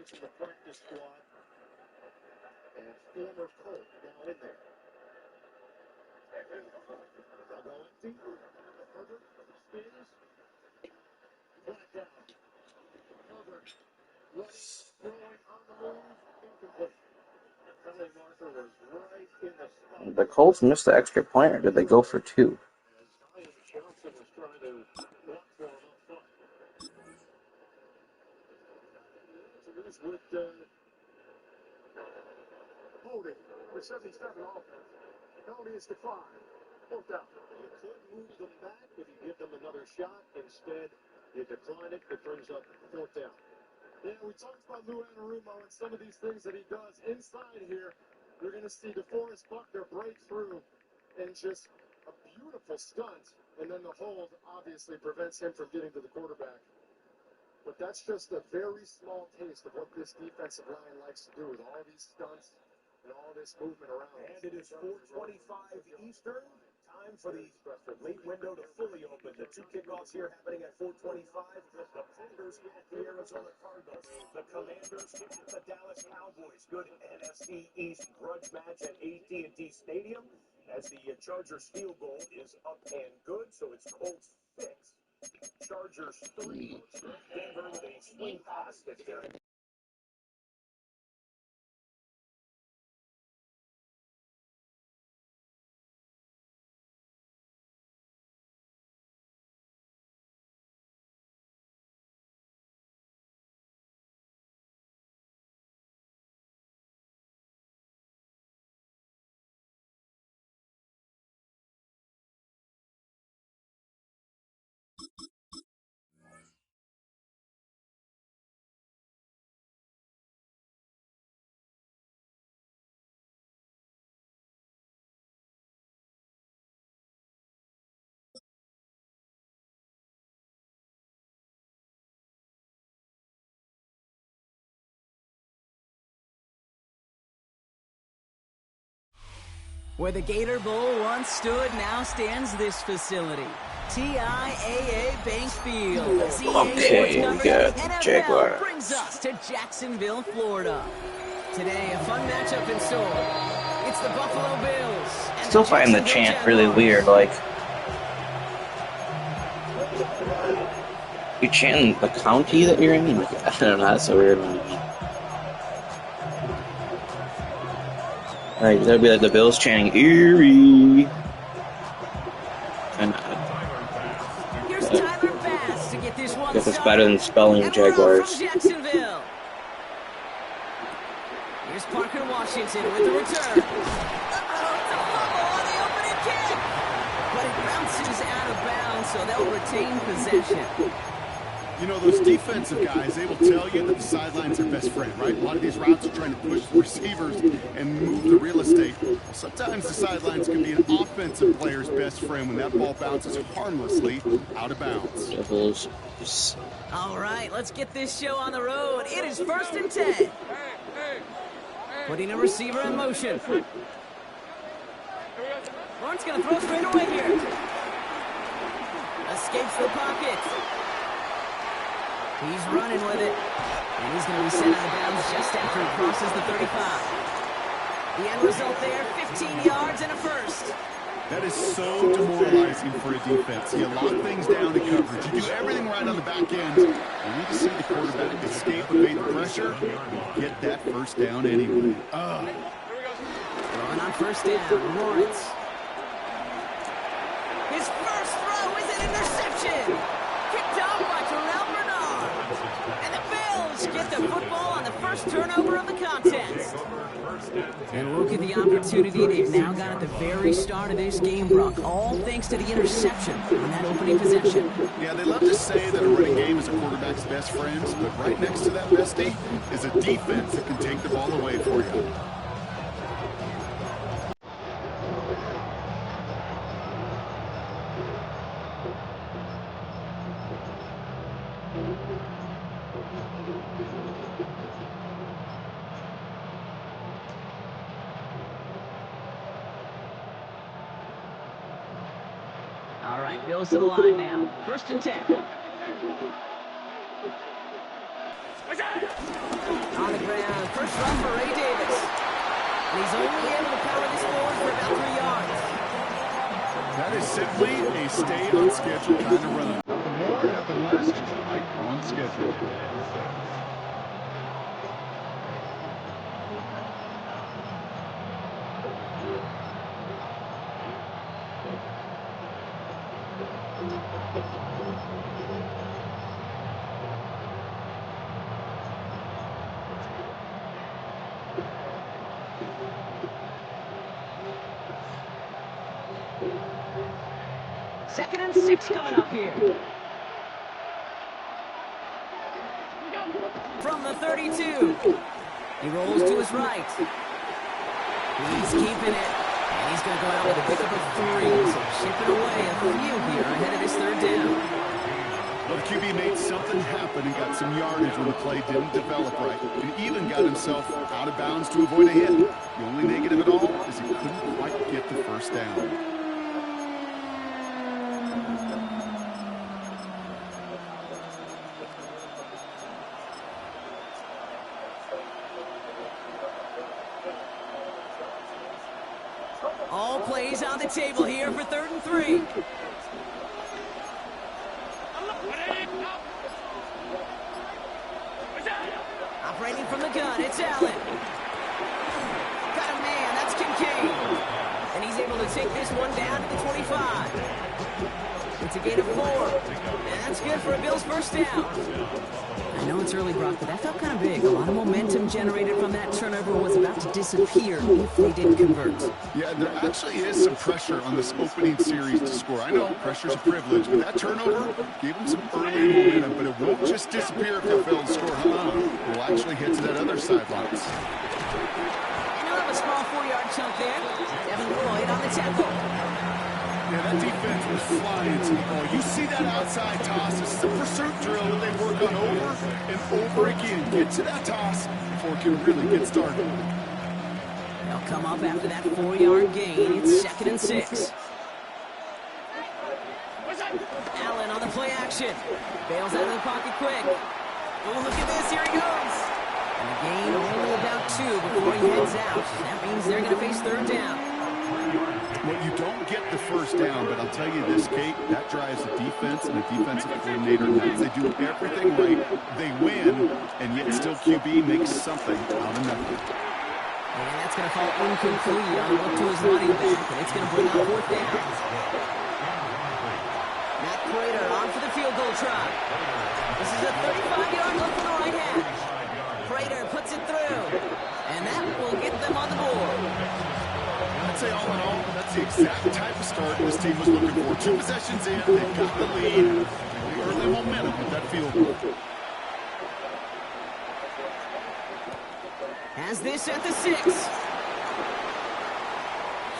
from the practice squad. And former Colt now in there. Now go empty. Herbert spins. Flat down. Herbert running, throwing on the move. Incomplete. Penalty marker was right in the spot. The Colts missed the extra point, or did they go for two? As Johnson was trying to block for him up front. So this with Holding, number 77 offense. Penalty is declined. Fourth down. You could move them back if you give them another shot. Instead, you decline it. It brings up fourth down. Yeah, we talked about Lou Anarumo and some of these things that he does inside here. You're going to see DeForest Buckner break through and just a beautiful stunt. And then the hold obviously prevents him from getting to the quarterback. But that's just a very small taste of what this defensive line likes to do with all these stunts and all this movement around. And it is 4:25 Eastern. Time for the late window to fully open. The two kickoffs here happening at 4:25. The Panthers at the Arizona Cardinals. The Commanders hit the Dallas Cowboys. Good NFC East grudge match at AT&T Stadium. As the Chargers field goal is up and good, so it's Colts 6. Chargers 3. Denver with a swing pass that's there. Where the Gator Bowl once stood, now stands this facility. TIAA Bank Field. Okay, we got Jaguars. Brings us to Jacksonville, Florida. Today, a fun matchup in store. It's the Buffalo Bills. Still find the chant really weird. Like, you chant the county that you're in? Like, I don't know, that's so weird. Like, that'd be like the Bills chanting Erie. And here's Tyler Bass to get this one. guess it's better than spelling Jaguars. Jacksonville. Here's Parker Washington with the return. It's a fumble on the opening kick. But it bounces out of bounds, so they'll retain possession. You know, those defensive guys, they will tell you that the sidelines are best friend, right? A lot of these routes are trying to push the receivers and move the real estate. Sometimes the sidelines can be an offensive player's best friend when that ball bounces harmlessly out of bounds. All right, let's get this show on the road. It is 1st and 10. Putting a receiver in motion. Lawrence going to throw straight away here. Escapes the pocket. He's running with it. And he's going to be sent out of bounds just after he crosses the 35. The end result there, 15 yards and a first. That is so demoralizing for a defense. You lock things down in coverage. You do everything right on the back end. You need to see the quarterback escape, evade the pressure, and get that first down anyway. Throwing on first down, Lawrence. His first throw is an interception. Kicked off by Terrell Bernard. And the Bills get the football on the first turnover of the contest. And look at the opportunity they've now got at the very start of this game, Brock. All thanks to the interception on that opening possession. Yeah, they love to say that a running game is a quarterback's best friend, but right next to that bestie is a defense that can take the ball away for you. All right, Bills to the line now. 1st and 10. On the ground, first run for Ray Davis. And he's only able to power this forward for about 3 yards. That is simply a stay on schedule kind of run. Nothing more, nothing less, just right on schedule. Second and 6 coming up here. From the 32. He rolls to his right. He's keeping it. And he's going to go out with a pickup of 3. So chipping away a few here ahead of his third down. Well, the QB made something happen and got some yardage when the play didn't develop right. He even got himself out of bounds to avoid a hit. The only negative at all is he couldn't quite get the first down. All plays on the table here for 3rd and 3. Operating from the gun, it's Allen. Got a man, that's Kincaid. And he's able to take this one down to the 25. It's a gain of 4. And that's good for a Bills first down. I know it's early, Brock, but that felt kind of big. A lot of momentum generated from that turnover was about to disappear if they didn't convert. Yeah, there actually is some pressure on this opening series to score. I know pressure's a privilege, but that turnover gave them some early momentum, but it won't just disappear if they fail to score. We'll actually head to that other sidelines. And you'll have a small 4-yard chunk there. Devin Lloyd on the tackle. Yeah, that defense was flying to the ball. You see that outside toss. This is a pursuit drill that they work on over and over again. Get to that toss before it can really get started. They'll come up after that 4-yard gain. It's 2nd and 6. Allen on the play action. Bails out of the pocket quick. Oh, look at this. Here he goes. And a gain only about 2 before he heads out. That means they're going to face 3rd down. Well, you don't get the first down, but I'll tell you this, Kate, that drives the defense and the defensive coordinator nuts. They do everything right, they win, and yet still QB makes something out of nothing. And that's going to fall incomplete on a look to his running back, and it's going to bring up 4th down. Matt Prater on for the field goal try. This is a 35-yard look from the right hash. Prater puts it through, and that will get them on the board. I'd say all in all, that's the exact type of start this team was looking for. 2 possessions in, they've got the lead. The early momentum with that field goal. Has this at the 6.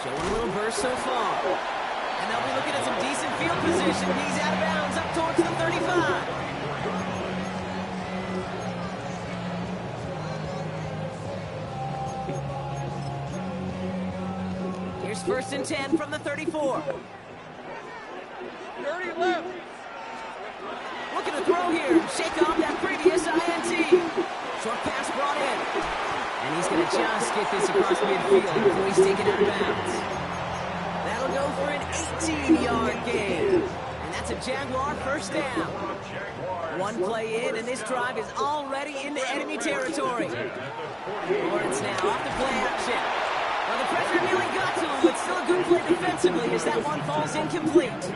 Showing a little burst so far. And they'll be looking at some decent field position. He's out of bounds up towards the 35. Here's 1st and 10 from the 34. 30 left. Looking to throw here. Shake off that previous INT. Short pass brought in. And he's going to just get this across midfield before he's taken out of bounds. That'll go for an 18-yard gain. And that's a Jaguar first down. 1 play in, and this drive is already into enemy territory. Lawrence now off the play action. Well, the pressure nearly got to him, but still a good play defensively as that one falls incomplete.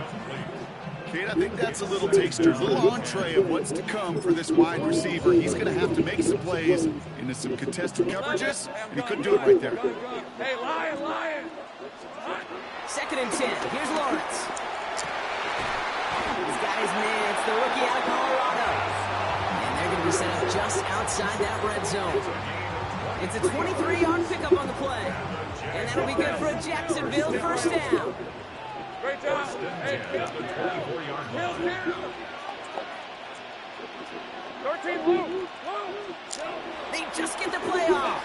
Kate, I think that's a little taster, a little entree of what's to come for this wide receiver. He's going to have to make some plays into some contested coverages, and he couldn't do it right there. Hey, Lion! 2nd and 10. Here's Lawrence. He's got his man. It's the rookie out of Colorado. And they're going to be set up just outside that red zone. It's a 23-yard pickup on the play. And that'll be good for a Jacksonville first down. Great job. Hey, 13 blue. They just get the play off.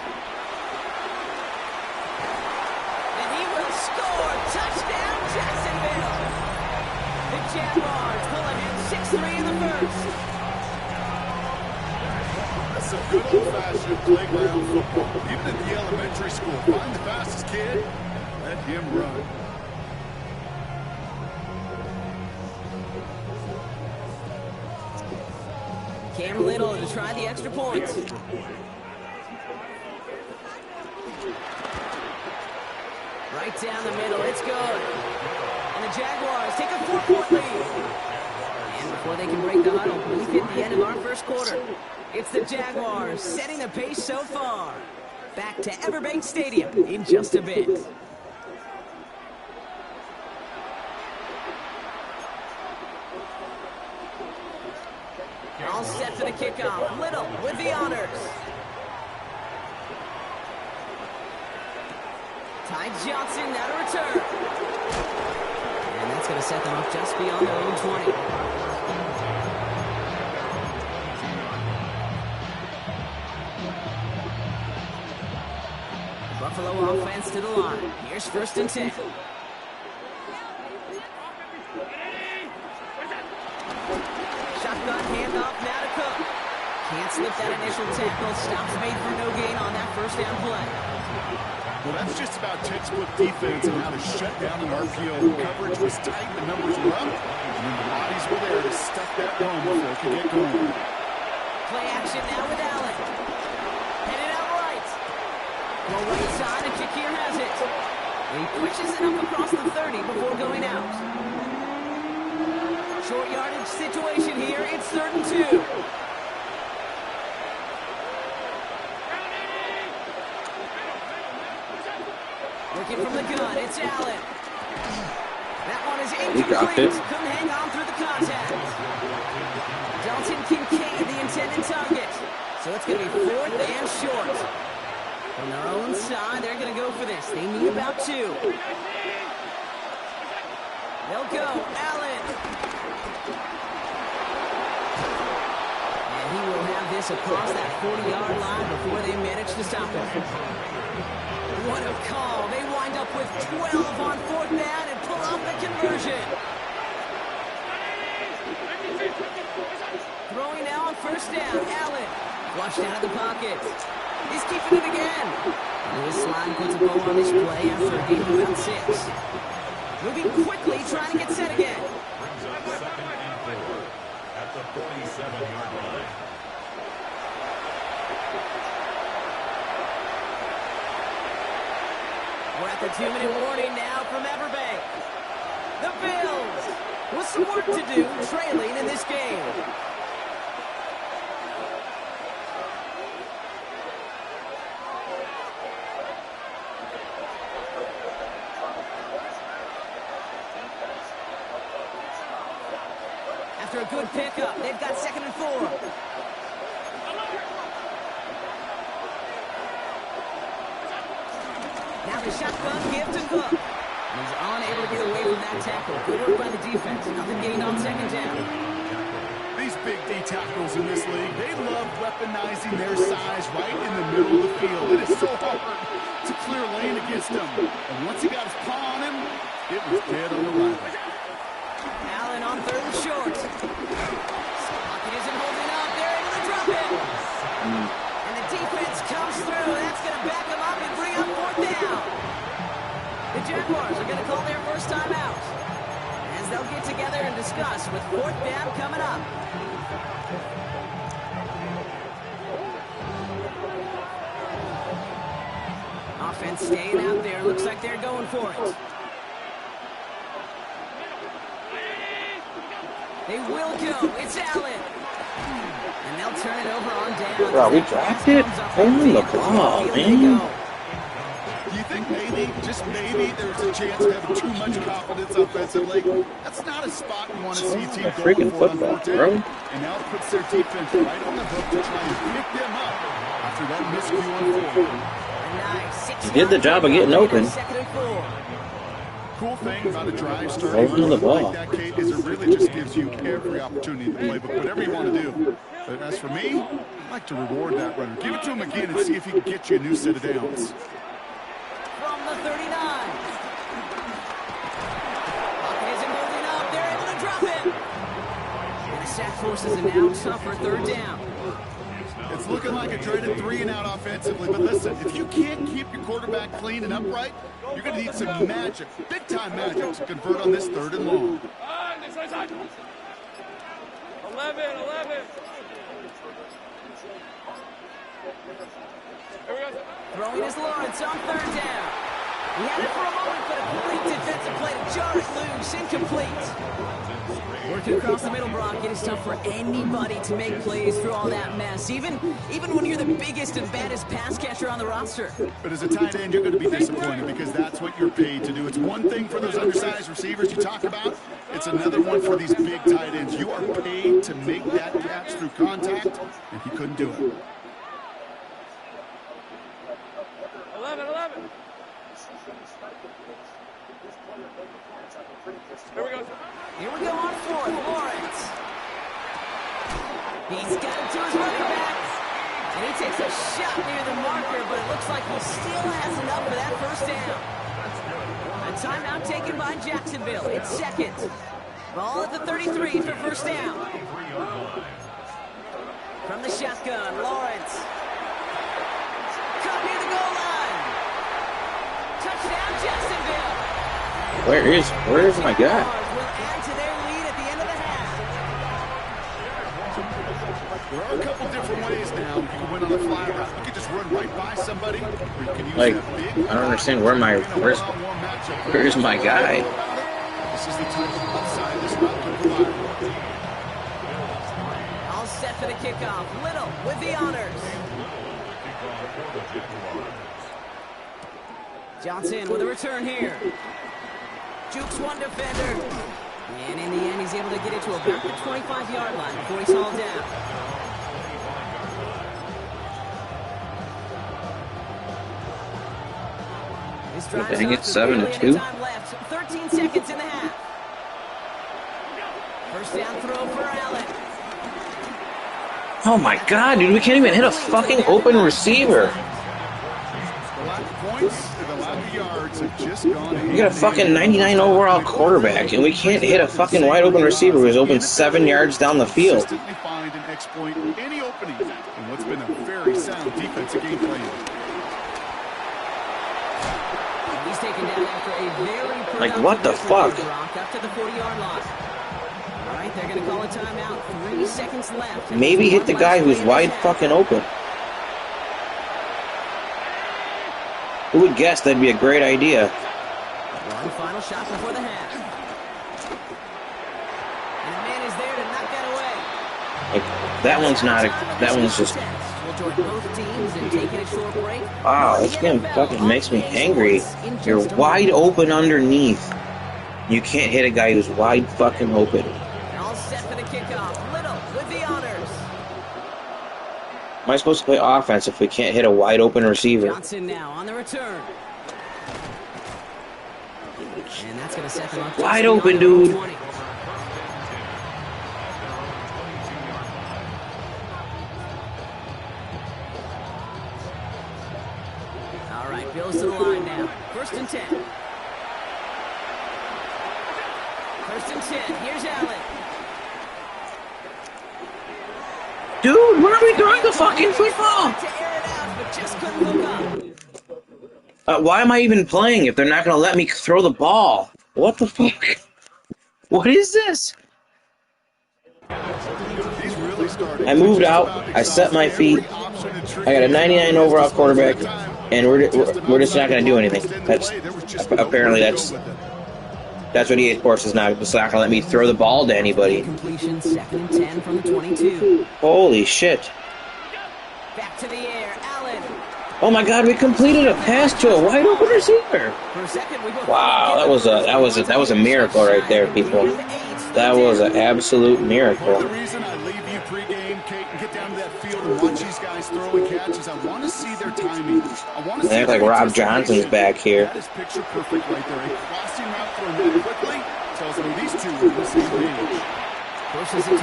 And he will score. Touchdown, Jacksonville. The Jaguars pull ahead 6-3 in the first. good old-fashioned playground football. Even at the elementary school, find the fastest kid, let him run. Cam Little to try the extra point. Right down the middle, it's good. And the Jaguars take a 4-point lead. And before they can break the huddle, we've hit the end of our first quarter. It's the Jaguars setting the pace so far. Back to Everbank Stadium in just a bit. All set for the kickoff. Little with the honors. Ty Johnson now to return. And that's going to set them up just beyond their own 20. Buffalo offense to the line. Here's 1st and 10. Shotgun handoff now to Cook. Can't slip that initial tackle. Stops made for no gain on that 1st down play. Well, that's just about textbook defense and how to shut down an RPO. Coverage was tight, the numbers were up, and then the bodies were there to stuff that run before it could get going. Play action now with Allen. Headed out right. Go right side, and Shakir has it. He pushes it up across the 30 before going out. Short yardage situation here. It's 3rd and 2. Looking from the gun, it's Allen. That one is incomplete. Couldn't hang on through the contact. Dalton Kincaid, the intended target. So it's going to be 4th and short. On their own side, they're going to go for this. They need about 2. They'll go. Allen. And he will have this across that 40-yard line before they manage to stop him. What a call. They wind up with 12 on 4th down and pull off the conversion. Throwing now on 1st down. Allen. Flushed out of the pocket. He's keeping it again. Lewis Slide puts a bow on this play after a gain of about 6. Moving quickly, trying to get set again. Brings up 2nd and 4 at the 47-yard line. We're at the 2-minute warning now from Everbank. The Bills with some work to do, trailing in this game. After a good pickup, they've got 2nd and 4. Now the shotgun give to Cook. He's unable to get away from that tackle. Good work by the defense. Nothing gained on 2nd down. These big D tackles in this league, they love weaponizing their size right in the middle of the field. It is so hard to clear lane against him. And once he got his paw on him, it was dead on arrival. Allen on 3rd and short. Pocket isn't holding up. They're able to drop it. And the defense comes through. That's going to back them up and bring up 4th down. The Jaguars are going to call their first time out as they'll get together and discuss with 4th down coming up. Offense staying out there. Looks like they're going for it. They will go. It's Allen. And they'll turn it over on down. Bro, we drafted? Holy the ball, man. Do you think maybe, just maybe, there's a chance of having too much confidence offensively? That's not a spot you want to see a team go freaking for on football, 4th down. bro. And now it puts their defense right on the hook to try and pick them up after that miscue on 4th. He did the job of getting open. Cool thing about a drive starting like that, Kate, is it really just gives you every opportunity to play, but whatever you want to do. But as for me, I'd like to reward that runner. Give it to him again and see if he can get you a new set of downs. From the 39. Pocket isn't moving up. They're able to drop it. And the sack forces it now tough for 3rd down. It's looking like a dreaded 3-and-out offensively, but listen, if you can't keep your quarterback clean and upright, you're going to need some magic, big-time magic, to convert on this 3rd and long. 11. Throwing his Lawrence on 3rd down. He had it for a moment, but a great defensive play to jar it loose. Incomplete. Working across the middle, Brock, it is tough for anybody to make plays through all that mess, even when you're the biggest and baddest pass catcher on the roster. But as a tight end, you're going to be disappointed because that's what you're paid to do. It's one thing for those undersized receivers you talk about. It's another one for these big tight ends. You are paid to make that catch through contact, and he couldn't do it. 11. Here we go on 4th, Lawrence. He's got it to his running back. And he takes a shot near the marker, but it looks like he still has enough for that 1st down. A timeout taken by Jacksonville. It's 2nd. Ball at the 33 for 1st down. From the shotgun, Lawrence. Caught near the goal line. Touchdown, Jacksonville. Where is my guy? Will add to their lead at the end of the half. There are a couple different ways now. You can win on the fly route. You can just run right by somebody, or you can use Like, that big. I don't understand where's my guy? This is the type of upside this route can provide. All set for the kickoff. Little with the honors. Johnson with a return here. Jukes one defender. And in the end, he's able to get it to about the 25-yard line before he's hauled down. This drive Dang it, starts with 7-2. time left. 13 seconds in the half. 1st down throw for Allen. Oh my god, dude, we can't even hit a fucking open receiver. We got a fucking 99 overall quarterback, and we can't hit a fucking wide open receiver who's open 7 yards down the field. Find and exploit any opening in what's been a very sound defensive game plan. He's taken down after a very Like, what the fuck? Up to the 40-yard line. All right, they're going to call a timeout. 3 seconds left. Maybe hit the guy who's wide fucking open. Who would guess that'd be a great idea? One final shot before the half. And a man is there to knock that away. Like, that one's not a, that one's just, We'll join both teams in taking a short break. wow, this game fucking makes me angry. You're wide open underneath. You can't hit a guy who's wide fucking open. All set for the kickoff. Little with the honors. Am I supposed to play offense if we can't hit a wide open receiver? Johnson now on the return. And that's going to set them up. Wide open, dude. All right, Bills to the line now. 1st and 10. 1st and 10. Here's Allen. Dude, where are we throwing the fucking football? To air it out, but just couldn't hook up. Why am I even playing if they're not going to let me throw the ball? What the fuck? What is this? I moved out. I set my feet. I got a 99 overall quarterback, and we're just not going to do anything. Apparently that's what EA Sports is not. It's not going to let me throw the ball to anybody. Completion, 2nd and 10 from the 22. Holy shit! Back to the air, Allen. Oh my God, we completed a pass to a wide open receiver. For a second, we Wow, that was a miracle right there, people. That was an absolute miracle. The reason I leave you pregame, Kate, and get down to that field and watch these guys throw and catch is I want to see their timing. I want to see. They act like Rob Johnson's back here. That is picture perfect right there. A crossing route thrown that quickly tells me these two are on the same page.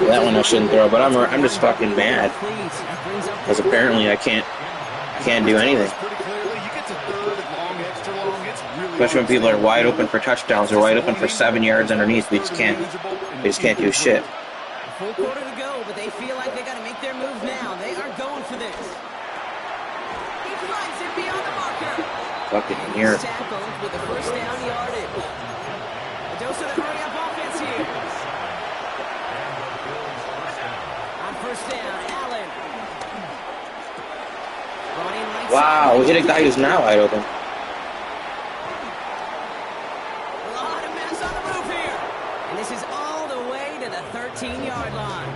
That one I shouldn't throw, but I'm just fucking mad because apparently I can't do anything. Especially when people are wide open for touchdowns or wide open for 7 yards underneath, we just can't do shit. Full quarter to go, but they feel like they got to make their move now. They are going for this. defense. He finds it beyond the marker. Fucking And here. he's tackled with the first down yardage. A dose of the hurry-up offense here. On first down, Allen. Brought in right Wow, side. we hit a guy who's now wide open. A lot of mess on the move here. And this is all the way to the 13-yard line.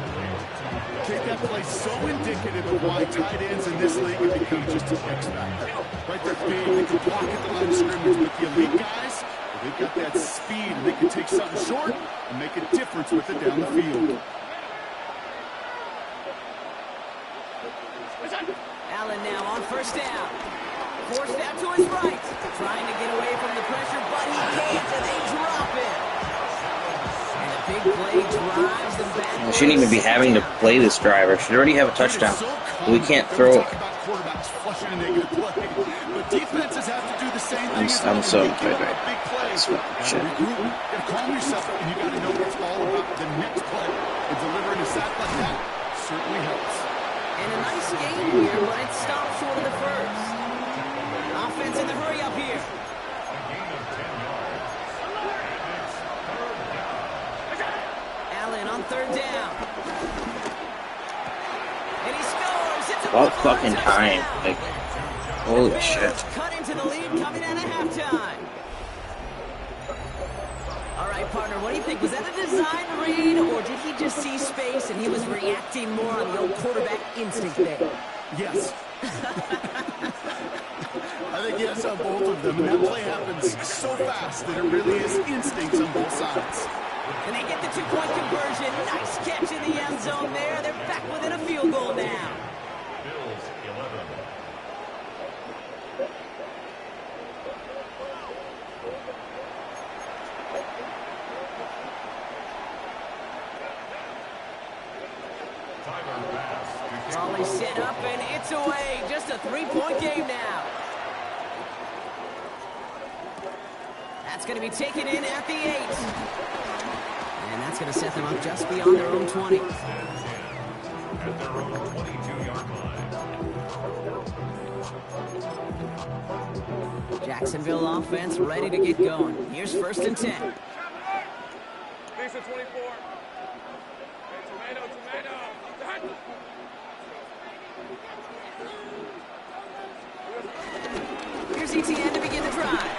Take that play so indicative of why tight ends in this league have become just an X factor. Right, they're big, they can block at the line of scrimmage, but the elite guys, they've got that speed, and they can take something short and make a difference with it down the field. Allen now on first down. Forced out to his right. Trying to get away from the pressure, but he can't, and they drop it. And a big play drives them back. We shouldn't even be having to play this driver. Should already have a touchdown. We can't throw it. Quarterbacks flushing a negative play, but defenses have to do the same thing. I'm so big right. plays. You gotta regroup, you gotta calm yourself, and you gotta know it's all about the next play. And delivering a sack like that certainly helps. And a nice game here, but it stopped short of the first. Offense in the hurry up here. Allen on third down. And he scores. It's About fucking time. Like, holy shit. Cut into the lead coming out of halftime. All right, partner, what do you think? Was that a design read, or did he just see space and he was reacting more on the old quarterback instinct there? Yes. I think yes on both of them, and that play happens so fast that it really is instincts on both sides. And they get the two-point conversion. Nice catch in the end zone there. They're back within a field goal now. Bills 11. Tyler pass to Raleigh set up, and it's away. Just a three-point game now. That's going to be taken in at the 8. And that's going to set them up just beyond their own 20. at their own 22-yard line. Jacksonville offense ready to get going. Here's first and 10. Lisa 24. Hey, tomato. Here's ETN to begin the drive.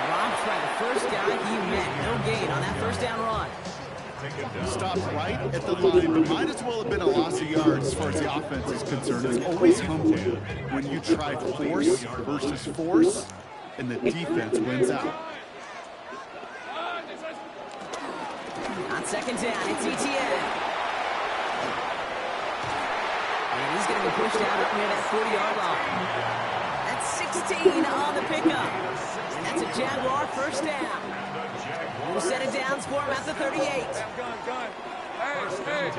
Dropped by the first guy he met. No gain on that first down run. Stopped right at the line, but might as well have been a loss of yards as far as the offense is concerned. It's always humbling when you try force versus force, and the defense wins out. On second down, it's ETN. And he's going to be pushed out up near that 40-yard line. That's 16 on the pickup. And that's a Jaguar first down. Who set it down for him at the 38. Gun. Hey.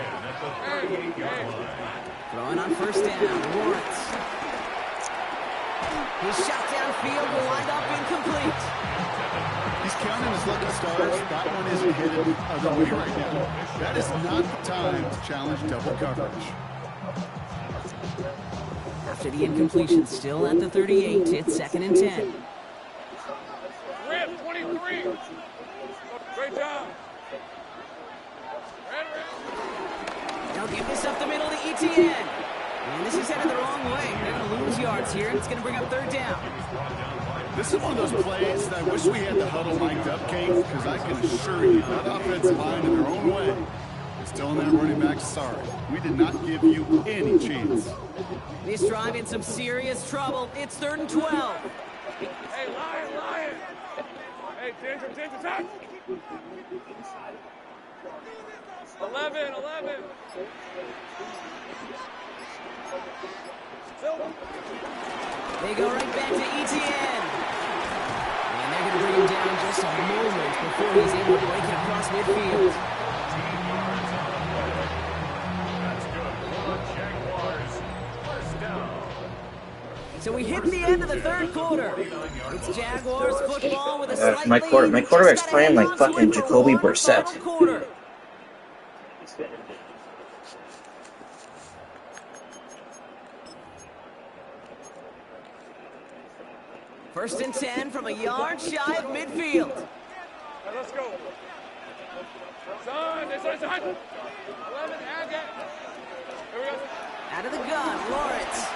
Throwing on first down, Lawrence. His shot downfield will wind up incomplete. He's counting his lucky stars. That one isn't headed the other way right now. That is not the time to challenge double coverage. After the incompletion, still at the 38, it's second and 10. Rip, 23. Great job. They'll give this up the middle to ETN. And this is headed the wrong way. They're going to lose yards here, and it's going to bring up third down. This is one of those plays that I wish we had the huddle mic'd up, King, because I can assure you that offensive line in their own way is telling that running back, sorry, we did not give you any chance. This drive in some serious trouble. It's third and 12. Hey, Lion. Hey, attention, attack. 11. They go right back to ETN. And they're going to bring him down just a moment before he's able to break it across midfield. That's good. Jaguars first down. So we hit the end of the third quarter. It's Jaguars football with a slight My lead. quarterback's Just gotta playing hang like on to fucking it for Jacoby one Brissett. final quarter. First and 10 from a yard shy of midfield. Hey, let's go. Son, 11, and get. Here we go. Out of the gun, Lawrence.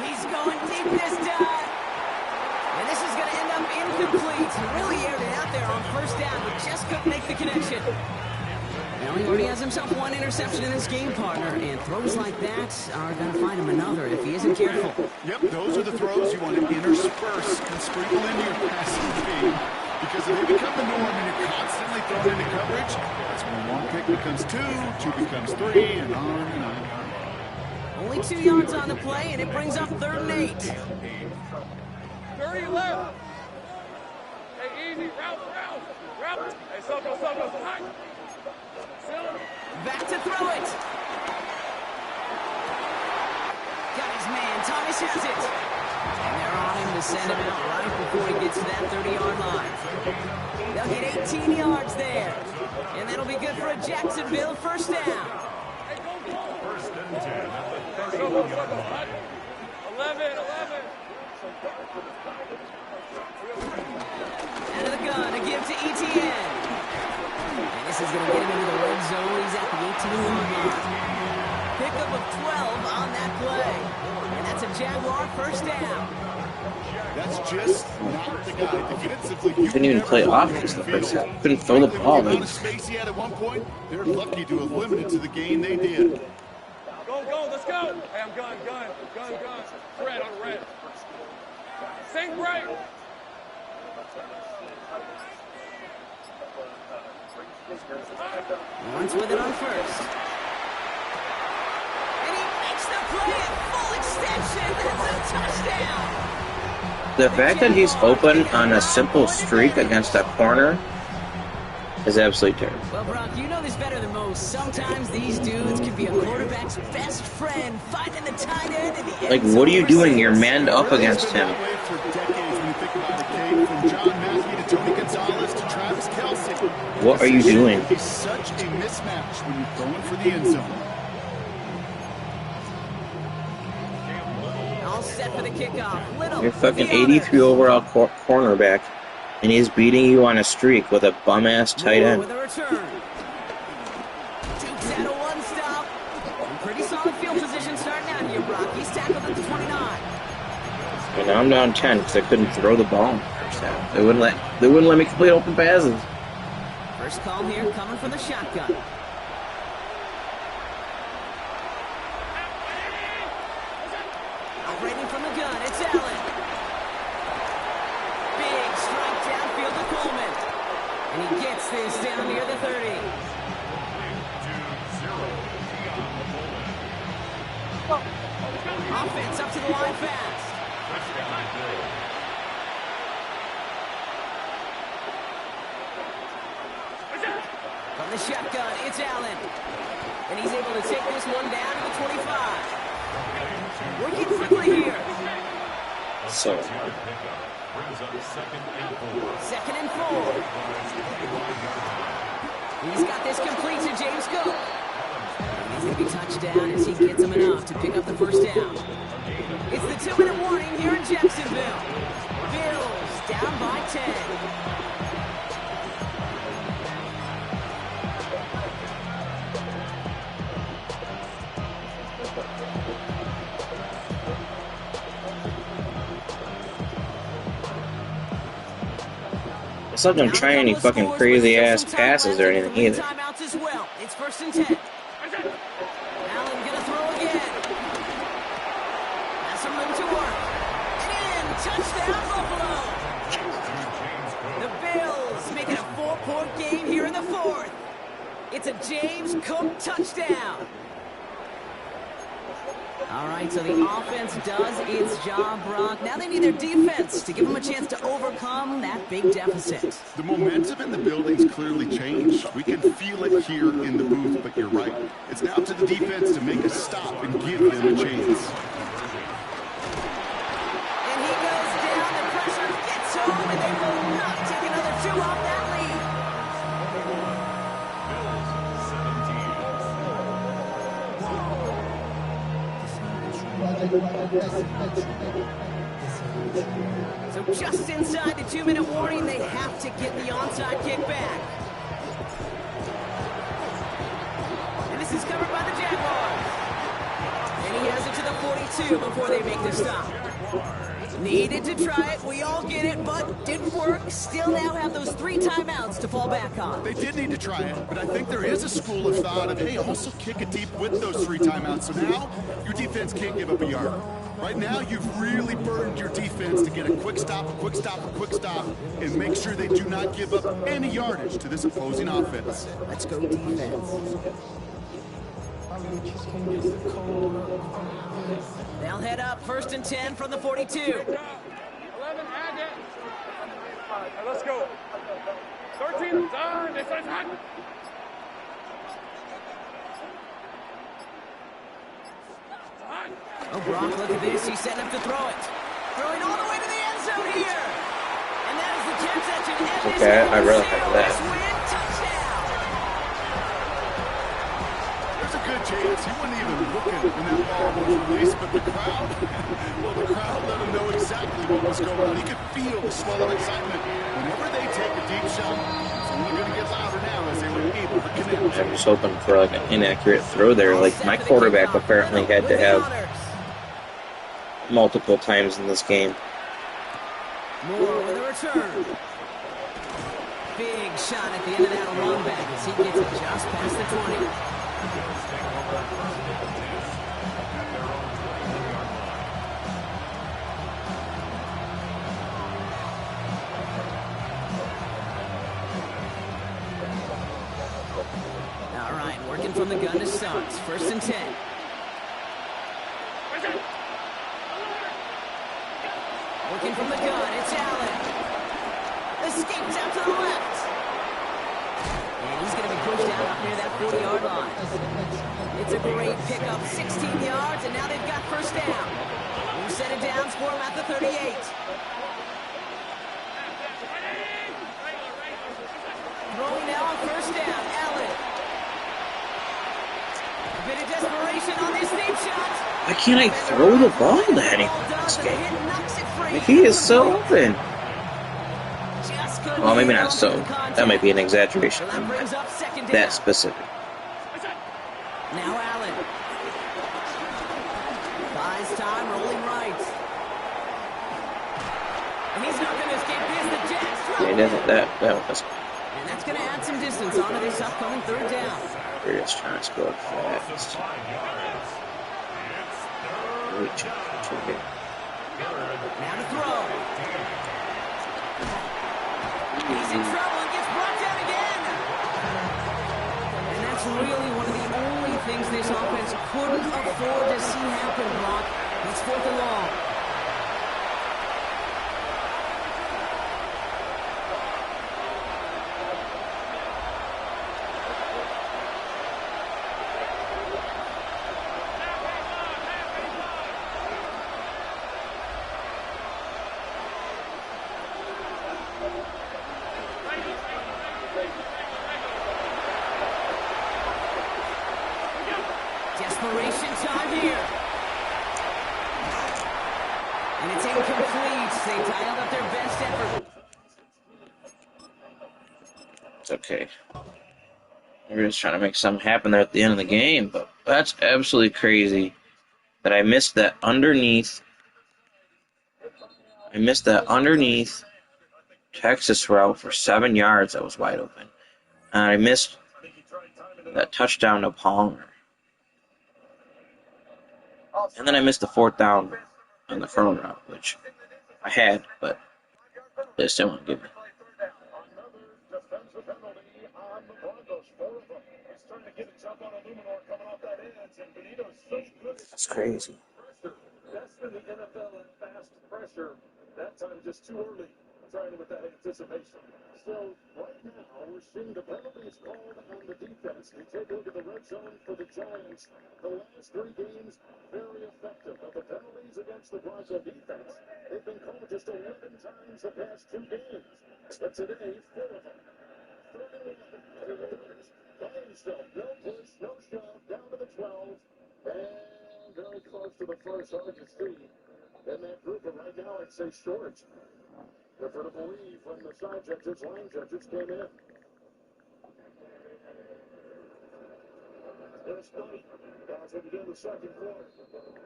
He's going deep this time. And this is going to end up incomplete. He really aired it out there on first down, but just couldn't make the connection. Well, he already has himself one interception in this game, partner, and throws like that are going to find him another if he isn't careful. Yep, those are the throws you want to intersperse and sprinkle into your passing game. Because if they become the norm and you're constantly thrown into coverage, that's when one pick becomes two becomes three, and on and on. Only 2 yards on the play, and it brings up 3rd and 8. 30 left. Hey, easy. Route. Hey, Soko. High. Back to throw it. Got his man. Thomas has it. And they're on him to send him out right before he gets to that 30-yard line. They'll get 18 yards there. And that'll be good for a Jacksonville first down. First and 10 at the 30. 11. Out of the gun to give to ETN. And this is going to get him into the red zone. He's at the 18-yard line. Pickup of 12 on that play. And that's a Jaguar first down. That's just not the guy. Defensively, you Couldn't even play offense the first half. Couldn't throw the ball. The amount of space he had at one point, they're lucky to have limited to the game they did. Go, let's go. Hey, I'm gun. Red on red. Sink right. Lawrence with it on first. And he makes the play at full extension. That's a touchdown. The fact that he's open on a simple streak against a corner is absolutely terrible. Well, Brock, you know this better than most. Sometimes these dudes can be a quarterback's best friend, finding the tight end in the end. Like, what are you doing? You're manned up against him. For decades, when you think about it, Kate, from John Matthew to Tony Gonzalez to Travis Kelce. What are you doing? It's such a mismatch when you're going for the end zone. All set for the kickoff. Little. You're fucking 83 overall cornerback, and he's beating you on a streak with a bum-ass tight end. With a return. Dukes out of one stop. Pretty solid field position starting out here, Brock. He's tackled at the 29. And now I'm down 10 because I couldn't throw the ball in the first half. They wouldn't let me complete open passes. First call here coming from the shotgun. Operating from the gun, it's Allen. Big strike downfield to Coleman. And he gets this down near the 30. Offense up to the line fast. From the shotgun, it's Allen. And he's able to take this one down to the 25. Working quickly here. So, Second and 4. He's got this complete to James Cook. And he's going to be touched down as he gets him enough to pick up the first down. It's the 2-minute warning here in Jacksonville. Bills down by 10. it's not gonna try any fucking crazy ass passes or anything either. Timeouts as well. It's first and 10. Allen gonna throw again. Has some room to work. And in, touchdown Buffalo. The Bills making a 4-point game here in the 4th. It's a James Cook touchdown. All right, so the offense does its job, Brock. Now they need their defense to give them a chance to overcome that big deficit. The momentum in the building's clearly changed. We can feel it here in the booth, but you're right. It's now up to the defense to make a stop and give them a chance. And he goes down, the pressure gets home, and they will not take another 2 off that lead. So just inside the 2-minute warning, they have to get the onside kick back. And this is covered by the Jaguars. And he has it to the 42 before they make the stop. Needed to try it, we all get it, but didn't work. Still now have those 3 timeouts to fall back on. They did need to try it, but I think there is a school of thought of, hey, also kick it deep with those 3 timeouts. So now your defense can't give up a yard. Right now, you've really burdened your defense to get a quick stop, and make sure they do not give up any yardage to this opposing offense. Let's go defense. They'll head up 1st and 10 from the 42. 11, add it. All right, let's go. 13, done. This is hot. Oh, Brock, look at this. He's setting up to throw it. Throwing all the way to the end zone here. And that is the chance that should end this Okay, I really game. like that. Win, touchdown. There's a good chance he wasn't even looking when that ball was released, but the crowd, well, the crowd let him know exactly what was going on. He could feel the swell of excitement. Whenever they take a deep shot, it's only going to get louder now as they were able to connect. I was hoping for like an inaccurate throw there. Like my quarterback apparently had to have multiple times in this game. Moore with a return. Big shot at the end of that run back as he gets it just past the 20. All right, working from the gun to start. 1st and 10. Working from the gun, it's Allen. Escapes out to the left. And he's going to be pushed out up near that 40-yard line. It's a great pickup, 16 yards, and now they've got 1st down. We've set it down for him at the 38. Throwing now on 1st down, Allen. A bit of desperation on this deep shot. Why can't I throw the ball to anyone in this game? Like, he is so open. Well, maybe not so. That might be an exaggeration. That specific. Now Allen. Buys time, rolling right. And he's not going to escape this. The Jets drop Yeah, he doesn't. That was. And that's going to add some distance onto this upcoming 3rd down. We're just trying to score fast. Now to throw. He's in trouble and gets brought down again. And that's really one of the only things this offense couldn't afford to see happen, Brock. It's 4th and long. Desperation time here. And it's incomplete. They dialed up their best effort. It's okay. We're just trying to make something happen there at the end of the game, but that's absolutely crazy that I missed that underneath. I missed that underneath Texas route for 7 yards that was wide open. And I missed that touchdown to Palmer. And then I missed the 4th down on the front route, which I had, but they still won't give me. That's crazy. Best in the NFL in fast pressure. That time just too early, trying with that anticipation. So right now we're seeing the penalties called on the defense. We take a look at the red zone for the Giants. The last 3 games, very effective. But the penalties against the Bronco defense, they've been called just 11 times the past 2 games. But today, 4 of them. 31 Lions still, no push, no shove, down to the 12. And very close after the first, hard to see. In that group, but right now I'd say short. The vertical lead from the side judges, line judges came in. There's Knight. That's what we do in the second quarter.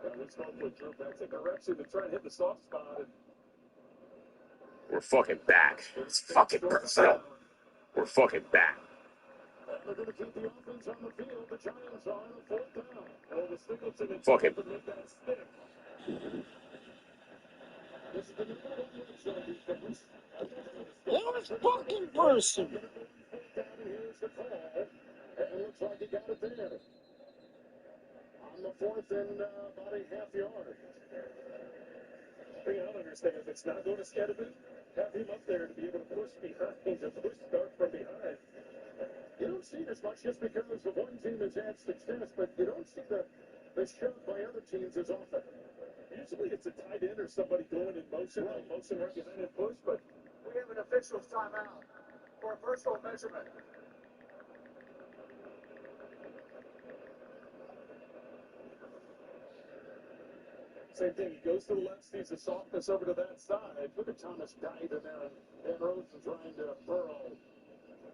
And we spoke with Drew Peck. Take direction to try and hit the soft spot. And we're fucking back. It's fucking personal. We're fucking back. they're going to keep the offense on the field. The Giants are on a fourth down. Oh, the Singleton and Fucking. with that stick. This is the number one zone defense. That was fucking person. Here's the call. And it looks like he got it there. On the fourth and about a half yard. I don't understand if it's not going to Skadaboo, have him up there to be able to push behind, to push start from behind. You don't see this much just because the one team has had success, but you don't see the shove by other teams as often. Usually it's a tight end or somebody going in motion, like motion recommended push, but we have an official's timeout for a personal measurement. Same thing, he goes to the left, sees the softness over to that side. Look at Thomas diving there, and Rosen trying to burrow.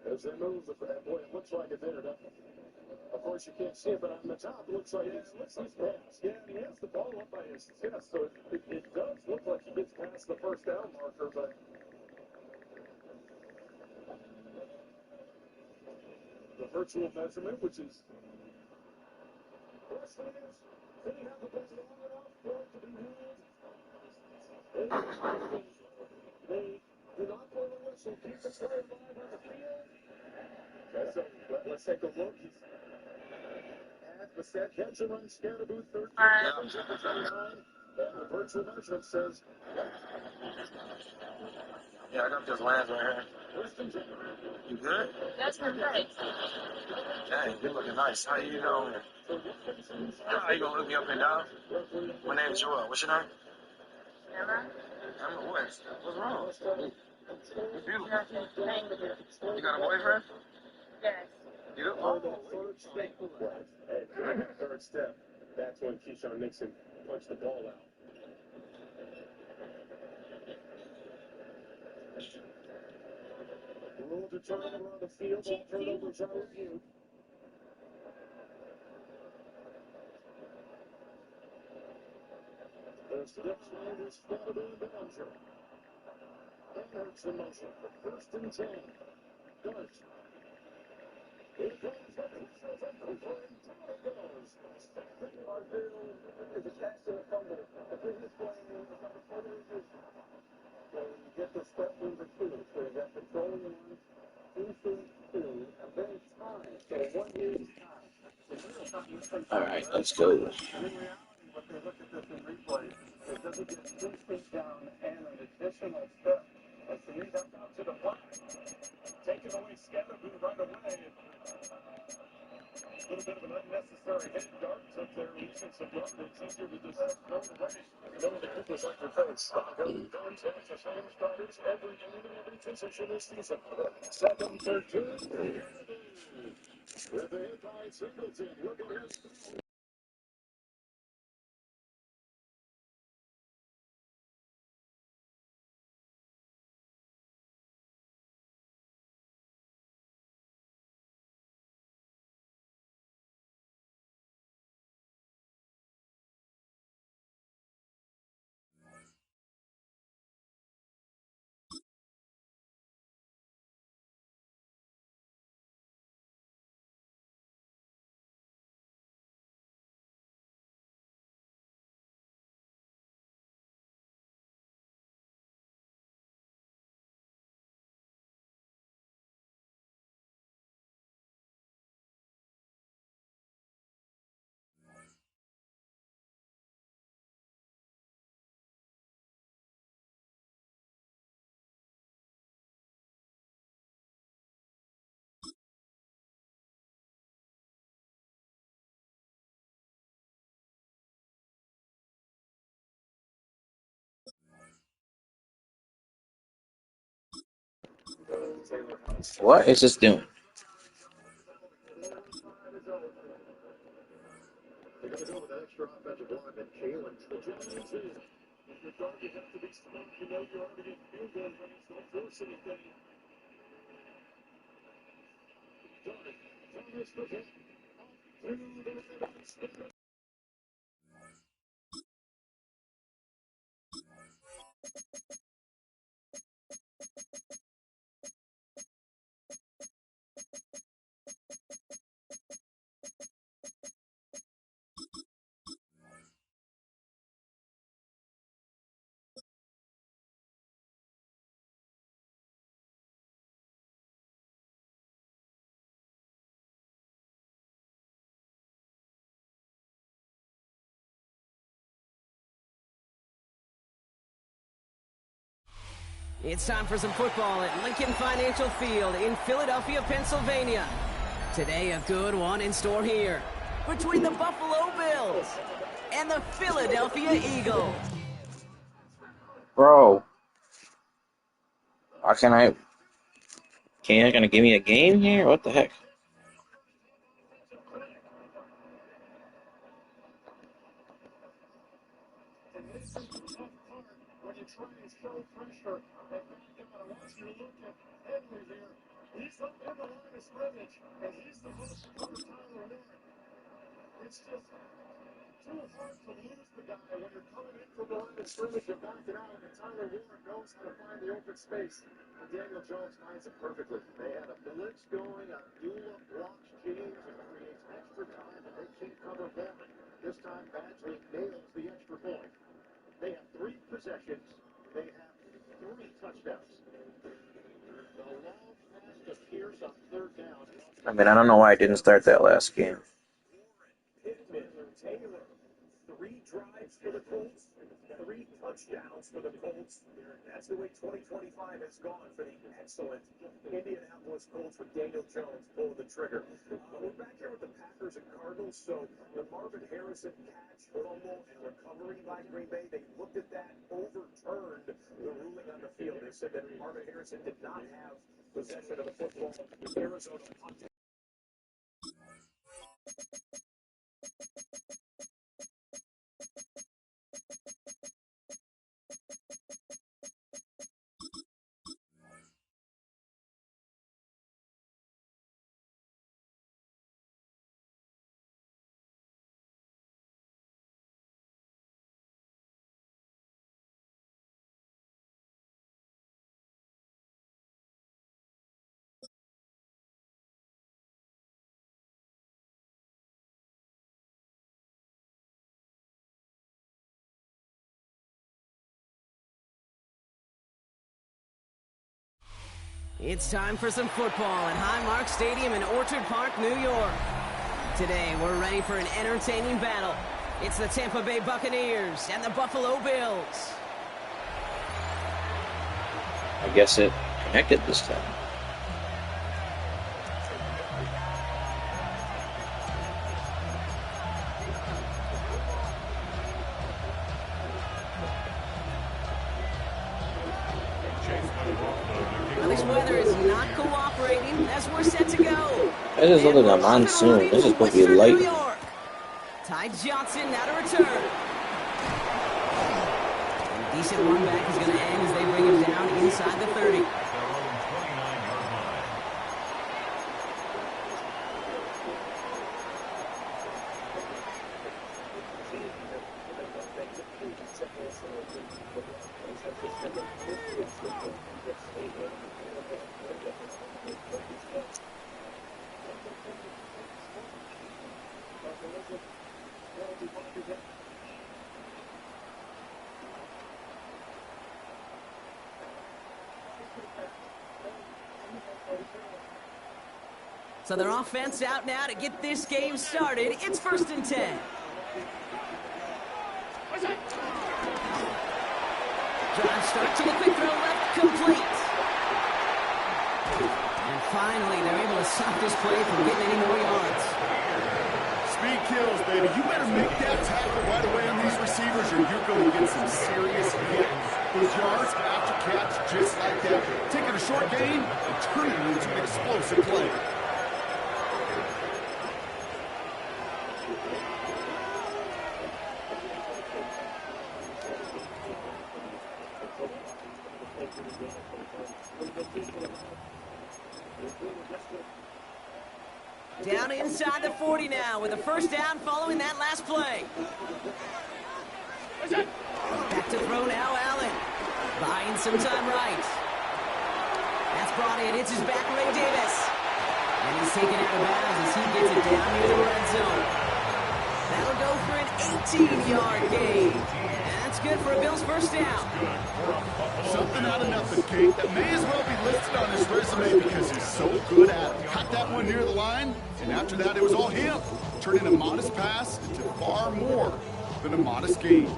As they move, boy, it looks like it there, doesn't it? Of course, you can't see it, but on the top, it looks like he's passed. Yeah, and he has the ball up by his chest, so it does look like he gets past the first down marker, but the virtual measurement, which is question is, did he have the ball long enough for it to be ruled? They do not blow the whistle, keep the play alive on the field. Okay, so let's take a look. He's at the set, catch and run, Skadaboo, 13 yards at the 29, and the virtual measurement says, yeah, I got this last right here. You good? That's my face. Dang, you're looking nice. How you doing? How you gonna look me up and down? My name's Joel. What's your name? Emma? Emma, what? What's wrong? You're beautiful. Nothing. Hang with you. You got a boyfriend? Yes. You do? third step. That's when Keyshawn Nixon punched the ball out. Rule to turn around the field. All turnovers are reviewed. There's the next line is Skadaboo and Bellinger. And Hurts in motion for first and 10. Dart. Here comes the pressure from Cooper, and down it goes. Arville is a catch and a fumble. The previous play was number 48. So you get the step number 2. So you got control 1, defense 2, and then time. So 1 year's time. All right, let's go. In reality, when they look at this in replay, it doesn't get 2 feet down and an additional step. That's the lead up out to the block. Taking away Skadaboo right away. A little bit of an unnecessary hit. Dart took there, losing some yardage. Easier to just throw it away. Knowing the Coopers like their face. Guns has the same starters every game and every position this season. 7-13. With the hit by Singleton. Look at his. What is this doing? They're going to go with an extra offensive lineman, You have to be smart. You know you already get field goal range. Don't force anything. Thomas for him. Through the line. It's time for some football at Lincoln Financial Field in Philadelphia, Pennsylvania. Today, a good one in store here between the Buffalo Bills and the Philadelphia Eagles. Bro. How can I... Can't gonna give me a game here? What the heck? When you try and show pressure, and I want you to look at Henry here. He's up in the line of scrimmage, and he's the most important Tyler Warren. It's just too hard to lose the guy when you're coming in from the line of scrimmage and backing out, and Tyler Warren knows how to find the open space. And Daniel Jones finds it perfectly. They had a blitz going, Abdullah blocks James and creates extra time, and they can't cover Warren. This time, Badgley nails the extra point. They have 3 possessions. They have 3 touchdowns. The long pass to Pierce on 3rd down. I mean, I don't know why I didn't start that last game. Pittman, Taylor, 3 drives for the Colts, 3 touchdowns for the Colts. That's the way 2025 has gone for the excellent Indianapolis Colts with Daniel Jones pulling the trigger. We're back here with the Packers and Cardinals, so the Marvin Harrison catch, fumble, and recovery by Green Bay, they looked at that, overturned the ruling on the field. They said that Marvin Harrison did not have possession of the football. Arizona punted. It's time for some football at Highmark Stadium in Orchard Park, New York. Today, we're ready for an entertaining battle. It's the Tampa Bay Buccaneers and the Buffalo Bills. I guess it connected this time. Well, this weather is not cooperating as we're set to go. This is looking like a monsoon. This is supposed to be light. Ty Johnson now to return. And a decent run back is going to end as they bring him down inside the 30. So their offense out now to get this game started. It's 1st and 10. Drive start to the quick throw left, complete. And finally, they're able to stop this play from getting any more yards. Speed kills, baby. You better make that tackle right away on these receivers or you're going to get some serious hits. Those yards after catch just like that. Taking a short gain and turning it into an explosive play. Down inside the 40 now with a first down following that last play. Back to throw now, Allen. Buying some time right. That's brought in. It's his back, Ray Davis. And he's taken out of bounds as he gets it down near the red zone. That'll go for an 18-yard gain. And that's good for a Bills first down. Something out of nothing, Kate. That may as well be listed on his resume because he's so good at it. Caught that one near the line, and after that, it was all him. Turning a modest pass into far more than a modest gain.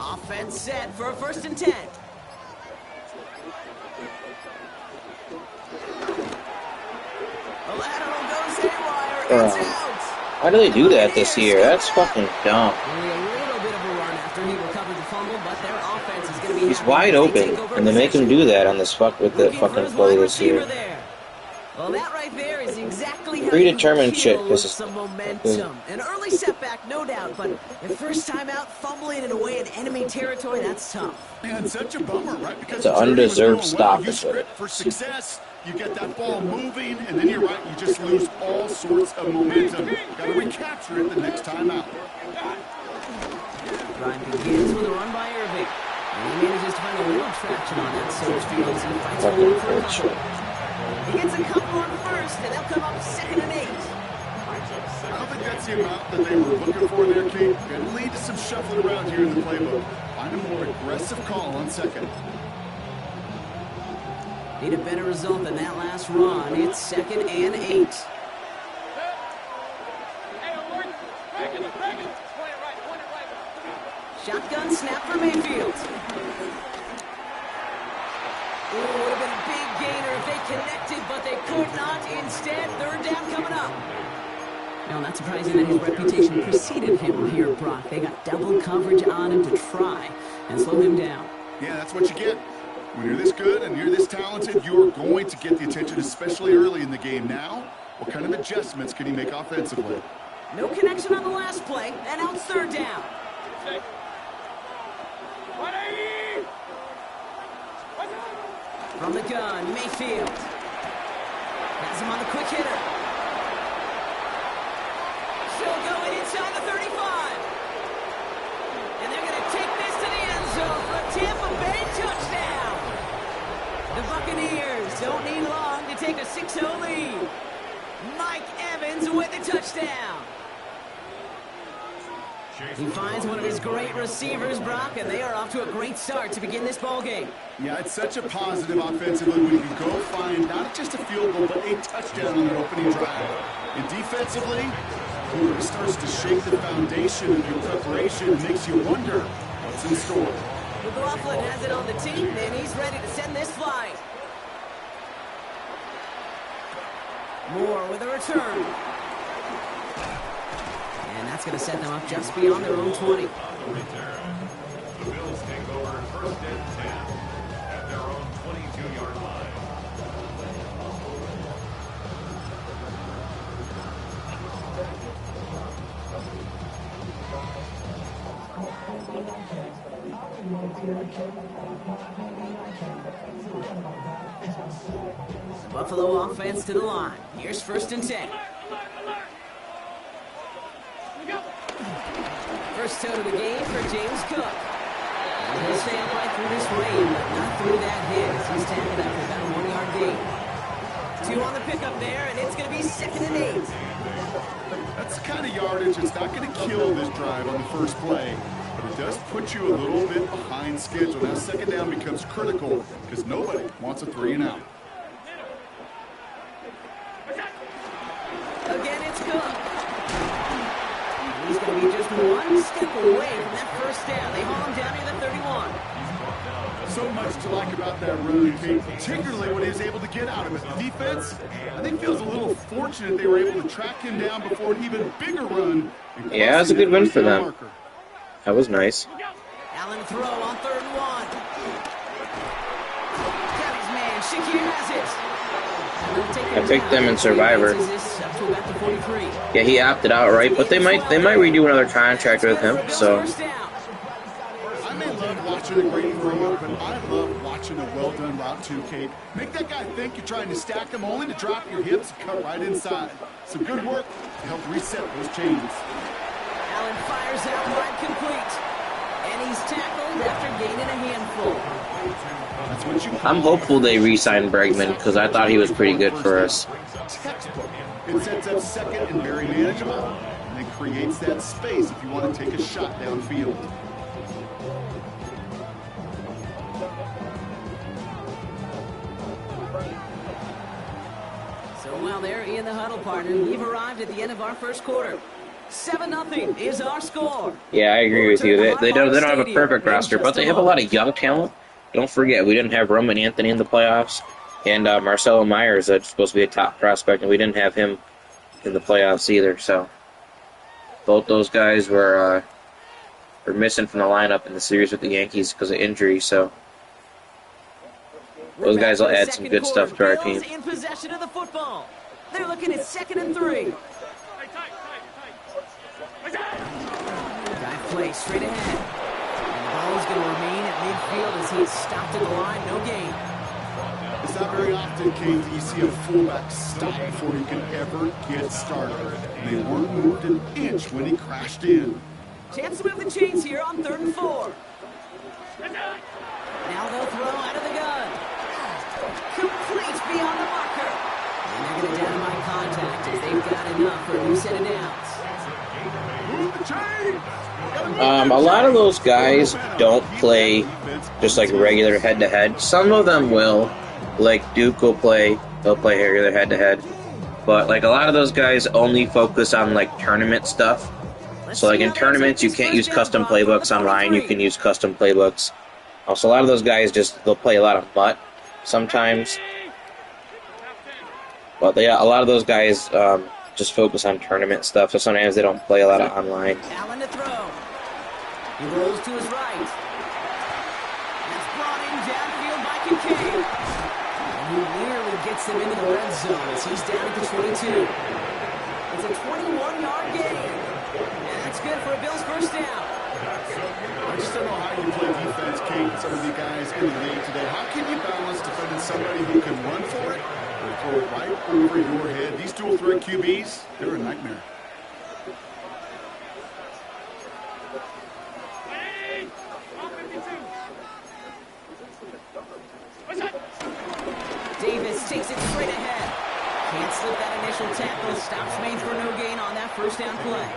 Offense set for a 1st and 10. The lateral goes haywire. It's out. Why do they do that this year? That's fucking dumb. Only a little bit of a run after he recovered the fumble, but their offense is going to be He's happy wide as they take open, over and they make him do that on this with the Looking for fucking his play wide this year. receiver there. Well, that right there is exactly how Predetermined you shit, kill 'cause some momentum. An early setback, no doubt, but the first time out, fumbling it away in enemy territory, that's tough. Man, such a bummer, right? Because It's an undeserved stop, You is what script for success, you get that ball moving, and then you're right, you just lose all sorts of momentum. Got to recapture it the next time out. Drive begins with a run by Irving. And he manages to find a little traction on that surge field as he fights for one for a couple. He gets a couple on first, and they'll come up 2nd and 8. I don't think that's the amount that they were looking for there, Kate. Going to lead to some shuffling around here in the playbook. Find a more aggressive call on 2nd. Need a better result than that last run. It's 2nd and 8. Shotgun snap for Mayfield. Ooh, would have been a big gainer if they connected, but they could not. Instead, 3rd down coming up. Now, not surprising that his reputation preceded him here, Brock. They got double coverage on him to try and slow him down. Yeah, that's what you get. When you're this good and you're this talented, you're going to get the attention, especially early in the game. Now, what kind of adjustments can he make offensively? No connection on the last play, and out 3rd down. From the gun, Mayfield. Has him on the quick hitter. Still going inside the 35. And they're going to take this to the end zone for a Tampa Bay touchdown. The Buccaneers don't need long to take a 6-0 lead. Mike Evans with the touchdown. He finds one of his great receivers, Brock, and they are off to a great start to begin this ballgame. Yeah, it's such a positive offensively when you can go find not just a field goal, but a touchdown on the opening drive. And defensively, it really starts to shake the foundation of your preparation and makes you wonder what's in store. McLaughlin has it on the team, and he's ready to send this flying. Moore with a return. And that's going to set them up just beyond their own 20. The Bills take over 1st and 10 at their own 22-yard line. Buffalo offense to the line. Here's 1st and 10. First toe to the game for James Cook. And he'll stay upright through this rain, but not through that hit. He's tackled after about a 1-yard gain. 2 on the pickup there, and it's going to be 2nd and 8. That's the kind of yardage that's not going to kill this drive on the first play, but it does put you a little bit behind schedule. Now 2nd down becomes critical because nobody wants a 3-and-out. Again, it's Cook. He's going to be just 1 step away from that first down. They haul him down near the 31. So much to like about that run, Kate, particularly when he was able to get out of it. The defense, I think, feels a little fortunate they were able to track him down before an even bigger run. Yeah, that's a good win for them. That was nice. Allen throw on 3rd and 1. Kelly's man, Shakir has it. I picked them in Survivor. Yeah, he opted out, right? But they might redo another contract with him. So I may love watching a great throw, but I love watching a well-done route too, Kate. Make that guy think you're trying to stack them only to drop your hips and cut right inside. Some good work to help reset those chains. Allen fires out wide complete. And he's tackled after gaining a handful. That's what you I'm hopeful they re-sign Bregman because I thought he was pretty good for us. Textbook. It sets up second and very manageable. And it creates that space if you want to take a shot downfield. So while they're in the huddle, partner, we've arrived at the end of our first quarter. 7-0 is our score. Yeah, I agree with you. They don't have a perfect roster, but they have a lot of young talent. Don't forget, we didn't have Roman Anthony in the playoffs, and Marcelo Myers, that's supposed to be a top prospect, and we didn't have him in the playoffs either. So both those guys were missing from the lineup in the series with the Yankees because of injury. So those guys will add some good stuff to our team. In possession of the football. They're looking at 2nd and 3. Dive play straight ahead. And the ball is going to remain at midfield as he is stopped at the line. No gain. It's not very often, Kate, that you see a fullback stop before he can ever get started. And they weren't moved an inch when he crashed in. Chance to move the chains here on 3rd and 4. Now they'll throw out of the gun. Complete beyond the marker. And they're going to dynamite contact as they've got enough for a new set of downs. A lot of those guys don't play just like regular head-to-head. Some of them will. Like Duke will play. They'll play regular head-to-head. But like a lot of those guys only focus on like tournament stuff. So like in tournaments, you can't use custom playbooks online. You can use custom playbooks. Also, a lot of those guys they'll play a lot of MUT sometimes. But a lot of those guys just focus on tournament stuff. So sometimes they don't play a lot of online. Allen to throw. He rolls to his right. It's brought in downfield by Kincaid. And he nearly gets him into the red zone as he's down at the 22. It's a 21-yard gain. And that's good for a Bills first down. I just don't know how you play defense, Kate, some of the guys in the league today. How can you balance defending somebody who can run for it or throw it right over your head? These dual threat QBs, they're a nightmare. Davis takes it straight ahead. Can't slip that initial tackle. Stops made for no gain on that first down play.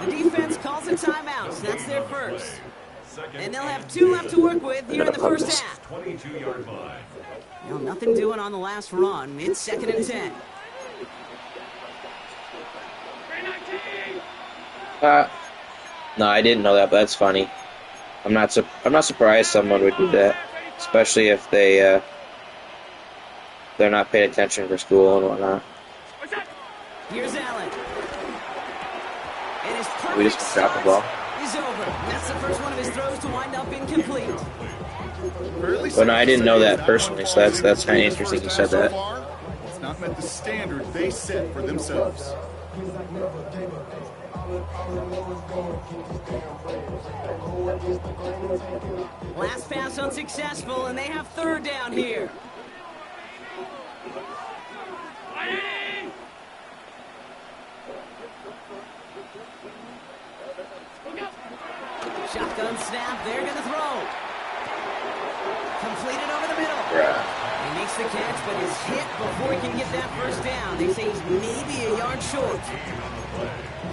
The defense calls a timeout. So that's their first. And they'll have 2 left to work with here in the first half. 22-yard line. Well, nothing doing on the last run. It's 2nd and 10. No, I didn't know that, but that's funny. I'm not surprised someone would do that, especially if they're not paying attention for school and whatnot. Here's Allen. And his We just perfect dropped the ball. start is over. That's the first one of his throws to wind up incomplete. But no, I didn't know that personally, so that's kind of interesting you said that. It's not met the standard they set for themselves. Last pass unsuccessful, and they have 3rd down here. Shotgun snap, they're going to throw. Completed over the middle. He makes the catch, but is hit before he can get that first down. They say he's maybe a yard short.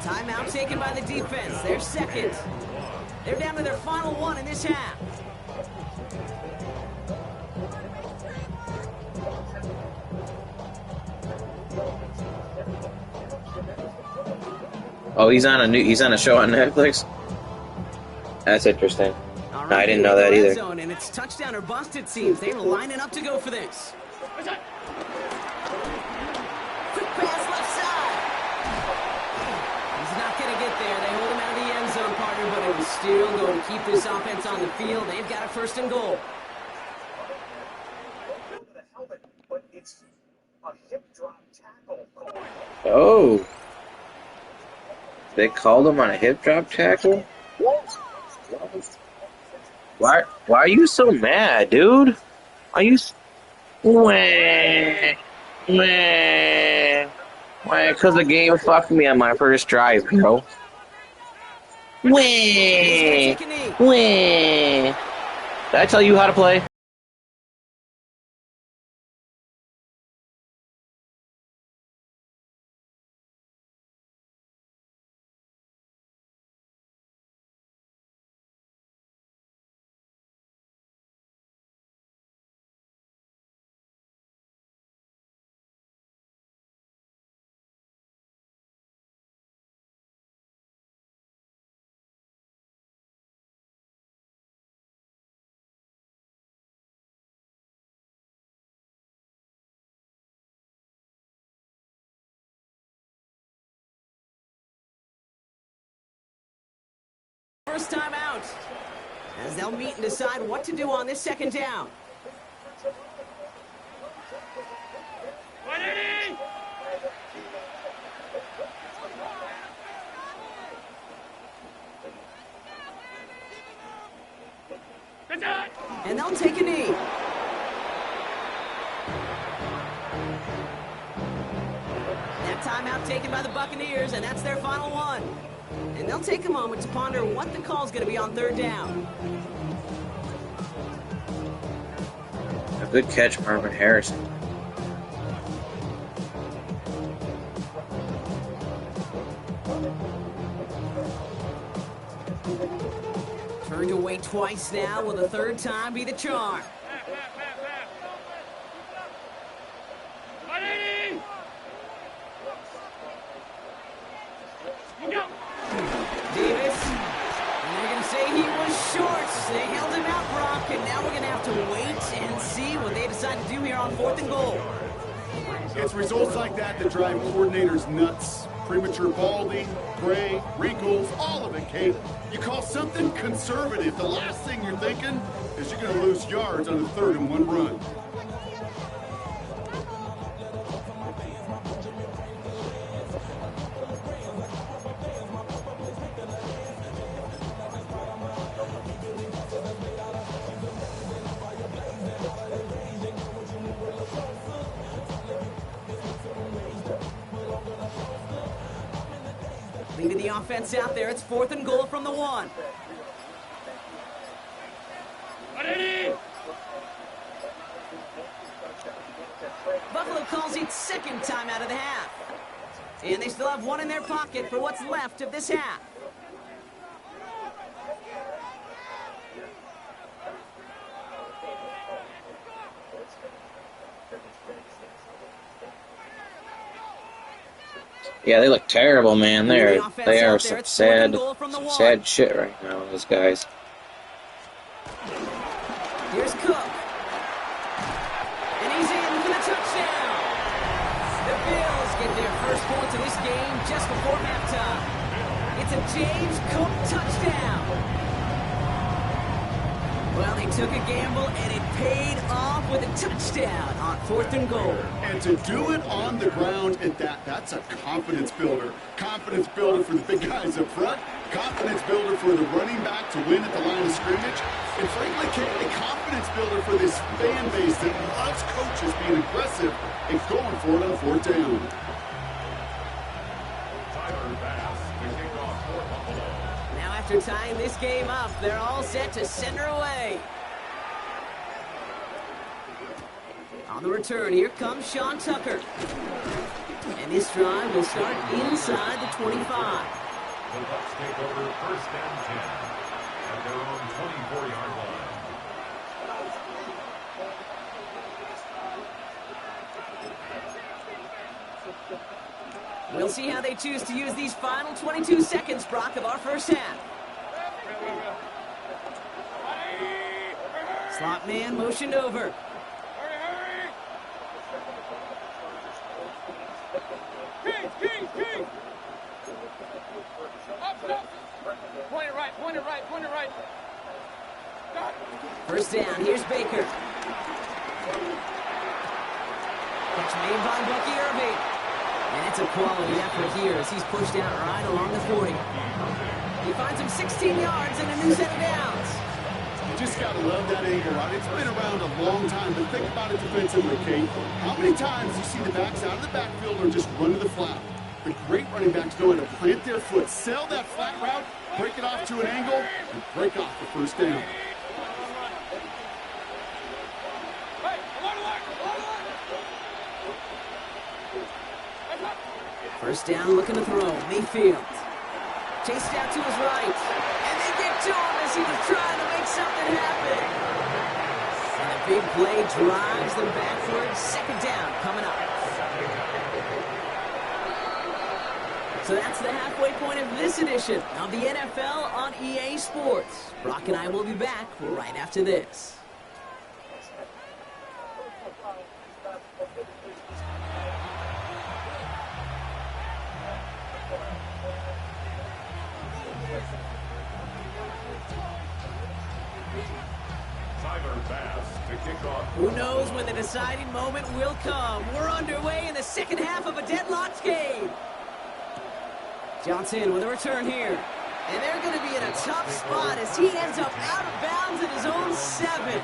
Timeout taken by the defense. They're 2nd. They're down to their final 1 in this half. Oh, he's on a show on Netflix. That's interesting. No, I didn't know that either. Zone, and it's touchdown or bust, it seems. They're lining up to go for this. Quick pass left side. He's not going to get there. They hold him out of the end zone, partner, but it is still going to keep this offense on the field. They've got a 1st and goal. But it's a hip drop tackle. Oh. They called him on a hip drop tackle? Why are you so mad, dude? Are you... Wah, wah, wah, because the game fucked me on my first drive, bro. Wah, wah. Did I tell you how to play? First time out. As they'll meet and decide what to do on this second down. And they'll take a knee. That timeout taken by the Buccaneers, and that's their final one. And they'll take a moment to ponder what the call's going to be on third down. A good catch, Marvin Harrison. Turned away twice now. Will the third time be the charm? Davis. And they're going to say he was short. They held him out, Brock, and now we're going to have to wait and see what they decide to do here on 4th and goal. It's results like that that drive coordinators nuts. Premature balding, gray, wrinkles, all of it, Kate. You call something conservative. The last thing you're thinking is you're going to lose yards on a 3rd and 1 run. Leaving the offense out there. It's 4th and goal from the 1. Buffalo calls it second time out of the half. And they still have one in their pocket for what's left of this half. Yeah, they look terrible, man. They are some sad shit right now, those guys. Here's Cook. And he's in for the touchdown. The Bills get their first points of this game just before halftime. It's a James Cook touchdown. Well, they took a gamble, and it paid off with a touchdown on 4th and goal. And to do it on the ground at that's a confidence builder. Confidence builder for the big guys up front. Confidence builder for the running back to win at the line of scrimmage. And frankly, Kate, a confidence builder for this fan base that loves coaches being aggressive and going for it on 4th down. Now after tying this game up, they're all set to send her away. On the return, here comes Sean Tucker. And this drive will start inside the 25. The Bucs take over 1st and 10 at their own 24-yard line. We'll see how they choose to use these final 22 seconds, Brock, of our first half. Slot man motioned over. Point it right. First down, here's Baker. Catch made by Bucky Irving. And it's a quality effort here as he's pushed out right along the 40. He finds him 16 yards and a new set of downs. Just got to love that angle route. It's been around a long time, but think about it defensively, Kate. How many times you see the backs out of the backfield or just run to the flat? The great running backs know how to plant their foot, sell that flat route, break it off to an angle, and break off the first down. First down, looking to throw. Mayfield. Chased out to his right. And they get to him as he was trying to make something happen. And a big play drives them backwards. Second down coming up. So that's the halfway point of this edition of the NFL on EA Sports. Brock and I will be back right after this. Who knows when the deciding moment will come? We're underway in the second half of a deadlocked game. Johnson with a return here. And they're going to be in a tough spot as he ends up out of bounds at his own 7.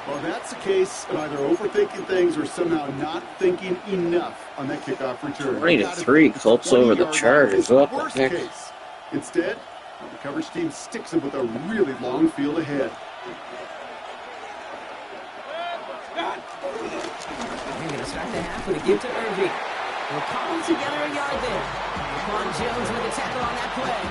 Well, that's the case of either overthinking things or somehow not thinking enough on that kickoff return. 20-3, Colts over the Chargers. What the heck? Case. Instead, the coverage team sticks him with a really long field ahead. They're going to start the half with a give to Irving. They'll cobble together a yard there. Quan Jones with a tackle on that play.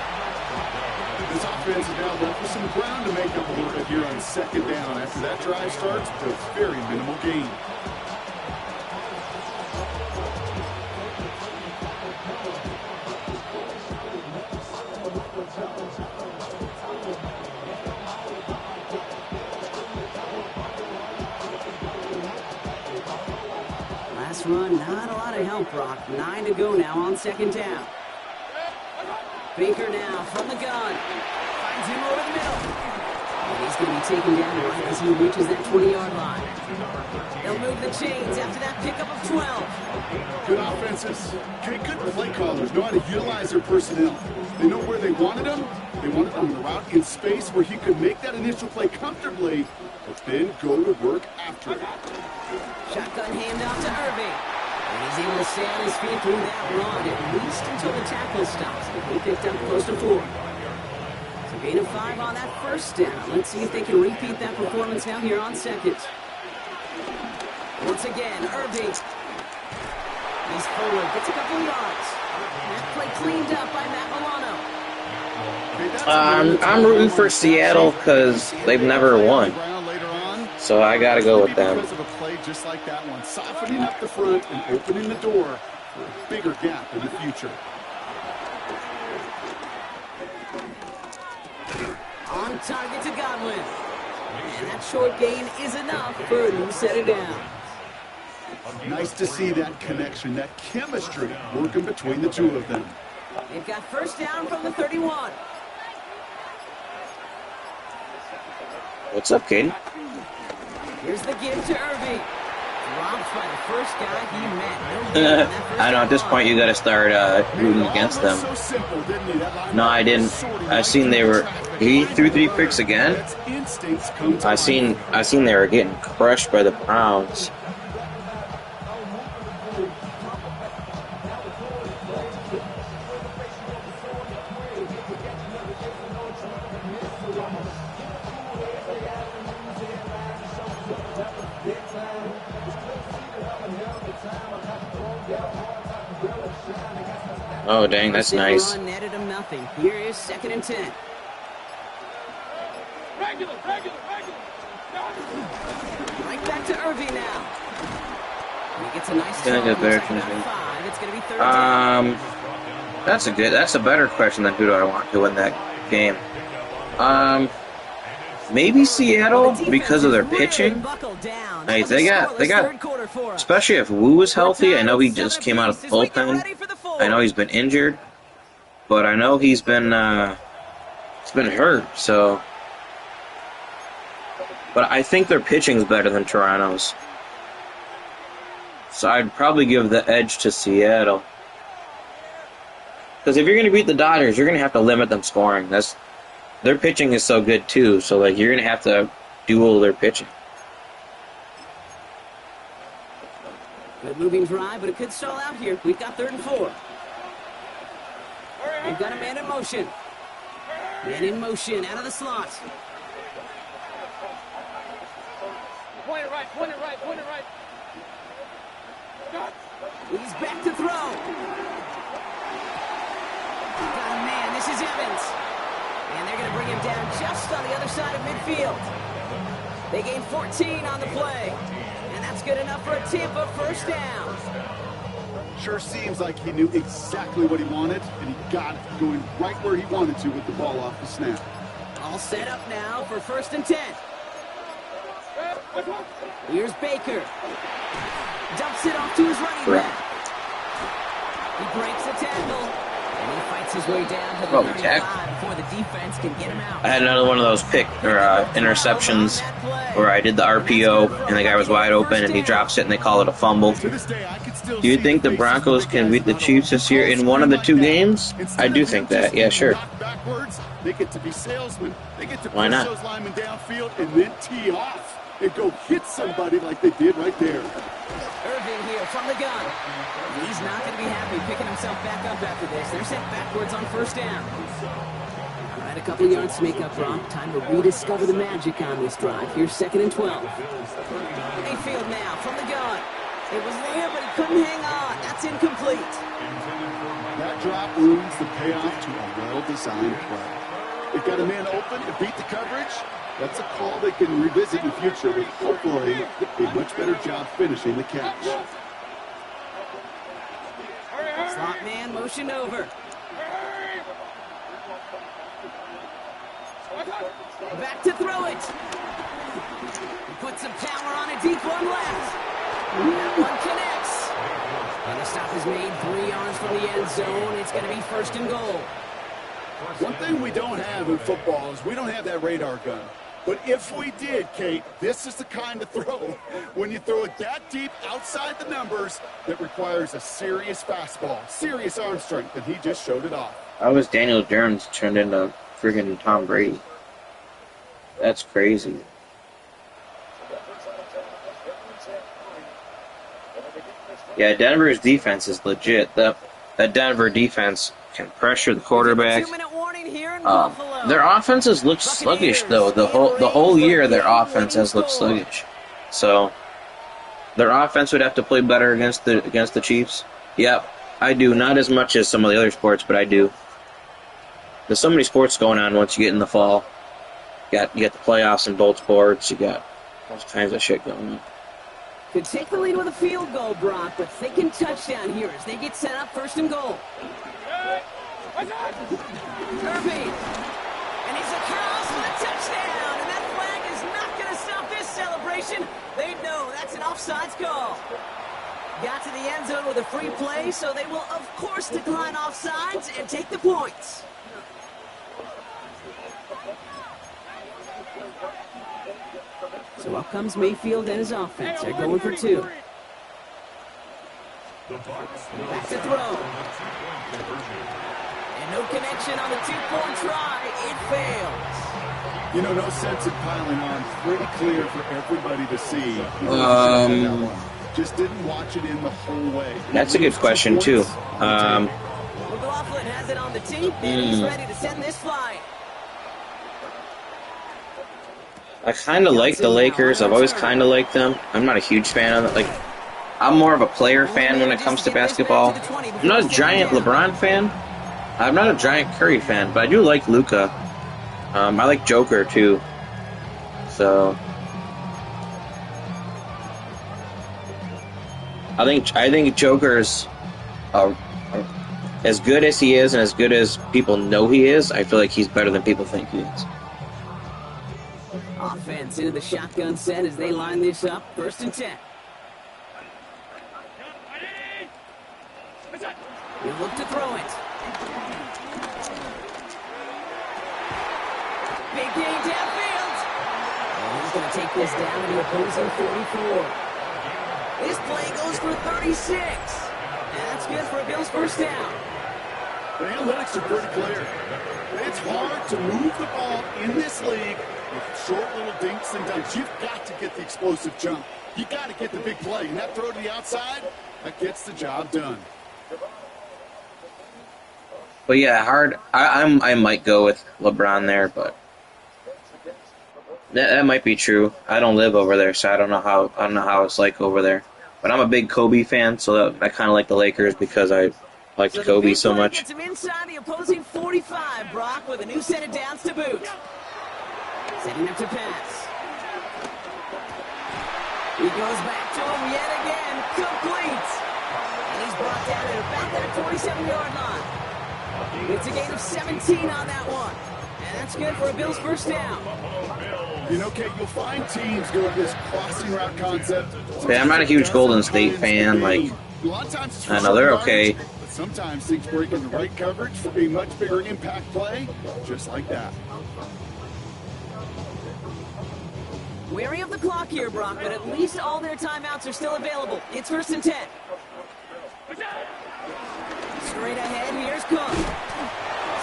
This offense is now left with some ground to make up a little bit here on second down. After that drive starts, with a very minimal gain. Last run, not a lot of help, Brock. 9 to go now on second down. Baker now from the gun. Finds him over the middle. And he's going to be taken down right as he reaches that 20-yard line. They'll move the chains after that pickup of 12. Good offenses. Good play callers know how to utilize their personnel. They know where they wanted him. They wanted him on the route in space where he could make that initial play comfortably, but then go to work after it. Shotgun handoff to Irving. And he's able to stay on his feet through that run, at least until the tackle stops. He picked up close to 4. So gain of 5 on that first down. Let's see if they can repeat that performance now here on second. Once again, Irving. He's forward, gets a couple yards. That play cleaned up by Matt Milano. I'm rooting for Seattle because they've never won. So I got to go with them. Because of a play just like that one, softening up the front and opening the door for a bigger gap in the future. On target to Godwin. And that short gain is enough for a new set of downs. Nice to see that connection, that chemistry working between the two of them. They've got first down from the 31. What's up, Caden? Here's the give to Irving. Dropped by the first guy he met. I know, at this point you got to start rooting against them. No, I didn't. I seen he threw 3 picks again. I seen they were getting crushed by the Browns. Oh, dang, that's nice. Netted him nothing. Here is 2nd and 10. Regular. Right back to Irving now. He gets a nice Gonna get better second down 5. It's going to be 3rd down. That's a better question than who do I want to win that game. Maybe Seattle because of their pitching. Hey, they got, especially if Wu is healthy. I know he just came out of the bullpen. I know he's been injured, but I know he's been hurt. So, but I think their pitching's better than Toronto's. So I'd probably give the edge to Seattle. Because if you're going to beat the Dodgers, you're going to have to limit them scoring. That's their pitching is so good too. So like you're gonna have to duel their pitching. Good moving drive, but it could stall out here. We've got 3rd and 4. We've got a man in motion. Man in motion, out of the slot. Point it right, point it right, point it right. He's back to throw. Got a man, this is Evans. And they're going to bring him down just on the other side of midfield. They gain 14 on the play. And that's good enough for a Tampa first down. Sure seems like he knew exactly what he wanted, and he got it going right where he wanted to with the ball off the snap. All set up now for 1st and 10. Here's Baker. Dumps it off to his running back. He breaks the tackle. And he fights his way down to the 35 before the defense can get him out. I had another one of those interceptions where I did the RPO and the guy was wide open and he drops it and they call it a fumble. Do you think the Broncos can beat the Chiefs this year in one of the 2 games? I do think that. Yeah, sure. They get to be salesmen. They get to Why not? push those linemen downfield and then tee off and go hit somebody like they did right there. Irving here from the gun. He's not going to be happy picking himself back up after this. They're sent backwards on 1st down. All right, a couple of yards to make up, Brock. Time to rediscover the magic on this drive. Here's 2nd and 12. Mayfield now from the gun. It was there, but he couldn't hang on. That's incomplete. That drop ruins the payoff to a well-designed play. They've got a man open to beat the coverage. That's a call they can revisit in the future with hopefully a much better job finishing the catch. Slot man motioned over. Back to throw it. He puts some power on a deep one left. That one connects. And the stop is made 3 yards from the end zone. It's going to be 1st and goal. One thing we don't have in football is we don't have that radar gun. But if we did, Kate, this is the kind of throw, when you throw it that deep outside the numbers, that requires a serious fastball, serious arm strength, and he just showed it off. How was Daniel Jones turned into friggin' Tom Brady? That's crazy. Yeah, Denver's defense is legit. That Denver defense can pressure the quarterback. 2-minute warning here in Buffalo. Their offenses look sluggish though. The whole year their offense has looked sluggish. So their offense would have to play better against the Chiefs. Yep, I do. Not as much as some of the other sports, but I do. There's so many sports going on once you get in the fall. You got the playoffs in both sports. You got all kinds of shit going on. Could take the lead with a field goal, Brock, but thinking touchdown here as they get set up 1st and goal. Irving. And he's across for a touchdown. And that flag is not going to stop this celebration. They know that's an offsides call. Got to the end zone with a free play, so they will, of course, decline offsides and take the points. So up comes Mayfield and his offense. They're going for 2. Back to throw. And no connection on the 2-point try. It fails. You know, no sense in piling on. Pretty clear for everybody to see. Just didn't watch it in the whole way. That's a good question, too. McLaughlin has it on the tee, and he's ready to send this flying. I kind of like the Lakers. I've always kind of liked them. I'm not a huge fan of it. Like, I'm more of a player fan when it comes to basketball. I'm not a giant LeBron fan. I'm not a giant Curry fan, but I do like Luka. I like Joker too. So I think Joker's as good as he is and as good as people know he is. I feel like he's better than people think he is. Offense into the shotgun set as they line this up. 1st and 10. He'll look to throw it. Big gain downfield. And he's going to take this down to the opposing 44. This play goes for 36. And that's good for a Bills first down. The analytics are pretty clear. It's hard to move the ball in this league with short little dinks and dunks. You've got to get the explosive jump. You got to get the big play. And that throw to the outside, that gets the job done. But yeah, hard. I might go with LeBron there, but that might be true. I don't live over there, so I don't know how it's like over there. But I'm a big Kobe fan, so I kind of like the Lakers because I liked Kobe so much. Gets him inside the opposing 45. Brock with a new set of downs to boot. Setting up to pass. He goes back to him yet again. Complete. And he's brought down at about that 27-yard line. It's a gain of 17 on that one. And that's good for a Bills first down. You know, Kate, you'll find teams go with this crossing route concept. Yeah, I'm not a huge Golden State fan. Like, I know they're okay. But sometimes things break in the right coverage for a much bigger impact play, just like that. Wary of the clock here, Brock, but at least all their timeouts are still available. It's 1st and 10. Straight ahead, here's Cook.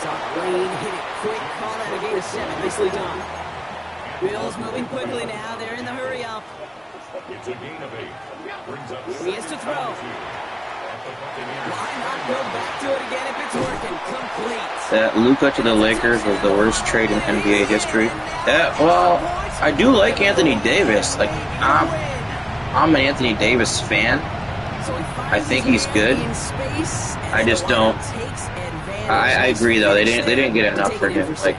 Saw Lane hit it quick, call out a gain of 7. Nicely done. Bills moving quickly now. They're in the hurry up. It's a gain of 8. Brings up He has to throw. Why not go back to it again if it's working? Complete. That Luka to the Lakers was the worst trade in NBA history. Well, I do like Anthony Davis. Like, I'm an Anthony Davis fan. I think he's good. I just don't. I agree though. They didn't get enough for him. Like,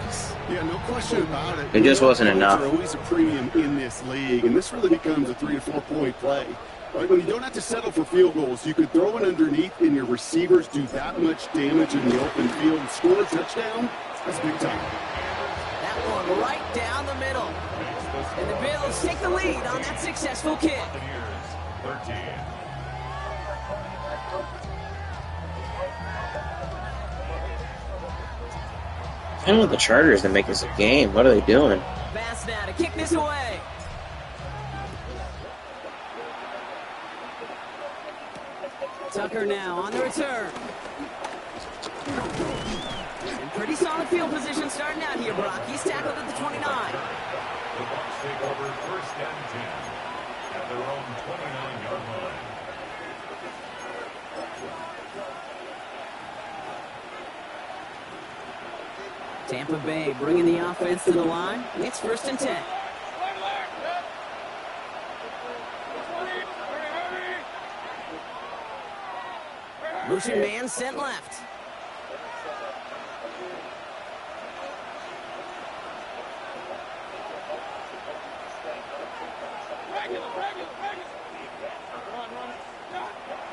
yeah, no question about it. it just wasn't enough. They're always a premium in this league, and this really becomes a 3 to 4 point play. Right? When you don't have to settle for field goals, you could throw it underneath, and your receivers do that much damage in the open field and score a touchdown. That's big time. That one right down the middle. And the Bills take the lead on that successful kick. 13. I don't want the Chargers to make this a game. What are they doing? Pass now to kick this away. Tucker now on the return. And pretty solid field position starting out here, Brock. He's tackled at the 29. The Bucs take over 1st and 10 at their own 29-yard line. Tampa Bay bringing the offense to the line. It's 1st and 10. Motion man sent left.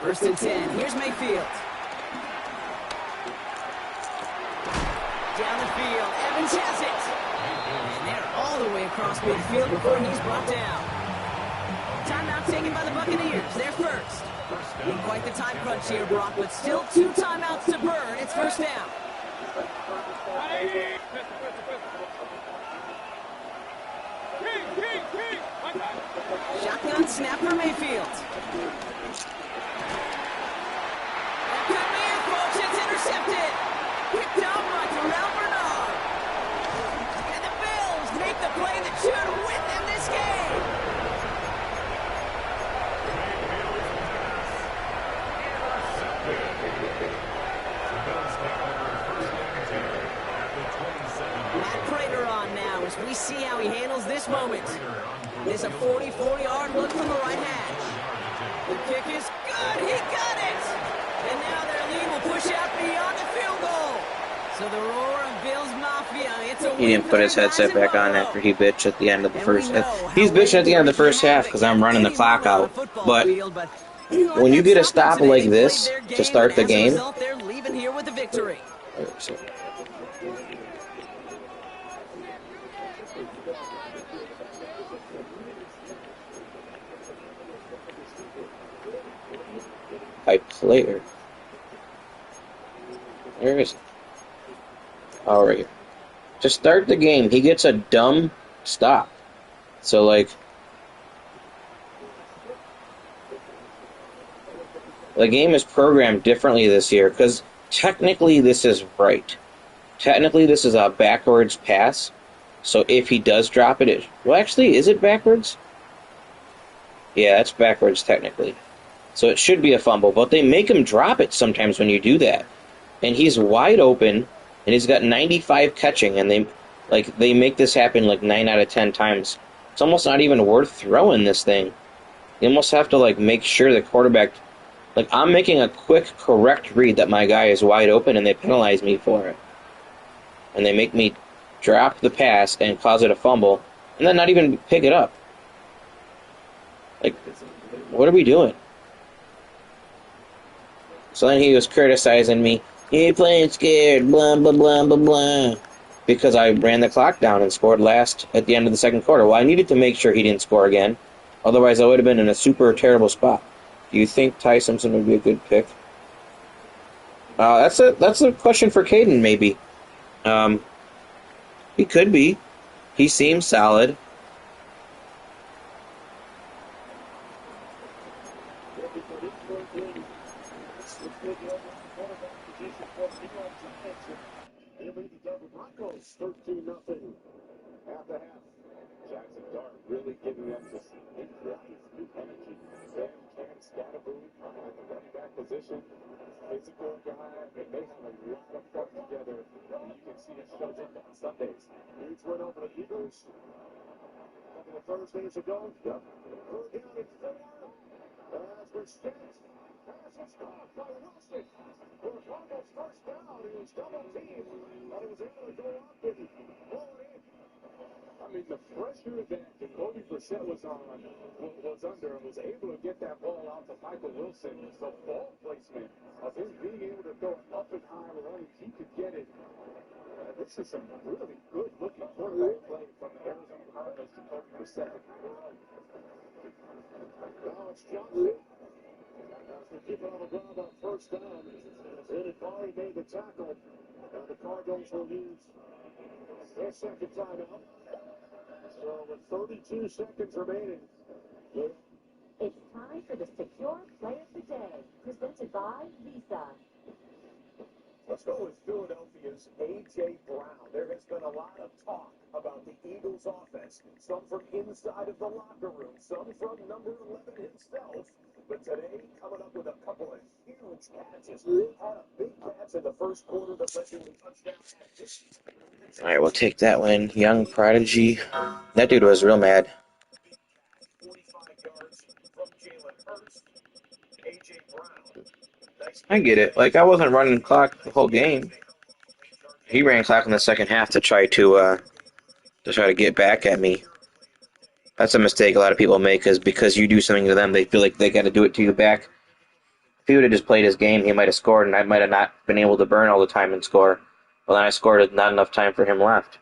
First and 10. Here's Mayfield. Down the field. Evans has it. And they're all the way across midfield before he's brought down. Timeout taken by the Buccaneers. They're first. In quite the time crunch here, Brock, but still 2 timeouts to burn. It's 1st down. Shotgun snap for Mayfield. That could be it, folks. It's intercepted. Picked up by Terrell Bernard. And the Bills make the play that should win them this game. Matt Prater on now as we see how he handles this moment. It's a 44-yard look from the right hash. The kick is good. He got it. And now their lead will push out beyond the field goal. So the roar of Bills Mafia. It's a He didn't put his headset back on after he bitched at the end of the first half. He's bitching at the end of the first half because I'm running the clock out. But when you get a stop like this to start the game, they're leaving here with a victory. by player. Where is it? Oh, right here. To start the game, he gets a dumb stop. So, like, the game is programmed differently this year because technically this is right. Technically this is a backwards pass. So if he does drop it, well, actually, is it backwards? Yeah, that's backwards technically. So it should be a fumble, but they make him drop it sometimes when you do that. And he's wide open, and he's got 95 catching, and they make this happen like 9 out of 10 times. It's almost not even worth throwing this thing. You almost have to like make sure the quarterback, like I'm making a quick, correct read that my guy is wide open, and they penalize me for it. And they make me drop the pass and cause it a fumble, and then not even pick it up. Like, what are we doing? So then he was criticizing me. You ain't playing scared, blah, blah, blah, blah, blah. Because I ran the clock down and scored last at the end of the second quarter. Well, I needed to make sure he didn't score again. Otherwise, I would have been in a super terrible spot. Do you think Ty Simpson would be a good pick? That's a question for Caden, maybe. He could be. He seems solid. Broncos 13-0 at the half. Jackson Dart really giving up this new drive, new energy. Sam Ken Scatterboom at the running back position. Physical guy, and they have a lot of fun together. And you can see it shows up on Sundays. Huge win over the Eagles. A couple of Thursdays ago. Yep. Third down and 4. As we're set. Pass is caught by Wilson. For the Broncos first down. He was double teamed. But he was able to go up and pull it in. I mean, the pressure that Jacoby Brissett was under and was able to get that ball out to Michael Wilson. The ball placement of him being able to throw it up and high where he could get it. This is some really good-looking quarterback play from the Arizona Cardinals, Jacoby Brissett. Now it's Johnson. As they keep it on the ground on first down. David Barry made the tackle. And the Cardinals will use their second timeout. So with 32 seconds remaining. It's time for the Secure Play of the Day, presented by Visa. Let's go with Philadelphia's A.J. Brown. There has been a lot of talk about the Eagles' offense, some from inside of the locker room, some from number 11 himself. But today, coming up with a couple of huge catches. Had a big catch in the first quarter that led to a touchdown. All right, we'll take that one. Young prodigy. That dude was real mad. 45 yards from Jalen Hurts. A.J. Brown. I get it. Like, I wasn't running clock the whole game. He ran clock in the second half to try to get back at me. That's a mistake a lot of people make, is because you do something to them, they feel like they got to do it to you back. If he would have just played his game, he might have scored, and I might have not been able to burn all the time and score. Well, then I scored with not enough time for him left.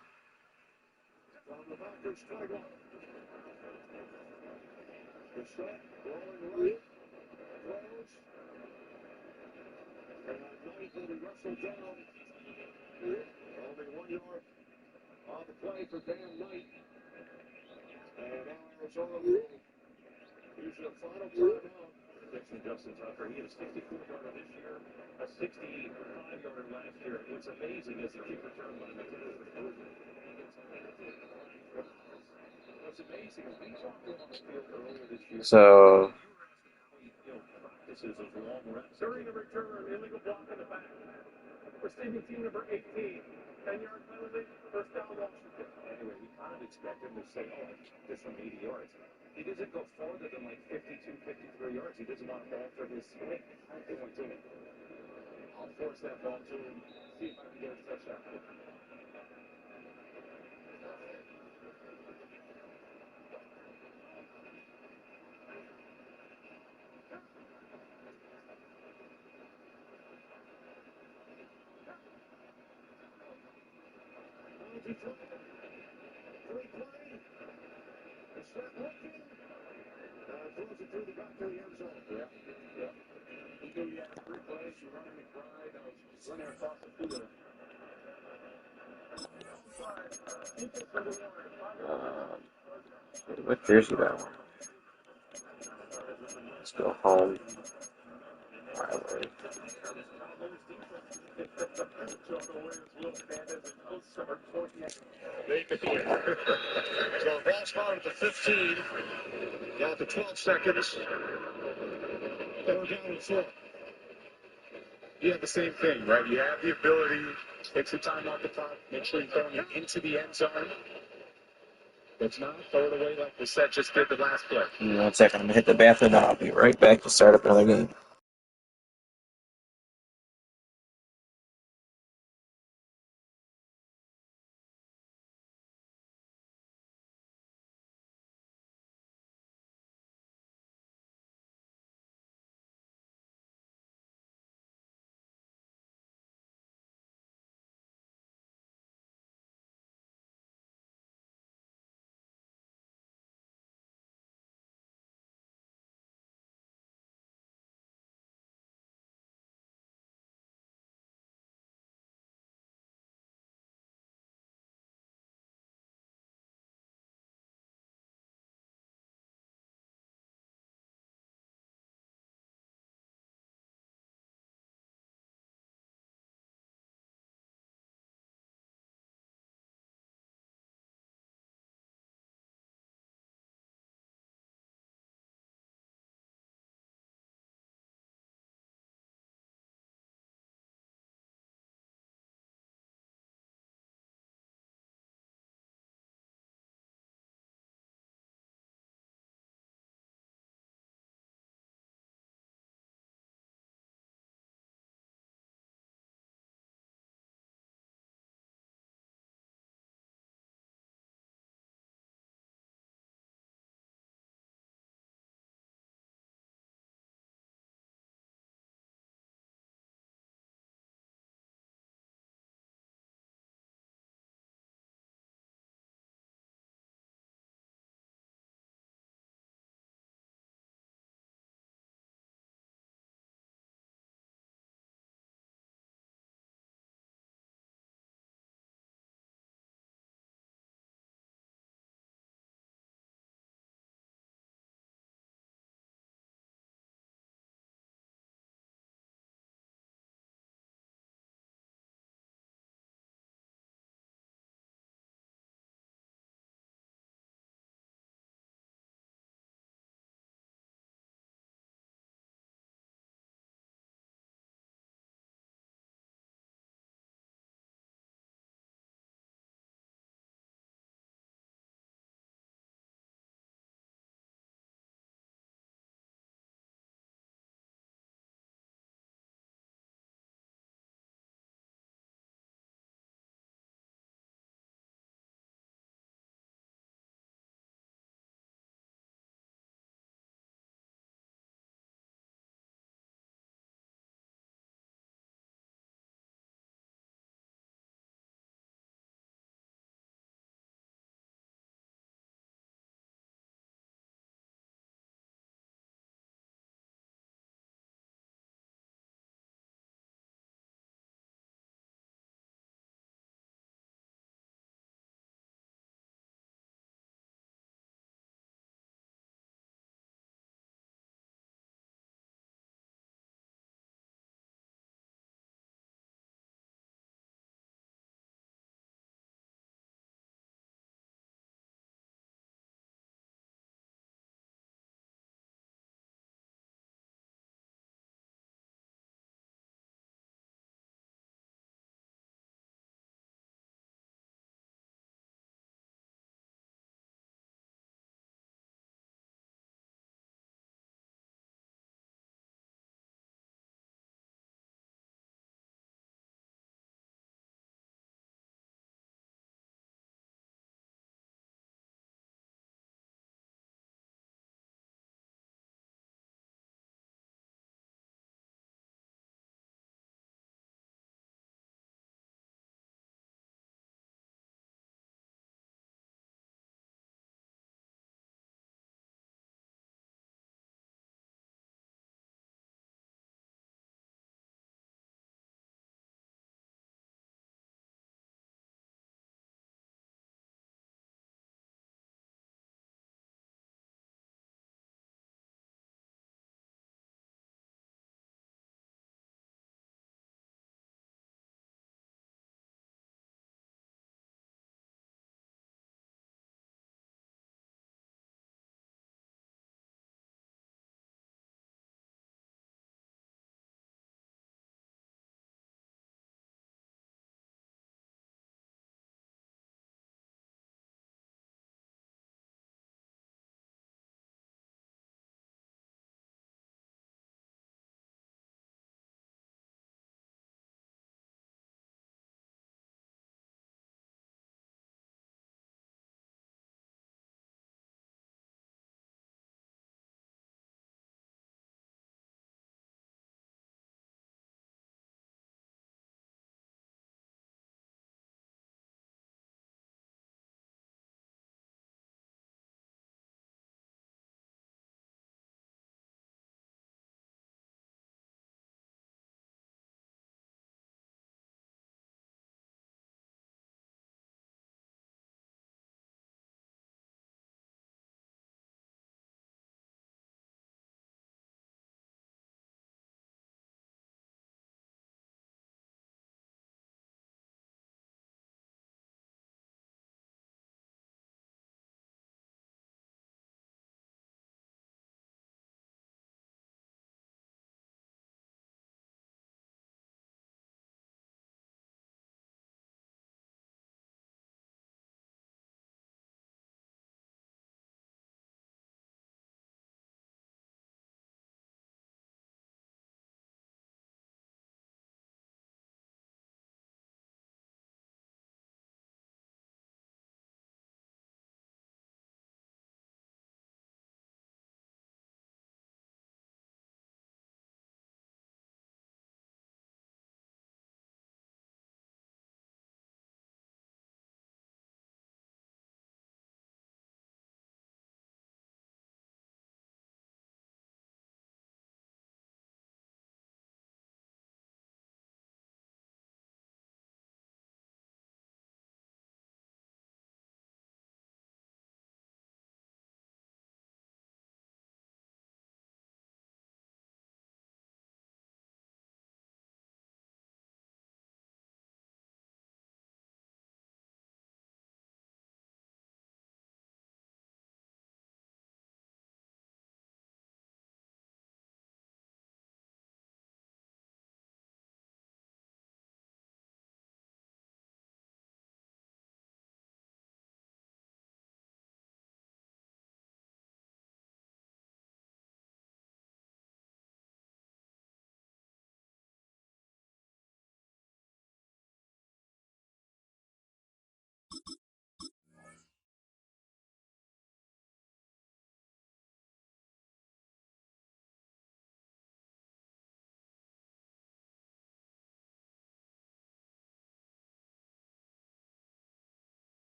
Only 1 yard on the play for Dan Knight. And now Arizona will use their final timeout. Dixon Justin Tucker, he had a 64-yarder this year, a 65-yarder last year. What's amazing is the kick return when it makes it. What's amazing is we saw him on the field earlier this year. So, Practices of long reps. During the return, illegal block in the back. Receiving team number 18. 10-yard penalty, first down Washington. Anyway, we kind of expect him to say, oh, just from 80 yards. He doesn't go farther than like 52, 53 yards. He doesn't want to alter his swing. I'll force that ball to him, see if I can get a touchdown. Throws it through the back to the end zone. Yeah. He knew he had 3 plays. You run him McBride. Running across the field. what jersey do I want? Let's go home. Rivalry. So ball spot at the 15. Down to 12 seconds. They were down the floor. You have the same thing, right? You have the ability, take some time off the clock, make sure you're throwing it into the end zone. If not, throw it away like the set just did the last play. Give me 1 second. I'm going to hit the bathroom, and I'll be right back to start up another game.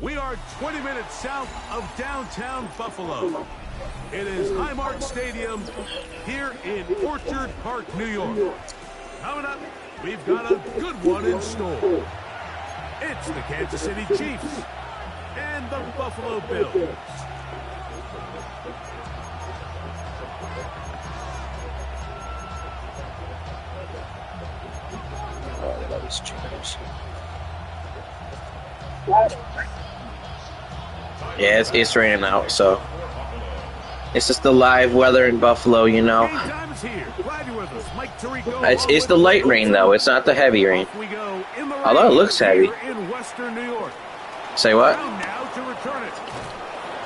We are 20 minutes south of downtown Buffalo. It is Highmark Stadium here in Orchard Park, New York. Coming up, we've got a good one in store. It's the Kansas City Chiefs and the Buffalo Bills. Oh, I love these Chiefs. Yeah, it's raining out, so it's just the live weather in Buffalo, you know. It's the light rain, though. It's not the heavy rain. Although it looks heavy. Say what?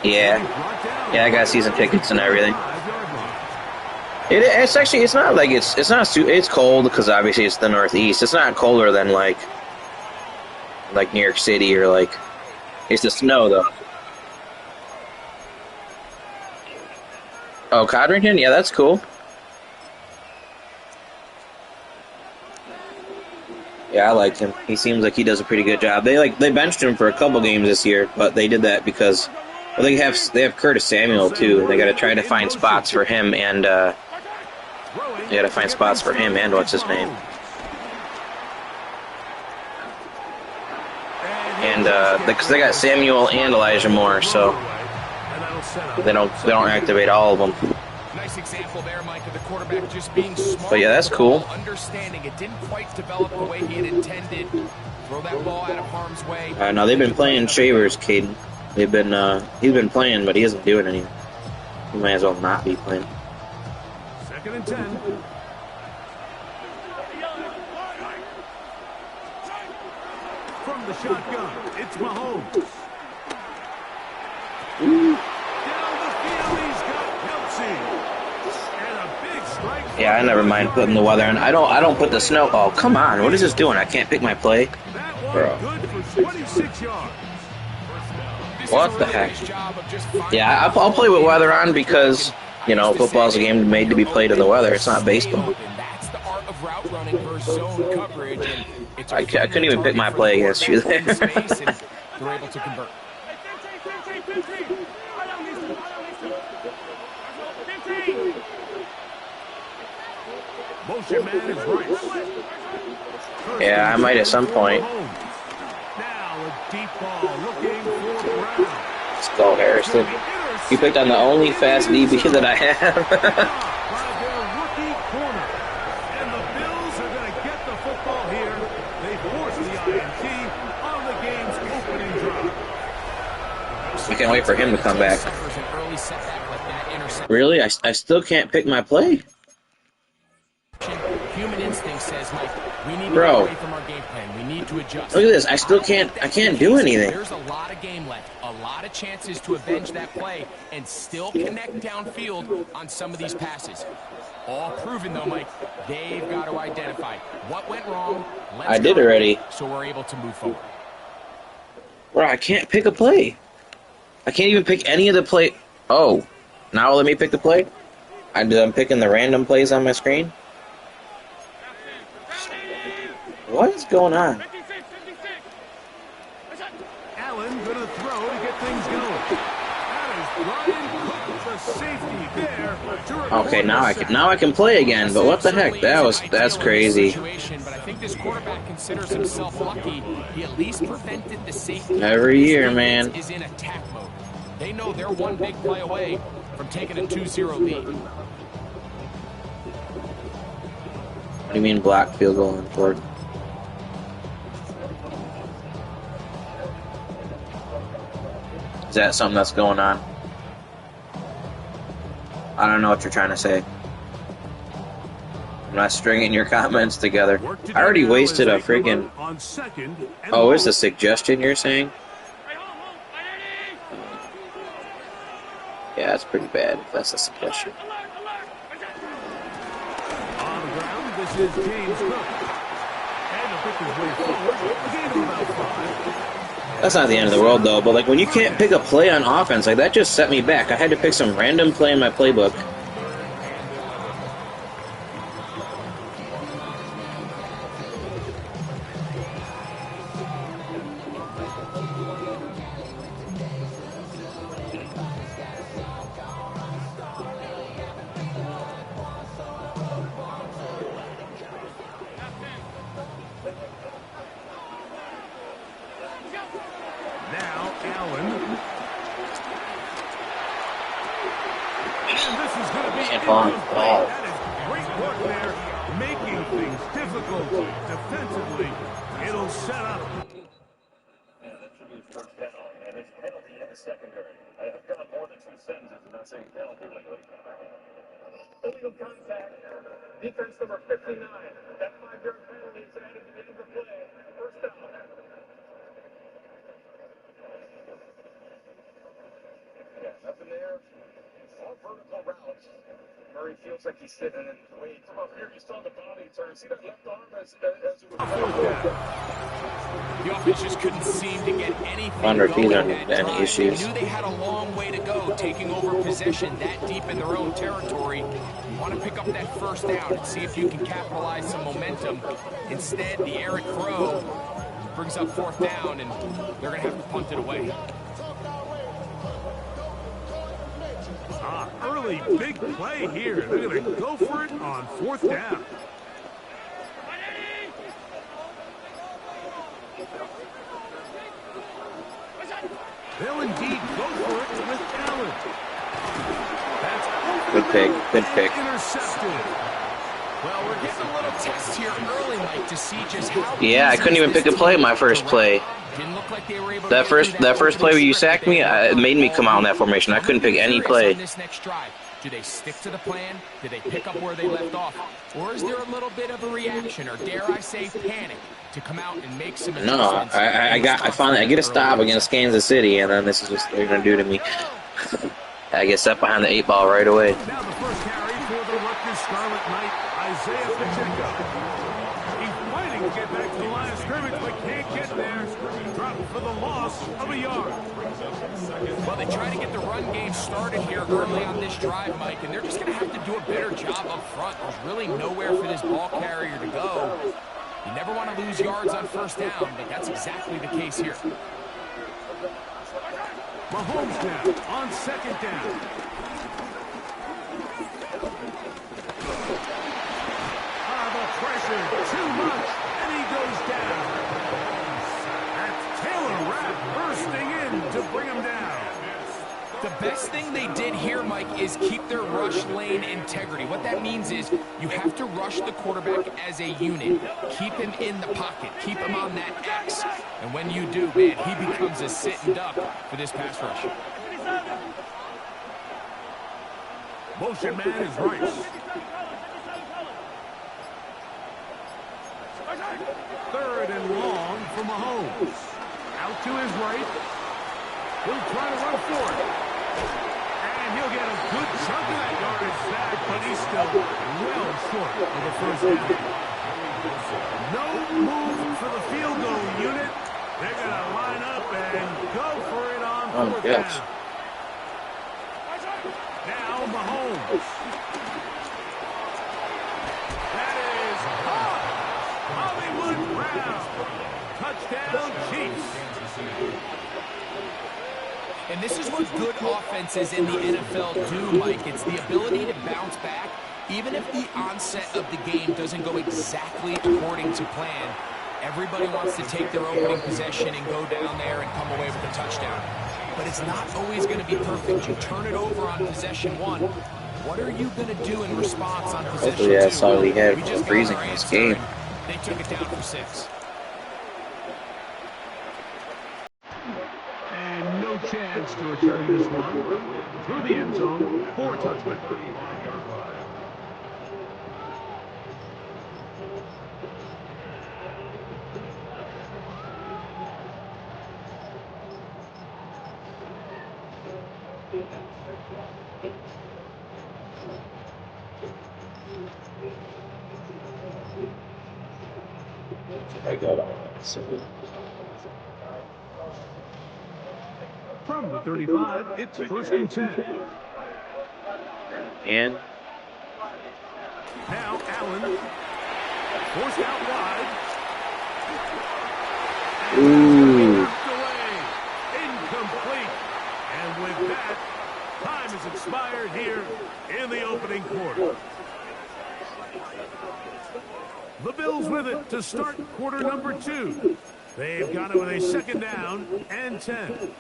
Yeah. Yeah, I got season tickets and everything. It's not like it's cold because obviously it's the Northeast. It's not colder than like New York City or like it's the snow though. Oh, Codrington? Yeah, that's cool. Yeah, I like him. He seems like he does a pretty good job. They benched him for a couple games this year, but they did that because they have Curtis Samuel too. They got to try to find spots for him and what's his name? And because they got Samuel and Elijah Moore, so they don't activate all of them. Nice example there, Mike, of the quarterback just being smart. But yeah, that's cool. Understanding it didn't quite develop the way he had intended. Throw that ball out of harm's way. No, they've been playing Shavers, Caden. He's been playing, but he isn't doing anything. He might as well not be playing. 2nd and 10. From the shotgun, it's Mahomes. Yeah, I never mind putting the weather in. I don't put the snow. Oh, come on. What is this doing? I can't pick my play. Bro. What the heck? Yeah, I'll play with weather on because, you know, football's a game made to be played in the weather. It's not baseball. I couldn't even pick my play against you there. They're able to convert. Motion man is Rice. Yeah, I might at some point. Now a deep ball looking for Brown. Let's go, Harrison. You picked on the only fast DB that I have. By their rookie corner. And the Bills are going to get the football here. They forced the INT on the game's opening drive. I can't wait for him to come back. Really? I still can't pick my play? Human instinct says, Mike, we need to Bro. get away from our game plan. We need to adjust. Look at this. I can't do anything. There's a lot of game left. A lot of chances to avenge that play and still connect downfield on some of these passes. All proven, though, Mike. They've got to identify what went wrong. I did already. So we're able to move forward. Bro, I can't pick a play. I can't even pick any of the play. Oh, now let me pick the play? I'm picking the random plays on my screen? What is going on? Allen going to throw to get things going. That is Brian Cook, the safety there. Okay, now I can play again. But what the heck? That's crazy. But I think this quarterback considers himself lucky. He at least prevented the safety. Every year, man. Is in attack mode. They know they're one big play away from taking a 2-0 lead. What do you mean block field goal on fourth? Is that something that's going on? I don't know what you're trying to say. I'm not stringing your comments together. I already wasted a freaking... Oh, is the suggestion you're saying? Yeah, that's pretty bad if that's a suggestion. On the ground, this is James Cook. And the pick is way forward. A gain of about 5. That's not the end of the world, though, but like when you can't pick a play on offense, like that just set me back. I had to pick some random play in my playbook. Now, Allen. And this is going to be incomplete. That is great work there, making things difficult defensively. It'll set up. Yeah, that should be his first down. And it's penalty in the secondary. I've gone more than 2 sentences and not saying penalty lately. Illegal contact. Defense number 59. That 5-yard penalty is added to the end of the play. First down. Yeah, nothing there. All vertical routes. Murray feels like he's sitting and wait. Come up here, you saw the body turn. See that left arm as it was. The offense just couldn't seem to get anything Wonder if he's going on that any drive. issues. They knew they had a long way to go, taking over possession that deep in their own territory. You want to pick up that first down and see if you can capitalize some momentum. Instead, the errant throw brings up 4th down, and they're going to have to punt it away. Early big play here. They're going to go for it on 4th down. They'll indeed go for it with Allen. That's Good pick. Good pick. intercepted. Well, we're getting a little test here early, Mike, to see just how. Yeah, I couldn't even pick a play my first play. Didn't look like they were able to That first play where you sacked me, it made me come out in that formation. I couldn't pick any play. This next drive, do they stick to the plan? Do they pick up where they left off? Or is there a little bit of a reaction, or dare I say panic, to come out and make some adjustments? No, I get a stop against Kansas City, and then this is what they're gonna do to me. I get set behind the 8 ball right away. Now the first carry for the Rutgers Scarlet Knight, Isaiah Pacheco. He's fighting to get back to the line of scrimmage, but can't get there. Dropped for the loss of a yard. Well, they try to get the run game started here early on this drive, Mike, and they're just going to have to do a better job up front. There's really nowhere for this ball carrier to go. You never want to lose yards on first down, but that's exactly the case here. Mahomes now on 2nd down. The pressure, too much, and he goes down. That's Taylor Rapp bursting in to bring him down. The best thing they did here, Mike, is keep their rush lane integrity. What that means is you have to rush the quarterback as a unit. Keep him in the pocket. Keep him on that X. And when you do, man, he becomes a sitting duck for this pass rush. Motion man is Rice. 3rd and long for Mahomes. Out to his right. He'll try to run for it. And he'll get a good chunk of that yardage back, but he's still well short of the first down. No move for the field goal unit. They're going to line up and go for it on 4th down. Now Mahomes. That is caught. Hollywood Brown. Touchdown Chiefs. And this is what good offenses in the NFL do, Mike. It's the ability to bounce back, even if the onset of the game doesn't go exactly according to plan. Everybody wants to take their opening possession and go down there and come away with a touchdown. But it's not always going to be perfect. You turn it over on possession 1. What are you going to do in response on possession 2? Yeah, that's all we had for freezing this game. They took it down for 6. And no chance to return this one through the end zone for a touchdown. I got all that. From the 35, it's 1st and 10. And Now Allen forced out wide. ooh, Incomplete. And with that, time has expired here in the opening quarter. The Bills with it to start quarter number 2. They've got it with a second down and 10.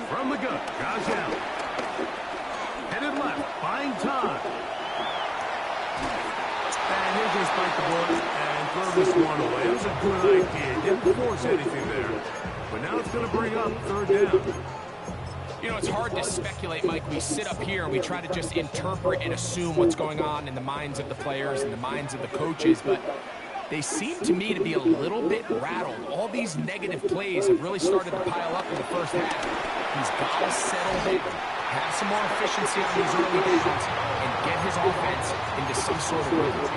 From the gun, Josh Allen. Headed left, buying time. And he'll just bite the bullet and throw this one away. It was a good idea. Didn't force anything there. But now it's going to bring up third down. You know, it's hard to speculate, Mike. We sit up here and we try to just interpret and assume what's going on in the minds of the players and the minds of the coaches, but they seem to me to be a little bit rattled. All these negative plays have really started to pile up in the first half. He's got to settle down, have some more efficiency on these early downs, and get his offense into some sort of rhythm.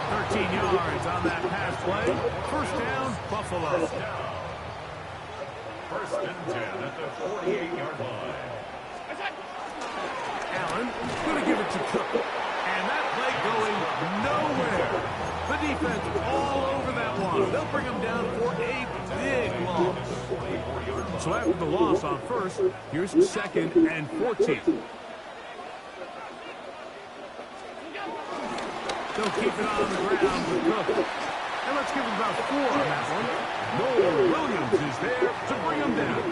13 yards on that pass play. First down, Buffalo. First and 10 at the 48-yard line. Allen going to give it to Cook. And that play going nowhere. The defense all over that one. They'll bring him down for a big loss. So after the loss on first, here's second and 14. They'll keep it on the ground with Cook. And let's give him about 4 on that one. Noel Williams is there to bring him down.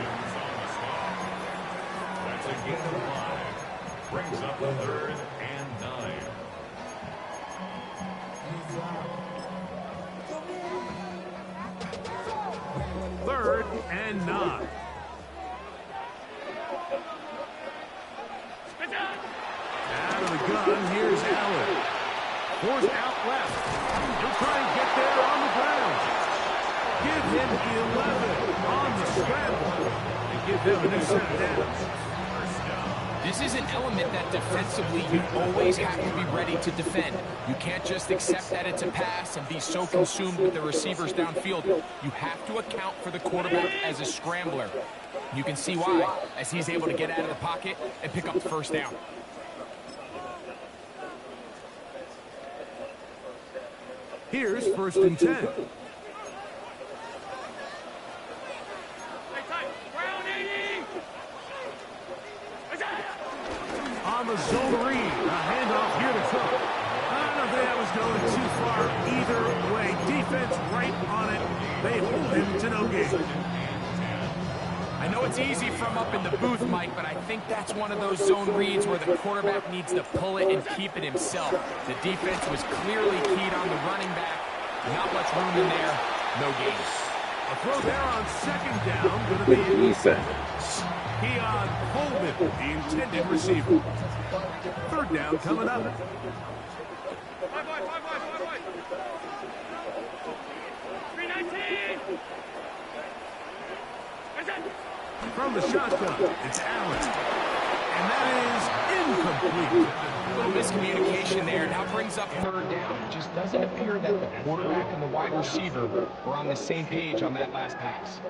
That's a gain of 5. Brings up the 3rd and 9. Third and 9. Out of the gun, here's Allen. Forced out left. He'll try and get there on the ground. Give him 11 on the scramble. And give him a new set of downs. This is an element that defensively you always have to be ready to defend. You can't just accept that it's a pass and be so consumed with the receivers downfield. You have to account for the quarterback as a scrambler. You can see why, as he's able to get out of the pocket and pick up the first down. Here's first and 10. On the zone read, a handoff here to Cook. I don't think that was going too far either way. Defense right on it. They hold him to no gain. I know it's easy from up in the booth, Mike, but I think that's one of those zone reads where the quarterback needs to pull it and keep it himself. The defense was clearly keyed on the running back. Not much room in there. No gain. A throw there on second down. Going to be defense. Keon Coleman, the intended receiver. Third down coming up. From the shotgun, it's Allen. And that is incomplete. A little miscommunication there. Now brings up third down. It just doesn't appear that the quarterback and the wide receiver were on the same page on that last pass.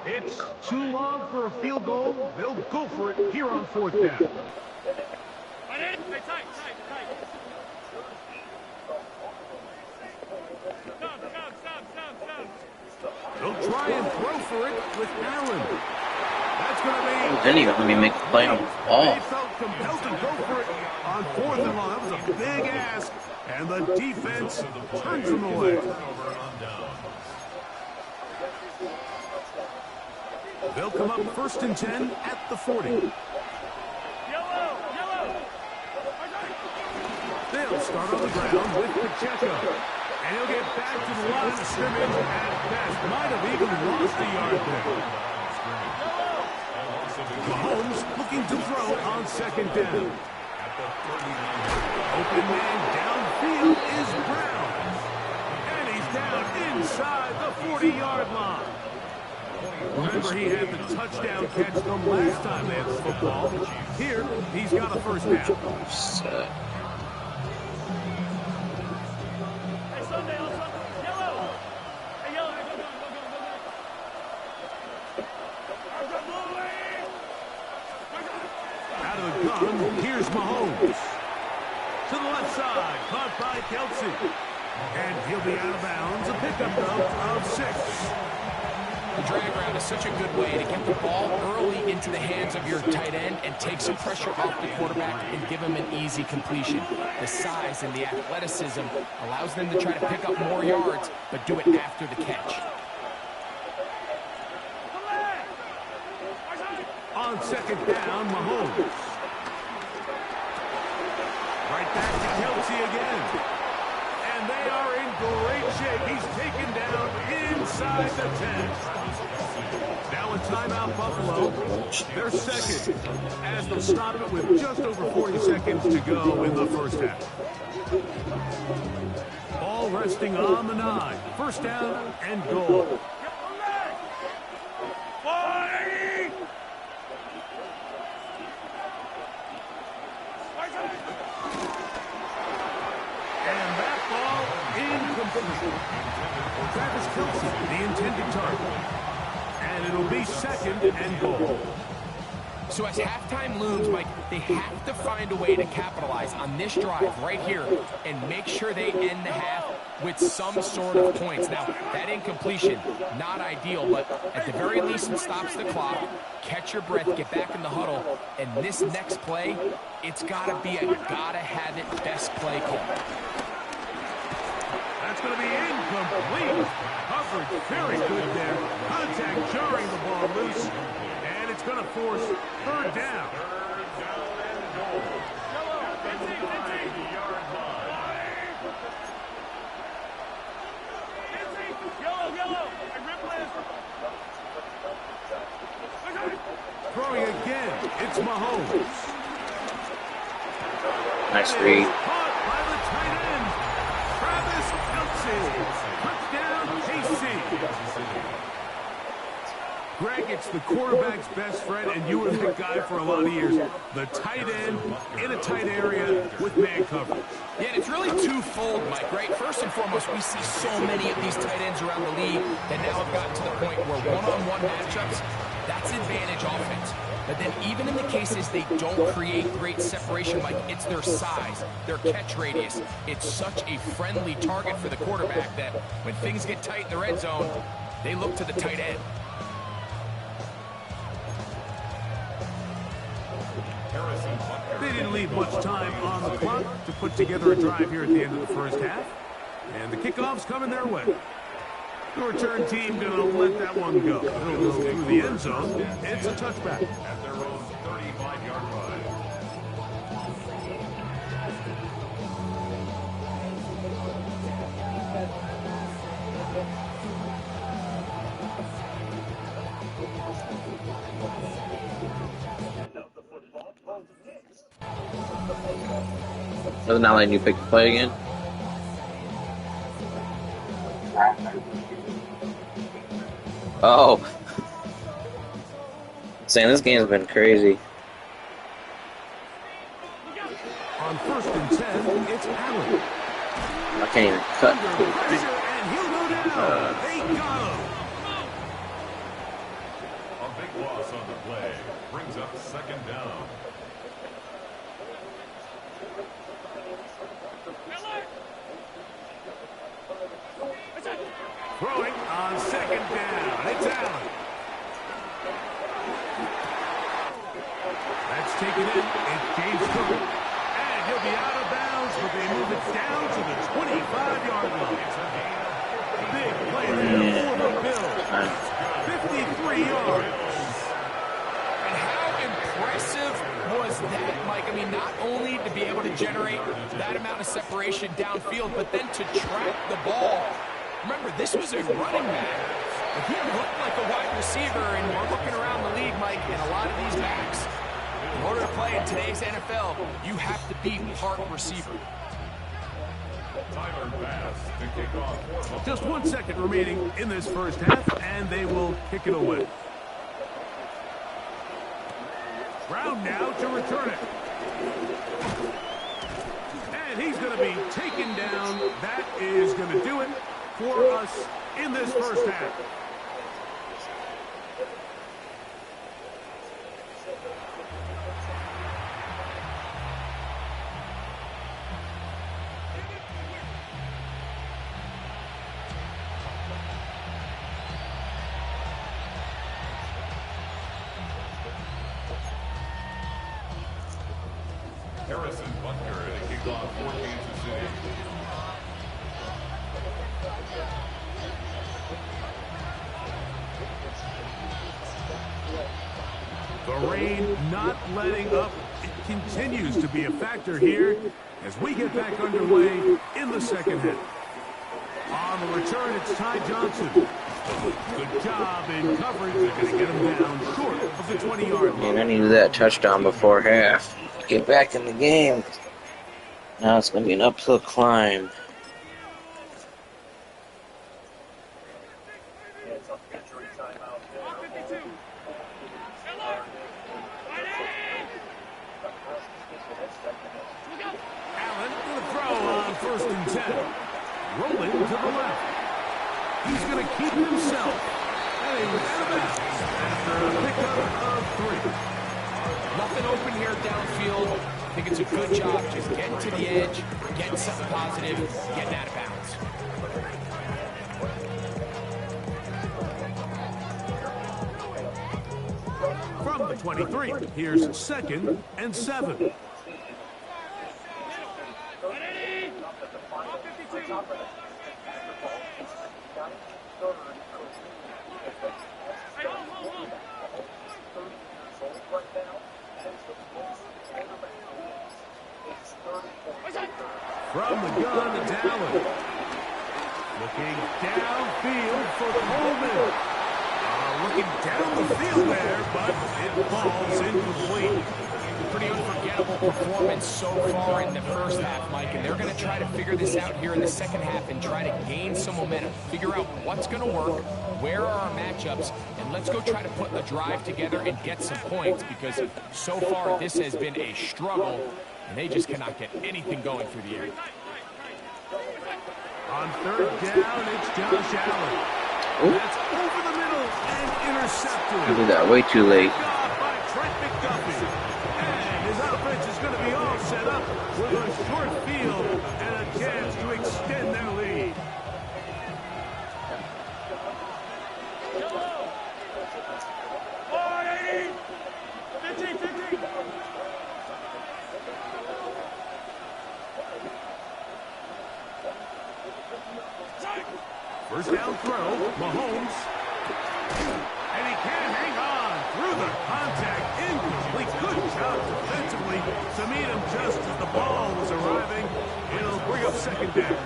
It's too long for a field goal. They'll go for it here on fourth down. They'll try and throw for it with Allen. That's going to be... Didn't even let me make the play on the ball. They felt compelled to go for it on fourth and long. That was a big ask. And the defense turns them away. They'll come up first and 10 at the 40. They'll start on the ground with Pacheco. And he'll get back to the line of scrimmage at best. Might have even lost a yard there. Mahomes looking to throw on second down. Open man downfield is Brown. And he's down inside the 40-yard line. Remember, he had the touchdown catch the last time they had the football. Here, he's got a first down. run. Here's Mahomes. To the left side, caught by Kelsey. And he'll be out of bounds. A pickup, though, of 6. The drag route is such a good way to get the ball early into the hands of your tight end and take some pressure off the quarterback and give him an easy completion. The size and the athleticism allows them to try to pick up more yards, but do it after the catch. On second down, Mahomes. Right back to Kelsey again. And they are in great shape. He's taken down inside the 10. Now a timeout, Buffalo. They're second, as they'll stop it with just over 40 seconds to go in the first half. Ball resting on the 9. First down and goal. Travis Kelsey, the intended target. And it'll be second and goal. So as halftime looms, Mike, they have to find a way to capitalize on this drive right here and make sure they end the half with some sort of points. Now, that incompletion, not ideal, but at the very least it stops the clock. Catch your breath, get back in the huddle, and this next play, it's got to be a gotta-have-it best play call. That's going to be incomplete. Coverage very good there. Contact jarring the ball loose. And it's going to force third down. Throwing again. It's Mahomes. Nice read. Caught by the tight end. Travis Kelsey. Touchdown, KC. Greg, it's the quarterback's best friend, and you were the guy for a lot of years. The tight end in a tight area with man coverage. Yeah, and it's really twofold, Mike, right? First and foremost, we see so many of these tight ends around the league that now have gotten to the point where one-on-one matchups, that's advantage offense. But then even in the cases they don't create great separation, Mike, it's their size, their catch radius. It's such a friendly target for the quarterback that when things get tight in the red zone, they look to the tight end. They didn't leave much time on the clock to put together a drive here at the end of the first half. And the kickoff's coming their way. The return team going to let that one go. It'll go through the end zone. It's a touchback. At their own 35-yard line. Doesn't that letting you pick the play again? Oh. Saying this game's been crazy. On 1st and 10, it's Allen. I can't even cut. And he'll go down. They got him. A big loss on the play brings up second down. Throwing on second down. It's Allen. That's taken in. It's James Cook. And he'll be out of bounds, but they move it down to the 25-yard line. Big play there for the Bills. 53 yards. And how impressive was that, Mike? I mean, not only to be able to generate that amount of separation downfield, but then to track the ball. Remember, this was a running back. But he looked like a wide receiver, and we're looking around the league, Mike, and a lot of these backs, in order to play in today's NFL, you have to be part receiver. Tyler Bass to kick off. Just 1 second remaining in this first half, and they will kick it away. Brown now to return it. And he's going to be taken down. That is going to do it for us in this first half. Harrison Butker to kick off for Kansas City. The rain not letting up. It continues to be a factor here as we get back underway in the second half. On the return, it's Ty Johnson. Good job in coverage. They're going to get him down short of the 20-yard line. Man, I needed that touchdown before half. Get back in the game. Now it's going to be an uphill climb. Allen with a throw on 1st and 10. Rolling to the left. He's going to keep himself. And he was out of bounds after a pickup of 3. Nothing open here downfield. I think it's a good job just getting to the edge, getting something positive, getting out of bounds. From the 23, here's 2nd and 7. From the gun, it's Allen. Looking downfield for Coleman. Looking down the field there, but it falls incomplete. Pretty unforgettable performance so far in the first half, Mike, and they're going to try to figure this out here in the second half and try to gain some momentum, figure out what's going to work, where are our matchups, and let's go try to put the drive together and get some points, because so far this has been a struggle, and they just cannot get anything going through the air. On 3rd down, it's Josh Allen. That's over the middle and intercepted. I did that way too late. By Trent McDuffie. And his offense is going to be all set up with a short field and a chance to extend their lead. First down throw, Mahomes. And he can't hang on through the contact. Incomplete. Good job defensively to meet him just as the ball was arriving. It'll bring up 2nd down.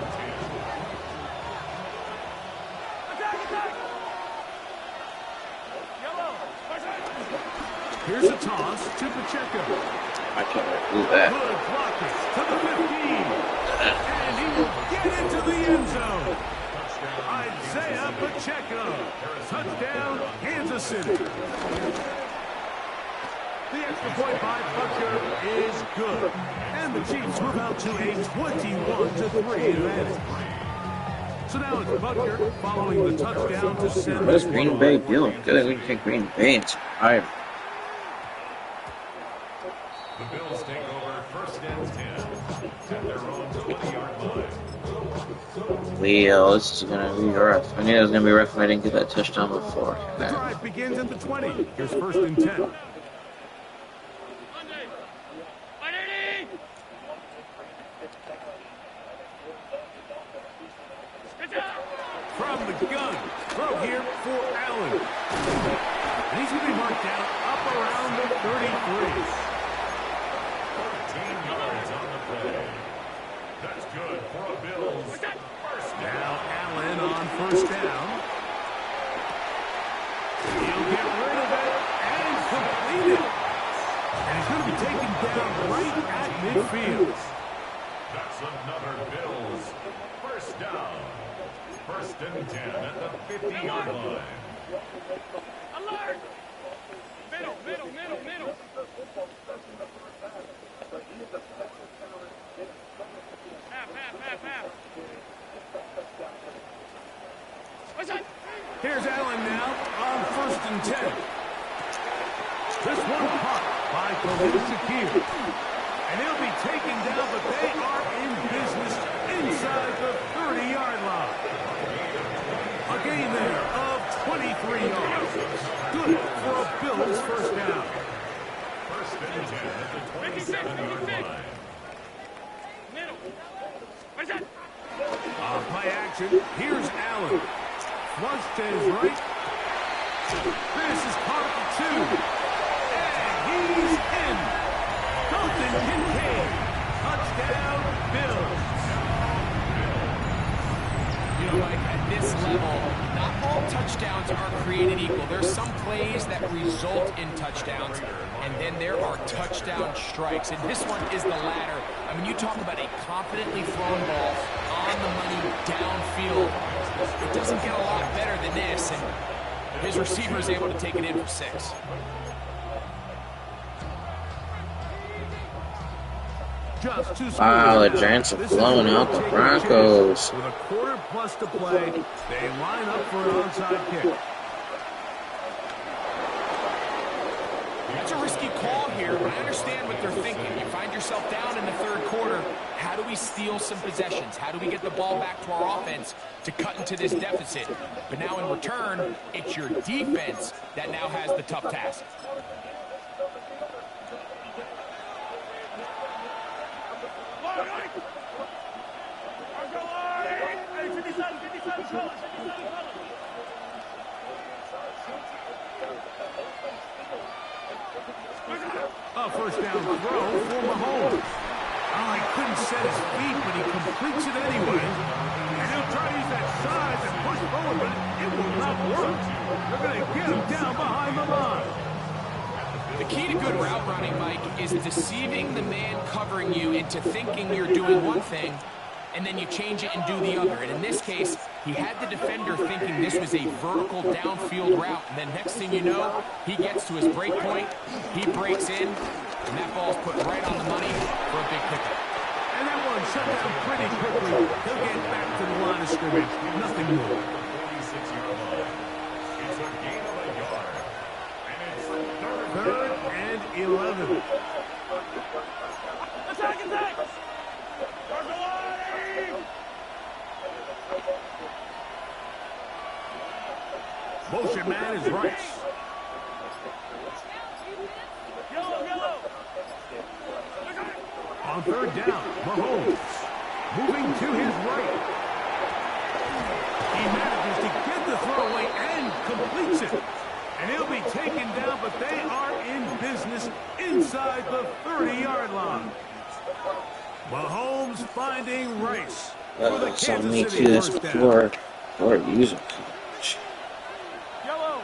Here's a toss to Pacheco. I can't do that. Good blocking to the 15. And he will get into the end zone. Isaiah Pacheco. Touchdown, Kansas City. The extra point by Butker is good. And the Chiefs move out to a 21-3 advantage. So now it's Butker following the touchdown to send What is Green Bay doing? Good, we can take Green Bay in 5. The Bills take over 1st and 10 at their own 20-yard line. Leo, this is going to be rough. I knew it was going to be rough if I didn't get that touchdown before. The drive begins at the 20. Here's 1st and 10. From the gun, throw here for Allen. And he's going to be marked down up around the 33. 14 yards on the play. That's good for a Bills. Now Allen on 1st down. He'll get rid of it and complete it. And he's going to be taken down right at midfield. That's another Bills 1st down. 1st and 10 at the 50-yard line. Alert! Middle. Half. Here's Allen now on 1st and 10. This one caught by Khalil Shakir. And he'll be taken down, but they are in business inside the 30-yard line. A gain there of 23 yards. Good for a Bills 1st down. 1st and 10 at the 27-yard line. to his right. This is caught for 2. And he's in. Dalton Kincaid. Touchdown, Bills. You know, Mike, at this level, not all touchdowns are created equal. There's some plays that result in touchdowns, and then there are touchdown strikes. And this one is the latter. I mean, you talk about a confidently thrown ball on the money downfield. It doesn't get a lot better than this, and his receiver is able to take it in for 6. Wow, the Giants are blowing out the Broncos. With a quarter plus to play, they line up for an onside kick. That's a risky call here, but I understand what they're thinking. You find yourself down in the third quarter. How do we steal some possessions? How do we get the ball back to our offense to cut into this deficit? But now in return, it's your defense that now has the tough task. A first down throw for Mahomes. Oh, he couldn't set his feet, but he completes it anyway. And he'll try to use that size and push forward, but it will not work. They're going to get him down behind the line. The key to good route running, Mike, is deceiving the man covering you into thinking you're doing one thing, and then you change it and do the other. And in this case, he had the defender thinking this was a vertical downfield route. And then next thing you know, he gets to his break point, he breaks in, and that ball's put right on the money for a big pickup. And that one shut down pretty quickly. He'll get back to the line of scrimmage. Nothing more. 46-yard line. It's a gain of a yard. And it's third and 11. Attack! Motion man is Rice. Yellow. On third down, Mahomes moving to his right. He manages to get the throw away and completes it. And he'll be taken down, but they are in business inside the 30-yard line. Mahomes finding Rice. So me see this before using coach. Yellow.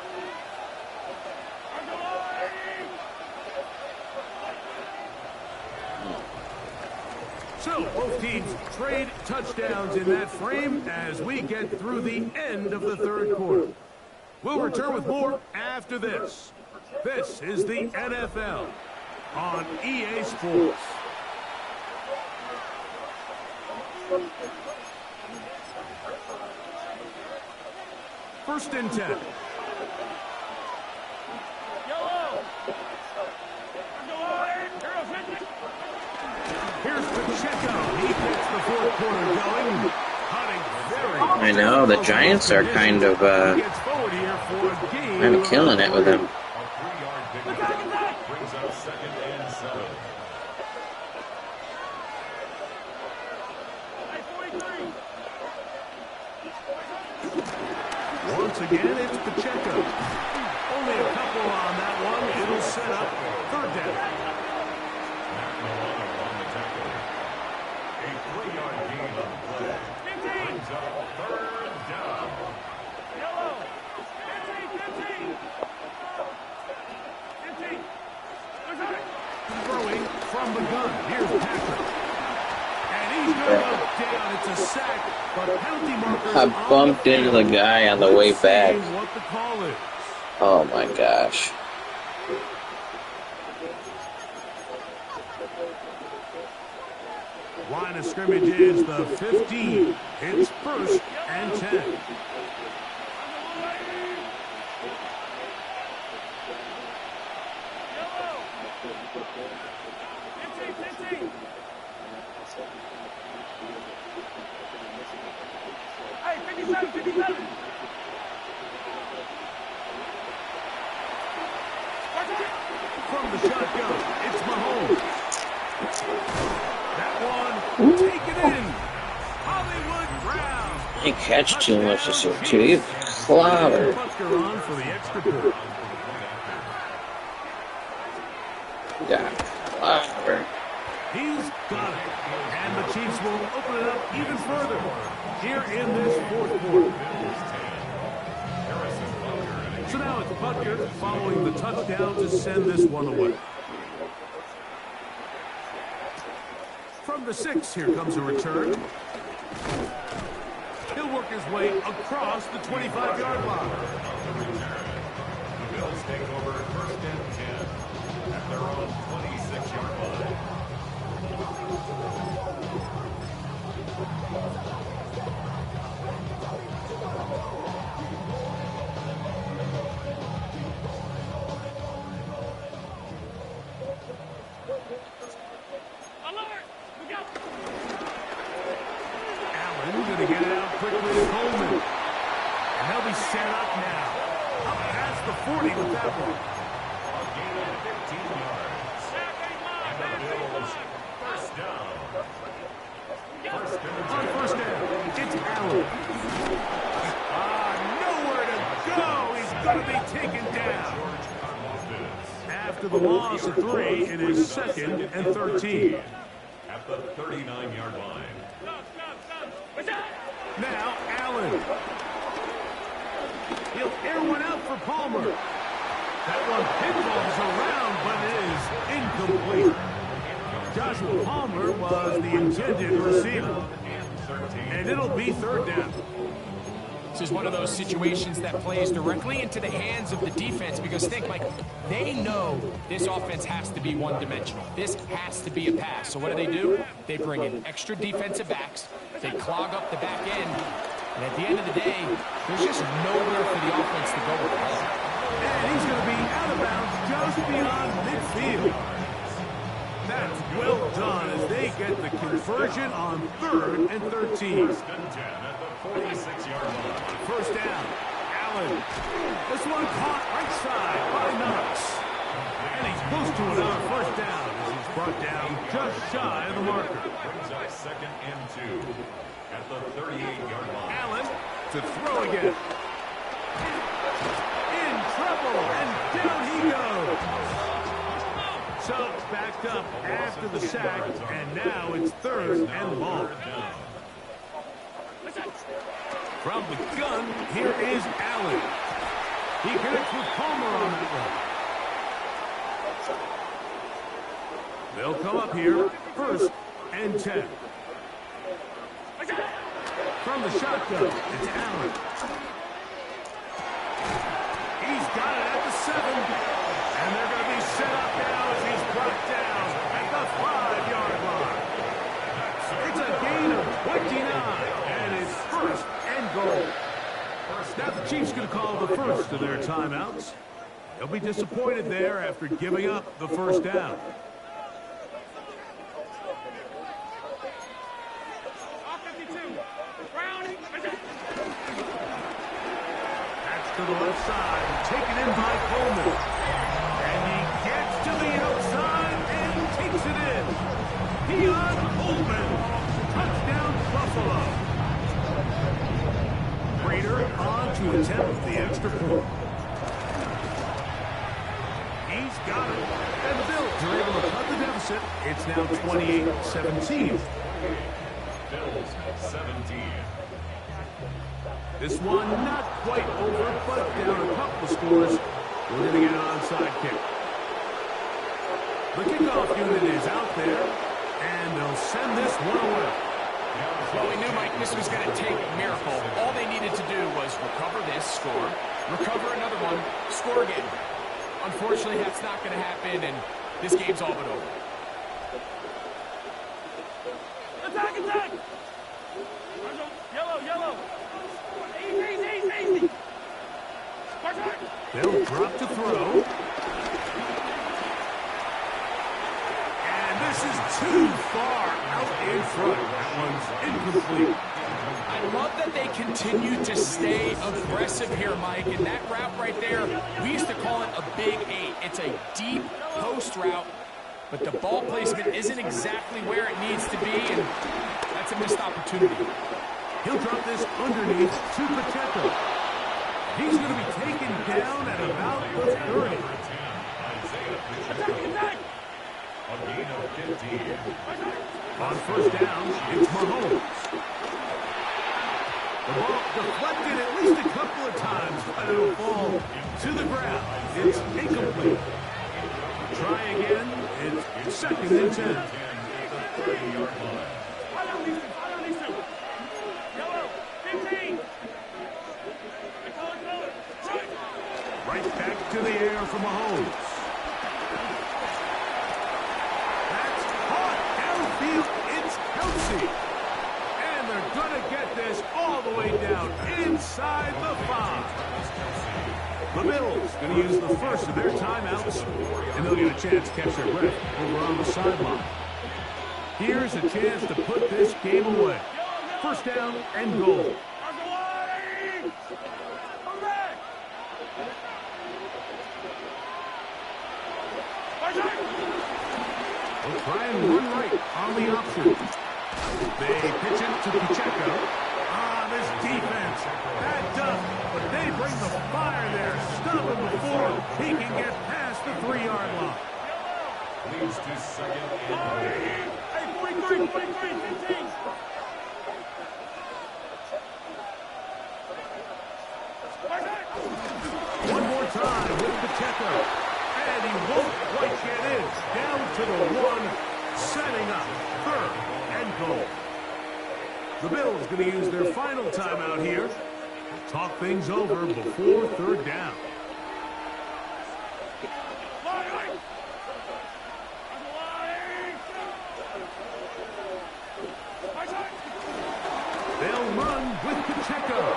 So both teams trade touchdowns in that frame as we get through the end of the third quarter. We'll return with more after this. This is the NFL on EA Sports. First and 10. Here's Pacheco. He gets the fourth quarter going. I know, the Giants are kind of killing it with him. brings up 2nd and 7. Once again, it's Pacheco. Only a couple on that one. It'll set up third down. On the tackle. A 3-yard gain on the play. Brings up 3rd down. Throwing from the gun. Here's Patrick. And he's going to go down. It's a sack, but penalty markers. I bumped into the guy on the way back. What the call is. Oh my gosh. Line of scrimmage is the 15. It's 1st and 10. From the shotgun, it's Mahomes. That one, take it in. Hollywood Brown He catch too much this year, too. You clobber. Butker on for the extra point. Yeah, clobber. He's got it. And the Chiefs will open it up even further here in this fourth quarter. So now it's Butker following the touchdown to send this one away. From the 6, here comes a return. He'll work his way across the 25-yard line. The Bills take over 1st and 10 at their own 26-yard line. Allen going to get it out quickly to Coleman. And they'll be set up now. Up past the 40 with that one. A gain of 15 yards. And the Bills, 1st down. On 1st down, it's Allen. Nowhere to go. He's going to be taken down. After the loss of 3, it is 2nd and 13. At the 39-yard line. Now Allen. He'll air one out for Palmer. That one pinballs around, but it is incomplete. Joshua Palmer was the intended receiver. And it'll be 3rd down. This is one of those situations that plays directly into the hands of the defense because think, Mike, they know this offense has to be one-dimensional. This has to be a pass. So what do? They bring in extra defensive backs. They clog up the back end. And at the end of the day, there's just nowhere for the offense to go with the ball. And he's going to be out of bounds just beyond midfield. That's well done as they get the conversion on 3rd and 13. 46-yard line. 1st down. Allen. This one caught right side by Knox. And he's close to another 1st down as he's brought down just shy of the marker. Brings up 2nd and 2 at the 38-yard line. Allen to throw again. In trouble, and down he goes. So backed up after the sack, and now it's 3rd and long. From the gun, here is Allen. He connects with Palmer on that one. They'll come up here, 1st and 10. From the shotgun, it's Allen. He's got it at the 7. And they're going to be set up now as he's brought down at the 5-yard line. It's a gain of 29, and it's 1st and goal. Now the Chiefs going to call the first of their timeouts. They'll be disappointed there after giving up the 1st down. That's to the left side, taken in by Coleman. And he gets to the outside and takes it in. Keon Coleman, touchdown Buffalo. Prater on to attempt the extra point. He's got it. And the Bills are able to cut the deficit. It's now 28-17. Bills 17. This one not quite over, but down a couple of scores. We're going to get an onside kick. The kickoff unit is out there, and they'll send this one away. Well, we knew, Mike, this was going to take a miracle. All they needed to do was recover this, score, recover another one, score again. Unfortunately, that's not going to happen, and this game's all but over. Attack, attack! Yellow, yellow! Easy! They'll drop to throw. And this is too far out in front. That one's incomplete. I love that they continue to stay aggressive here, Mike, and that route right there, we used to call it a big 8. It's a deep post route, but the ball placement isn't exactly where it needs to be, and that's a missed opportunity. He'll drop this underneath to Pacheco. He's going to be taken down at about the 30. A gain of 15. On first down, it's Mahomes. The ball deflected at least a couple of times, but it'll fall to the ground. It's incomplete. Try again. It's second and 10. Right back to the air for Mahomes. That's caught downfield. It's Kelsey. And they're going to get this all the way down inside the 5. The Bills going to use the first of their timeouts, and they'll get a chance to catch their breath over on the sideline. Here's a chance to put this game away. First down and goal. They'll try and run right on the option. They pitch it to Pacheco. This defense, backed up, but they bring the fire there. Stop him before he can get past the 3-yard line. Leads to second and 15. One more time with Pacheco. And he won't quite get in. Down to the 1, setting up third and goal. The Bills going to use their final timeout here. Talk things over before third down. They'll run with Pacheco.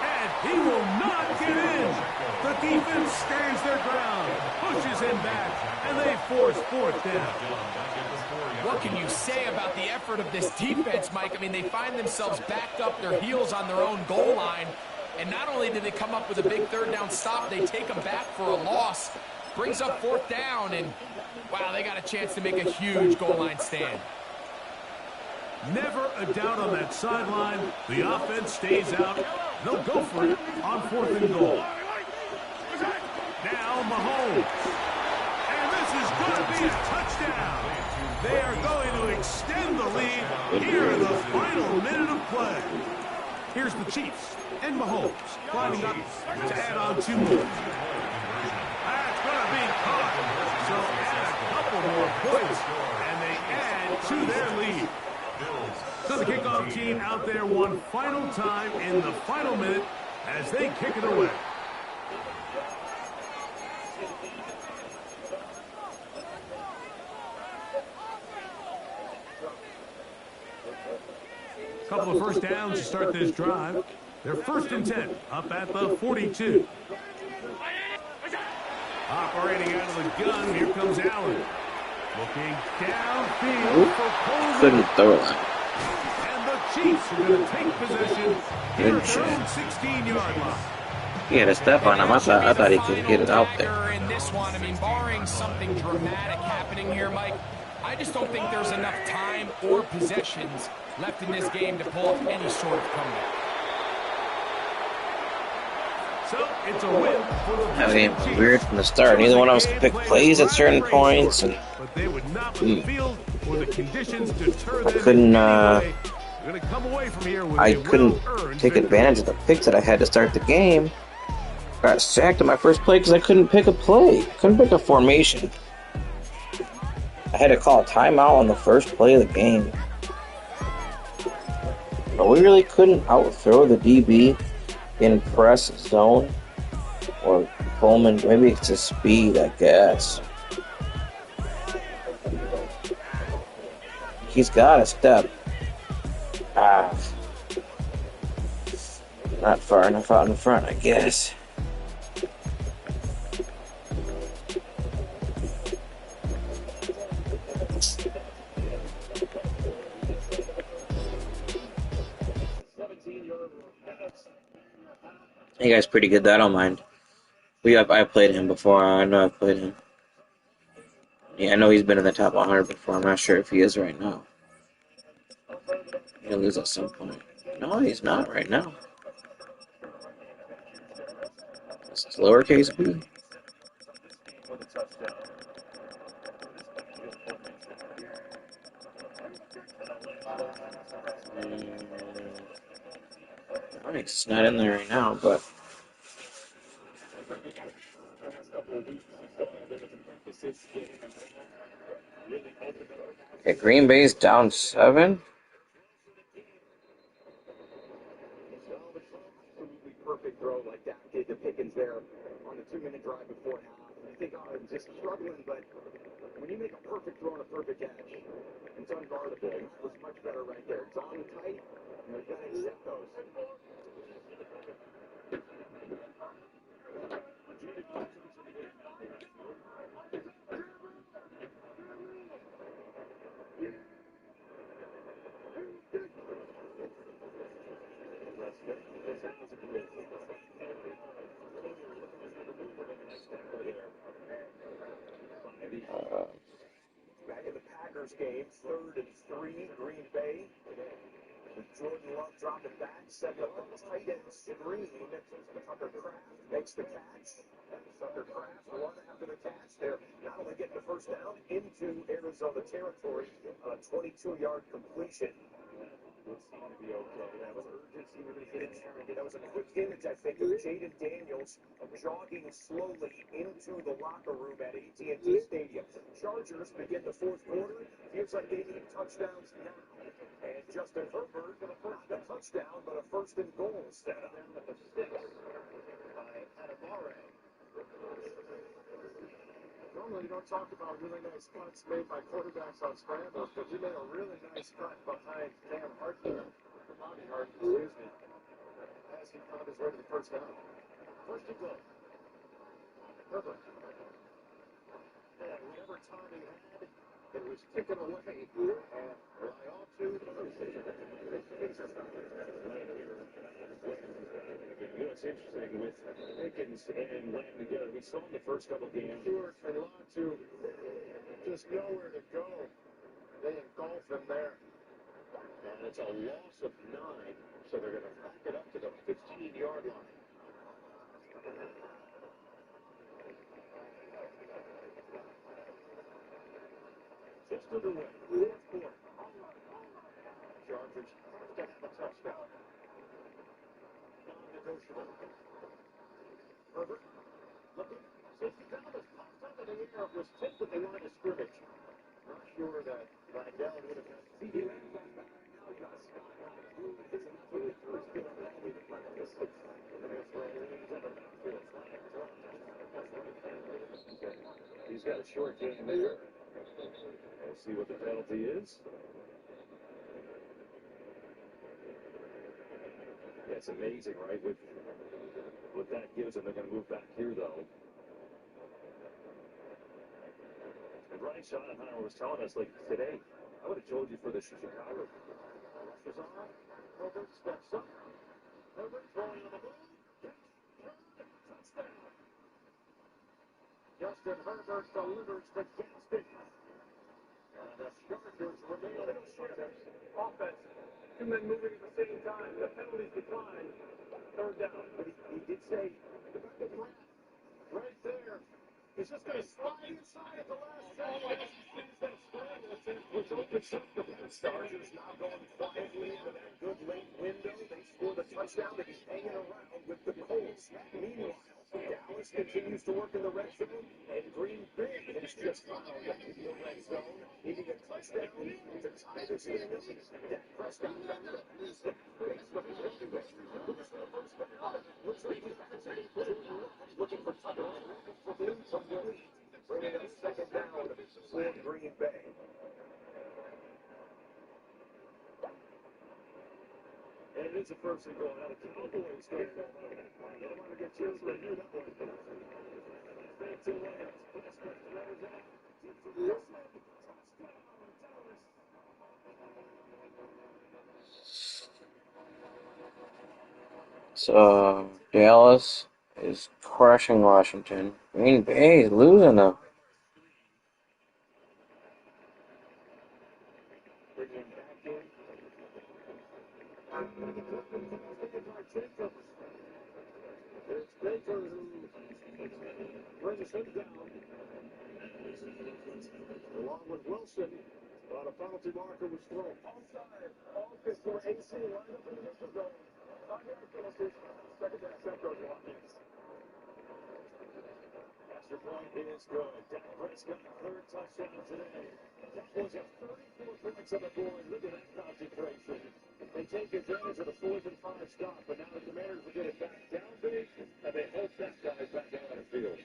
And he will not get in. The defense stands their ground, pushes him back, and they force fourth down. What can you say about the effort of this defense, Mike? I mean, they find themselves backed up their heels on their own goal line. And not only did they come up with a big third down stop, they take them back for a loss. Brings up fourth down, and wow, they got a chance to make a huge goal line stand. Never a doubt on that sideline. The offense stays out. They'll go for it on fourth and goal. Now Mahomes. And this is going to be a touchdown. They are going to extend the lead here in the final minute of play. Here's the Chiefs and Mahomes lining up to add on 2 more. That's going to be caught. So add a couple more points, and they add to their lead. So the kickoff team out there one final time in the final minute as they kick it away. Couple of first downs to start this drive. They're first and 10 up at the 42. Operating out of the gun, here comes Allen. Looking downfield for Coleman. Couldn't throw it. And the Chiefs are going to take possession here at their own 16-yard line. He had a step on him. I thought he could get it out there. In this one, I mean, barring something dramatic happening here, Mike, I just don't think there's enough time or possessions left in this game to pull off any sort of comeback. So it's a win for the That game was weird from the start. Neither one of us could pick plays at certain points, and but they would not the field or the conditions deter I them. couldn't. Come away from here with I couldn't take advantage of the picks that I had to start the game. Got sacked on my first play because I couldn't pick a play. Couldn't pick a formation. I had to call a timeout on the first play of the game. But we really couldn't outthrow the DB in press zone or Coleman. Maybe it's his speed, I guess. He's got a step. Not far enough out in front, I guess. That guy's pretty good, though. I don't mind. I played him before. I know I've played him. Yeah, I know he's been in the top 100 before. I'm not sure if he is right now. He'll lose at some point. No, he's not right now. This is lowercase b. No, he's not in there right now, but okay, Green Bay's down 7. Absolutely perfect throw like that did to Pickens there on the 2-minute drive before half. You think, oh, I'm just struggling, but when you make a perfect throw and a perfect catch, it's unguardable. It was much better right there. It's on tight, and you've got to accept those. Back in the Packers game, 3rd and 3, Green Bay. Jordan Love dropping back, setting up a tight end screen. Tucker Kraft makes the catch. Tucker Kraft run after the catch. They're not only getting the first down into Arizona territory, a 22-yard completion. Would seem to be okay. That was urgency with the hit. That was a quick image, I think, of Jaden Daniels jogging slowly into the locker room at AT&T Stadium. Chargers begin the 4th quarter. Feels like they need touchdowns now. And Justin Herbert, not a touchdown, but a 1st and goal set up. At the 6 by Adamare. Normally, you don't talk about really nice cuts made by quarterbacks on scrambles, but he made a really nice cut behind Cam Hartman. Bobby Hartman, excuse me. As he found his way to the first down. 1st and goal. Herbert. And whatever time he had, it was ticking away. And rely all to it's interesting with Pickens and Lamb together. We saw in the first couple games, Stewart and Latu just nowhere to go. They engulf him there. And it's a loss of 9, so they're going to back it up to the 15-yard line. Just underway, 4th quarter. Chargers have to have a touchdown. Non-negotiable. Herbert looking. Safety Thomas popped up in the air. It was tipped at the line of scrimmage. Not sure that Rydell would have had CD. He's got a short game there. We'll see what the penalty is. Yeah, it's amazing, right? With what that gives them, they're going to move back here, though. And Brian Schottenheimer was telling us, like, today, I would have told you for the Chicago. Rush is on. Herbert steps up. Herbert throwing on the move. Touchdown. Justin Herbert delivers to Gaston. And the Chargers remain on the offense. 2 men moving at the same time. The penalties decline. 3rd down. But he did say, right there. He's just going to slide inside at the last second. That scramble attempt, which opens up the Chargers now going quietly into that good late window. They score the touchdown to be hanging around with the Colts. Meanwhile, Dallas continues to work in the red zone, and Green Bay has just found the red zone, needing a touchdown to tie this game up. Dak Prescott back up Houston. Looks like he's back looking for Tucker. From the lead, bringing up 2nd down for Green Bay. And it is a 1st and goal. Now the Cowboys go. You don't want to get chills, but you that one. Fake to Lance. Prescott throws out. Deep to Wilson. Touchdown, Dallas. So Dallas is crushing Washington. Green Bay is losing them. Bring him back in. brings him down. Along with Wilson, but a penalty marker was thrown. Offside. Offense for AC lined up in the neutral zone. 5-yard penalty. Second down, Central Washington. Extra point is good. Dak Prescott, third touchdown today. That was a 34 points on the board. Look at that concentration. They take advantage of the 4th and 5 stop, but now the Commanders will get it back down big, and they hope that guy's back down on the field.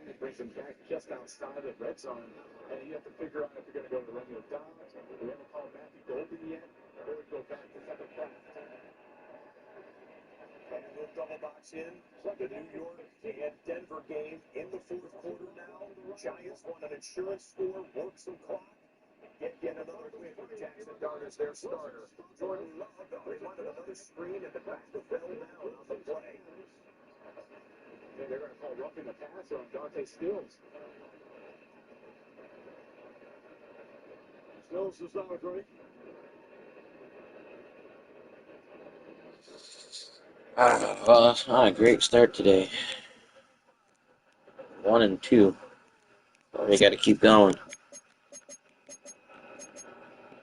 It brings him back just outside the red zone, and you have to figure out if you're going to go to Romeo Dobbs. We haven't called Matthew Golden yet, or go back to Kevin Kraft. And we'll double box in. The New York and Denver game in the 4th quarter now. Giants want an insurance score, work some clock. Get another win with Jackson Dart as their starter. Jordan Love, they wanted another screen at the back of Bell down on the play. And they're going to call roughing the passer on Dante Stills. Stills is not a great. Well, it's not a great start today. 1 and 2. But we got to keep going.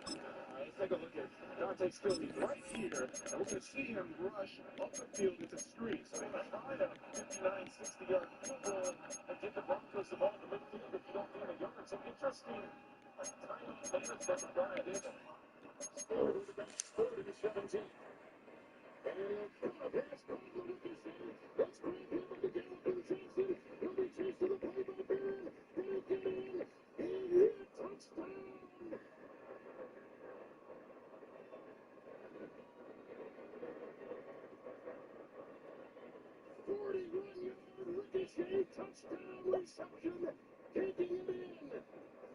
Let's take a look at Dante Stills right here, and we're going to see him rush up the field with the screen. So they're going to try to 59, 60-yard field goal and get the Broncos the ball in the midfield if you don't gain a yard. So interesting. Tiny clearance from the guy. Scored with about 30 to 17. And he'll come up here. Let's bring him up again with Johnson. He'll be chased to the play by Barron. He'll get in. And hit touchdown. 41-yard ricochet touchdown reception. Taking him in.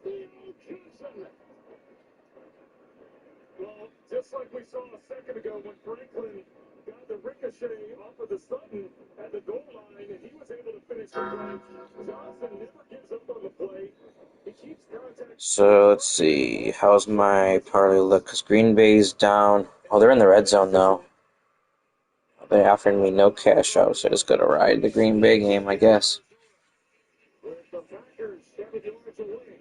Theo Johnson. Well, just like we saw a second ago when Franklin got the ricochet off of the Sutton at the goal line, and he was able to finish the play. Johnson never gives up on the play. He keeps contact. So let's see. How's my parlay look? Because Green Bay's down. Oh, they're in the red zone now. They're offering me no cash out, so I just got to ride the Green Bay game, I guess. With the Packers 7 yards away.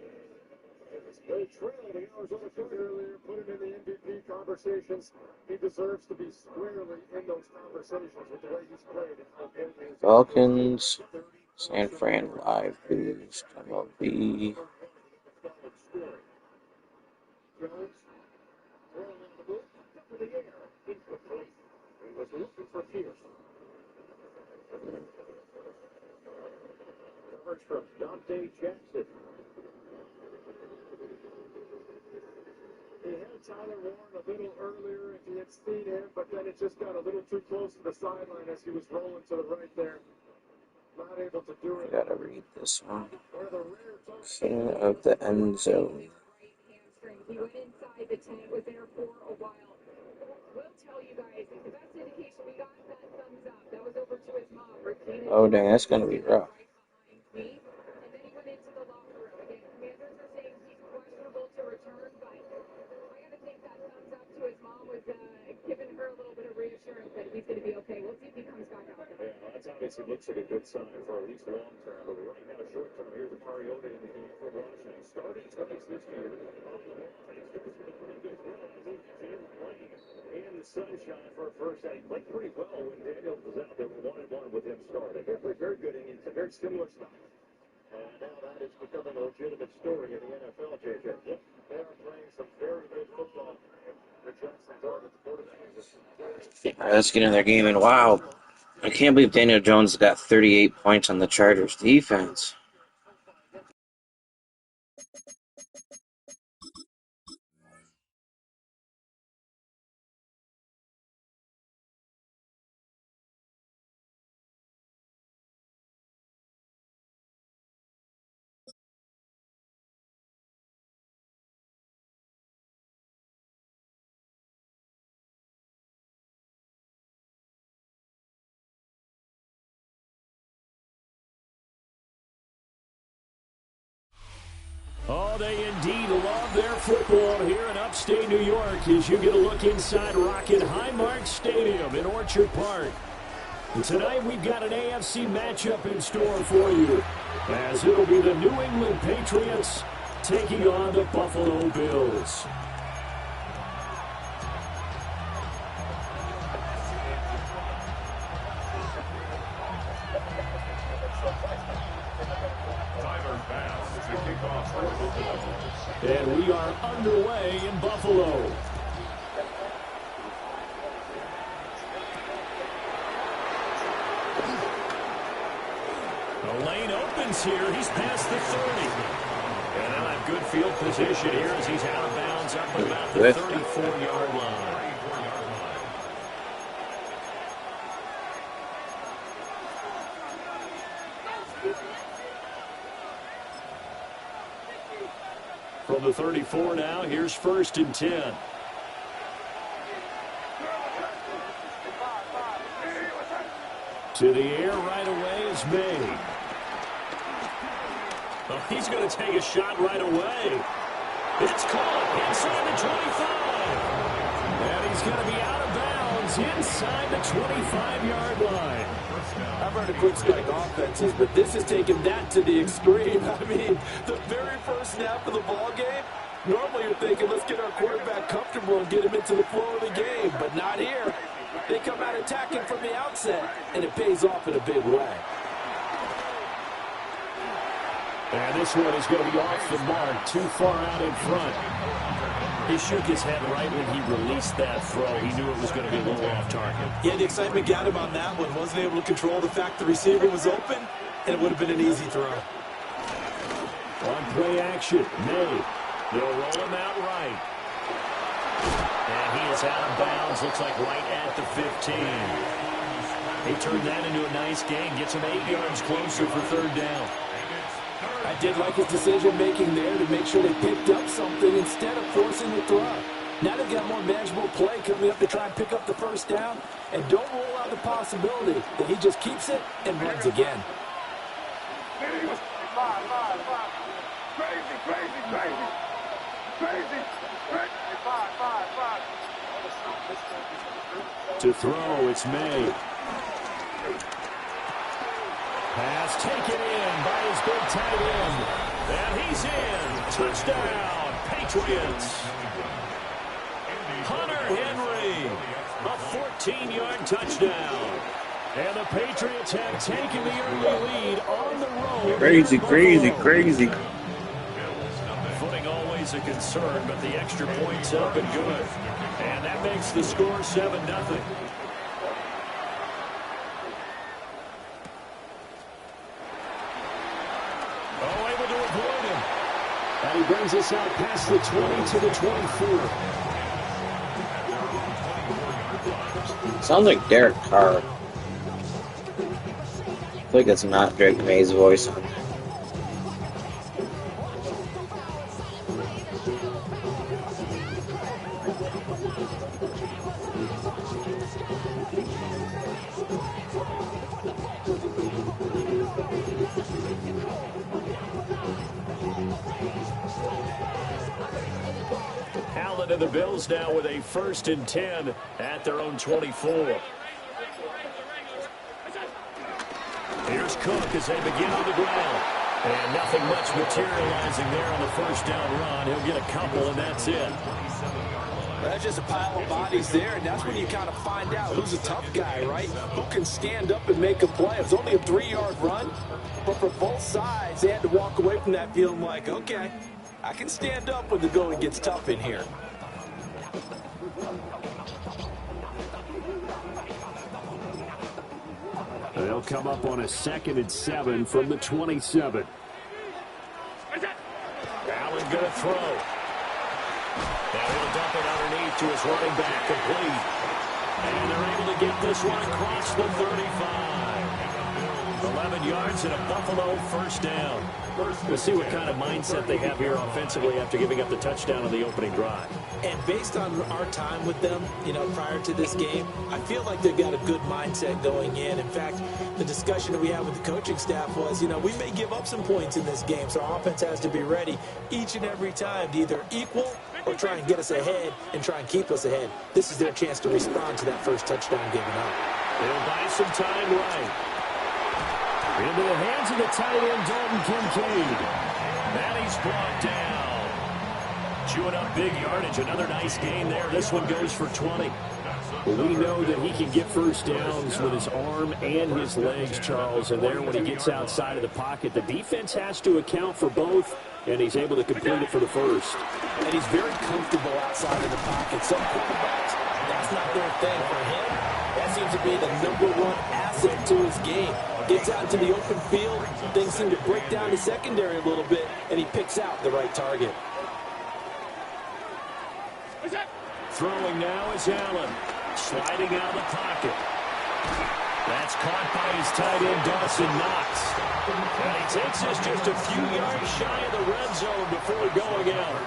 They trailed the Arizona Cardinals earlier, put him in the MVP conversations. He deserves to be squarely in those conversations with the way he's played. Falcons, San Fran live boost, MLB. Jones, throwing on the move, up in the air, incomplete. He was looking for Pierce. Coverage from Dante Jackson. He had Tyler Warren a little earlier if he had seen him, but then it just got a little too close to the sideline as he was rolling to the right there. Not able to do it. I gotta read this one. King of the end zone. He went inside the tent, was there for a while. We'll tell you guys, the best indication we got that thumbs up. That was over to his mom. Oh, dang, that's gonna be rough. And then he went into the locker room. Again, commanders are saying he's questionable to return, but I gotta think that thumbs up to his mom was giving her a little bit of reassurance that he's gonna be okay. We'll see if he comes back out there. Yeah, that's obviously looks like a good sign for at least long term. But right now, short term, here's a Mariota in the game for Washington. Started twice this year. In the sunshine for a first half. He played pretty well when Daniel was out. They were 1-1 with him starting. They played very good innings, a very similar style. And now that is becoming a legitimate story in the NFL, JJ. Yep. They are playing some very good football. The Jackson Dart at the quarterback. Alright, let's get in their game. And wow, I can't believe Daniel Jones got 38 points on the Chargers defense. Oh, they indeed love their football here in upstate New York as you get a look inside Rocket Highmark Stadium in Orchard Park. And tonight we've got an AFC matchup in store for you, as it'll be the New England Patriots taking on the Buffalo Bills. And we are underway in Buffalo. The lane opens here. He's past the 30. And they'll have good field position here as he's out of bounds up at about the 34-yard line. From the 34 now, here's 1st and 10. To the air right away is May. Oh, he's going to take a shot right away. It's caught inside the 25. And he's going to be out of bounds inside the 25-yard line. I've heard of quick strike offenses, but this has taken that to the extreme. I mean, the very first snap of the ball game, normally you're thinking, let's get our quarterback comfortable and get him into the flow of the game, but not here. They come out attacking from the outset, and it pays off in a big way. And this one is going to be off the mark, too far out in front. He shook his head right when he released that throw. He knew it was going to be a little off target. Yeah, the excitement got him on that one. Wasn't able to control the fact the receiver was open, and it would have been an easy throw. On play action, May. They'll roll him out right. And he is out of bounds, looks like right at the 15. He turned that into a nice gain, gets him 8 yards closer for 3rd down. I did like his decision-making there to make sure they picked up something instead of forcing the throw. Now they've got more manageable play coming up to try and pick up the 1st down, and don't rule out the possibility that he just keeps it and runs again. To throw, it's May. Pass taken in by his big tight end. And he's in. Touchdown, Patriots. Hunter Henry, a 14-yard touchdown. And the Patriots have taken the early lead on the road. Crazy. Footing always a concern, but the extra point's up and good. And that makes the score 7-0. And he brings us out past the 20 to the 24. Sounds like Derek Carr. I feel like that's not Drake May's voice. Allen and the Bills now with a 1st and 10 at their own 24. Here's Cook as they begin on the ground. And nothing much materializing there on the 1st down run. He'll get a couple, and that's it. That's just a pile of bodies there, and that's when you kind of find out who's a tough guy, right? Who can stand up and make a play. It was only a 3-yard run, but for both sides, they had to walk away from that feeling like, okay, I can stand up when the going gets tough in here. They'll come up on a 2nd and 7 from the 27. Allen going to throw. Now he'll dump it underneath to his running back, complete. And they're able to get this one across the 35. 11 yards and a Buffalo 1st down. We'll see what kind of mindset they have here offensively after giving up the touchdown on the opening drive. And based on our time with them, prior to this game, I feel like they've got a good mindset going in. In fact, the discussion that we had with the coaching staff was, we may give up some points in this game, so our offense has to be ready each and every time to either equal or try and get us ahead and try and keep us ahead. This is their chance to respond to that first touchdown given up. They'll buy some time right. Into the hands of the tight end, Dalton Kincaid. And he's brought down. Chewing up big yardage. Another nice gain there. This one goes for 20. Well, we know that he can get first downs with his arm and his legs, Charles. And there, when he gets outside of the pocket, the defense has to account for both, and he's able to complete it for the first. And he's very comfortable outside of the pocket. Some quarterbacks, that's not their thing. For him, that seems to be the #1 asset to his game. Gets out into the open field, things seem to break down the secondary a little bit, and he picks out the right target. Throwing now is Allen. Sliding out of the pocket. That's caught by his tight end, Dawson Knox. And he takes this just a few yards shy of the red zone before going out.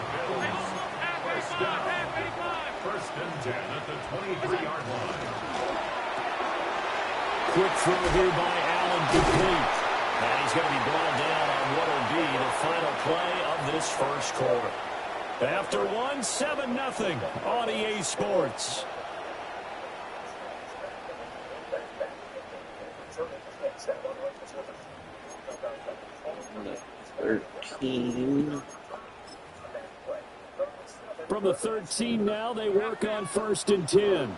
First and 10 at the 23-yard line. Quick throw here by Allen, complete. And he's going to be brought down on what will be the final play of this first quarter. After one, 7-0 on EA Sports. 13. From the 13 now, they work on 1st and 10.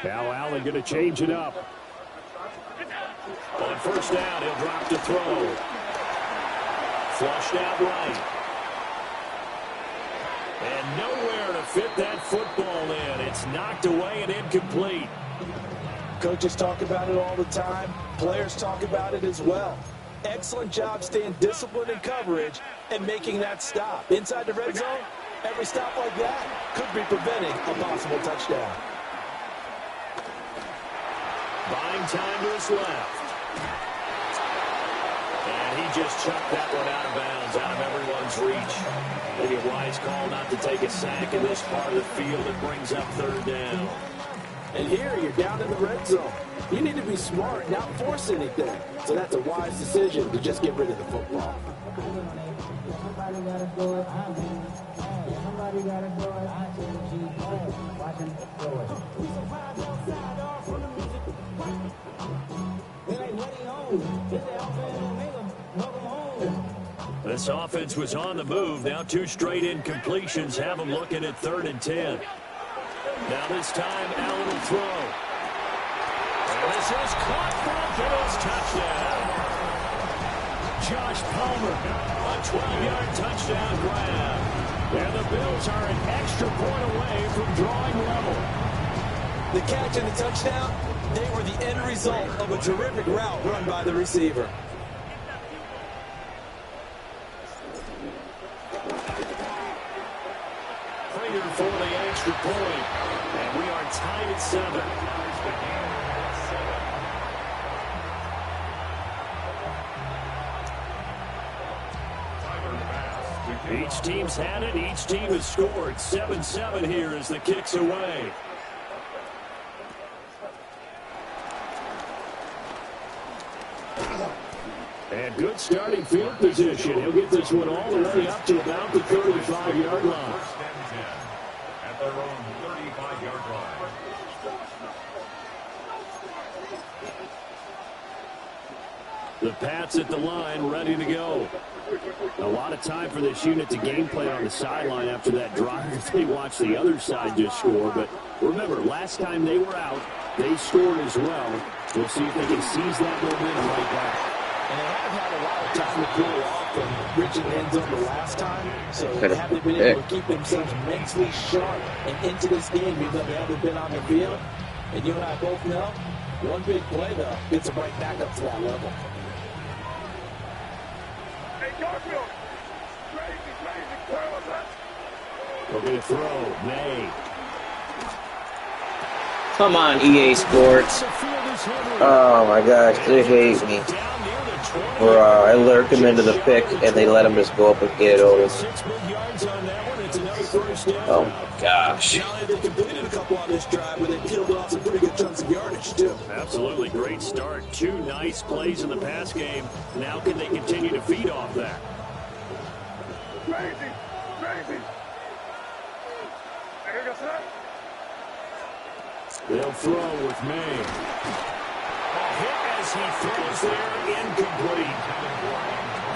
Now Allen going to change it up. On 1st down, he'll drop to throw. Flushed out right. And nowhere to fit that football in. It's knocked away and incomplete. Coaches talk about it all the time. Players talk about it as well. Excellent job staying disciplined in coverage and making that stop. Inside the red zone, every stop like that could be preventing a possible touchdown. Buying time to his left. And he just chucked that one out of bounds, out of everyone's reach. Maybe a wise call not to take a sack in this part of the field that brings up 3rd down. And here you're down in the red zone. You need to be smart, not force anything. So that's a wise decision to just get rid of the football. This offense was on the move. Now 2 straight incompletions have them looking at 3rd and 10. Now this time, Allen will throw. And this is caught for a Bills touchdown. Josh Palmer, a 12-yard touchdown grab. And the Bills are an extra point away from drawing level. The catch and the touchdown, they were the end result of a terrific route run by the receiver. For the extra point. And we are tied at 7. Each team's had it. Each team has scored. 7-7 here as the kick's away. And good starting field position. He'll get this one all the way up to about the 35-yard line. At their own 35-yard line. The Pats at the line, ready to go. A lot of time for this unit to game plan on the sideline after that drive. They watched the other side just score. But remember, last time they were out, they scored as well. We'll see if they can seize that momentum right back. And they have had a lot of time to cool off from reaching the end zone the last time. So have they been able to keep themselves mentally sharp and into this game even though they haven't been on the field? And you and I both know, one big play, though, gets them right back up to that level. We're going to throw. May. Come on, EA Sports. Oh my gosh, they hate me. I lurk them into the pick, and they let them just go up and get it over. Oh my gosh. They completed a couple on this drive where they peeled off some pretty good chunks of yardage, too. Absolutely great start. 2 nice plays in the pass game. Now can they continue to feed off that? They'll throw with May. A hit as he throws there, incomplete.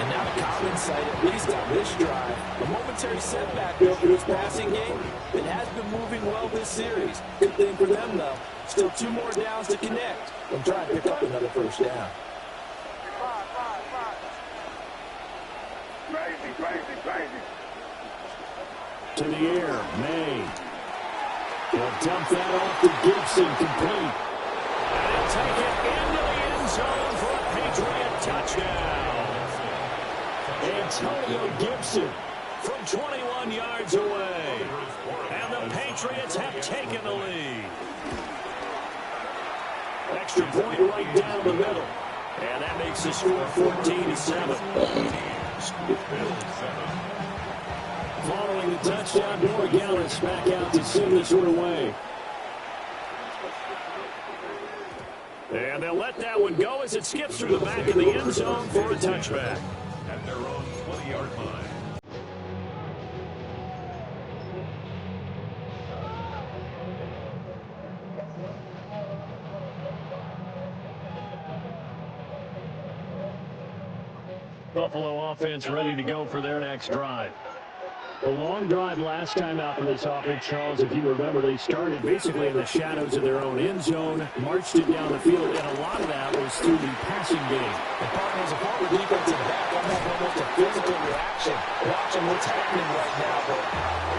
And now the common sight, at least on this drive. A momentary setback, though, for his passing game. It has been moving well this series. Good thing for them, though. Still 2 more downs to connect. They'll try to pick up another first down. Crazy. To the air, May. He'll dump that off to Gibson, complete. And he'll take it into the end zone for a Patriot touchdown. Antonio Gibson from 21 yards away. And the Patriots have taken the lead. Extra point right down the middle. And that makes the score 14-7. Following the touchdown, Morgalis back out to send this one away. And they'll let that one go as it skips through the back of the end zone for a touchback. At their own 20-yard line. Buffalo offense ready to go for their next drive. The long drive last time out for this offense, Charles, if you remember, they started basically in the shadows of their own end zone, marched it down the field, and a lot of that was through the passing game. The partners, a former defensive back, I'm having almost a physical reaction watching what's happening right now. But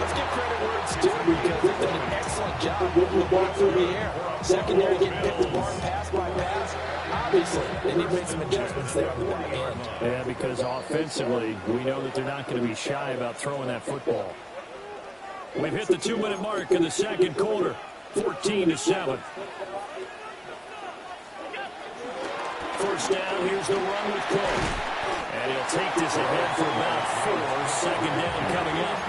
let's give credit where it's due because they've done an excellent job moving the ball through the air. Secondary getting picked apart pass by pass. Obviously, they need to make some adjustments there on the back end. Yeah, because offensively, we know that they're not going to be shy about throwing that football. We've hit the 2-minute mark in the second quarter, 14-7. First down, here's the run with Cook. And he'll take this ahead for about 4. Second down coming up.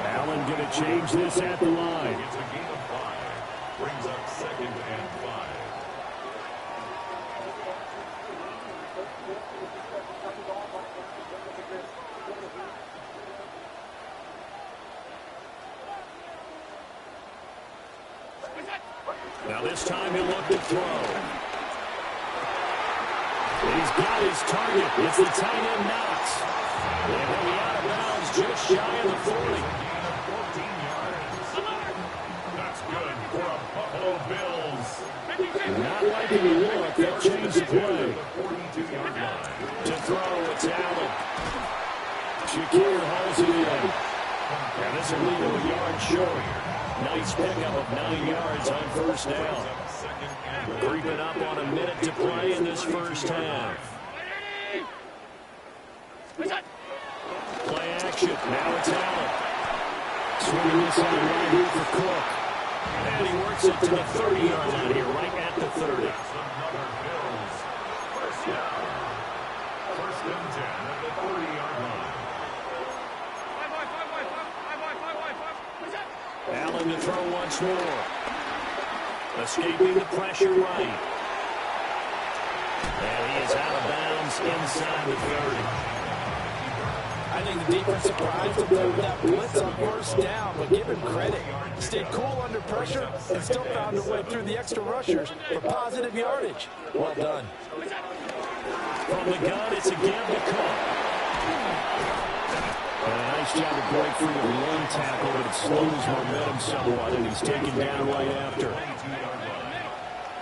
Allen going to change this at the line. It's a game of 5. Brings up 2nd and 5. Now this time he'll look to throw. He's got his target. It's the tight end Knox. And he'll be out of bounds just shy of the 40. 14 yards. That's good for a Buffalo Bills. Not liking the look. They'll change the play. 42-yard line. To throw, it's Allen. Shakir hauls it in. And this will leave him a yard short. Nice pickup of 9 yards on first down. Creeping up on a minute to play in this first half. Play action. Now it's Allen. Swinging this out right here for Cook. And he works it to the 30-yard line here, right at the 30. Another Bills. First down. 1st and 10 at the 30-yard line. Allen to throw once more. Escaping the pressure right. And he is out of bounds inside the 30. I think the defense surprised him with that blitz on first down, but give him credit. Stayed cool under pressure and still found a way through the extra rushers for positive yardage. Well done. From the gun, it's a give to Cook. And a nice job to break free of one tackle, but it slows momentum somewhat, and he's taken down right after.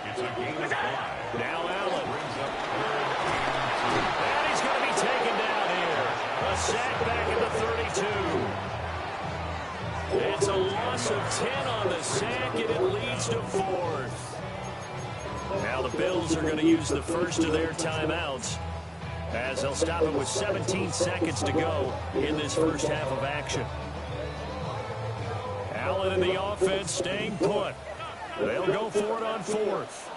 It's a game of 5. Now Allen. And he's going to be taken down here. A sack back at the 32. It's a loss of 10 on the sack, and it leads to 4th. Now the Bills are going to use the first of their timeouts, as they'll stop it with 17 seconds to go in this first half of action. Allen and the offense staying put. They'll go for it on 4th.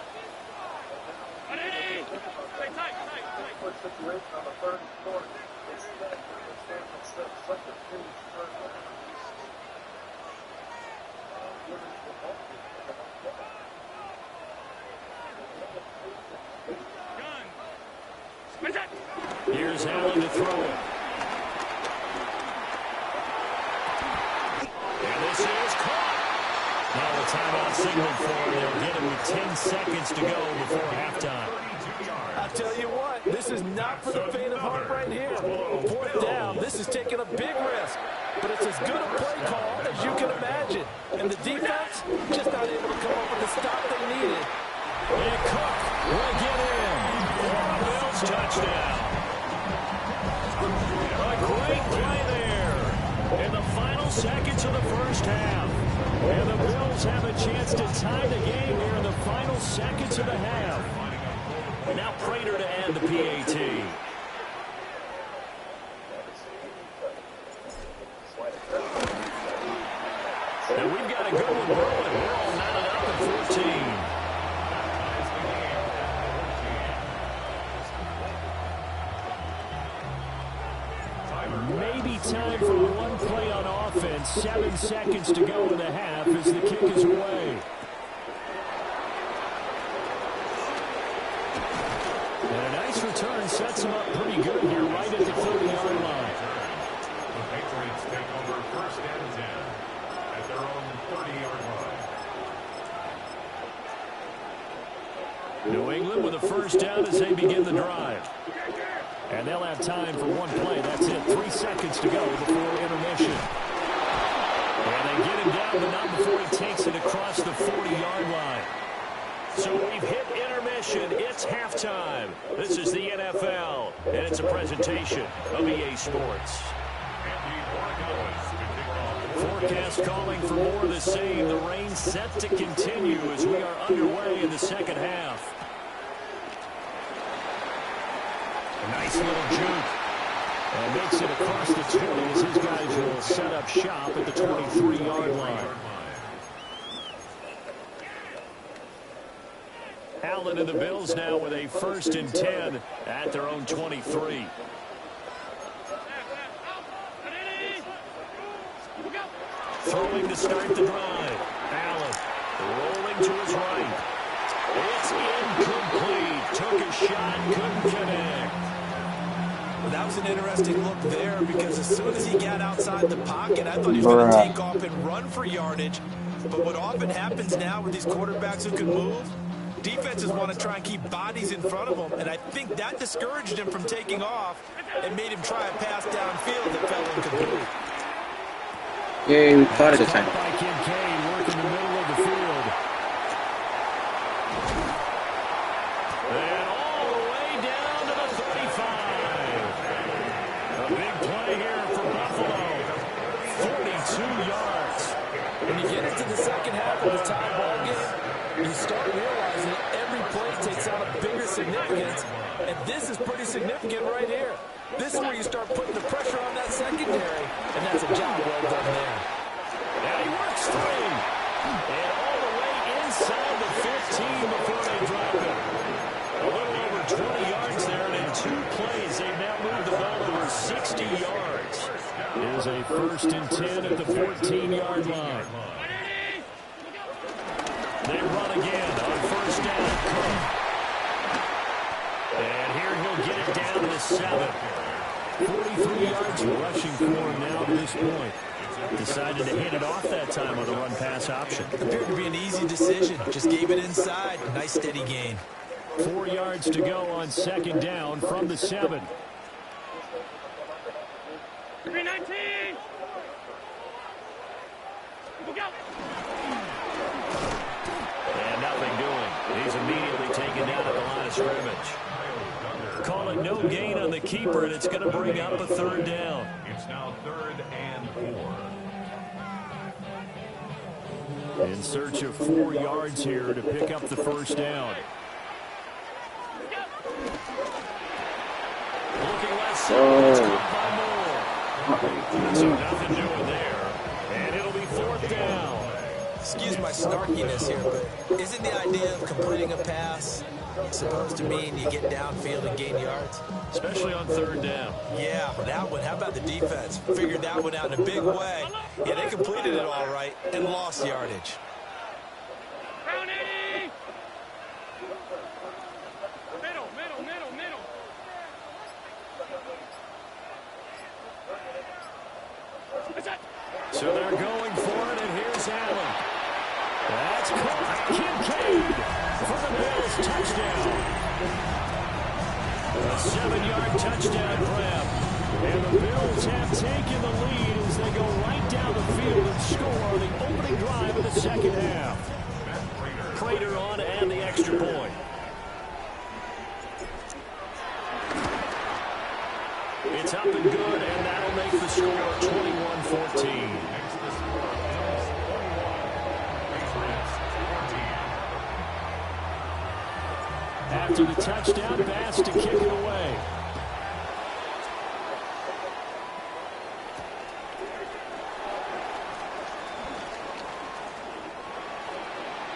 Here's Allen to throw it. And this is caught. Now the timeout signal for him. They'll get him with 10 seconds to go before halftime. I'll tell you what, this is not for the faint of heart right here. Fourth down, this is taking a big risk. But it's as good a play call as you can imagine. And the defense just not able to come up with the stop they needed. And Cook will get in. Bills touchdown. A great play there in the final seconds of the first half. And the Bills have a chance to tie the game here in the final seconds of the half. Now Prater to end the PAT. And we've got a good one brewing. We're all knotted up at 14. Maybe time for one play on offense. 7 seconds to go in the half as the kick is away. And a nice return sets him up pretty good here right at the 30-yard line. The Patriots take over first and 10 at their own 30-yard line. New England with a first down as they begin the drive. And they'll have time for one play. That's it. 3 seconds to go before intermission. And they get him down, but not before he takes it across the 40-yard line. So we've hit intermission. It's halftime. This is the NFL, and it's a presentation of EA Sports. Forecast calling for more of the same. The rain set to continue as we are underway in the second half. A nice little juke. And makes it across the 20 as his guys will set up shop at the 23-yard line. Allen and the Bills now with a first and 10 at their own 23. Throwing to start the drive. Allen rolling to his right. It's incomplete. Took a shot, couldn't connect. Well, that was an interesting look there because as soon as he got outside the pocket, I thought he was going to take off and run for yardage. But what often happens now with these quarterbacks who can move, defenses want to try and keep bodies in front of them, and I think that discouraged him from taking off and made him try a pass downfield that fell incomplete. Yeah, we caught it this time. By Kincaid, working the middle of the field. And all the way down to the 35. A big play here for Buffalo. 42 yards. When you get into the second half of the tie ball game, you start realizing every play takes on a bigger significance, and this is pretty significant right here. This is where you start putting the pressure on that secondary, and that's a job well done there. Now he works free. And all the way inside the 15 before they drop him. A little over 20 yards there, and in 2 plays, they've now moved the ball over 60 yards. It is a first and 10 at the 14-yard line. They run again on first down. And here he'll get it down to the 7. 43 yards rushing for him now to this point. Decided to hit it off that time with a run-pass option. Appeared to be an easy decision. Just gave it inside. Nice steady gain. 4 yards to go on second down from the 7. 319. And nothing doing. He's immediately taken down at the line of scrimmage. Call it no gain on the keeper, and it's going to bring up a third down. It's now 3rd and 4. In search of 4 yards here to pick up the first down. Looking left side, it's caught by Moore. So nothing doing there, and it'll be 4th down. Excuse my snarkiness here, but isn't the idea of completing a pass supposed to mean you get downfield and gain yards? Especially on 3rd down. Yeah, that one. How about the defense? Figured that one out in a big way. Yeah, they completed it all right and lost yardage. Pound 80. Middle. So they're going for it, and here's Allen. That's caught. Kincaid for the Bills touchdown. A 7-yard touchdown grab. And the Bills have taken the lead as they go right down the field and score on the opening drive of the second half. Prater on and the extra point. It's up and good, and that'll make the score 21-14. After the touchdown, Bass to kick it away.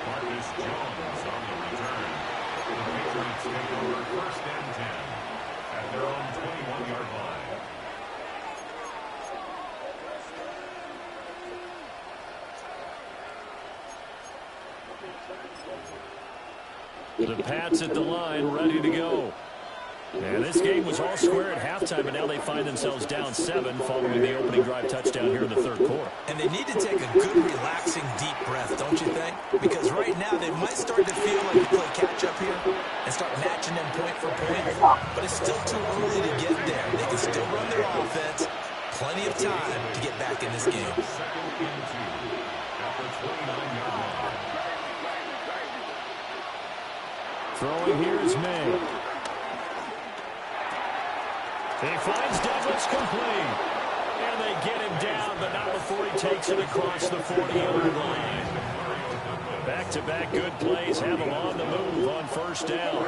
Marcus Jones on the return. The Patriots take over 1st and 10 at their own 21-yard line. The Pats at the line, ready to go. And this game was all square at halftime, and now they find themselves down 7 following the opening drive touchdown here in the third quarter. And they need to take a good, relaxing, deep breath, don't you think? Because right now they might start to feel like they play catch-up here and start matching them point for point. But it's still too early to get there. They can still run their offense. Plenty of time to get back in this game. Throwing here is May. He finds Douglas complete. And they get him down, but not before he takes it across the 40-yard line. Back-to-back good plays have him on the move on 1st down.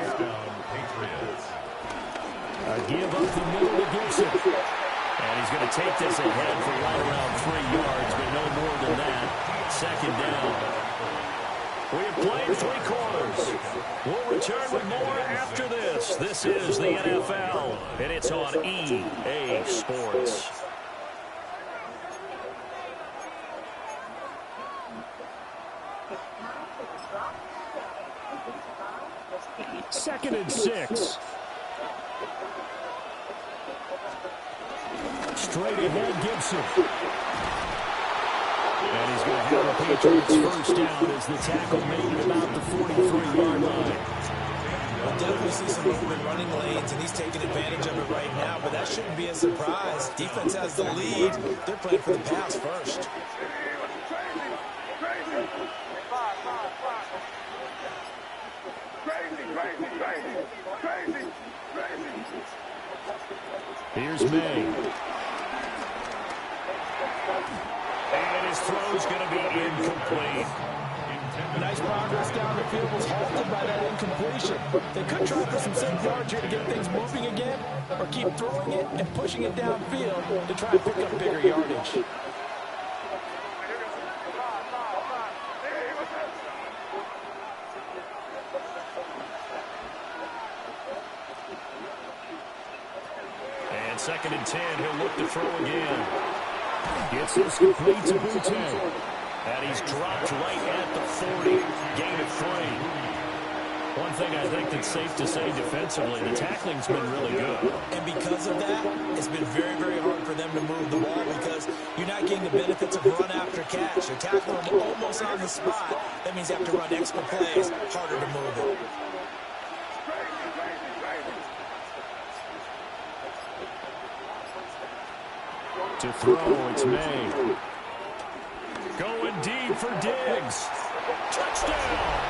A give up the middle to Gibson. And he's going to take this ahead for right around 3 yards, but no more than that. 2nd down. We have played 3 quarters. We'll return with more after this. This is the NFL, and it's on EA Sports. Second and 6. Straight ahead, Gibson. And he's going to have a Patriots 1st down as the tackle made about the 43-yard line. We'll definitely see some movement running lanes, and he's taking advantage of it right now, but that shouldn't be a surprise. Defense has the lead. They're playing for the pass first. Here's May. And his throw's going to be incomplete. Nice progress down the field was halted by that incompletion. They could try for some safe yards here to get things moving again, or keep throwing it and pushing it downfield to try and pick up bigger yardage. And 2nd and 10, he'll look to throw again. Gets this complete to Boutte. And he's dropped right at the 40. Gain of 3. One thing I think that's safe to say defensively, the tackling's been really good. And because of that, it's been very, very hard for them to move the ball because you're not getting the benefits of run after catch. You're tackling them almost on the spot. That means you have to run extra plays, harder to move it. To throw, it's May. Going deep for Diggs. Touchdown!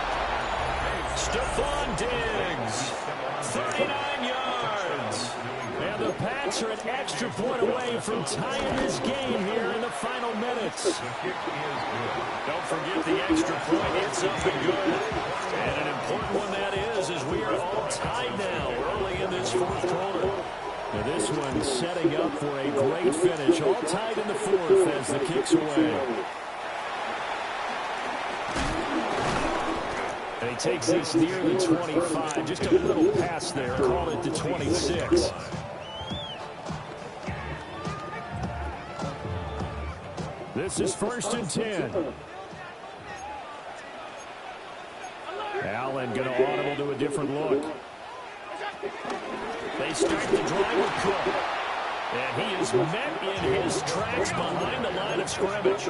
Stephon Diggs. 39 yards. And the Pats are an extra point away from tying this game here in the final minutes. Don't forget the extra point. It's up and good. And an important one that is we are all tied now early in this 4th quarter. Now this one setting up for a great finish. All tied in the 4th as the kick's away. And he takes this near the 25. Just a little pass there. Call it the 26. This is 1st and 10. Allen going to audible to a different look. They start the drive with Cook. And he is met in his tracks behind the line of scrimmage.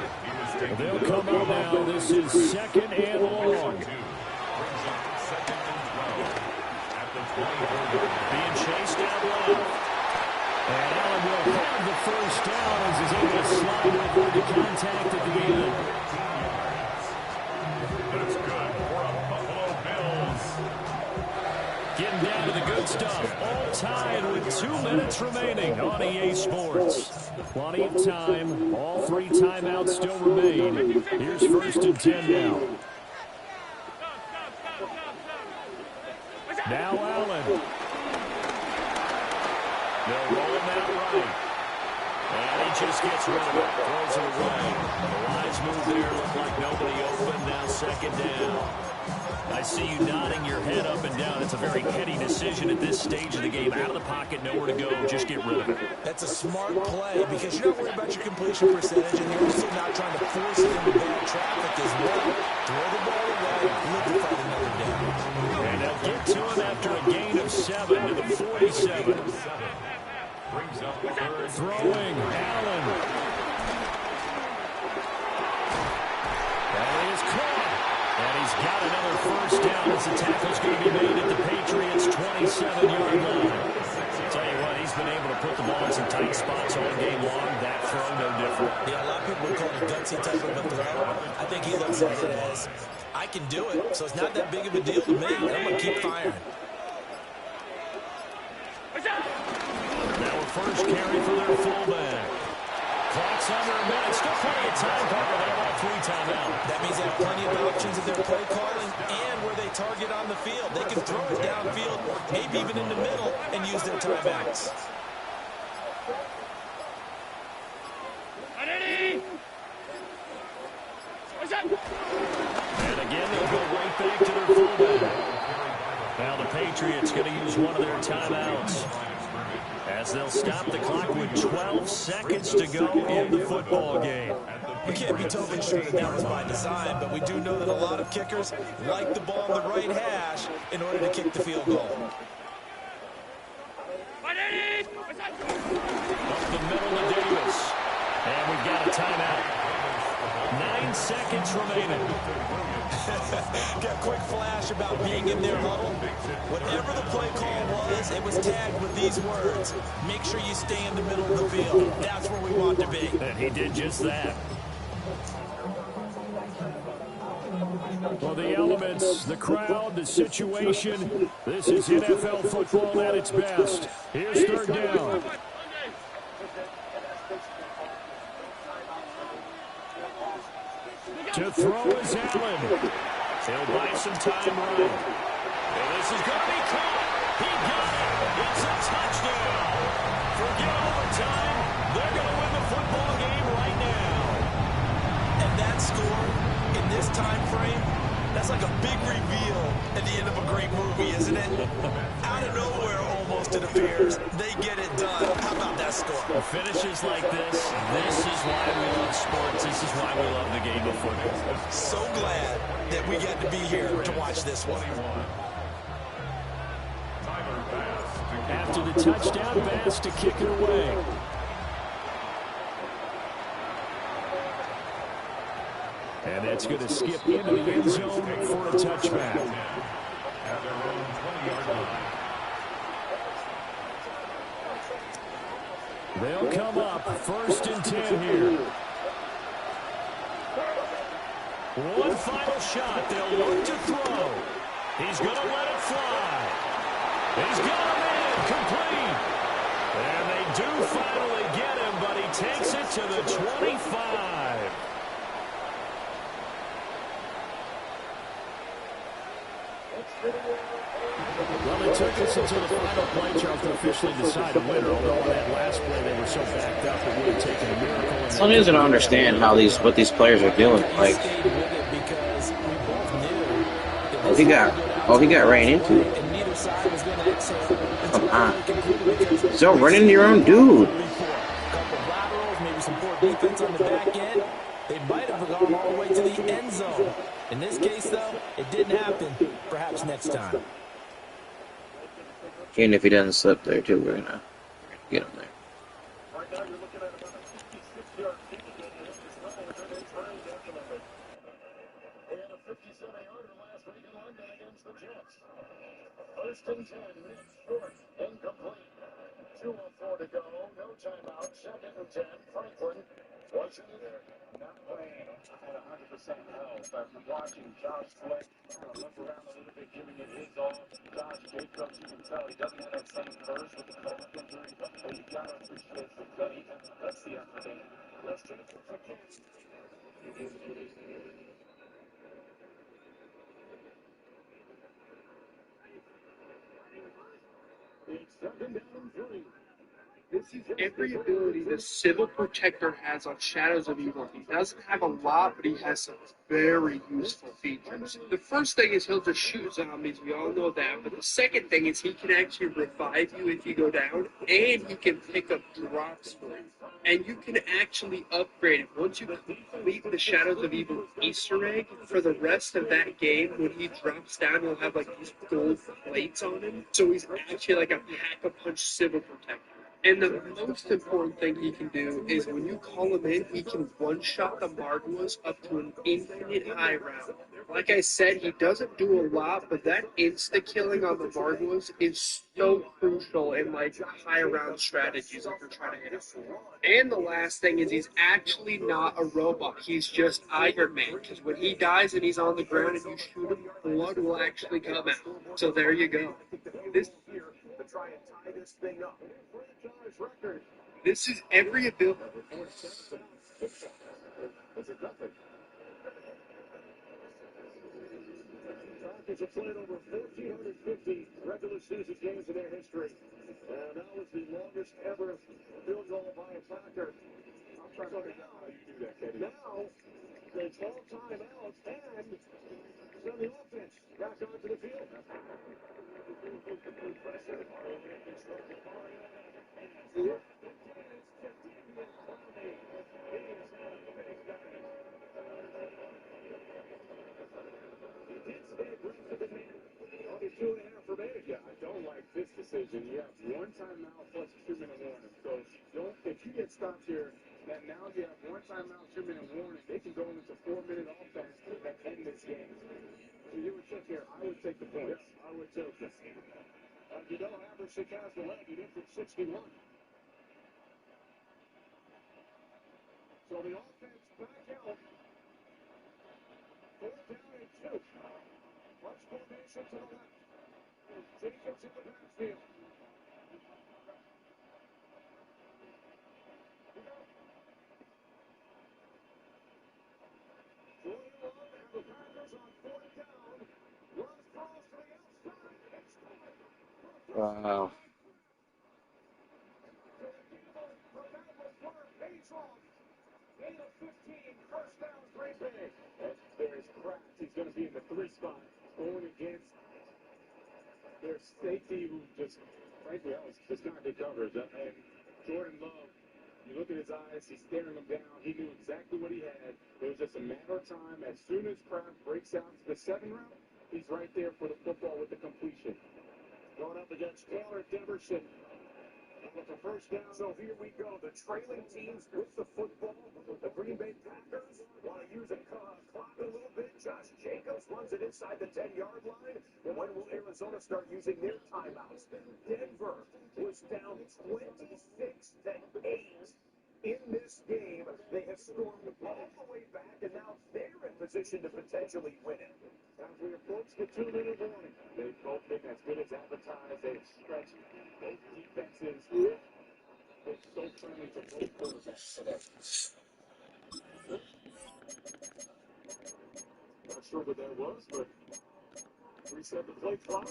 They'll come up now. This is second and long. Being chased out left. And Allen will have the first down as he's able to slide and avoid the contact at the end. That's good for a Buffalo Bills. Getting down to the good stuff. All tied with 2 minutes remaining on EA Sports. Plenty of time. All 3 timeouts still remain. Here's 1st and 10 now. Now Allen. They'll roll him out right. And he just gets rid of it. Throws it away. The lines move there. Look like nobody open. Now 2nd down. I see you nodding your head up and down. It's a very heady decision at this stage of the game. Out of the pocket, nowhere to go. Just get rid of it. That's a smart play because you're not worried about your completion percentage, and you're also not trying to force it into bad traffic as well. Throw the ball away, look to find another down. And they'll get to him after a gain of 7 to the 47. Brings up the third. Throwing, Allen. That is caught. And he's got another first down as the tackle's going to be made at the Patriots' 27-yard line. Tell you what, he's been able to put the ball in some tight spots all game long. That throw, no different. Yeah, a lot of people would call it a gutsy type of a throw. I think he looks at it as, I can do it, so it's not that big of a deal to me. I'm going to keep firing. Now a first carry for their fullback. Clock's under a minute. Still plenty of time, Parker. They have 3 timeouts. That means they have plenty of options in their play calling and where they target on the field. They can throw it downfield, maybe even in the middle, and use their timeouts. And again, they'll go right back to their fullback. Now the Patriots going to use one of their timeouts as they'll stop the clock with 12 seconds to go in the football game. We can't be totally sure that was by design, but we do know that a lot of kickers like the ball on the right hash in order to kick the field goal. Up the middle to Davis. And we've got a timeout. 9 seconds remaining. Got a quick flash about being in their huddle. Whatever the play call was, it was tagged with these words. Make sure you stay in the middle of the field. That's where we want to be. And he did just that. Well, the elements, the crowd, the situation, this is NFL football at its best. Here's 3rd down. To throw is Allen. He'll buy some time running. And this is going to be caught. He got it. It's a touchdown. Forget overtime. They're going to win the football game right now. And that score, in this time frame, that's like a big reveal at the end of a great movie, isn't it? Out of nowhere, almost, it appears. They get it done. How about that score? Finishes like this is why we love sports. This is why we love the game of football. So glad that we get to be here to watch this one. After the touchdown, Bass to kick it away. And that's going to skip into the end zone for a touchback. At their own 20-yard line. They'll come up 1st and 10 here. One final shot. They'll look to throw. He's going to let it fly. He's got him in, complete. And they do finally get him, but he takes it to the 25. Well, it took us until the final play, Charles, to officially decide a winner, although on that last play they were so backed up it would have taken a miracle. Some of us don't understand how what these players are doing. Like, he got ran into. Come on. So running into your own dude. Maybe some poor defense on the back end. They might have gone all the way to the end zone. In this case, though, it didn't happen. Perhaps next time. Even if he doesn't slip there, too, we're gonna get him there. Jets. First and 10, short, incomplete. 2:04 to go, no timeout. Second and 10, Franklin wasn't there. Not playing at 100% health. After watching Josh Sweat kind of look around a little bit, giving it his all. Josh Jacobs, you can tell he doesn't have that same burst with the calf injury, but you got to appreciate that he has that's the effort in. Let's check it again. It's second down and 3. This is every ability the Civil Protector has on Shadows of Evil. He doesn't have a lot, but he has some very useful features. The first thing is he'll just shoot zombies. We all know that. But the second thing is he can actually revive you if you go down, and he can pick up drops for you. And you can actually upgrade it. Once you complete the Shadows of Evil Easter egg, for the rest of that game, when he drops down, he'll have like these gold plates on him. So he's actually like a pack-a-punch Civil Protector. And the most important thing he can do is when you call him in, he can one-shot the Marguas up to an infinite high round. Like I said, he doesn't do a lot, but that insta-killing on the Marguas is so crucial in like high round strategies if you're trying to hit him. And the last thing is he's actually not a robot. He's just Iron Man, because when he dies and he's on the ground and you shoot him, blood will actually come out. So there you go. This is every ability. Falcons have played over 1,450 regular season games in their history. And that was the longest ever field goal by a Packer. I'm trying to figure out how you do that, Kenny. Now, they call timeouts and send the offense back onto the field. Yeah, I don't like this decision. You have one timeout plus a 2-minute warning. So if you get stopped here, then now you have one timeout, 2-minute warning. They can go into 4-minute offense and end this game. So you would check here. I would take the points. I would too. You know, average Chicago led, you did for 61. So the offense back out. 4th down and 2. Bunch formation to the left. Jacobs in the backfield. Wow. There's Kraft. He's going to be in the 3 spot going against their safety who just, frankly, that was just not good coverage. And Jordan Love, you look at his eyes, he's staring him down. He knew exactly what he had. It was just a matter of time. As soon as Kraft breaks out to the 7 route, he's right there for the football with the completion. Going up against Taylor Deverson with the first down. So here we go. The trailing teams with the football. The Green Bay Packers want to use a clock a little bit. Josh Jacobs runs it inside the 10-yard line. And when will Arizona start using their timeouts? Denver was down 26-8 in this game. They have stormed all the way back, and now they're in position to potentially win it. As we approach the 2-minute warning, they've both been as good as advertised. They've stretched both defenses. They're so friendly to both quarterbacks today. Not sure what that was, but reset the play clock.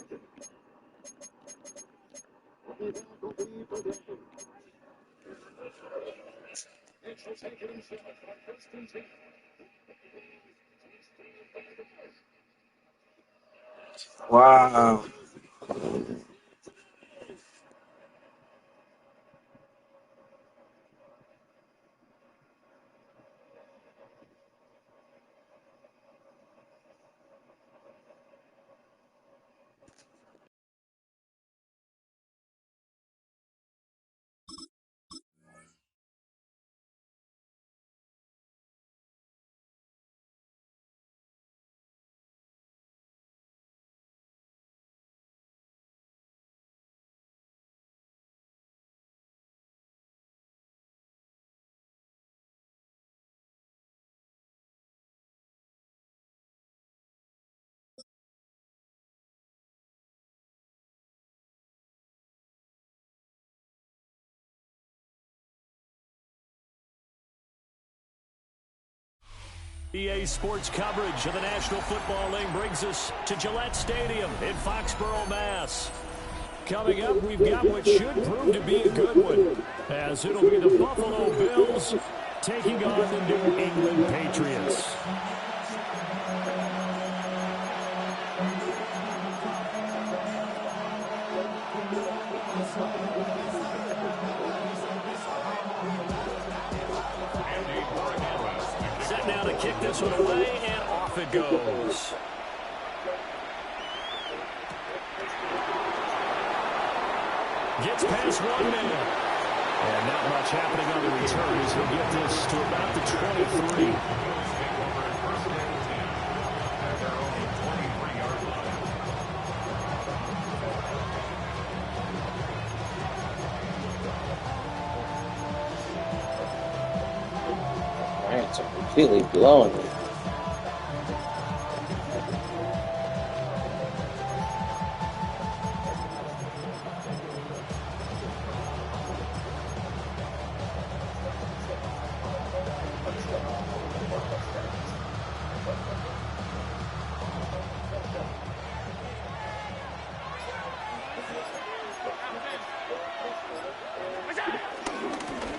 Wow. EA Sports coverage of the National Football League brings us to Gillette Stadium in Foxborough, Mass. Coming up, we've got what should prove to be a good one, as it'll be the Buffalo Bills taking on the New England Patriots. Set now to kick this one away, and off it goes. Gets past one man. And not much happening on the return as he'll get this to about the 23. Giants are completely blowing me.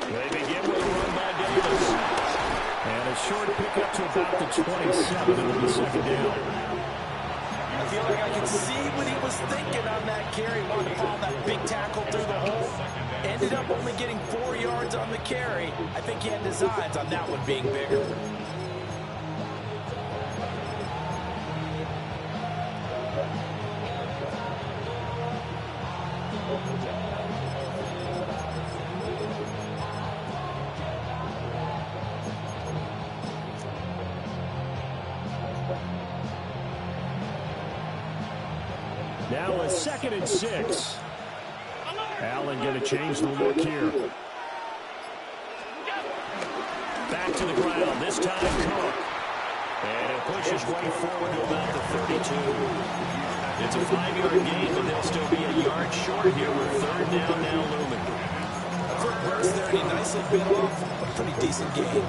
They begin with a run by Davis. And a short pickup to about the 27. It'll be second down. I feel like I can see what he was thinking on that carry. Wanted to follow that big tackle through the hole. Ended up only getting 4 yards on the carry. I think he had designs on that one being bigger. Now a 2nd and 6. Allen going to change the look here. Back to the ground, this time Cook. And he'll push his way forward to about the 32. It's a 5-yard gain, but they'll still be a yard short here with 3rd down now looming. Quick burst there, and he nicely bit off a pretty decent gain.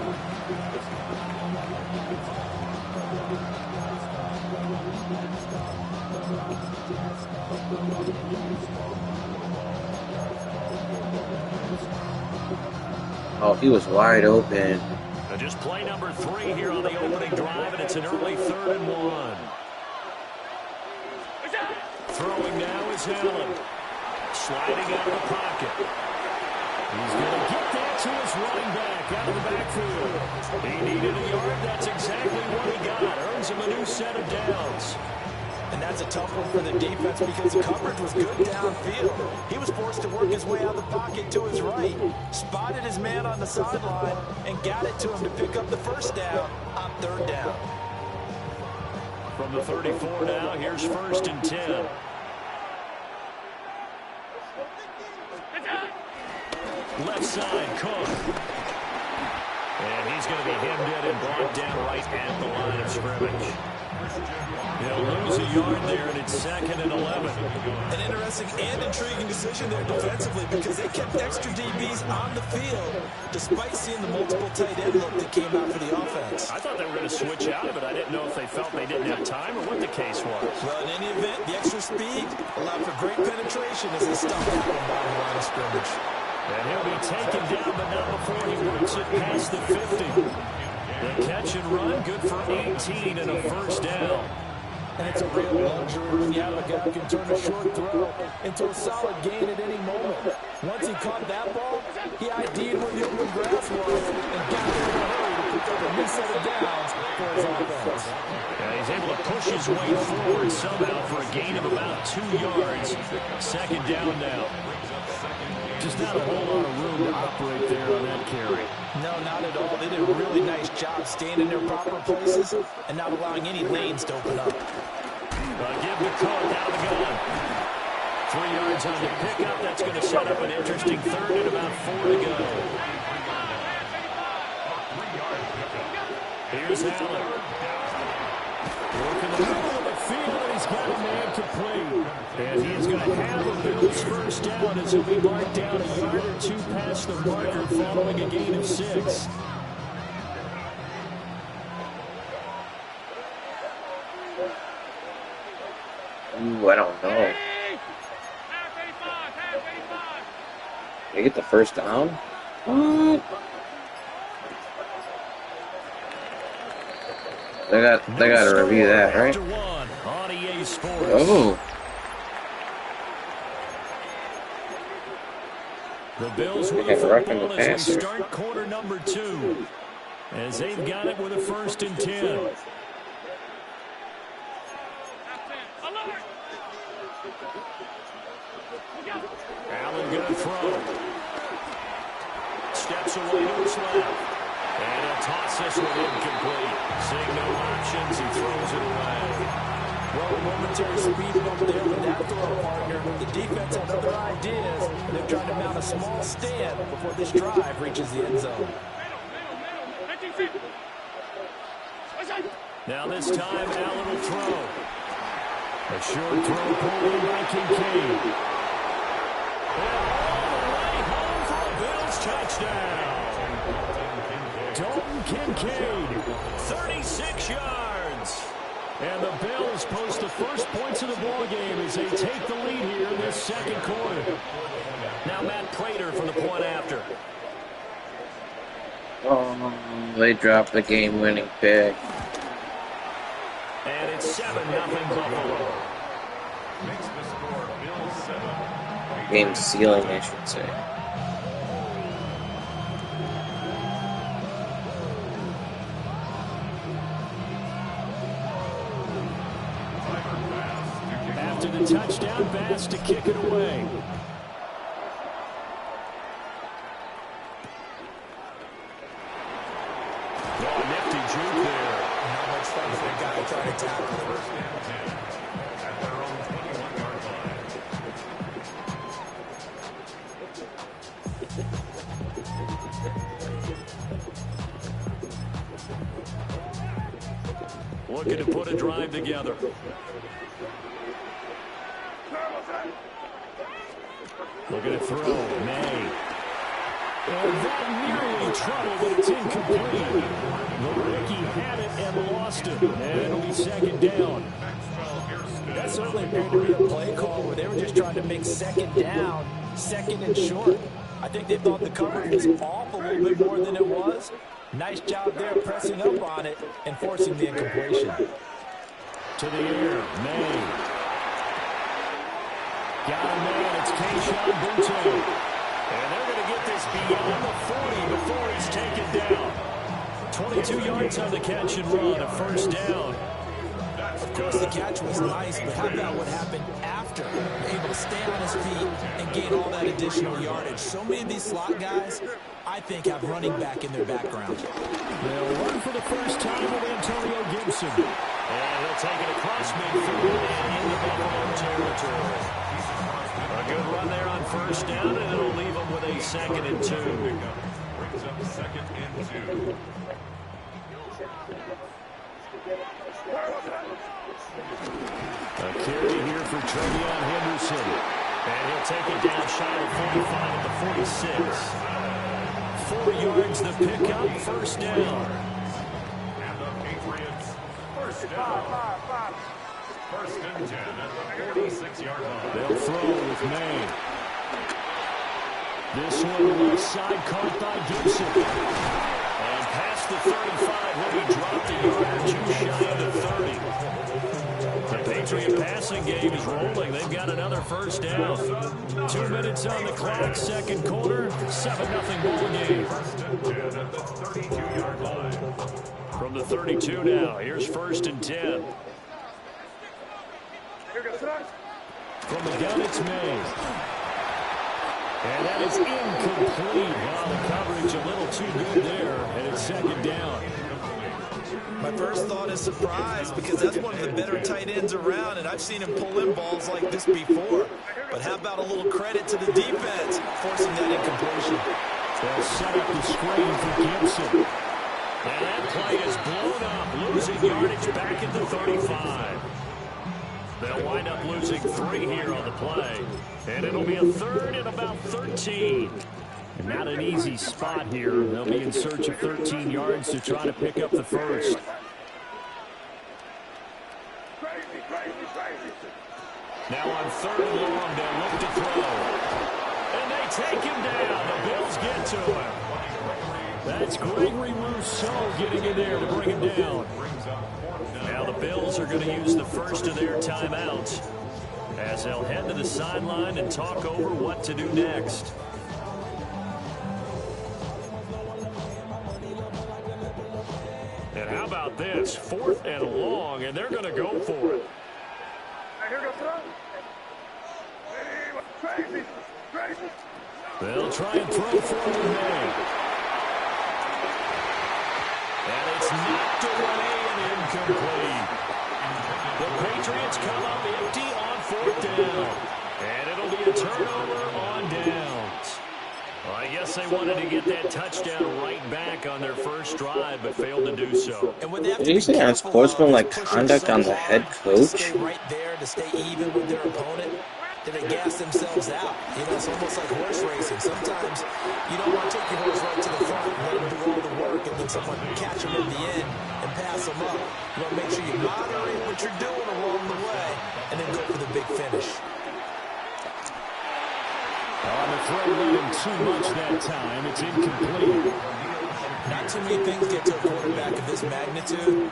Oh, he was wide open. Just play number 3 here on the opening drive, and it's an early 3rd and 1. Throwing now is Allen. Sliding out of the pocket. He's going to get that to his running back out of the backfield. He needed a yard. That's exactly what he got. Earns him a new set of downs. And that's a tough one for the defense because the coverage was good downfield. He was forced to work his way out of the pocket to his right, spotted his man on the sideline, and got it to him to pick up the 1st down on 3rd down. From the 34 now, here's 1st and 10. Left side, Cook. And he's going to be hemmed in and brought down right at the line of scrimmage. They'll lose a yard there, and it's 2nd and 11. An interesting and intriguing decision there defensively because they kept extra DBs on the field despite seeing the multiple tight end look that came out for the offense. I thought they were going to switch out of it. I didn't know if they felt they didn't have time or what the case was. Well, in any event, the extra speed allowed for great penetration as they stuffed that one by the line of scrimmage. And he'll be taken down, but not before he works it past the 50. The catch and run, good for 18 and a 1st down. And it's a real luxury when you have a guy who can turn a short throw into a solid gain at any moment. Once he caught that ball, he ID'd where the open grass was and got there in a hurry to pick up a new set of downs for his offense. Yeah, he's able to push his way forward somehow for a gain of about 2 yards. 2nd down now. Just not a whole lot of room to operate there on that carry. No, not at all. They did a really nice job staying in their proper places and not allowing any lanes to open up. Give the Cook out of the gun. 3 yards on the pickup. That's going to set up an interesting 3rd and about 4 to go. Here's Allen. Working the middle of the field, and he's got a man complete. And he is going to have a Bills 1st down as he'll be marked down a yard or 2 past the marker following a gain of 6. Ooh, I don't know. They get the first down? What? They got to review that, right? Oh. The Bills with They the have roughing the football as we passer. start quarter number 2. As they've got it with a 1st and 10. Allen going to throw. Steps away to his left. And he'll toss this one incomplete. Seeing no options, he throws it away. Well, momentary speed over there with that throw, partner. The defense has other ideas. They're trying to mount a small stand before this drive reaches the end zone. Now this time, Allen will throw. A short throw pulled in by Kincaid. And all the way home for a Bills touchdown. Dalton Kincaid, 36 yards. And the Bills post the first points of the ball game as they take the lead here in this second quarter. Now Matt Prater for the point after. Oh, they dropped the game-winning pick. And it's 7-0 Buffalo. Makes the score Bills 7. Game sealing, I should say. After the touchdown, Bass to kick it away. Oh, nifty juke there. Not much fun for a guy trying to tackle him. 1st and 10 at their own 21-yard line. Looking to put a drive together. Looking to throw. May. And that nearly trouble, but it's incomplete. The rookie had it and lost it. And it'll be 2nd down. That certainly appeared to be a play call where they were just trying to make 2nd down, 2nd and short. I think they thought the coverage was off a little bit more than it was. Nice job there pressing up on it and forcing the incompletion. To the air, May. Got a man, it's Keyshawn Bunto. And they're going to get this beyond the 40 before he's taken down. 22 yards on the catch and run, a 1st down. Of course, the catch was nice, but how about what happened after? Able to stay on his feet and gain all that additional yardage. So many of these slot guys, I think, have running back in their background. They'll run for the first time with Antonio Gibson. And he'll take it across midfield and into Buffalo territory. A good run there on 1st down, and it'll leave them with a 2nd and 2. Brings up 2nd and 2. A carry here for Trevion Henderson. And he'll take it down shy of 45 at the 46. 4 yards the pickup, 1st down. And the Patriots, 1st down. 1st and 10 at the 46-yard line. They'll throw with May. This one left side caught by Gibson. And past the 35 will be dropped a yard or 2 shy of the 30. The Patriot passing game is rolling. They've got another 1st down. 2 minutes on the clock, 2nd quarter, 7-0 ball game. 1st and 10 at the 32-yard line. From the 32 now, here's 1st and 10. From the gun, it's May. And that is incomplete. Wow, the coverage a little too good there, and it's 2nd down. My first thought is surprise, because that's one of the better tight ends around, and I've seen him pull in balls like this before. But how about a little credit to the defense forcing that incompletion? They'll set up the screen for Gibson. And that play is blown up, losing yardage back at the 35. They'll wind up losing 3 here on the play. And it'll be a 3rd and about 13. And not an easy spot here. They'll be in search of 13 yards to try to pick up the 1st. Now on 3rd and long, they'll look to throw. And they take him down. The Bills get to him. That's Gregory Rousseau getting in there to bring him down. Now the Bills are going to use the first of their timeouts as they'll head to the sideline and talk over what to do next. And how about this? 4th and long, and they're going to go for it. They'll try and throw for it May. And it's knocked away and incomplete. The Patriots come up empty on 4th down. And it'll be a turnover on downs. Well, I guess they wanted to get that touchdown right back on their first drive, but failed to do so. Did you say unsportsmanlike conduct on the head coach? Stay right there to stay even with their opponent. Did they gas themselves out? You know, it's almost like horse racing. Sometimes you don't want to take your horse right to the front and let him do all the work and then someone catch him at the end and pass him up. You want to make sure you moderate what you're doing along the way and then go for the big finish. On the throw lane too much that time. It's incomplete. Not too many things get to a quarterback of this magnitude,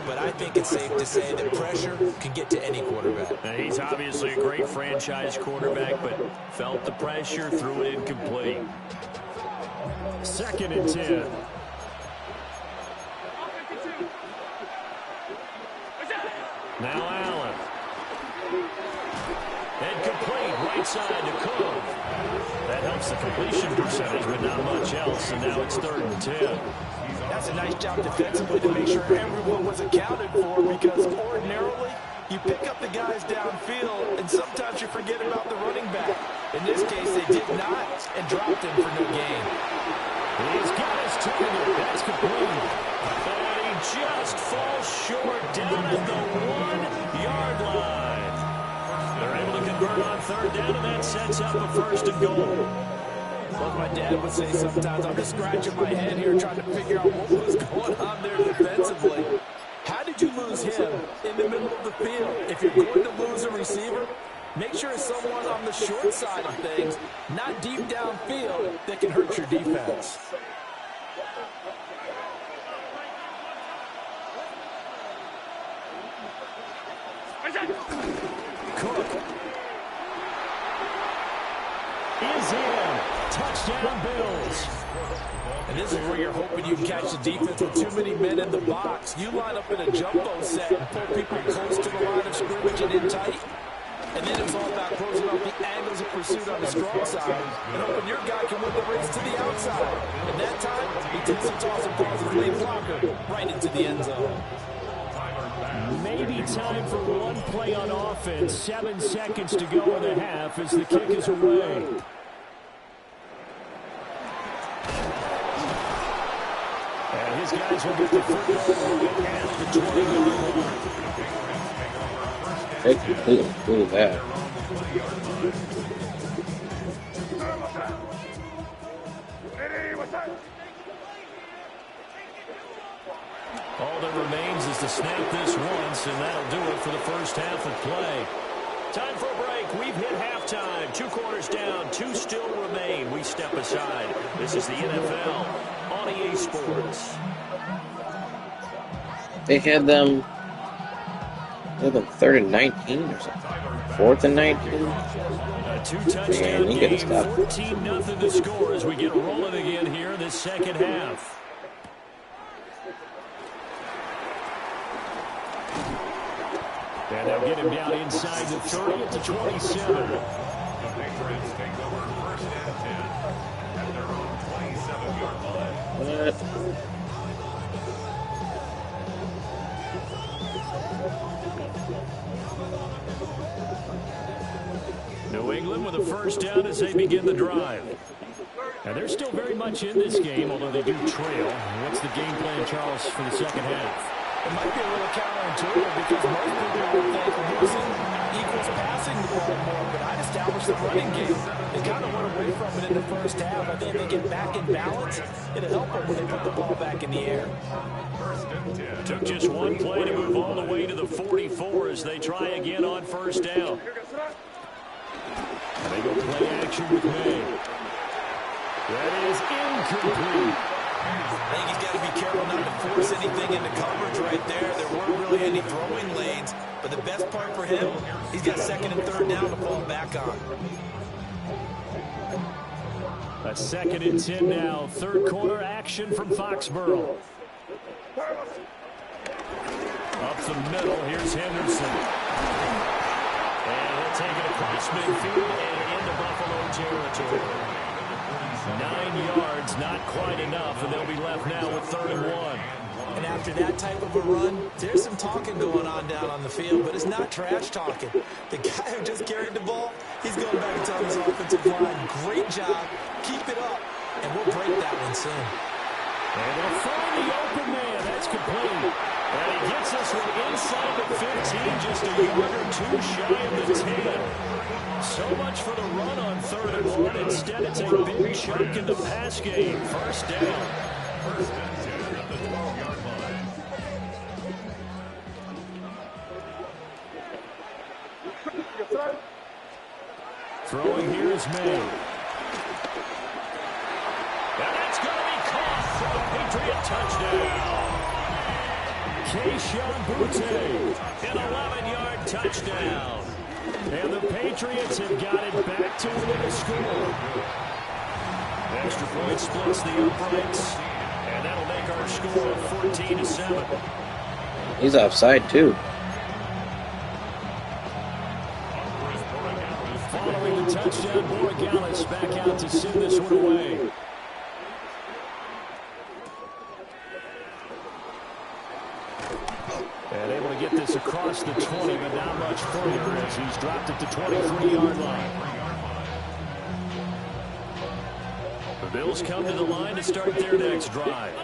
but I think it's safe to say that pressure can get to any quarterback. Now, he's obviously a great franchise quarterback, but felt the pressure, threw it incomplete. 2nd and 10. Now Allen. And complete, right side to Cook. That helps the completion percentage, but not much else, and now it's 3rd and 10. That's a nice job defensively to make sure everyone was accounted for, because ordinarily you pick up the guys downfield, and sometimes you forget about the running back. In this case, they did not, and dropped him for no gain. He's got his target. That's complete. And he just falls short down at the 1-yard line. They're able to convert on 3rd down, and that sets up a 1st and goal. Like my dad would say sometimes, I'm just scratching my head here trying to figure out what was going on there defensively. How did you lose him in the middle of the field? If you're going to lose a receiver, make sure it's someone on the short side of things, not deep downfield, that can hurt your defense. Cook is in. Touchdown, Bills. And this is where you're hoping you can catch the defense with too many men in the box. You line up in a jumbo set and pull people close to the line of scrimmage and in tight. And then it's all about closing off the angles of pursuit on the strong side and hoping your guy can win the race to the outside. And that time, he takes a toss and calls his lead blocker right into the end zone. Maybe time for one play on offense. 7 seconds to go in the half as the kick is away. And his guys will get the football at the 20-yard line. They completely blew that. All that remains is to snap this once, and that'll do it for the first half of play. Time for a break. We've hit halftime. 2 quarters down, 2 still remain. We step aside. This is the NFL on EA Sports. They had them 3rd and 19 or something. 4th and 19. A 2-touchdown game, 14-0 to score as we get rolling again here in this second half. And they'll get him down inside the 30 at the 27. The Patriots take over 1st and 10 at their own 27-yard line. New England with a 1st down as they begin the drive. And they're still very much in this game, although they do trail. What's the game plan, Charles, for the second half? It might be a little counterintuitive because most people would think losing equals passing the ball more, but I'd established the running game. They kind of went away from it in the first half. I think if they get back in balance, it'll help them when they put the ball back in the air. Took just one play to move all the way to the 44 as they try again on first down. They go play action with May. That is incomplete. I think he's got to be careful not to force anything into coverage right there. There weren't really any throwing lanes, but the best part for him, he's got second and third down to fall back on. A 2nd and 10 now. Third quarter action from Foxborough. Up the middle, here's Henderson. And he'll take it across midfield and into Buffalo territory. 9 yards, not quite enough, and they'll be left now with 3rd and 1. And after that type of a run, there's some talking going on down on the field, but it's not trash talking. The guy who just carried the ball, he's going back and telling his offensive line, great job, keep it up, and we'll break that one soon. And they'll find the open man. That's complete. And he gets this one inside the 15, just a yard or two shy of the 10. So much for the run on 3rd and 1. Instead, it's a big chunk in the pass game. First down. First and 10 at the 12-yard line. Throwing here is May. And that's going to be caught for the Patriot touchdown. Keyshawn Boutte, an 11-yard touchdown. And the Patriots have got it back to within a score. Extra point splits the uprights, and that'll make our score 14-7. He's offside too. Following the touchdown, Borregales back out to send this one away. And able to get this across the 20, but not much further as he's dropped it to 23-yard line. The Bills come to the line to start their next drive.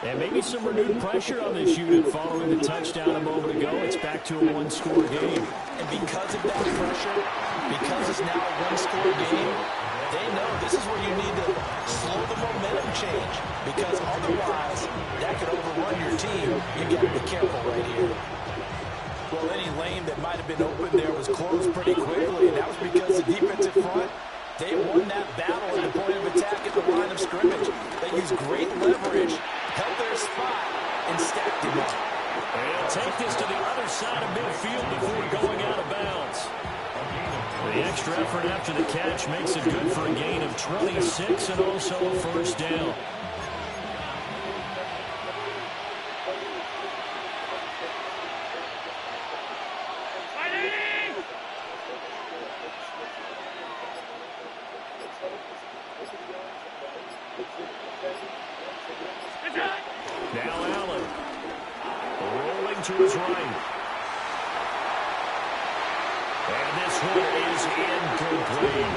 And maybe some renewed pressure on this unit following the touchdown a moment ago. It's back to a one-score game. And because of that pressure, because it's now a one-score game, they know this is where you need to slow the momentum change. Because otherwise, that could overrun your team. You got to be careful right here. Well, any lane that might have been open there was closed pretty quickly, and that was because the defensive front, they won that battle at the point of attack at the line of scrimmage. They used great leverage, held their spot, and stacked him up. And he'll take this to the other side of midfield before going out of bounds. The extra effort after the catch makes it good for a gain of 26 and also a first down. Now Allen, rolling to his right. And this one is incomplete.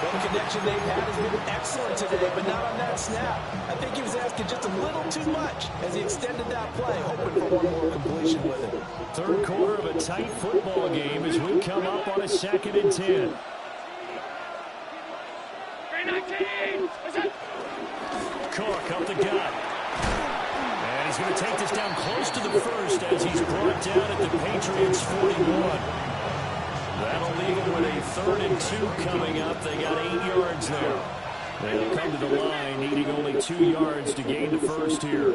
One connection they've had has been excellent today, but not on that snap. I think he was asking just a little too much as he extended that play, hoping for one more completion with it. Third quarter of a tight football game as we come up on a 2nd and 10. Cork up the gut. And he's going to take this down close to the first as he's brought down at the Patriots' 41. That'll leave him with a 3rd and 2 coming up. They got 8 yards there. They'll come to the line, needing only 2 yards to gain the first here.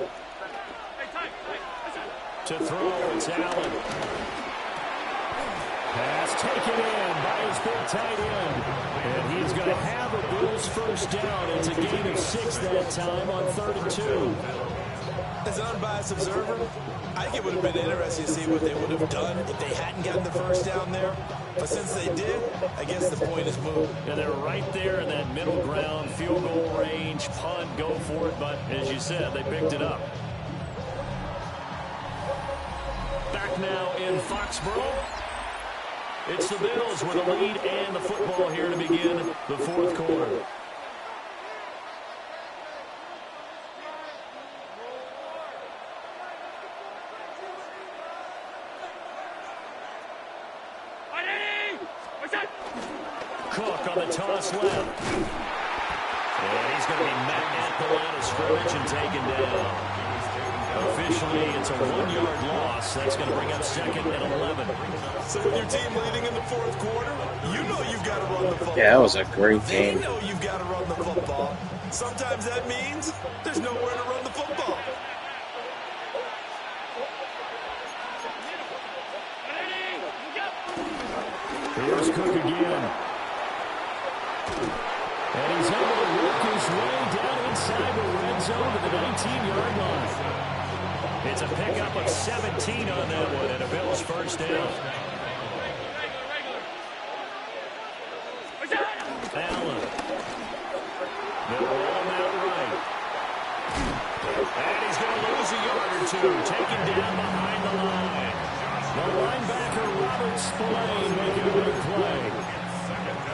To throw, it's Allen. Pass taken in by his big tight end. And he's going to have a Bills first down. It's a gain of 6 that time on 3rd and 2. As an unbiased observer, I think it would have been interesting to see what they would have done if they hadn't gotten the first down there. But since they did, I guess the point is moved. And they're right there in that middle ground, field goal range, punt, go for it. But as you said, they picked it up. Back now in Foxborough. It's the Bills with a lead and the football here to begin the 4th quarter. on the toss left. And he's going to be met at the line of scrimmage and taken down. Officially, it's a 1-yard loss. That's going to bring up 2nd and 11. So with your team leading in the 4th quarter, you know you've got to run the football. Yeah, that was a great They game. know you've got to run the football. Sometimes that means there's nowhere to run the football. Here's Cook again. And he's able to work his way down inside the red zone to the 19-yard line. It's a pickup of 17 on that one, and a Bills first down. Allen. They're on that right. And he's going to lose a yard or two, taken down behind the line. The linebacker, Robert Spillane, making a big play.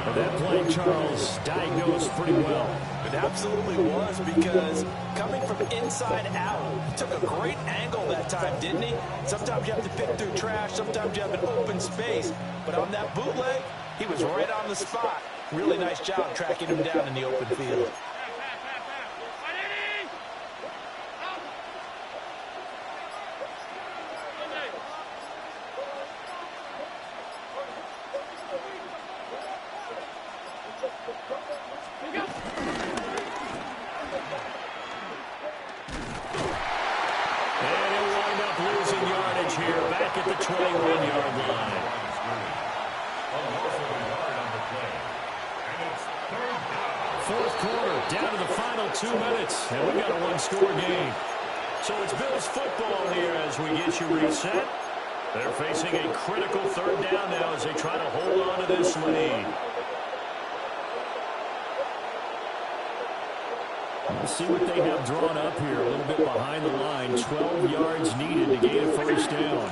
And that play, Charles, diagnosed pretty well. It absolutely was, because coming from inside out, he took a great angle that time, didn't he? Sometimes you have to pick through trash, sometimes you have an open space. But on that bootleg, he was right on the spot. Really nice job tracking him down in the open field. Fourth quarter, down to the final 2 minutes, and we got a one-score game. So it's Bills football here as we get you reset. They're facing a critical 3rd down now as they try to hold on to this lead. We'll see what they have drawn up here, a little bit behind the line. 12 yards needed to gain a first down.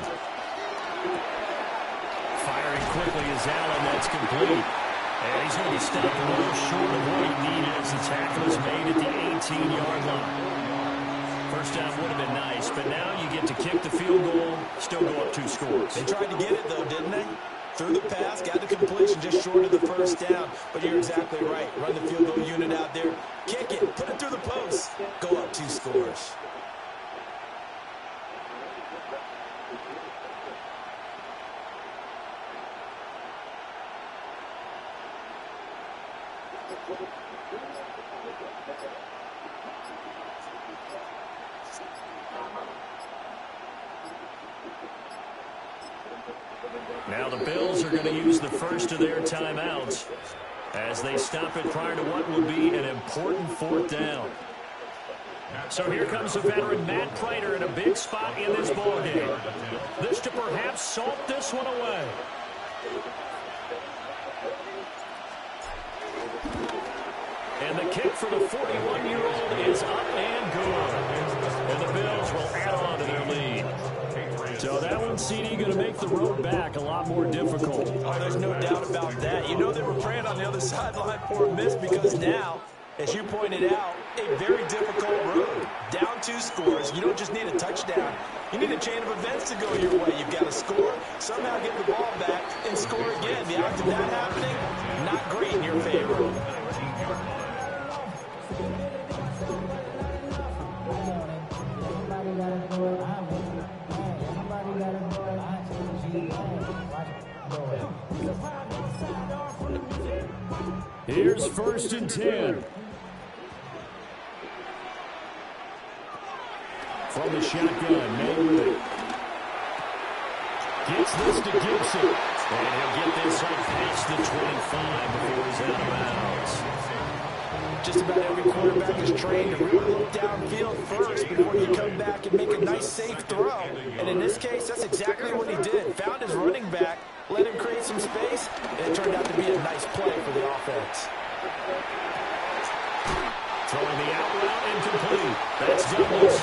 Firing quickly is Allen. That's complete. And he's going to be stopped a little short of what he needed as the tackle is made at the 18-yard line. First down would have been nice, but now you get to kick the field goal, still go up 2 scores. They tried to get it, though, didn't they? Threw the pass, got the completion just short of the first down. But you're exactly right. Run the field goal unit out there. Kick it. Put it through the post. Go up 2 scores. Now the Bills are going to use the first of their timeouts as they stop it prior to what will be an important 4th down. So here comes the veteran Matt Prater in a big spot in this ballgame. This to perhaps salt this one away. And the kick for the 41-year-old is up and good. And the Bills will add on to their lead. So that one, CD, going to make the road back a lot more difficult. Oh, there's no doubt about that. You know they were praying on the other sideline for a miss, because now, as you pointed out, a very difficult road. Down 2 scores. You don't just need a touchdown. You need a chain of events to go your way. You've got to score, somehow get the ball back, and score again. The odds of that happening, not great in your favor. Here's 1st and 10. From the shotgun, May with it. Gets this to Gibson. And he'll get this up past the 25 before he's out of bounds. Just about every quarterback is trained to really look downfield first before you come back and make a nice, safe throw. And in this case, that's exactly what he did. Found his running back, let him create some space, and it turned out to be a nice play for the offense. Throwing the out route incomplete. That's Douglas.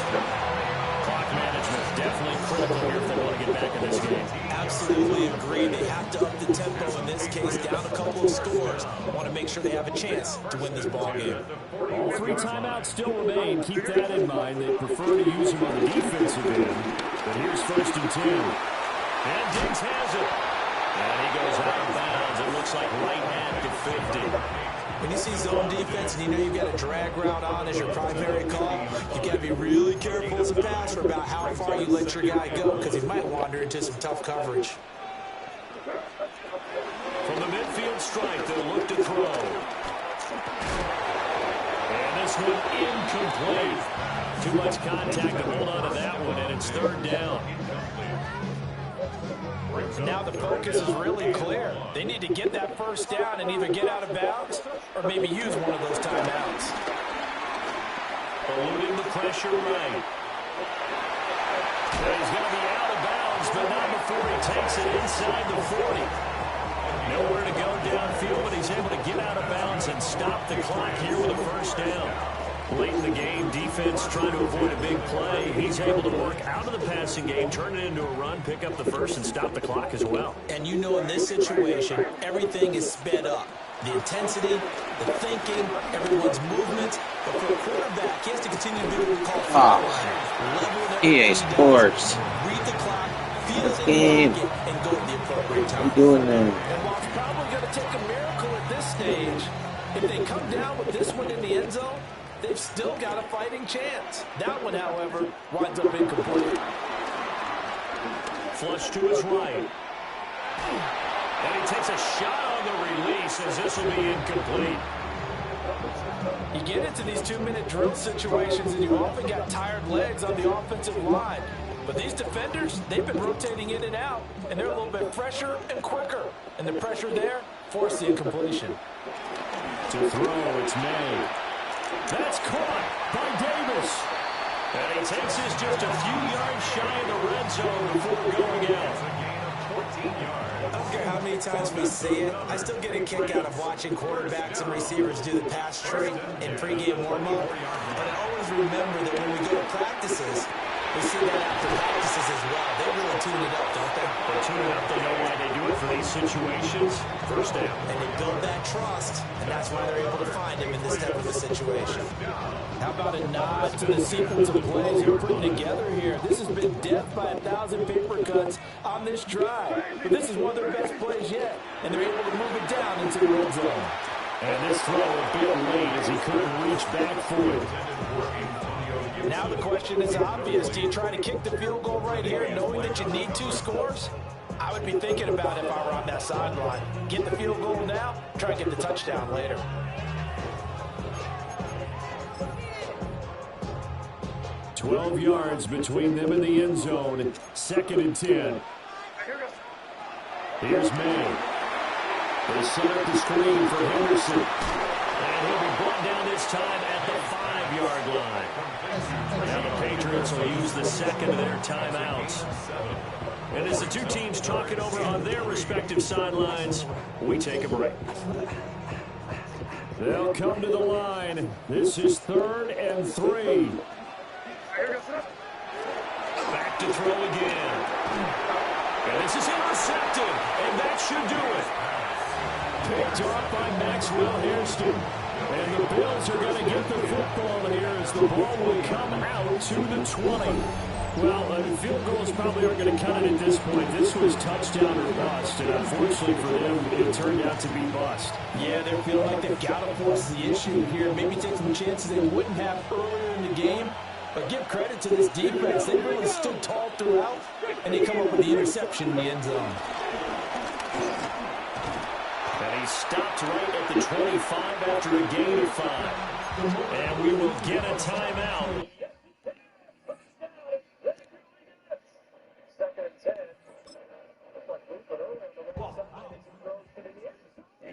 Clock management definitely critical here if they want to get back in this game. Absolutely agree. They have to up the tempo in this case, down a couple of scores. Want to make sure they have a chance to win this ball game. All 3 timeouts still remain. Keep that in mind. They prefer to use them on the defensive end. But here's 1st and 10. And Diggs has it. And he goes out of bounds. It looks like right at the 50. When you see zone defense and you know you've got a drag route on as your primary call, you've got to be really careful as a passer about how far you let your guy go because he might wander into some tough coverage. From the midfield stripe, they'll look to throw. And this one incomplete. Too much contact to hold on to that one, and it's third down. Now the focus is really clear. They need to get that first down and either get out of bounds or maybe use one of those timeouts. Eluding the pressure right. And he's going to be out of bounds, but not before he takes it inside the 40. Nowhere to go downfield, but he's able to get out of bounds and stop the clock here with a first down. Late in the game, defense trying to avoid a big play. He's able to work out of the passing game, turn it into a run, pick up the first, and stop the clock as well. And you know in this situation, everything is sped up. The intensity, the thinking, everyone's movement. But for a quarterback, he has to continue to do what we call flatline. EA Sports. Read the clock, feel it Game. and go at the appropriate time. I'm doing that. And while it's probably going to take a miracle at this stage, if they come down with this one in the end zone, they've still got a fighting chance. That one, however, winds up incomplete. Flush to his right. And he takes a shot on the release as this will be incomplete. You get into these 2-minute drill situations and you often got tired legs on the offensive line. But these defenders, they've been rotating in and out, and they're a little bit fresher and quicker. And the pressure there forced the incompletion. To throw, it's made. That's caught by Davis. And he takes this just a few yards shy of the red zone before going out. I don't care how many times we see it, I still get a kick out of watching quarterbacks and receivers do the pass tree in pregame warm-up. But I always remember that when we go to practices, we see that after practices as well. They really tune it up, don't they? They tune it up. They know why they do it for these situations. First down. And they build that trust, and that's why they're able to find him in this type of a situation. How about a nod to the sequence of plays you're putting together here? This has been death by 1,000 paper cuts on this drive. But this is one of their best plays yet, and they're able to move it down into the red zone. And this throw a bit late as he couldn't reach back for it. Now the question is obvious. Do you try to kick the field goal right here knowing that you need 2 scores? I would be thinking about it if I were on that sideline. Get the field goal now, try and get the touchdown later. "12 yards between them and the end zone. 2nd and 10. Here's May. They set up the screen for Henderson. And he'll be brought down this time at the 5-yard line. Now the Patriots will use the second of their timeouts. And as the two teams talk it over on their respective sidelines, we take a break. They'll come to the line. This is 3rd and 3. Back to throw again. And this is intercepted, and that should do it. Picked off by Maxwell Hairston. And the Bills are going to get the football here as the ball will come out to the 20. Well, field goals probably aren't going to cut it at this point. This was touchdown or bust, and unfortunately for them, it turned out to be bust. Yeah, they're feeling like they've got to force the issue here. Maybe take some chances they wouldn't have earlier in the game. But give credit to this defense. They really stood tall throughout, and they come up with the interception in the end zone. And he stopped right at the 25 after a gain of 5. And we will get a timeout.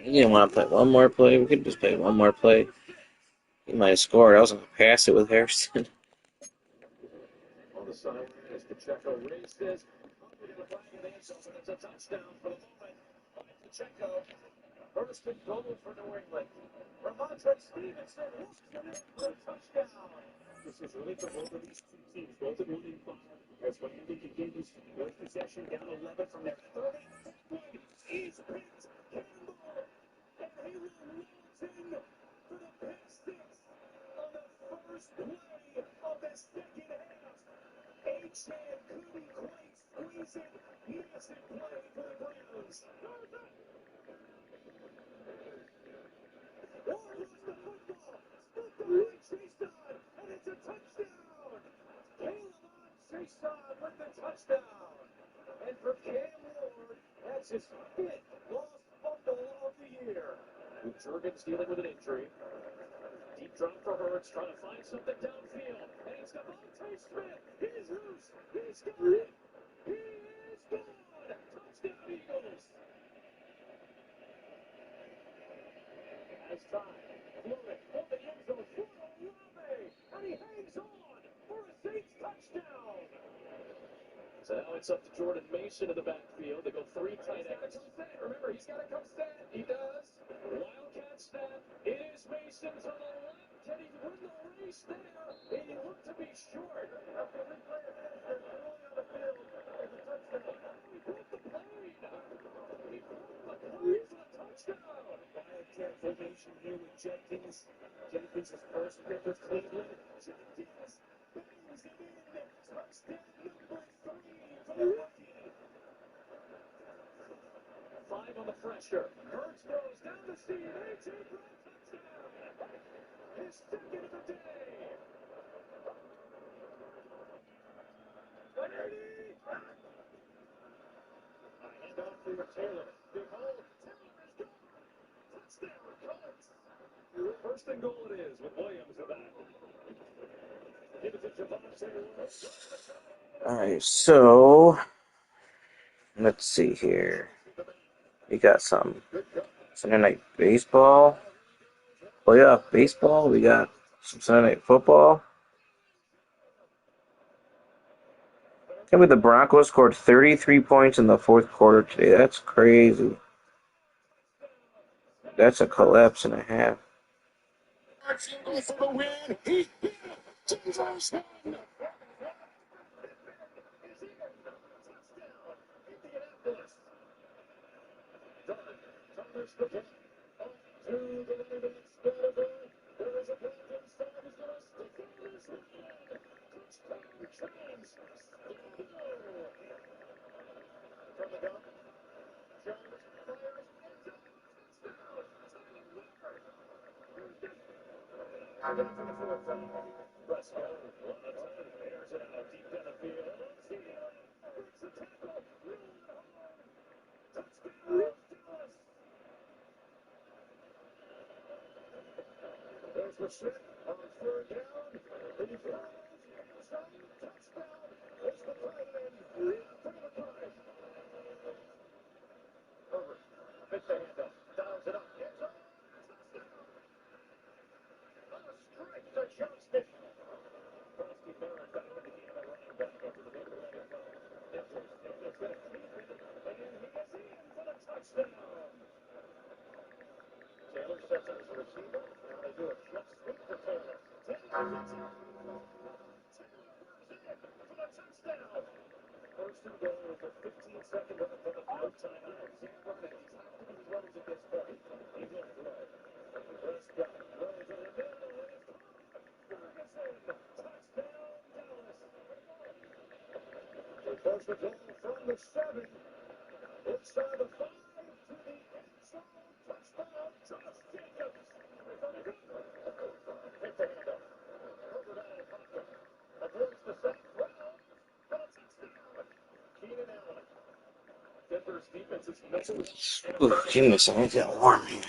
He didn't want to play one more play. We could just play one more play. He might have scored. I was going to pass it with Harrison. On the side, as Pacheco raised this, under the flag of the end zone, it's a touchdown for the moment by Pacheco. First and goal for New England. Ramondre Stevenson looks for a touchdown. This is really for both of these two teams, both at 1-5. As Miami continues with possession down 11 from their 30. He's picked Campbell, and he will launch in for the pick six on the first play of the second half. H-Man couldn't quite squeeze it. Massive play for the Browns. downs. Ward lost the football. Split the right chase on, and it's a touchdown. Caleb on chase on with the touchdown. And for Cam Ward, that's his 5th lost fumble of the year. With Jurgens dealing with an injury. Deep drop for Hurts, trying to find something downfield. And it's Devontae Smith. He's loose. He's got it. He is gone. Touchdown, Eagles. As time. Floyd on the end zone. For Olave. And he hangs on for a Saints touchdown. So now it's up to Jordan Mason in the backfield. They go 3 tight ends. Remember, he's got to come stand. He does. Wildcat snap. It is Mason to the left. Can he win the race there? He looked to be short. After replay of this, they're throwing on the field. There's a touchdown. He broke the plane. He broke the plane for the touchdown. Wildcat formation here with Jenkins. Jenkins is first pick with Cleveland. Jenkins bangs it in. Touchdown number 3 for the rookie. 5 on the pressure. Hurts throws down the seam. A.J. Brown touchdown. His 2nd of the day. 180. A handoff for Taylor. Big hole. Taylor is gone. Touchdown, Colts. 1st and goal it is with Williams at that. Give it to Javonte. All right, so let's see here. We got some Sunday night baseball. Playoff baseball. We got some Sunday night football. Can't believe the Broncos scored 33 points in the 4th quarter today. That's crazy. That's a collapse and a half. Single for the win. He hit Denver's one. Indianapolis. Thomas the punt. Up to the running back. There is a block inside. He's going to stick on this one. Touchdown, James. From the gun. Jones fires. Touchdown. Out for the 4th time. Bresco, airs it out deep down the field. Breaks the tackle. Touchdown, Dallas. There's the shit on 3rd down. And he throws. Touchdown. It's the tight end. For the try. Herbert. Fits the handoff. Dials it up. Gets up. Touchdown. A strike to Johnston. Frosty Barrett back in the game. A running back into the middle of the NFL. Enters. It's going to keep it. And he is in for the touchdown. Taylor sets up his receiver. Now they do a jet sweep to Taylor. Taylor gets it. Taylor goes in for the touchdown. 1st and goal with a 15-second run for the no timeout. Zach running. He's not doing runs at this point. He will throw. Prescott throws in the middle. Ferguson. Touchdown, Dallas. They push the ball from the 7. Inside the 5 to the end zone. Touchdown, Josh Jacobs. Hit the handoff. Herbert out of pocket. Avoids the sack. Brown for the touchdown. Keenan Allen. Denver's defense is messing. Ooh, goodness, I need to get warm here.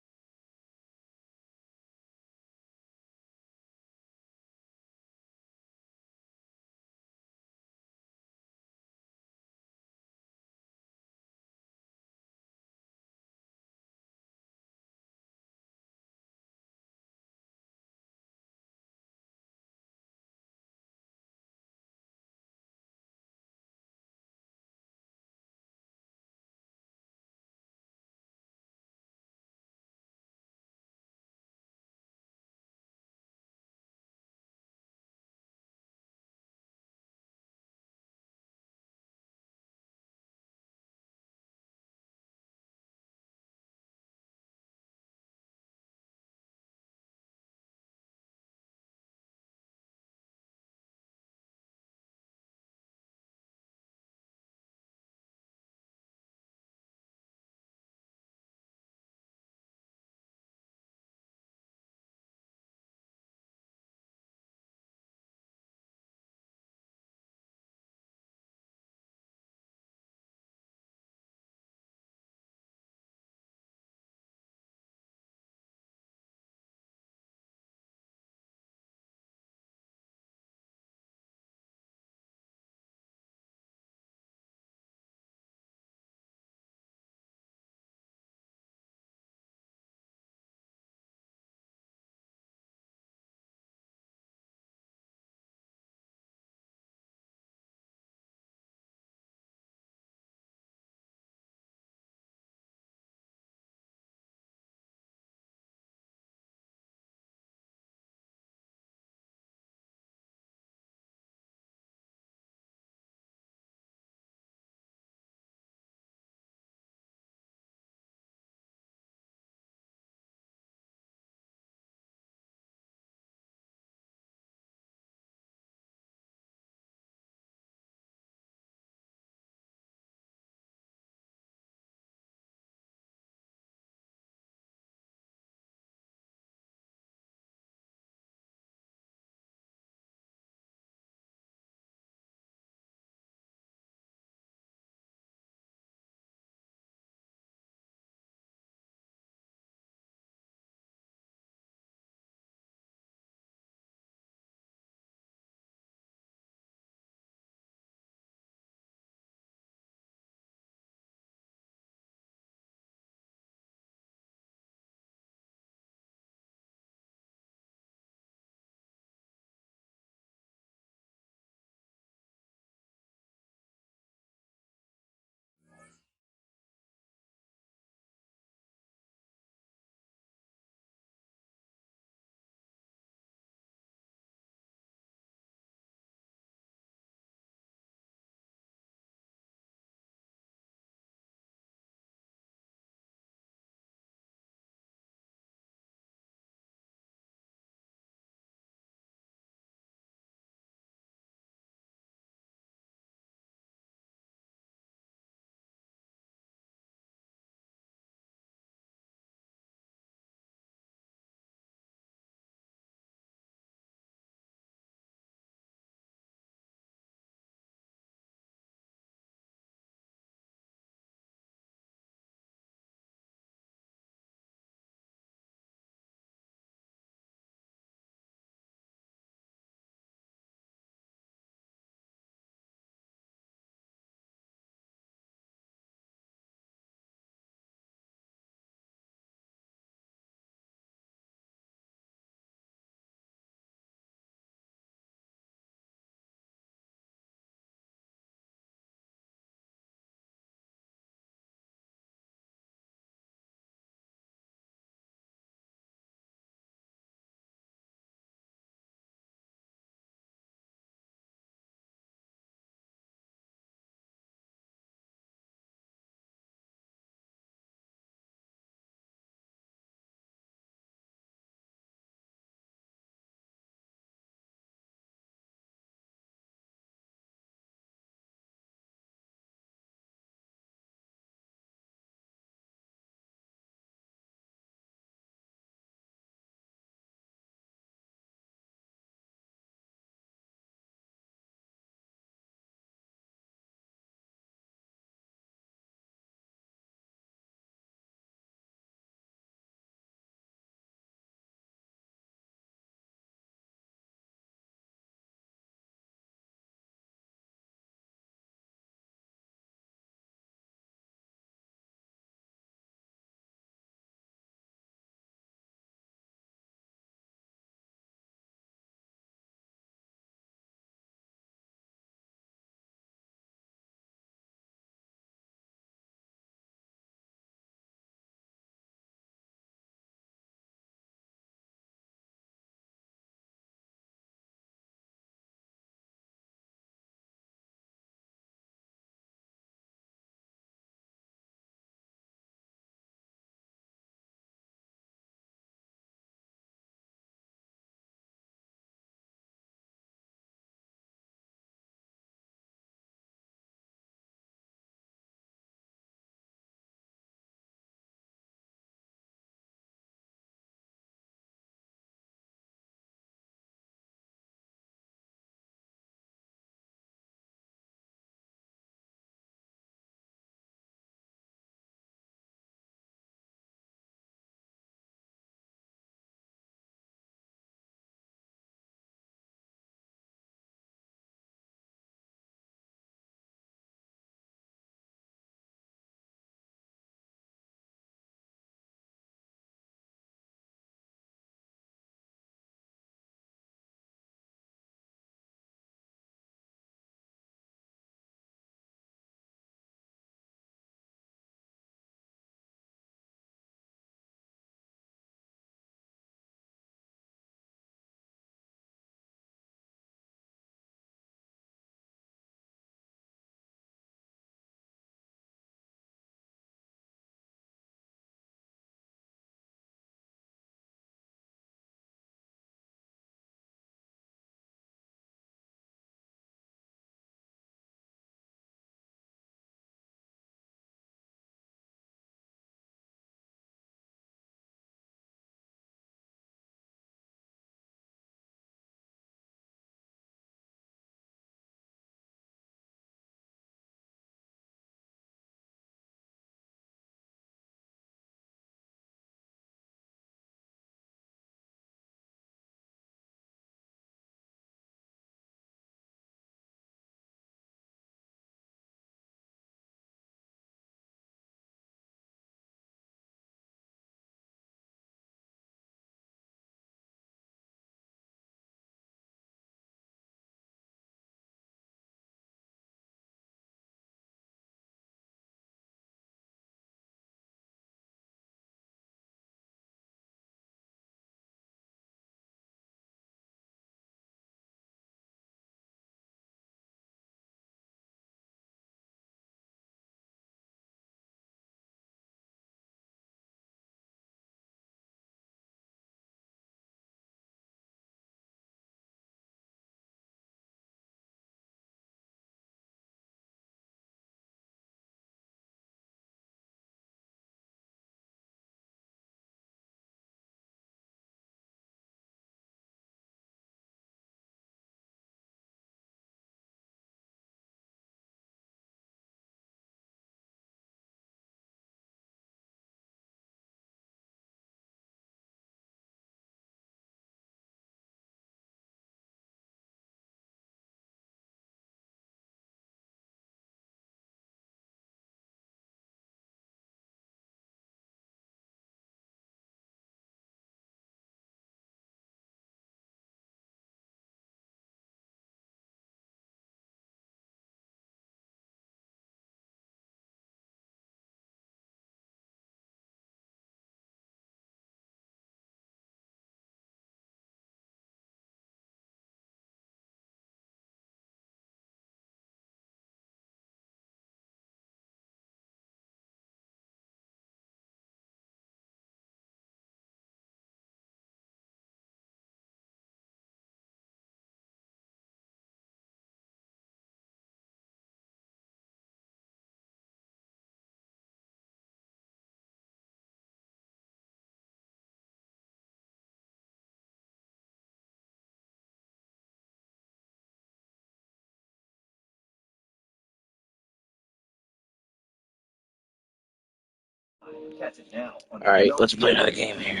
All right, let's play another game here.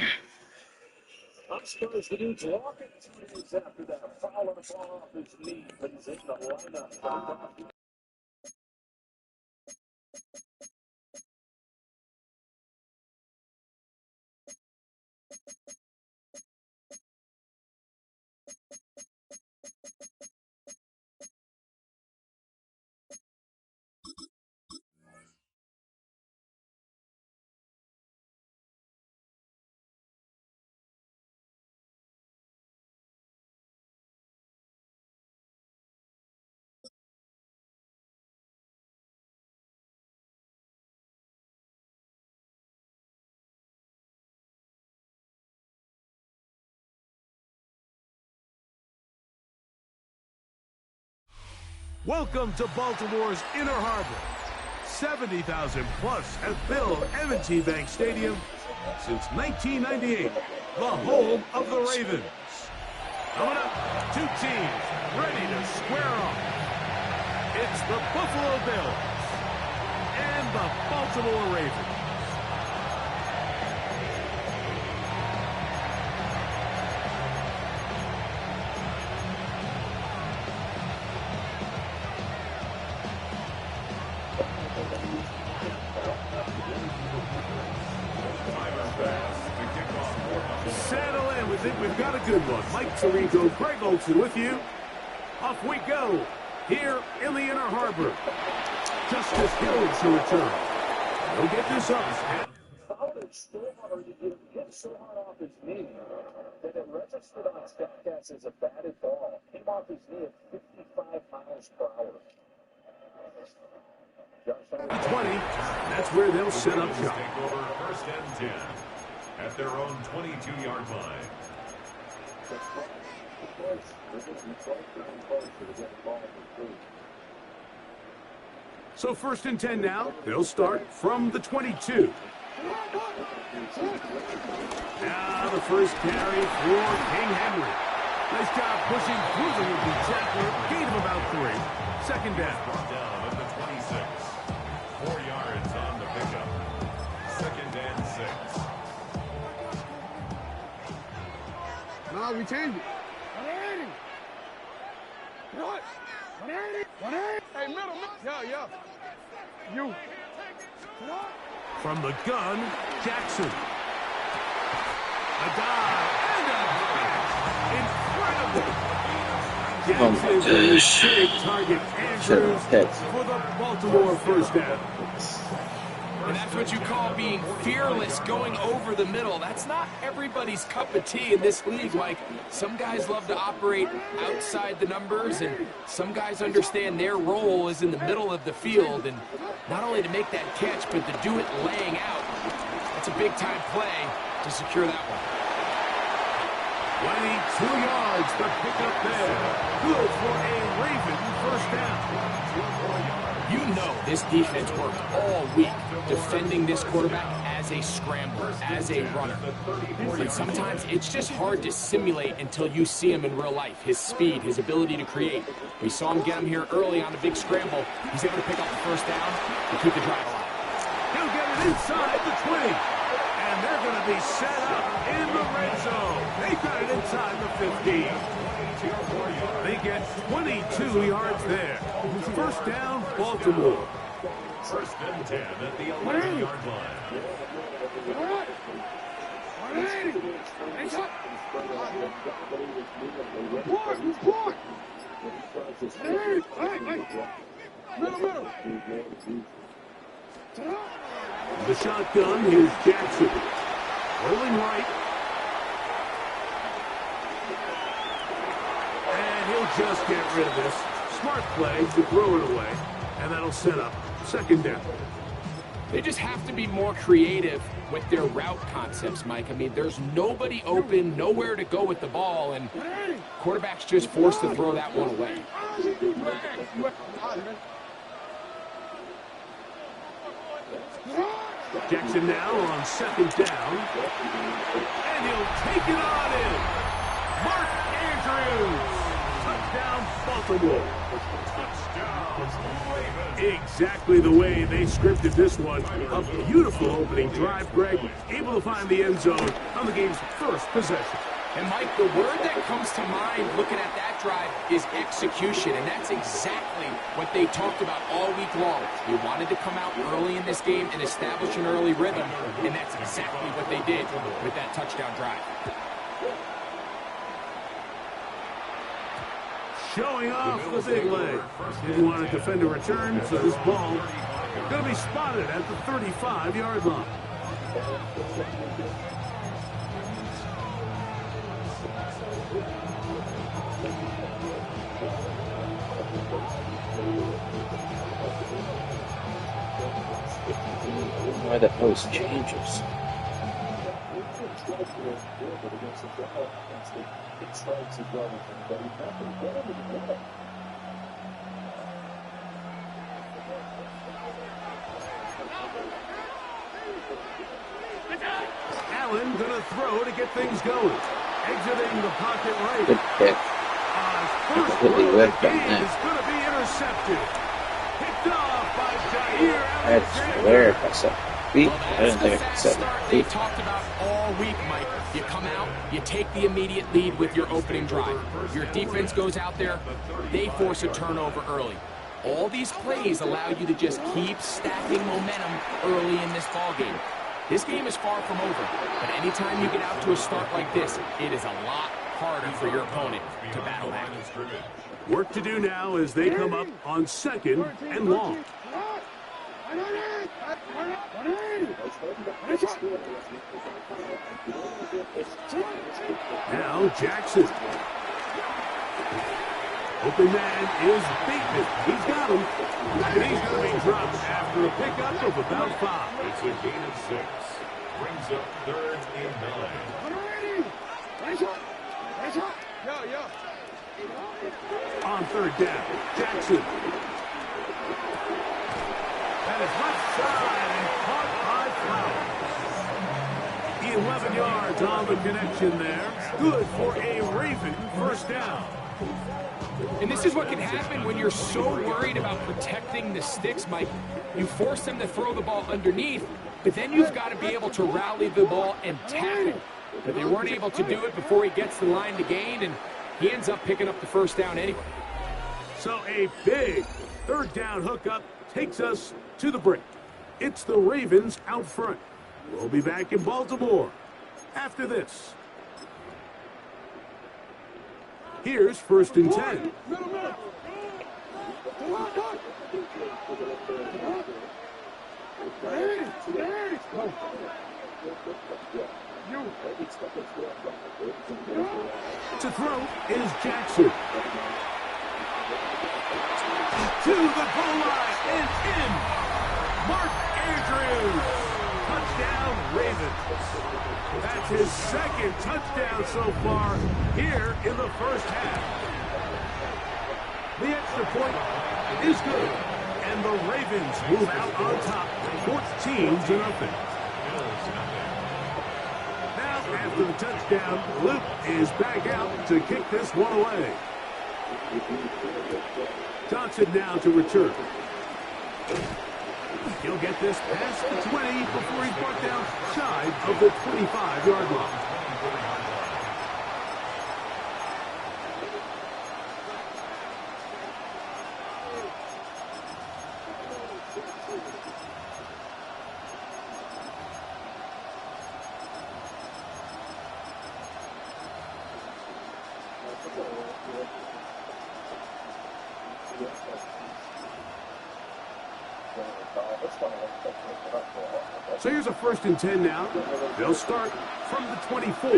I'm supposed to do walking 2 days after that. Fowler fall off his knee, but he's in the lineup. Welcome to Baltimore's Inner Harbor. 70,000 plus have filled M&T Bank Stadium since 1998, the home of the Ravens. Coming up, two teams ready to square off. It's the Buffalo Bills and the Baltimore Ravens. Settle in. We think we've got a good one. Mike Tirico, Greg Olson with you. Off we go here in the Inner Harbor. Justice Hill to return. He'll get this up. Fowler so hard, he hit so hard off his knee that it registered on StatCast as a batted ball. Came off his knee at 55 miles per hour. 20. That's where they'll set up shop. Take over first and 10 at their own 22-yard line. So first and 10 now. They'll start from the 22. Now the first carry for King Henry. Nice job pushing through the rookie tackler. Gain of about 3. Second down. Down at the 26. 4 yards on the pickup. Second and 6. No, we changed it. 180. What? 180. 180. Hey, middle. Yeah. You. From the gun, Jackson. A dive and a hit. Incredible. Jackson big target Andrews for the Baltimore first down. And that's what you call being fearless, going over the middle. That's not everybody's cup of tea in this league. Like, some guys love to operate outside the numbers, and some guys understand their role is in the middle of the field, and not only to make that catch, but to do it laying out. That's a big-time play to secure that one. 22 yards to pick up there. Good for a Raven first down. You know this defense worked all week defending this quarterback as a scrambler, as a runner. But sometimes it's just hard to simulate until you see him in real life. His speed, his ability to create. We saw him get him here early on a big scramble. He's able to pick up the first down and keep the drive alive. He'll get it inside the 20. And they're going to be set up in the red zone. They got it inside the 15. They get 22 yards there. First down, Baltimore. First and 10 at the 11-yard line. 180. Middle. The shotgun is Jackson. Rolling right. And he'll just get rid of this. Smart play to throw it away. And that'll set up second down. They just have to be more creative with their route concepts, Mike. I mean, there's nobody open, nowhere to go with the ball, and quarterback's just forced to throw that one away. Jackson now on second down. And he'll take it on in. Mark Andrews Touchdown, Baltimore. Exactly the way they scripted this one. A beautiful opening drive, Greg. Able to find the end zone on the game's first possession. And Mike, the word that comes to mind looking at that drive is execution, and that's exactly what they talked about all week long. They wanted to come out early in this game and establish an early rhythm, and that's exactly what they did with that touchdown drive. Showing off the big leg. Didn't want to defend a return, so this ball going to be spotted at the 35-yard line. Why the post changes. Allen going to throw to get things going. Exiting the pocket right. Good pick. First Completely whipped on is that. going to be intercepted. Picked off by Jair That's hilarious. I said feet. I didn't think I could set They feet. talked about all week, Mike. You come out, you take the immediate lead with your opening drive. Your defense goes out there, they force a turnover early. All these plays allow you to just keep stacking momentum early in this ball game. This game is far from over, but anytime you get out to a start like this, it is a lot harder for your opponent to battle back. Work to do now as they come up on 2nd and long. Now Jackson. Open man is Bateman. He's got him. And he's going to be dropped after a pickup of about 5. It's a gain of 6. Brings up 3rd and 9. On 3rd down, Jackson. That is left side and caught by Flowers. 11 yards on the connection there. Good for a Raven first down. And this is what can happen when you're so worried about protecting the sticks, Mike. You force them to throw the ball underneath, but then you've got to be able to rally the ball and tackle. But they weren't able to do it before he gets the line to gain, and he ends up picking up the first down anyway. So a big 3rd down hookup takes us to the break. It's the Ravens out front. We'll be back in Baltimore after this. Here's 1st and 10. To throw is Jackson. To the goal line and in. Mark Andrews. Touchdown, Ravens. That's his 2nd touchdown so far here in the first half. The extra point is good, and the Ravens move out on top, 14-0. Now, after the touchdown, Luke is back out to kick this one away. Johnson now to return. He'll get this past the 20 before he's brought down shy of the 25-yard line. So here's a 1st and 10 now. They'll start from the 24.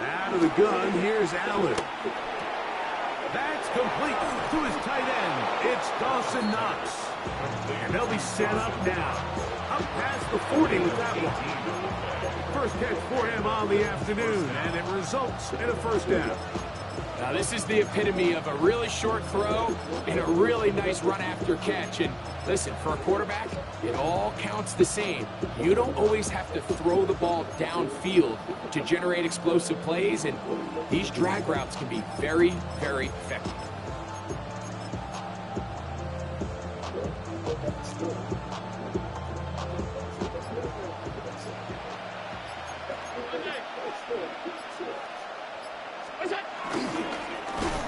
Out of the gun, here's Allen. That's complete to his tight end. It's Dawson Knox. And they'll be set up now. Up past the 40 with that one. First catch for him on the afternoon, and it results in a first down. Now, this is the epitome of a really short throw and a really nice run after catch. And listen, for a quarterback, it all counts the same. You don't always have to throw the ball downfield to generate explosive plays, and these drag routes can be very, very effective.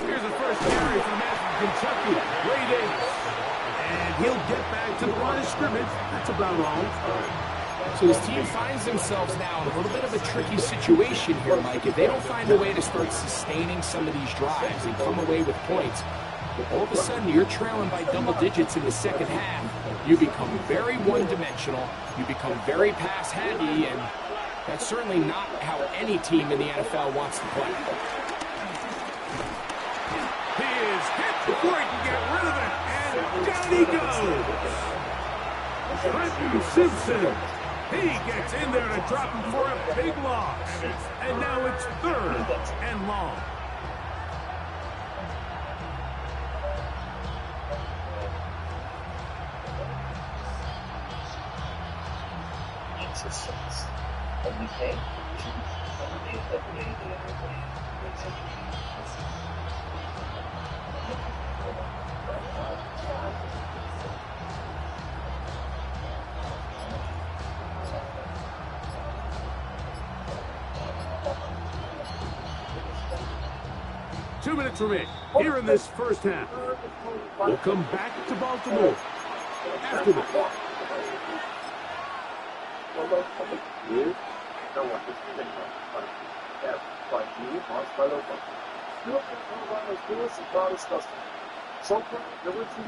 Here's the first carry for the man from Kentucky, Ray Davis. And he'll get back to the line of scrimmage. That's about all. So his team finds themselves now in a little bit of a tricky situation here, Mike. If they don't find a way to start sustaining some of these drives and come away with points, all of a sudden you're trailing by double digits in the second half. You become very one-dimensional. You become very pass-heavy, and that's certainly not how any team in the NFL wants to play. He is hit before he can get rid of it, and down he goes. Trenton Simpson. He gets in there to drop him for a big loss. And now it's 3rd and long. Two minutes remain here in this first half. We'll come back to Baltimore after this.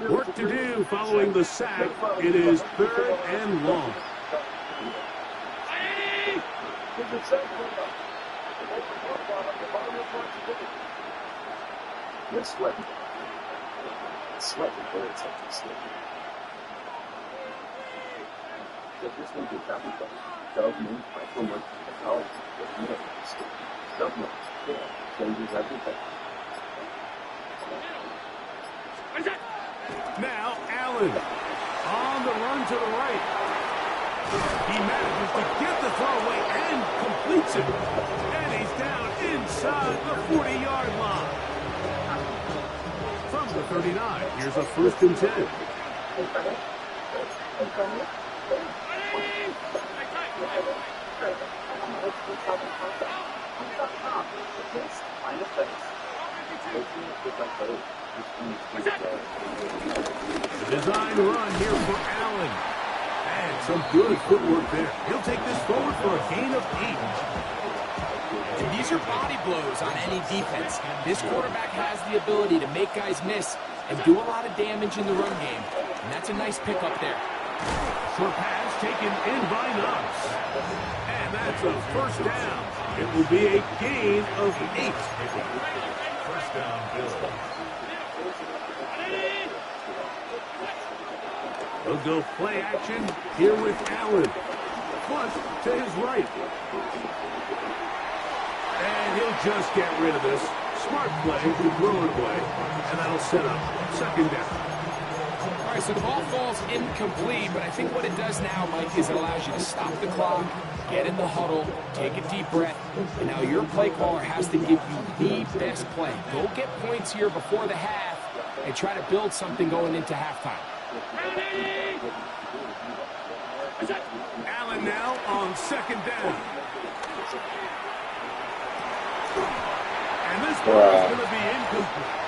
Work to do following the sack. It is 3rd and long. It's sweating. It's sweating, but it's like it's sweating. This one gets out of the government, my homework, the college, the university, government, changes everything. Now Allen on the run to the right. He manages to get the throw away and completes it. And he's down inside the 40-yard line. From the 39, here's a 1st and 10. The design run here for Allen. And some good footwork there. He'll take this forward for a gain of 8. And these are body blows on any defense. This quarterback has the ability to make guys miss and do a lot of damage in the run game. And that's a nice pickup there. Short pass taken in by Knox. And that's a 1st down. It will be a gain of 8. 1st down, Bill. They'll go play action here with Allen. Plus to his right. And he'll just get rid of this. Smart play to throw it away. And that'll set up 2nd down. All right, so the ball falls incomplete, but I think what it does now, Mike, is it allows you to stop the clock, get in the huddle, take a deep breath, and now your play caller has to give you the best play. Go get points here before the half and try to build something going into halftime. Allen now on 2nd down. And this ball is going to be incomplete.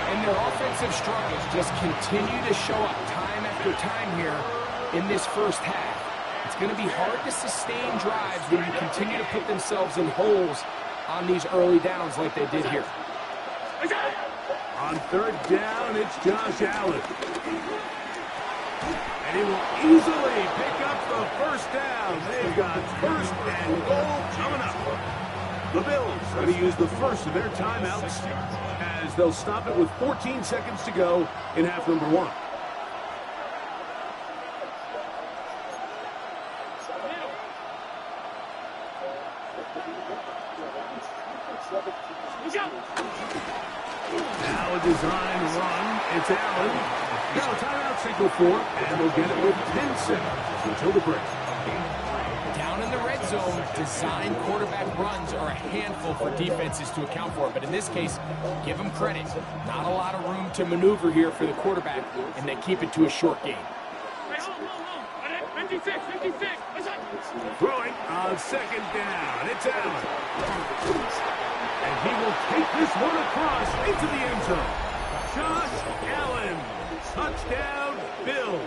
And their offensive struggles just continue to show up time after time here in this first half. It's going to be hard to sustain drives when you continue to put themselves in holes on these early downs like they did here. On 3rd down, it's Josh Allen. And he will easily pick up the 1st down. They've got 1st and goal coming up. The Bills going to use the first of their timeouts as they'll stop it with 14 seconds to go in half number 1. Now a design run. It's Allen. Now timeout signal for, and we'll get it with 10 seconds until the break. Down in the red zone, design quarterback runs are a handful for defenses to account for. But in this case, give them credit. Not a lot of room to maneuver here for the quarterback, and they keep it to a short game. Throwing on second down. It's Allen. And he will take this one across into the end zone. Josh Allen. Touchdown, Bills.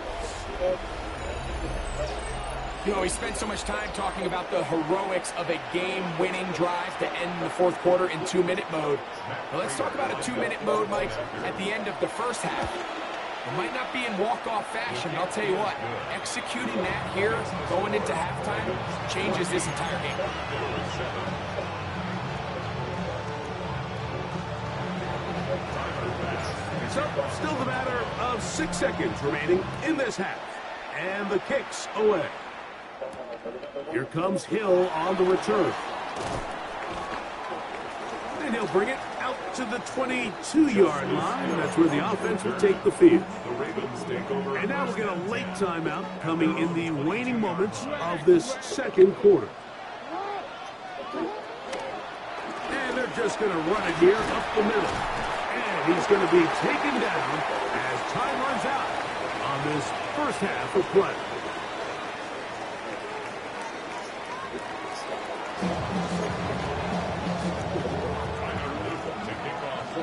You know, we spent so much time talking about the heroics of a game-winning drive to end the fourth quarter in 2-minute mode. Well, let's talk about a 2-minute mode, Mike, at the end of the first half. It might not be in walk-off fashion, but I'll tell you what, executing that here, going into halftime, changes this entire game. So, still the matter of 6 seconds remaining in this half. And the kick's away. Here comes Hill on the return. And he'll bring it out to the 22-yard line. That's where the offense will take the field. And now we'll get a late timeout coming in the waning moments of this second quarter. And they're just going to run it here up the middle. And he's going to be taken down as time runs out on this first half of play.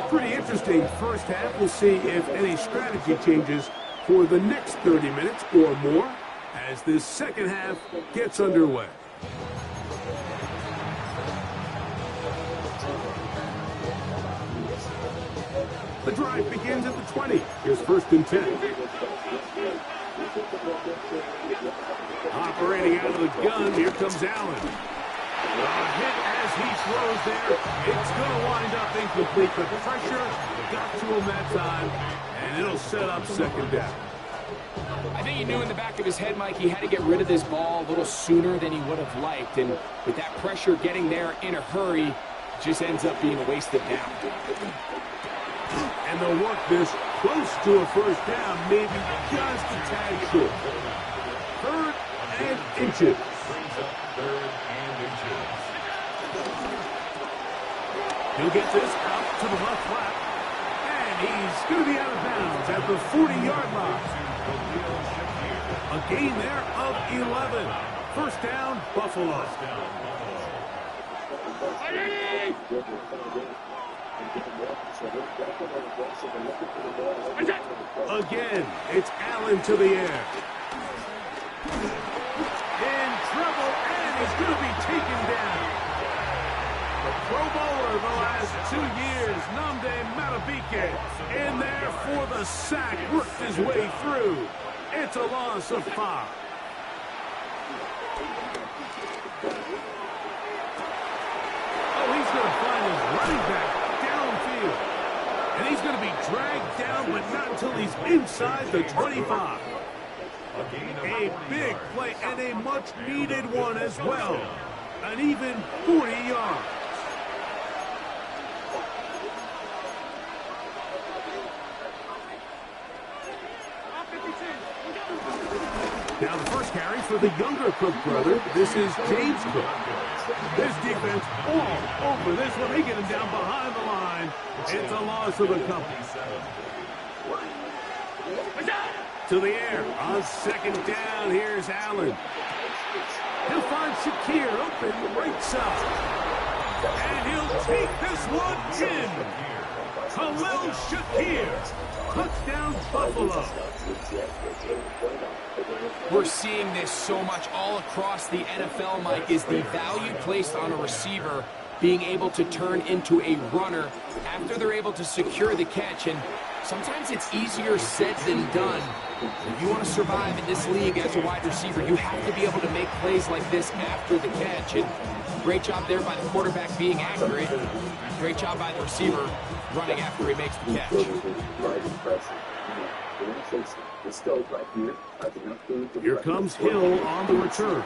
Pretty interesting first half. We'll see if any strategy changes for the next 30 minutes or more as this second half gets underway. The drive begins at the 20. Here's 1st and 10. Operating out of the gun, here comes Allen. A hit as he throws there. It's going to wind up incomplete. The pressure got to him that time, and it'll set up second down. I think he knew in the back of his head, Mike, he had to get rid of this ball a little sooner than he would have liked. And with that pressure getting there in a hurry, it just ends up being a wasted down. And they'll work this close to a first down, maybe just a tad short. 3rd and inches. He'll get this out to the left flat. And he's going to be out of bounds at the 40-yard line. A gain there of 11. First down, Buffalo. Again, it's Allen to the air. In trouble, and he's going to be taken down. The Pro Bowler the last 2 years, Nnamdi Madubuike, in there for the sack, worked his way through. It's a loss of 5. Oh, he's going to find his running back downfield. And he's going to be dragged down, but not until he's inside the 25. A big play and a much-needed one as well. An even 40 yards. Now the first carry for the younger Cook brother. This is James Cook. This defense all over this one. They get him down behind the line. It's a loss of a couple. To the air on second down. Here's Allen. He'll find Shakir open right side. And he'll take this one in. Khalil Shakir. Touchdown, Buffalo. We're seeing this so much all across the NFL, Mike, is the value placed on a receiver being able to turn into a runner after they're able to secure the catch. And sometimes it's easier said than done. If you want to survive in this league as a wide receiver, you have to be able to make plays like this after the catch. And great job there by the quarterback being accurate. Great job by the receiver running after he makes the catch. Here comes Hill on the return.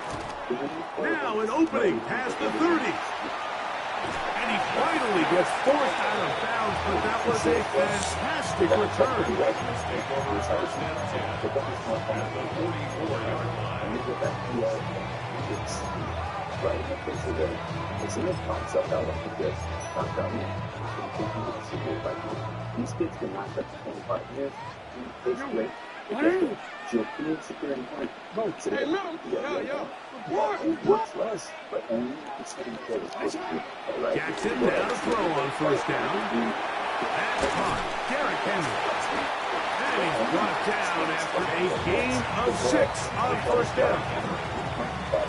Now an opening past the 30. And he finally gets forced out of bounds, but that was a fantastic return. First and 10 at the 44-yard line. These kids can last up to 25 years. It's great. She'll feel secure in point. Hey, works less, but only the same place. Jackson now to throw on first down. That's caught. Derrick Henry. And he's brought down after a gain of 6 on first down.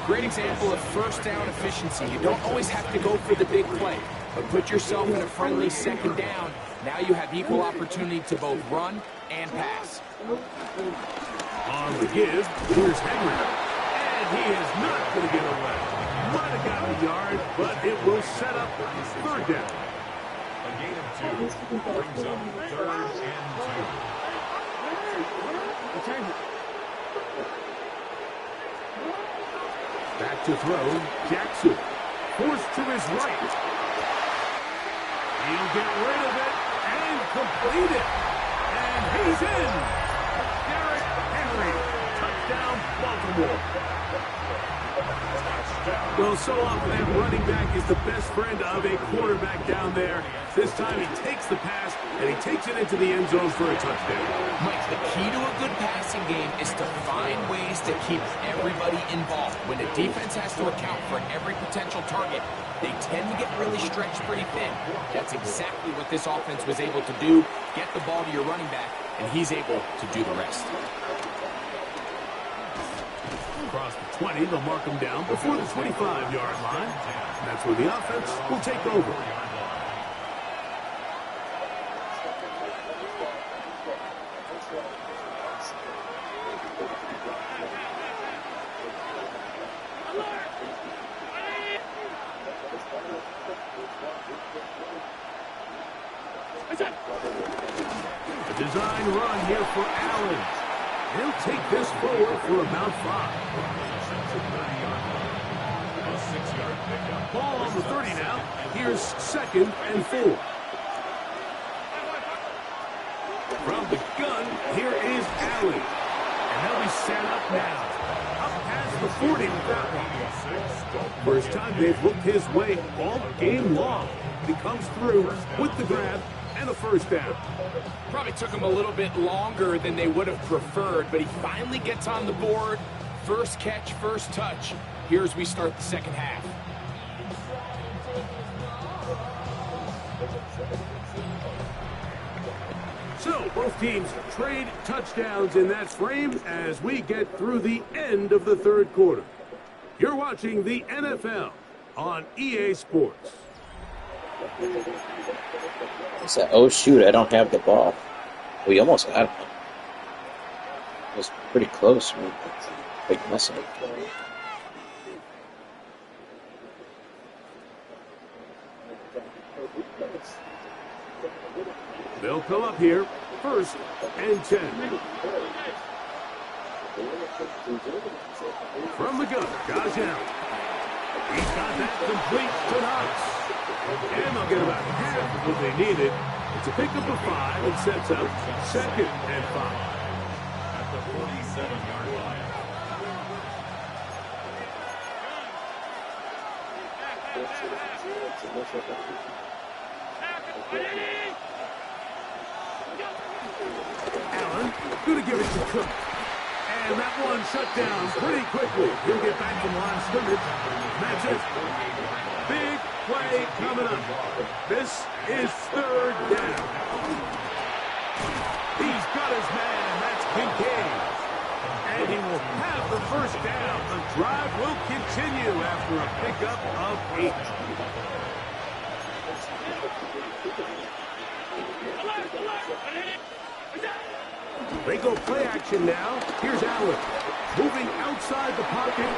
Great example of first down efficiency. You don't always have to go for the big play, but put yourself in a friendly second down. Now you have equal opportunity to both run and pass. On the give, here's Henry. And he is not going to get away. Might have got a yard, but it will set up third down. A gain of 2 brings up 3rd and 2. Back to throw, Jackson. Forced to his right. He'll get rid of it and complete it. And he's in. Derrick Henry. Touchdown, Baltimore. Well, so often that running back is the best friend of a quarterback down there. This time he takes the pass, and he takes it into the end zone for a touchdown. Mike, the key to a good passing game is to find ways to keep everybody involved. When the defense has to account for every potential target, they tend to get really stretched pretty thin. That's exactly what this offense was able to do. Get the ball to your running back, and he's able to do the rest. Across the 20, they'll mark him down before the 25-yard line. And that's where the offense will take over. A design run here for Allen. He'll take this forward for about 5. Ball on the 30 now. Here's 2nd and 4. From the gun, here is Allen. And they'll be set up now. Up past the 40 with that one. First time they've looked his way all game long. He comes through with the grab and a first down. Probably took him a little bit longer than they would have preferred, but he finally gets on the board. First catch, first touch. Here as we start the second half. So, both teams trade touchdowns in that frame as we get through the end of the third quarter. You're watching the NFL on EA Sports. I said, oh shoot, I don't have the ball. We almost had it. It was pretty close. Big mess up. They'll come up here, 1st and 10. From the gun, Josh Allen. He's got that complete to Knox. And they'll get about half of what they needed. It's a pickup of 5 and sets up 2nd and 5. At the 47-yard line. Allen, going to give it to Cook. And that one shut down pretty quickly. He'll get back from line of scrimmage. That's it. Big play coming up. This is 3rd down. He's got his man, and that's Kincaid. And he will have the first down. The drive will continue after a pickup of 8. They go play action now. Here's Allen. moving outside the pocket.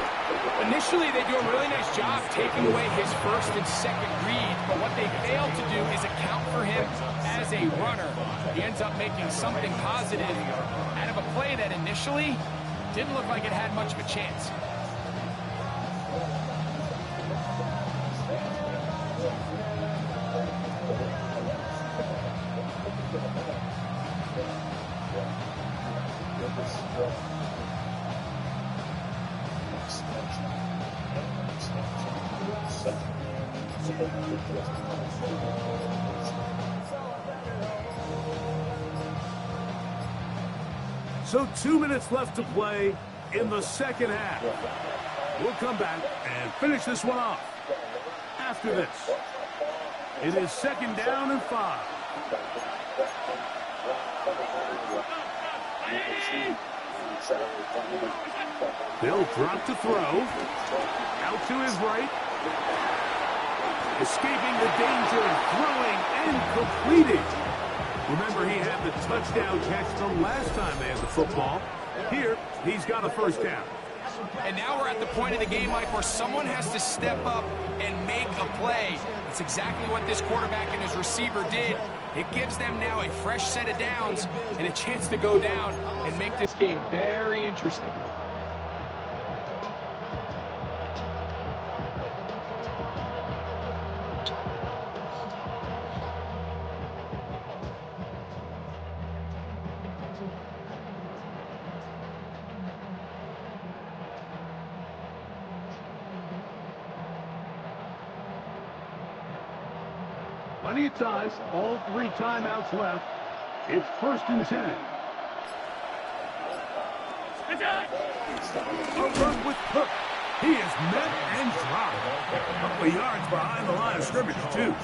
Initially, they do a really nice job taking away his first and second read, but what they fail to do is account for him as a runner. He ends up making something positive out of a play that initially didn't look like it had much of a chance. So 2 minutes left to play in the second half. We'll come back and finish this one off after this. It is 2nd down and 5. They'll drop to throw. Out to his right. Escaping the danger, throwing and completing. Remember, he had the touchdown catch from last time they had the football. Here, he's got a first down. And now we're at the point of the game, Mike, where someone has to step up and make a play. It's exactly what this quarterback and his receiver did. It gives them now a fresh set of downs and a chance to go down and make this game very interesting. Plenty of time, all 3 timeouts left. It's 1st and 10. A run with Cook. He is met and dropped. A couple of yards behind the line of scrimmage, too.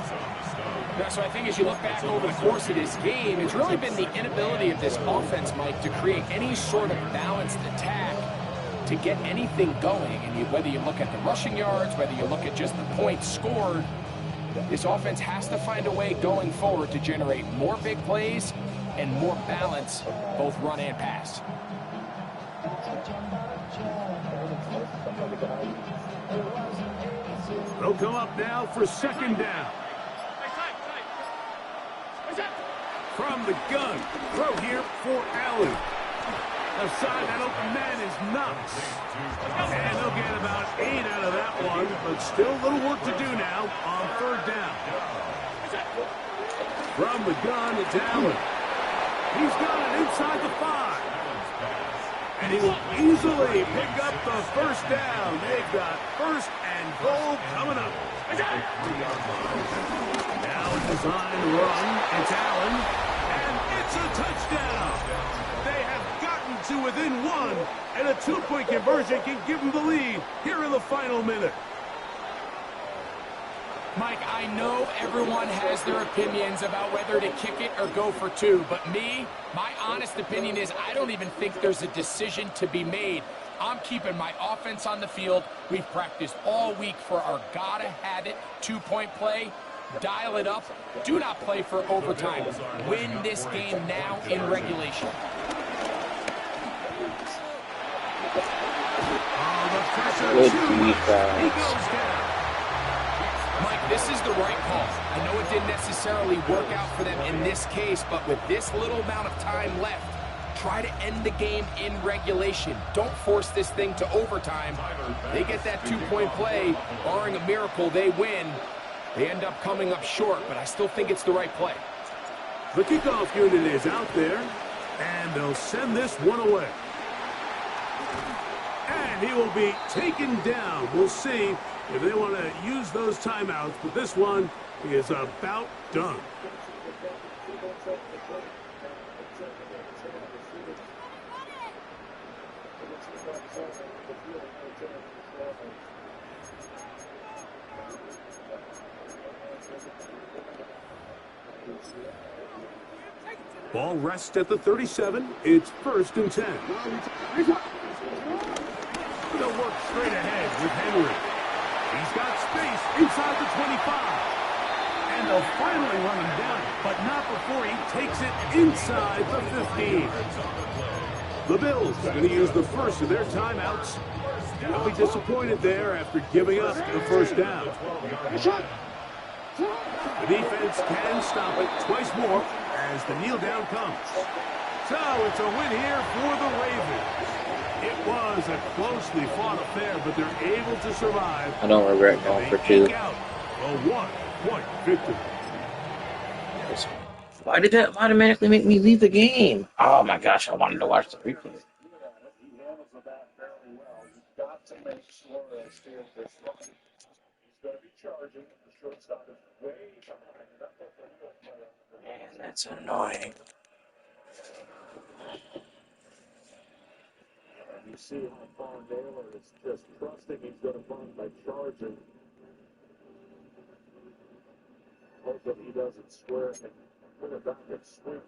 Yeah, so I think as you look back over the course of this game, it's really been the inability of this offense, Mike, to create any sort of balanced attack to get anything going. And whether you look at the rushing yards, whether you look at just the points scored, this offense has to find a way going forward to generate more big plays and more balance, both run and pass. They'll come up now for 2nd down. From the gun, throw here for Allen. Aside that open man is Knox. And they'll get about 8 out of that one, but still a little work to do now on 3rd down. From the gun, it's Allen. He's got it inside the 5. And he will easily pick up the first down. They've got 1st and goal coming up. Now a design run. It's Allen. And it's a touchdown. They have gotten to within 1. And a 2-point conversion can give them the lead here in the final minute. Mike, I know everyone has their opinions about whether to kick it or go for 2, but me, my honest opinion is I don't even think there's a decision to be made. I'm keeping my offense on the field. We've practiced all week for our gotta-have-it 2-point play. Dial it up. Do not play for overtime. Win this game now in regulation. Good defense. He goes down. Mike, this is the right call. I know it didn't necessarily work out for them in this case, but with this little amount of time left, try to end the game in regulation. Don't force this thing to overtime. They get that 2-point play. Barring a miracle, they win. They end up coming up short, but I still think it's the right play. The kickoff unit is out there, and they'll send this one away. And he will be taken down. We'll see if they want to use those timeouts, but this one is about done. Ball rests at the 37. It's 1st and 10. They'll work straight ahead with Henry. He's got space inside the 25. And they'll finally run him down, but not before he takes it inside the 15. The Bills going to use the first of their timeouts. They'll be disappointed there after giving up the first down. The defense can stop it twice more as the kneel down comes. So it's a win here for the Ravens. It was a closely fought affair, but they're able to survive. I don't regret going for two. Out a 1-point victory. Why did that automatically make me leave the game? Oh my gosh, I wanted to watch the replay. Man, that's annoying. And you see how far Naylor is just trusting he's going to run by charging. Hopefully he doesn't square and put it back and swing.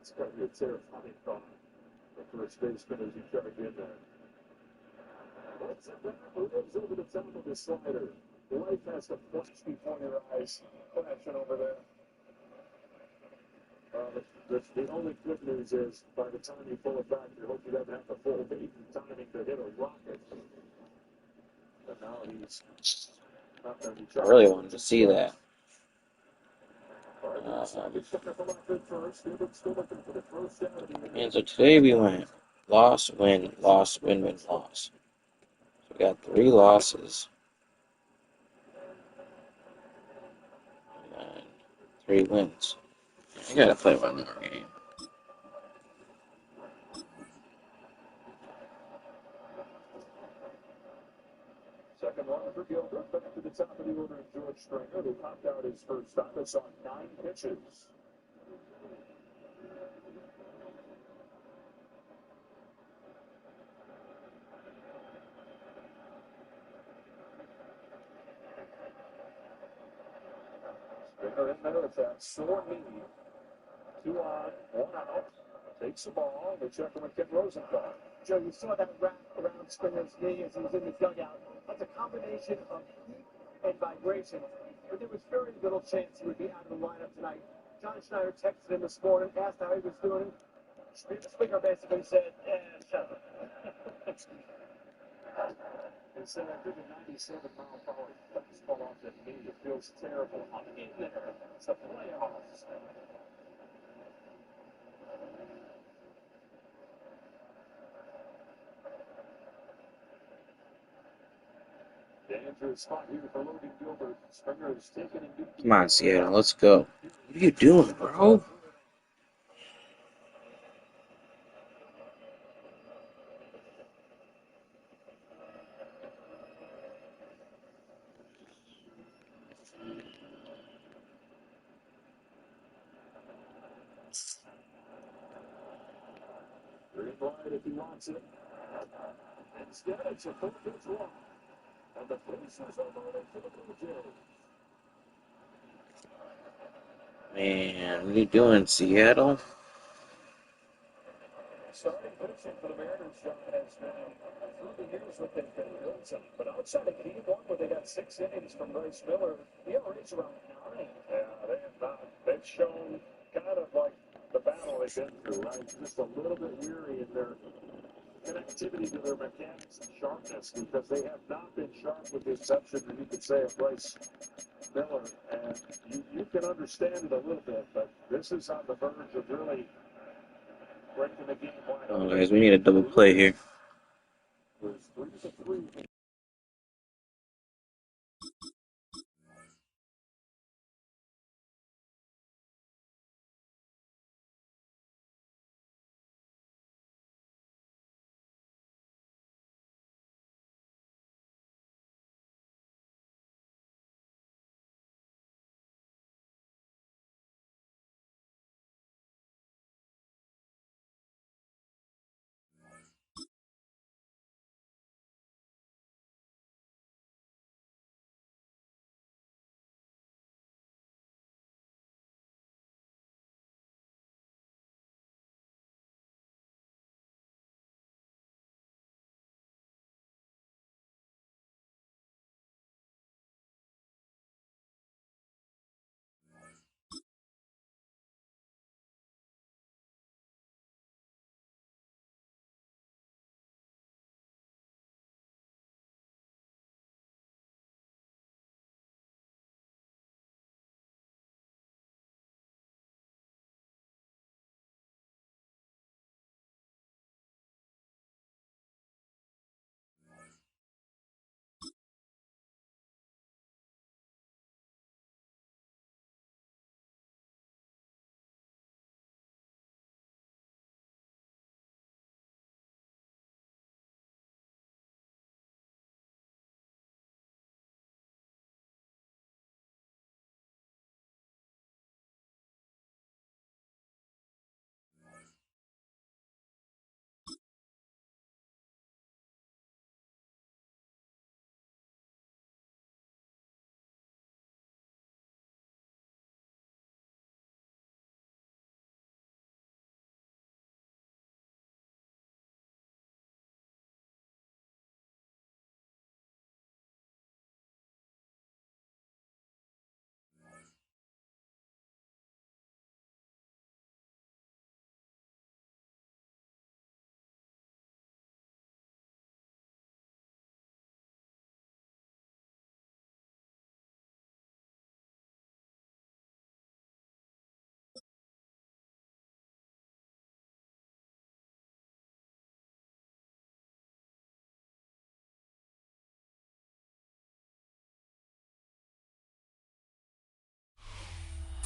It's going to be a terrifying thought. The first baseman as he charge in there. What's it back? Lives over the top of the slider. Life has to flash before your eyes. Flashing over there. The only good news is by the time you pull it back, you hope he doesn't have the full weight and timing to hit a rocket. But now he's not going to be I really wanted to see that. And so today we went loss, win, loss, win, win, loss. So we got 3 losses. And 3 wins. I gotta play one more game. Second one for Gilbert. Back to the top of the order of George Stringer, who popped out his first time. It's on 9 pitches. Stringer in there with that sore knee. 2 on, 1 out. Takes the ball. They check him with Ken Rosenthal. Joe, you saw that wrap around Springer's knee as he was in the dugout. That's a combination of heat and vibration. But there was very little chance he would be out of the lineup tonight. John Schneider texted him this morning, asked how he was doing. Springer basically said, shut up. He said after the 97-mile-per-hour fastball off the knee, it feels terrible. I'm in there. It's the playoffs. Dangerous spot here for Logan Gilbert. Springer is taken in deep. Come on, Seattle, let's go. What are you doing, bro? Green light if he wants it. Instead, it's a full pitch walk. And the Pacers are loaded for the Blue Jays. Man, what are you doing, Seattle? Starting pitching for the Mariners, John, has been through the years what they've been built. But outside of game one, where they got 6 innings from Bryce Miller, the ERA's around 9. Yeah, they have not. They've shown kind of like the battle they've been through, right? Just a little bit weary in their connectivity to their mechanics and sharpness because they have not been sharp with the exception, you could say, of Bryce Miller. And you can understand it a little bit, but this is on the verge of really breaking the game wide open. Oh, guys, we need a double play here. There's 3-3.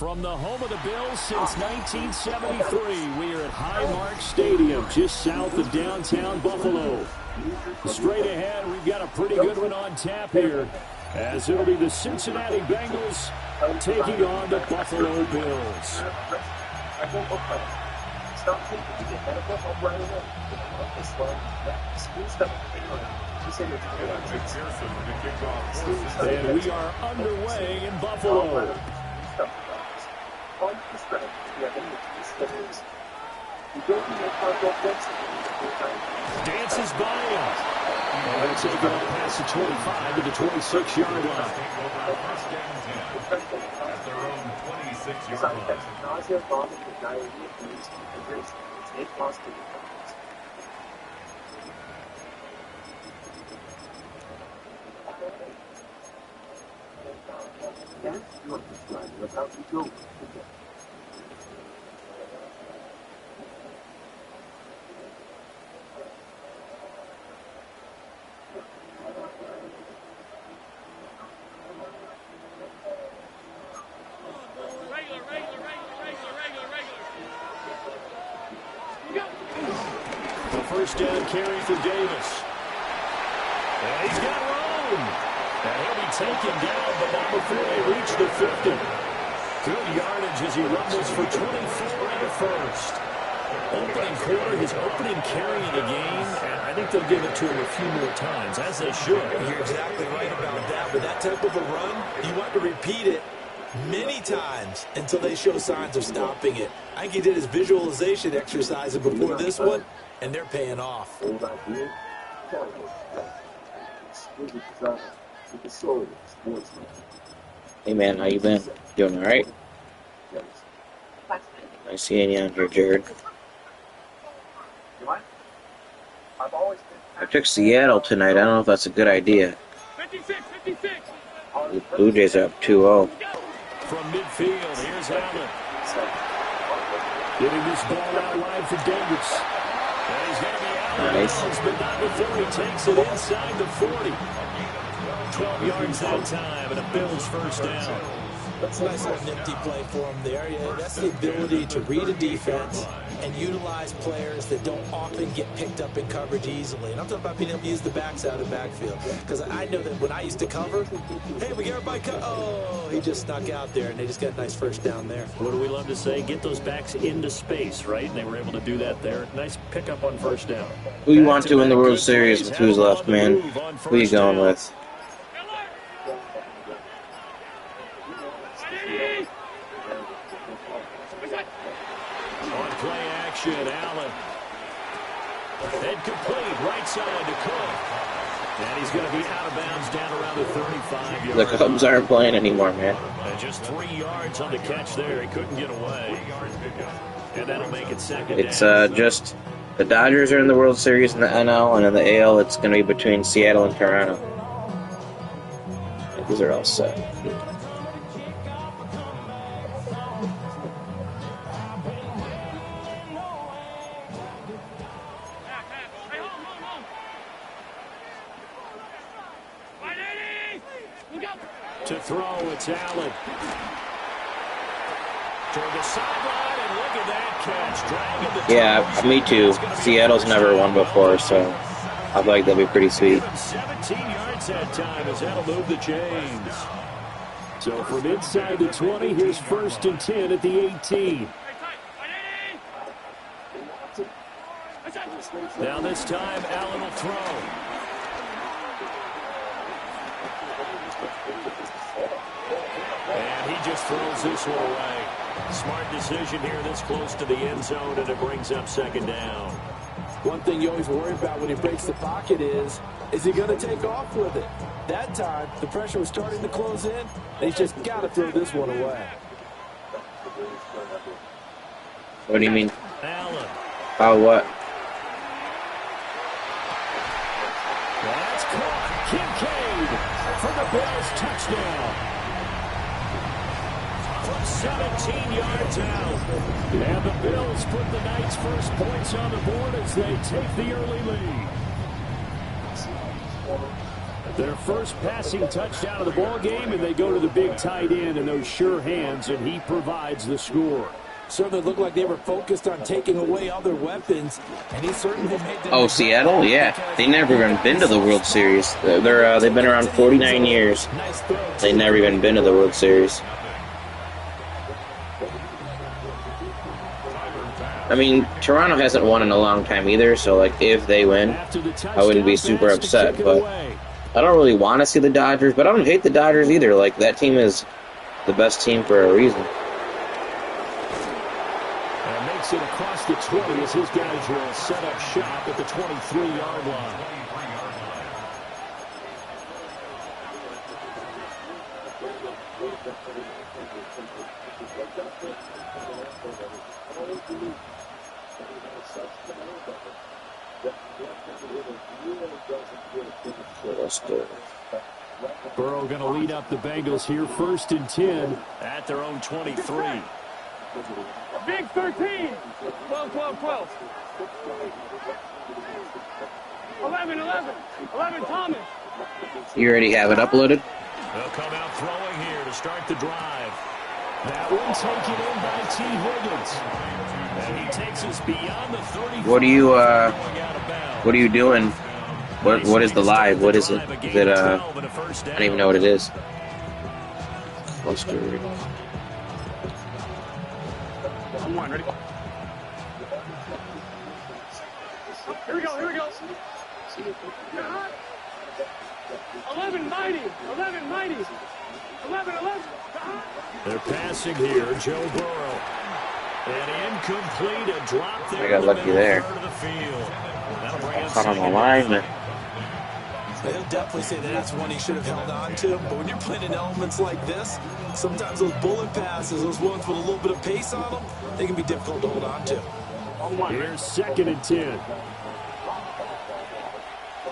From the home of the Bills since 1973, we are at Highmark Stadium, just south of downtown Buffalo. Straight ahead, we've got a pretty good one on tap here, as it'll be the Cincinnati Bengals taking on the Buffalo Bills. And we are underway in Buffalo. Dances by him. And they'll take it up past the 25 to the 26-yard line. At their own 26-yard line. That's how you go. First down carry for Davis. And he's got room. And he'll be taken down, but not before they reach the 50. Good yardage as he rumbles for 24 and a first. Opening quarter, his opening carry in the game, and I think they'll give it to him a few more times, as they should. You're exactly right about that. With that type of a run, you want to repeat it many times until they show signs of stopping it. I think he did his visualization exercises before this one, and they're paying off. Hey man, how you been? Doing all right? Nice seeing you on here, Jared. I took Seattle tonight. I don't know if that's a good idea. The Blue Jays are up 2-0. From midfield, here's Allen. Getting this ball out wide for Davis. And he's going to be out of bounds, but not before he takes it inside the 40. 12 yards that time, and a Bills first down. That's a nice little nifty play for him there. Yeah, that's the ability to read a defense and utilize players that don't often get picked up in coverage easily. And I'm talking about being able to use the backs out of the backfield. Because I know that when I used to cover, hey, we get everybody cut. Oh, he just snuck out there, and they just got a nice first down there. What do we love to say? Get those backs into space, right? And they were able to do that there. Nice pickup on first down. Who you want to win the World Series with who's left, man? Who you going with? Allen. And complete right side to Cook. And he's going to be out of bounds down around the 35-yard line. The Cubs aren't playing anymore, man. And just 3 yards on the catch there. He couldn't get away. And that'll make it second down. It's just the Dodgers are in the World Series in the NL, and in the AL it's going to be between Seattle and Toronto. These are all set. To throw, it's Allen. Toward the sideline, and look at that catch. Yeah, me too. Seattle's never won before, so I feel like that'll be pretty sweet. 17 yards that time as that'll move the chains. So from inside the 20, here's 1st and 10 at the 18. Now this time, Allen will throw. And he just throws this one away. Smart decision here this close to the end zone, and it brings up second down. One thing you always worry about when he breaks the pocket is he going to take off with it? That time, the pressure was starting to close in, and he's just got to throw this one away. What do you mean? Allen. Oh, what? That's caught. Kincaid for the Bills touchdown. From 17 yards out. And the Bills put the night's first points on the board as they take the early lead. Their first passing touchdown of the ball game, and they go to the big tight end and those sure hands, and he provides the score. Certainly looked like they were focused on taking away other weapons, and he certainly made them. Oh, Seattle? Yeah. They never even been to the World Series. They've been around 49 years. They never even been to the World Series. I mean, Toronto hasn't won in a long time either, so, like, if they win, I wouldn't be super upset. But I don't really want to see the Dodgers, but I don't hate the Dodgers either. Like, that team is the best team for a reason. And makes it across the 20 as his guys will set up shop at the 23-yard line. Burrow going to lead up the Bengals here, 1st and 10 at their own 23. Big 13. 12, 12, 12. 11, 11. 11, Thomas. You already have it uploaded? They'll come out throwing here to start the drive. That one taken in by T. Higgins. And he takes us beyond the 30. What are you doing? What is the live? What is it? Is it, I don't even know what it is. Poster. Come on, ready? Here we go, here we go. 11, 90. 11, 90. 11, 11. They're passing here, Joe Burrow. And incomplete, a drop there. I got lucky there. Caught on the line. They'll definitely say that's one he should have held on to. But when you're playing in elements like this, sometimes those bullet passes, those ones with a little bit of pace on them, they can be difficult to hold on to. Here's 2nd and 10. Here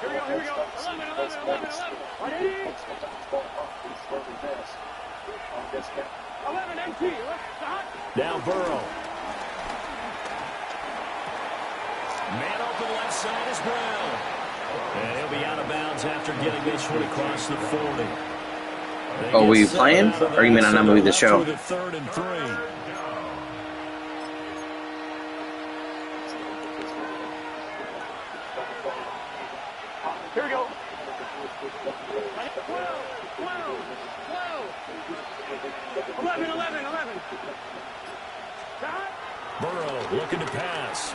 we go, here we go. 11, 11, 11, 11. 11, MT. Now Burrow. Man open left side is Brown. And he'll be out of bounds after getting this one across the 40. Oh, were you playing? Or you mean on that movie, the show? 3rd and 3. Here we go. 12, 12, 12. 11, 11, 11. Burrow looking to pass.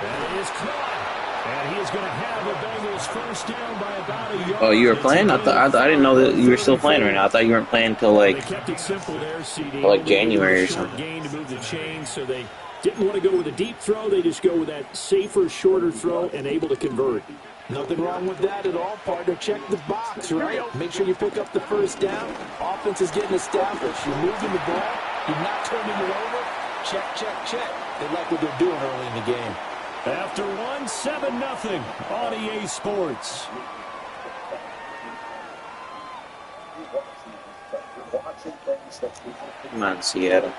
And it is caught. And he is going to have the Bengals first down by about a yard. Oh, you were playing? I didn't know that you were still playing right now. I thought you weren't playing until like January or something. Gain to move the chain, so they didn't want to go with a deep throw. They just go with that safer, shorter throw and able to convert. Nothing wrong with that at all, partner. Check the box, right? Make sure you pick up the first down. Offense is getting established. You're moving the ball. You're not turning it over. Check, check, check. They like what they're doing early in the game. After 1, 7-0 on EA Sports. Come on, Seattle.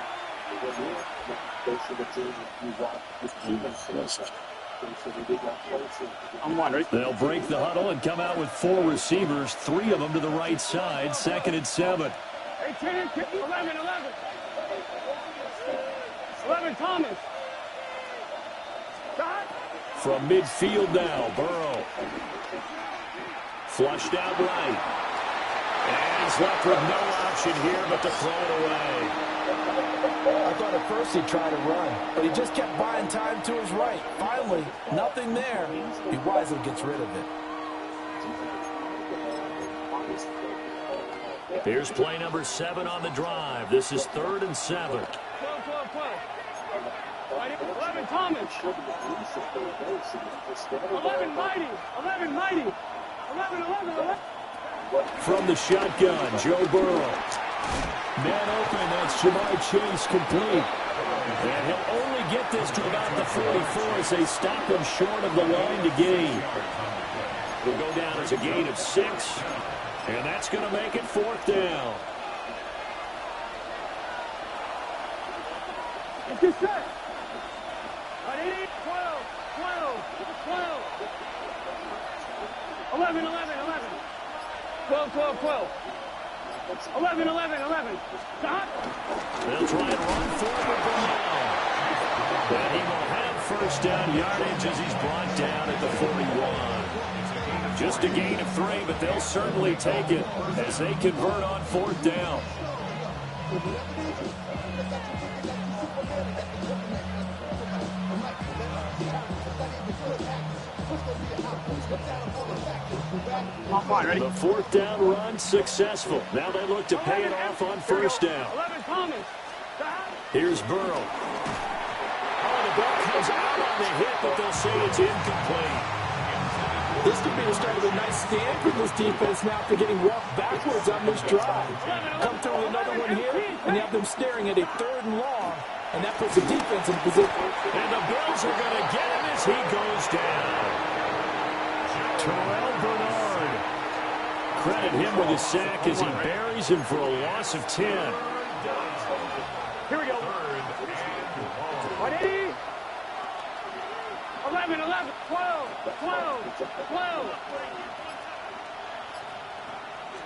I'm wondering. They'll break the huddle and come out with 4 receivers, 3 of them to the right side, 2nd and 7. 11, 11. 11, Thomas. From midfield now, Burrow. Flushed out right. And he's left with no option here but to throw it away. I thought at first he'd try to run, but he just kept buying time to his right. Finally, nothing there. He wisely gets rid of it. Here's play number 7 on the drive. This is 3rd and 7. 12, 12, 12. 11, Thomas. 11, Mighty. 11, Mighty. 11, 11, 11. From the shotgun, Joe Burrow. Man open, that's Jamar Chase complete. And he'll only get this to about the 44 as they stop him short of the line to gain. Will go down as a gain of 6. And that's going to make it 4th down. It's just set. 12, 12, 12. 11, 11, 11. 12, 12, 12. 11, 11, 11. Stop. They'll try and run forward for now. And he will have first down yardage as he's brought down at the 41. Just a gain of 3, but they'll certainly take it as they convert on 4th down. The 4th down run successful. Now they look to pay it off on 1st down. Here's Burrow. Oh, the ball comes out on the hit, but they'll say it's incomplete. This could be the start of a nice stand for this defense now after getting walked backwards on this drive. Come through with another one here, and you have them staring at a 3rd and long, and that puts the defense in position. And the Bills are going to get him as he goes down. Terrell Bernard. Credit him with a sack as he buries him for a loss of 10. Here we go. 20. 11, 11, 12, 12, 12.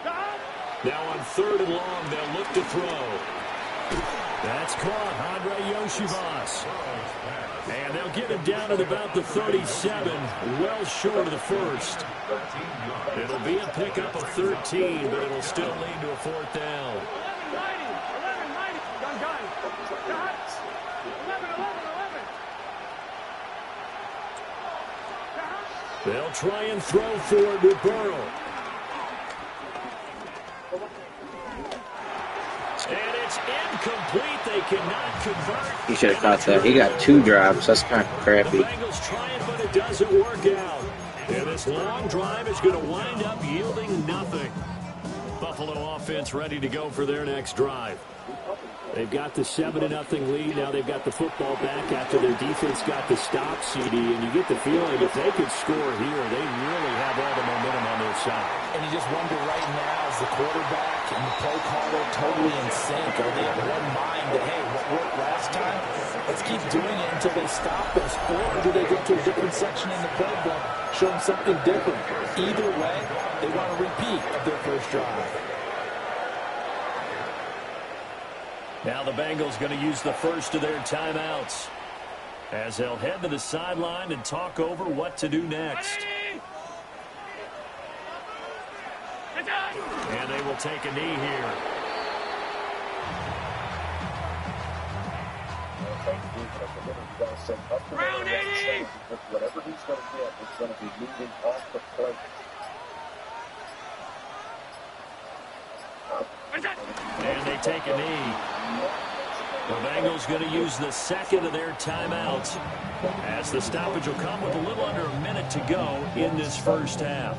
Stop. Now on 3rd and long, they'll look to throw. That's caught, Andre Yoshivas. And they'll get him down at about the 37, well short of the 1st. It'll be a pickup of 13, but it'll still lead to a 4th down. 11, 90. Gun. Stop. 11, 11, 11. They'll try and throw forward with Burrow. And it's incomplete. They cannot convert. He should have caught that. He got 2 drops. That's kind of crappy. The Bengals trying, but it doesn't work out. And this long drive is going to wind up yielding nothing. Buffalo offense ready to go for their next drive. They've got the 7-0 lead. Now they've got the football back after their defense got the stop, CD. And you get the feeling if they could score here, they really have all the momentum on their side. And you just wonder right now, is the quarterback and the play caller totally in sync? Are they of one mind that, hey, what worked last time? Let's keep doing it until they stop us. Or do they go to a different section in the playbook, show them something different? Either way, they want a repeat of their first drive. Now the Bengals going to use the first of their timeouts as they'll head to the sideline and talk over what to do next. And they will take a knee here. Round 80. Whatever he's going to get is going to be moving off the plate. And they take a knee. The Bengals going to use the second of their timeouts as the stoppage will come with a little under a minute to go in this first half.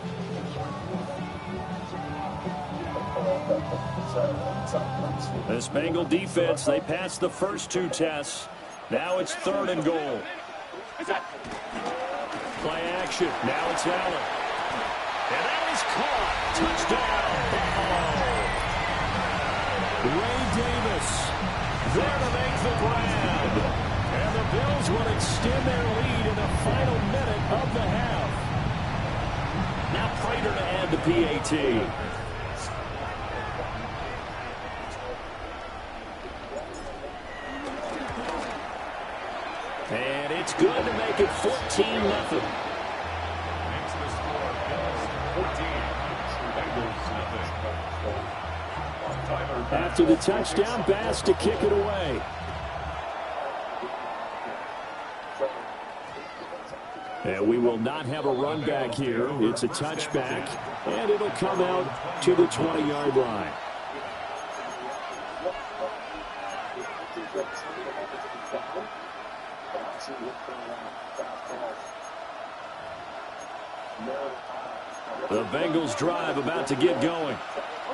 This Bengal defense, they passed the first 2 tests. Now it's 3rd and goal. Play action. Now it's Allen. And that is caught. Touchdown, Buffalo. Ray Davis there to make the grab. And the Bills will extend their lead in the final minute of the half. Now Prater to add the PAT. And it's good to make it 14-0. After the touchdown, Bass to kick it away. And we will not have a run back here. It's a touchback, and it'll come out to the 20-yard line. The Bengals drive about to get going.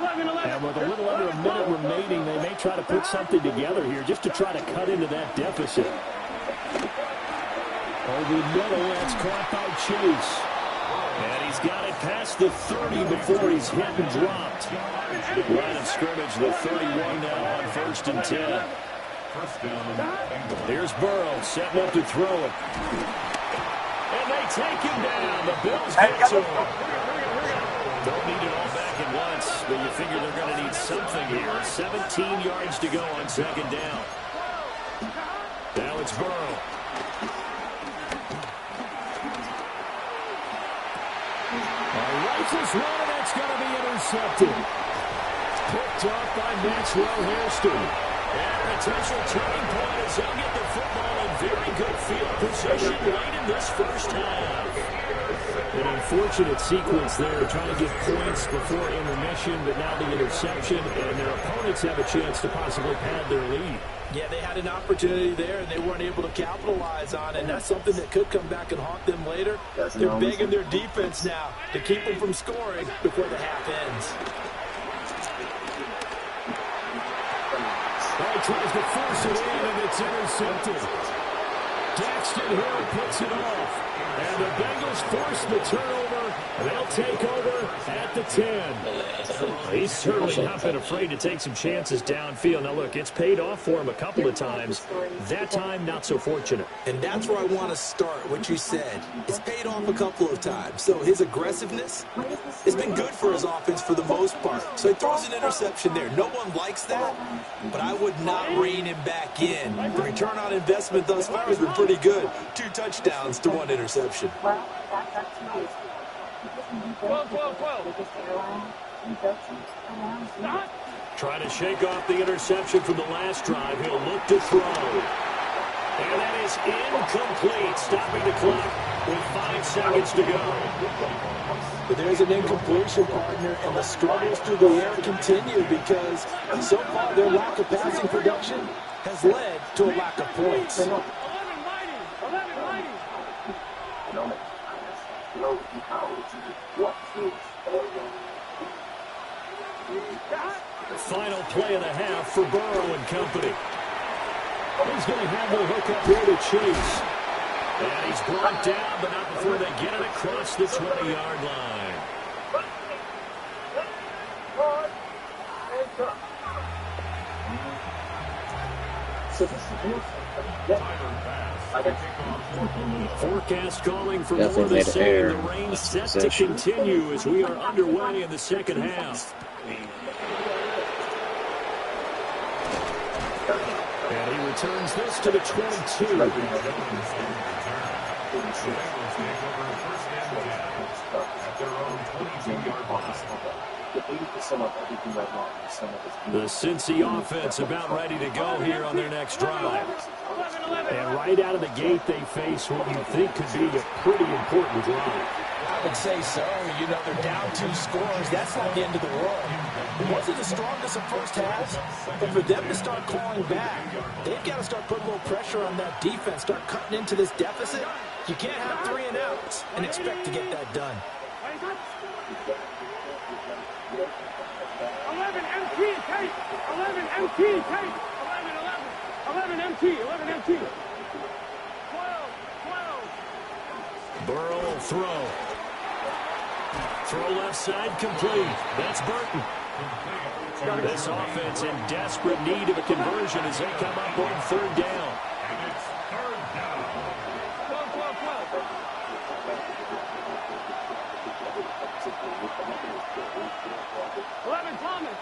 And with a little under a minute remaining, they may try to put something together here just to try to cut into that deficit. Over the middle, that's caught by Chase. And he's got it past the 30 before he's hit and dropped. Line of scrimmage, the 31 now on 1st and 10. Here's Burrow setting up to throw it. And they take him down. The Bills get to him. Don't need it all back second once, but you figure they're going to need something here. 17 yards to go on second down. Now it's Burrow. Rifles one, and that's going to be intercepted. Picked off by Maxwell Hairston. And a potential turning point as they'll get the football in very good field position late in this first half. An unfortunate sequence there, trying to get points before intermission, but now the interception, and their opponents have a chance to possibly pad their lead. Yeah, they had an opportunity there, and they weren't able to capitalize on it, and that's something that could come back and haunt them later. They're begging their defense now to keep them from scoring before the half ends. Tries to force it in, and it's intercepted. Daxton Hill puts it off. And the Bengals force the turnover. They'll take over at the 10. He's certainly not been afraid to take some chances downfield. Now, look, it's paid off for him a couple of times. That time, not so fortunate. And that's where I want to start, what you said. It's paid off a couple of times. So his aggressiveness has been good for his offense for the most part. So he throws an interception there. No one likes that, but I would not rein him back in. The return on investment thus far has been pretty good. 2 touchdowns to 1 interception. Well, that's nice. 12. Trying to shake off the interception from the last drive. He'll look to throw. And that is incomplete, stopping the clock with 5 seconds to go. But there's an incompletion, partner, and the struggles through the air continue because so far their lack of passing production has led to a lack of points. Final play of the half for Burrow and company. He's going to have the hook up here to Chase. And he's brought down, but not before they get it across the 20-yard line. Forecast calling for more of the same. The rain set to continue as we are underway in the second half. And he returns this to the 22. The Cincy offense about ready to go here on their next drive. And right out of the gate, they face what you think could be a pretty important drive. I would say so. You know, they're down 2 scores. That's not the end of the world. It wasn't the strongest of first halves, but for them to start clawing back, they've got to start putting a little pressure on that defense, start cutting into this deficit. You can't have 3 and outs and expect to get that done. 11 MT, take! 11 MT, take! 11 MT, 11 MT. 12. Burrow will throw. Throw left side complete. That's Burton. This offense in desperate need of a conversion as they come up on 3rd down. And it's 3rd down. 12. Thomas.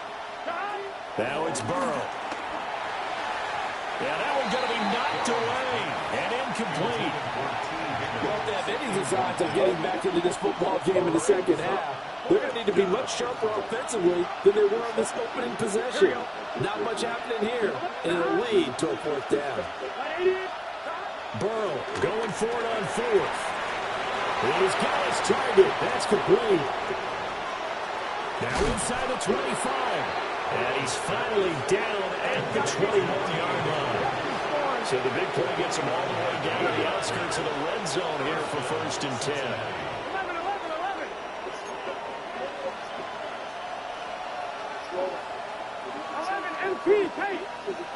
Now it's Burrow. Yeah, that one's going to be knocked away and incomplete. Well, if any designs on getting back into this football game in the second half, they're going to need to be much sharper offensively than they were on this opening possession. Not much happening here, and it'll lead to a 4th down. Burrow going for it on 4th. He's got his target. That's complete. Now inside the 25. And he's finally down at the 21-yard line. So the big play gets him all the way down to the outskirts of the red zone here for 1st and 10.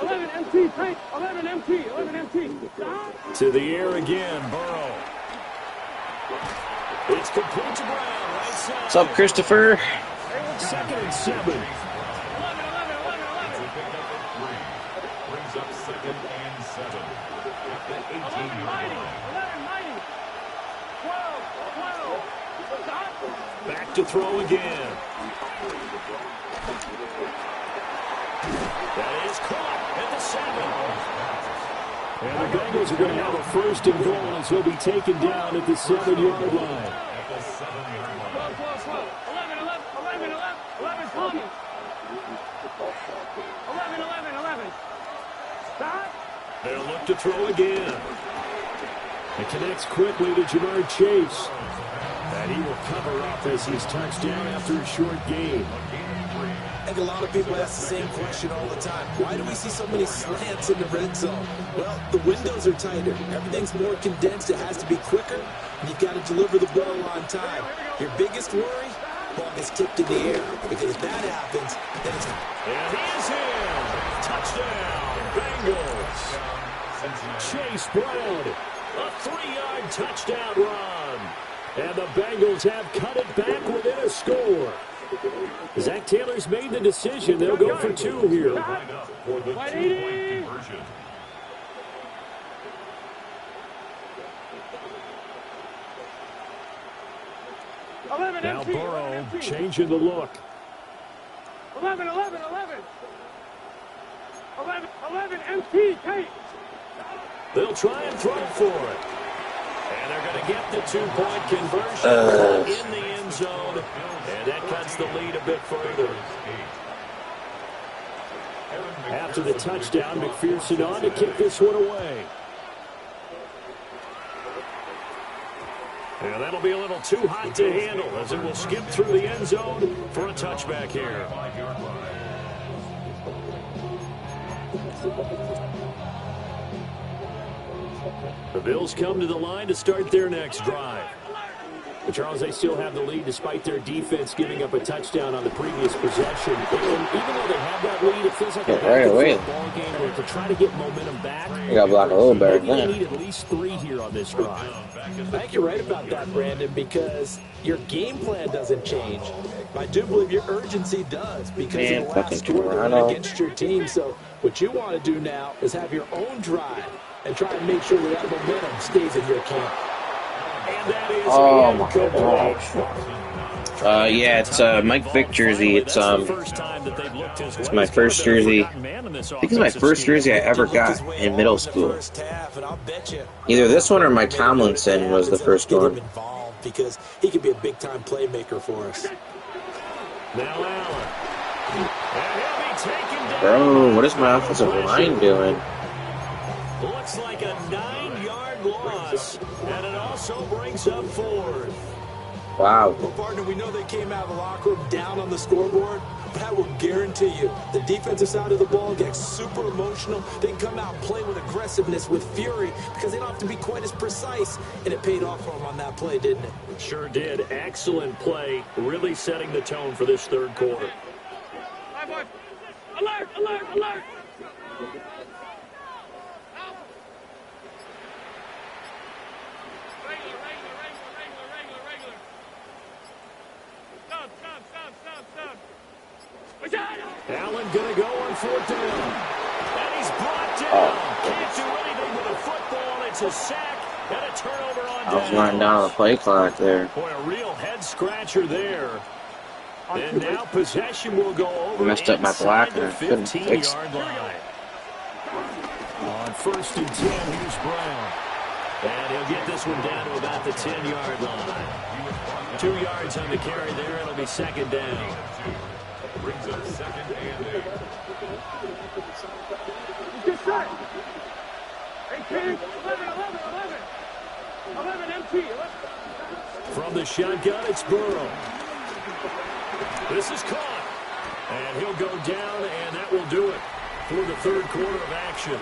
11 MT, take. 11 MT, 11 MT. To the air again, Burrow. It's complete to Brown, right side. What's up, Christopher? 2nd and 7. Brings up 2nd and 7 at the 18-yard line. Back to throw again. is caught at the 7. And the Bengals are going to have a first and goal as he'll be taken down at the 7-yard line. At the 7-yard line. 11, Tommy. 11. Stop. They'll look to throw again. It connects quickly to Jamar Chase. And he will cover up as he's touched down after a short gain. I think a lot of people ask the same question all the time. Why do we see so many slants in the red zone? Well, the windows are tighter. Everything's more condensed. It has to be quicker, and you've got to deliver the ball on time. Your biggest worry? Ball gets tipped in the air, because if that happens, then it's... And he is in! Touchdown, Bengals! Chase Brown, a 3-yard touchdown run. And the Bengals have cut it back within a score. Zach Taylor's made the decision. They'll go for 2 here. For the 2-point conversion. Now Burrow changing the look. 11, MT, Kate. They'll try and throw for it. And they're going to get the 2-point conversion in the end zone. And that cuts the lead a bit further. After the touchdown, McPherson on to kick this one away. And that'll be a little too hot to handle as it will skip through the end zone for a touchback here. The Bills come to the line to start their next drive. But Charles, they still have the lead despite their defense giving up a touchdown on the previous possession. And even though they have that lead, it feels like a ball game where to try to get momentum back. You got to block a little better than that. They need at least 3 here on this drive. I think you're right about that, Brandon, because your game plan doesn't change. I do believe your urgency does because of the last score against your team. So what you want to do now is have your own drive and try and make sure that momentum stays in your camp. Oh my gosh. Yeah, it's Mike Vick jersey. It's my first jersey. I think it's my first jersey I ever got in middle school. Either this one or my Tomlinson was the first one. Because he could be a big-time playmaker for us. Now Allen. Bro, what is my offensive line doing? Looks like a 9-yard loss, and it also brings up 4th. Wow. Well, partner, we know they came out of the locker room down on the scoreboard, but I will guarantee you the defensive side of the ball gets super emotional. They come out and play with aggressiveness, with fury, because they don't have to be quite as precise, and it paid off for them on that play, didn't it? Sure did. Excellent play, really setting the tone for this third quarter. Alert, alert, alert! Allen gonna go on 4th down. And he's brought down. Can't do anything with a football. It's a sack and a turnover on down. I was running down the play clock there. Boy, a real head scratcher there. And now possession will go over. I messed up my blocker. I couldn't fix it. On 1st and 10, here's Brown. And he'll get this one down to about the 10-yard line. 2 yards on the carry there. It'll be 2nd down. Brings up 2nd and 8. Get set. 18, 11, MT. From the shotgun, it's Burrow. This is caught. And he'll go down, and that will do it for the third quarter of action.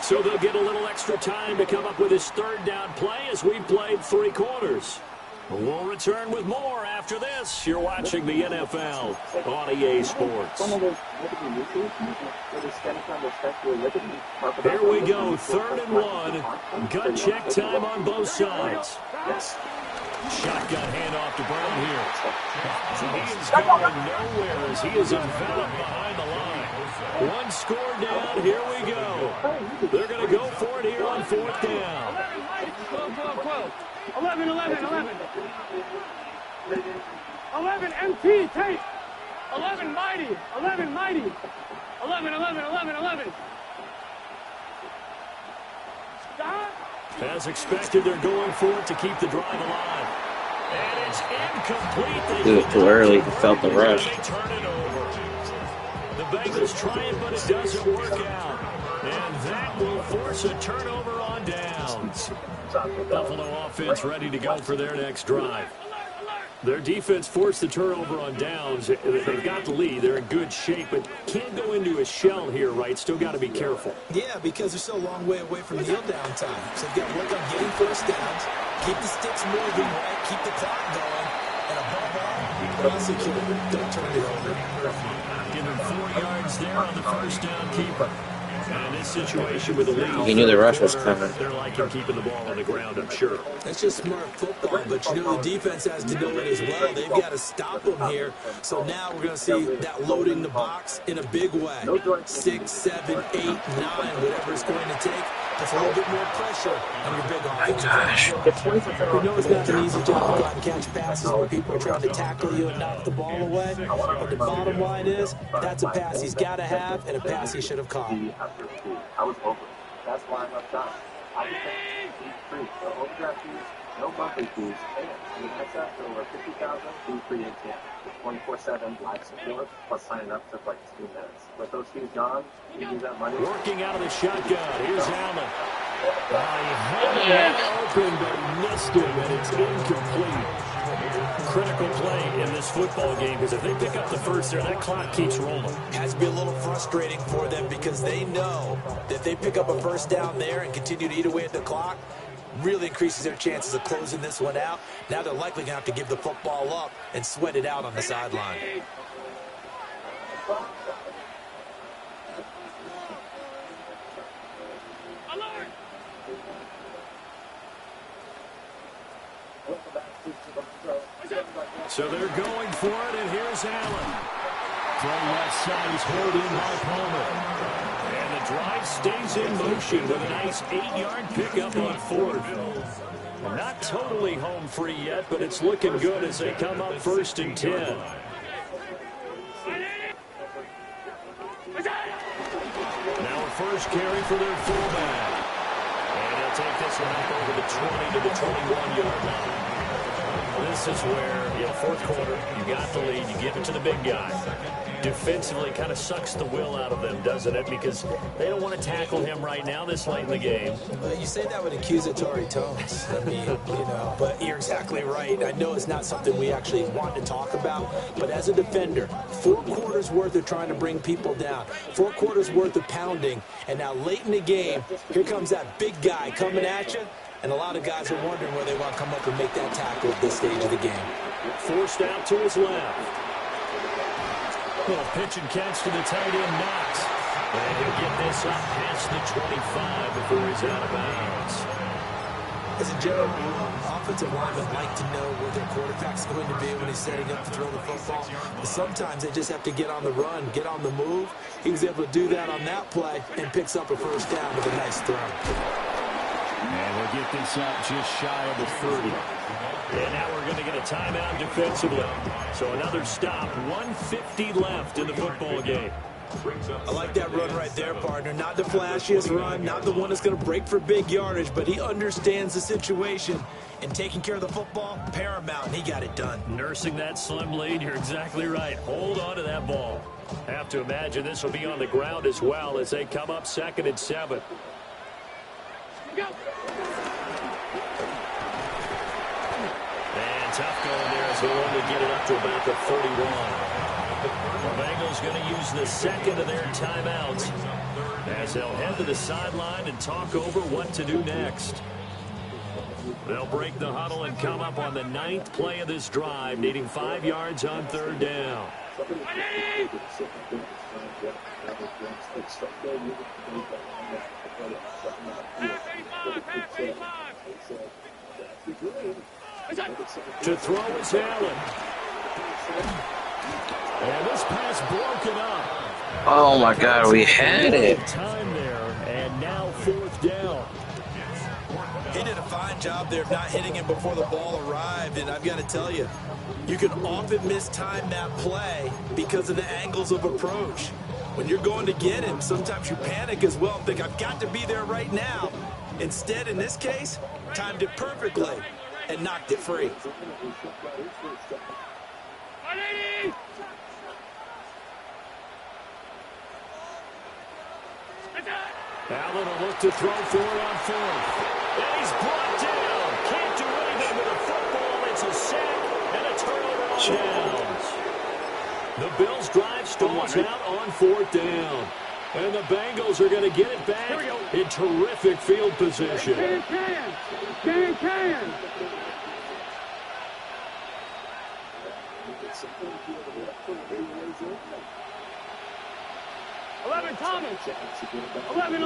So they'll get a little extra time to come up with his 3rd down play as we played 3 quarters. We'll return with more after this. You're watching the NFL on EA Sports. Here we go, 3rd and 1. Gun check time on both sides. Shotgun handoff to Brown here. He is going nowhere as he is enveloped behind the line. 1 score down, here we go. They're going to go for it here on 4th down. 11, MT, tape. 11, mighty. 11, As expected, they're going for it to keep the drive alive. And it's incomplete. Do it too early. He felt the rush. They turn it over. The Bengals try it, but it doesn't work out. And that will force a turnover on downs. Buffalo offense ready to go for their next drive. Their defense forced the turnover on downs. They've got the lead. They're in good shape, but can't go into a shell here, right? Still got to be careful. Yeah, because they're still a long way away from kneel down time. So they've got to work on getting first downs, keep the sticks moving, right? Keep the clock going, and above all, prosecute. Don't turn it over. Give him 4 yards there on the first down keeper. And this situation with the lead. He knew the rush was coming. They're liking keeping the ball on the ground, I'm sure. That's just smart football, but you know the defense has to know it as well. They've got to stop them here. So now we're going to see that loading the box in a big way. 6, 7, 8, 9, whatever it's going to take. That's a little bit more pressure on your big offense. We know it's not an easy job to go out and catch passes where people are trying to tackle you and knock the ball away. But the bottom line is, that's a pass he's got to have and a pass he should have caught. I was open. That's why I'm up top. I was fees free. So overdraft fees, no monthly fees, and in excess to over 50,000, fee free ATM. 24/7 live support plus signing up took like 2 minutes. With those fees gone, you use that money. Working out of the shotgun. Here's Allen. He had it open, but missed him, and it's incomplete. Critical play in this football game because if they pick up the first there, that clock keeps rolling. Has to be a little frustrating for them because they know that they pick up a first down there and continue to eat away at the clock, really increases their chances of closing this one out. Now they're likely going to have to give the football up and sweat it out on the sideline. So they're going for it, and here's Allen. From left side is held in by Palmer. And the drive stays in motion with a nice 8-yard pickup on 4th. Not totally home free yet, but it's looking good as they come up 1st and 10. Now a first carry for their fullback. And he'll take this one up over the 20 to the 21-yard line. This is where, 4th quarter, you got the lead, you give it to the big guy. Defensively kind of sucks the will out of them, doesn't it? Because they don't want to tackle him right now this late in the game. Well, you say that with accusatory tones. I mean, but you're exactly right. I know it's not something we actually want to talk about, but as a defender, 4 quarters worth of trying to bring people down, 4 quarters worth of pounding, and now late in the game, here comes that big guy coming at you. And a lot of guys are wondering where they want to come up and make that tackle at this stage of the game. Forced out to his left. Little pitch and catch to the tight end, Knox. And he'll get this up past the 25 before he's out of bounds. As a general rule, offensive linemen like to know where their quarterback's going to be when he's setting up to throw the football. But sometimes they just have to get on the run, get on the move. He was able to do that on that play and picks up a first down with a nice throw. And we'll get this out just shy of the 30. And now we're going to get a timeout defensively. So another stop, 1:50 left in the football game. I like that run right there, partner. Not the flashiest run, not the one that's going to break for big yardage, but he understands the situation. And taking care of the football, paramount, and he got it done. Nursing that slim lead, you're exactly right. Hold on to that ball. Have to imagine this will be on the ground as well as they come up 2nd and 7. And tough going there as they'll only get it up to about the 31. The Bengals going to use the second of their timeouts as they'll head to the sideline and talk over what to do next. They'll break the huddle and come up on the 9th play of this drive, needing 5 yards on 3rd down. To throw is Allen. And this pass broken up. Oh my God, we had it. Time there, and now 4th down. He did a fine job there of not hitting him before the ball arrived, and I've got to tell you, you can often mistime that play because of the angles of approach. When you're going to get him, sometimes you panic as well and think, I've got to be there right now. Instead, in this case, timed it perfectly and knocked it free. Allen will look to throw for it on fourth. And he's brought down. Can't do anything with a football. It's a sack and a turnover on downs. The Bills' drive stalls out on fourth down. And the Bengals are going to get it back in terrific field position. Can. 11, Thomas. 11.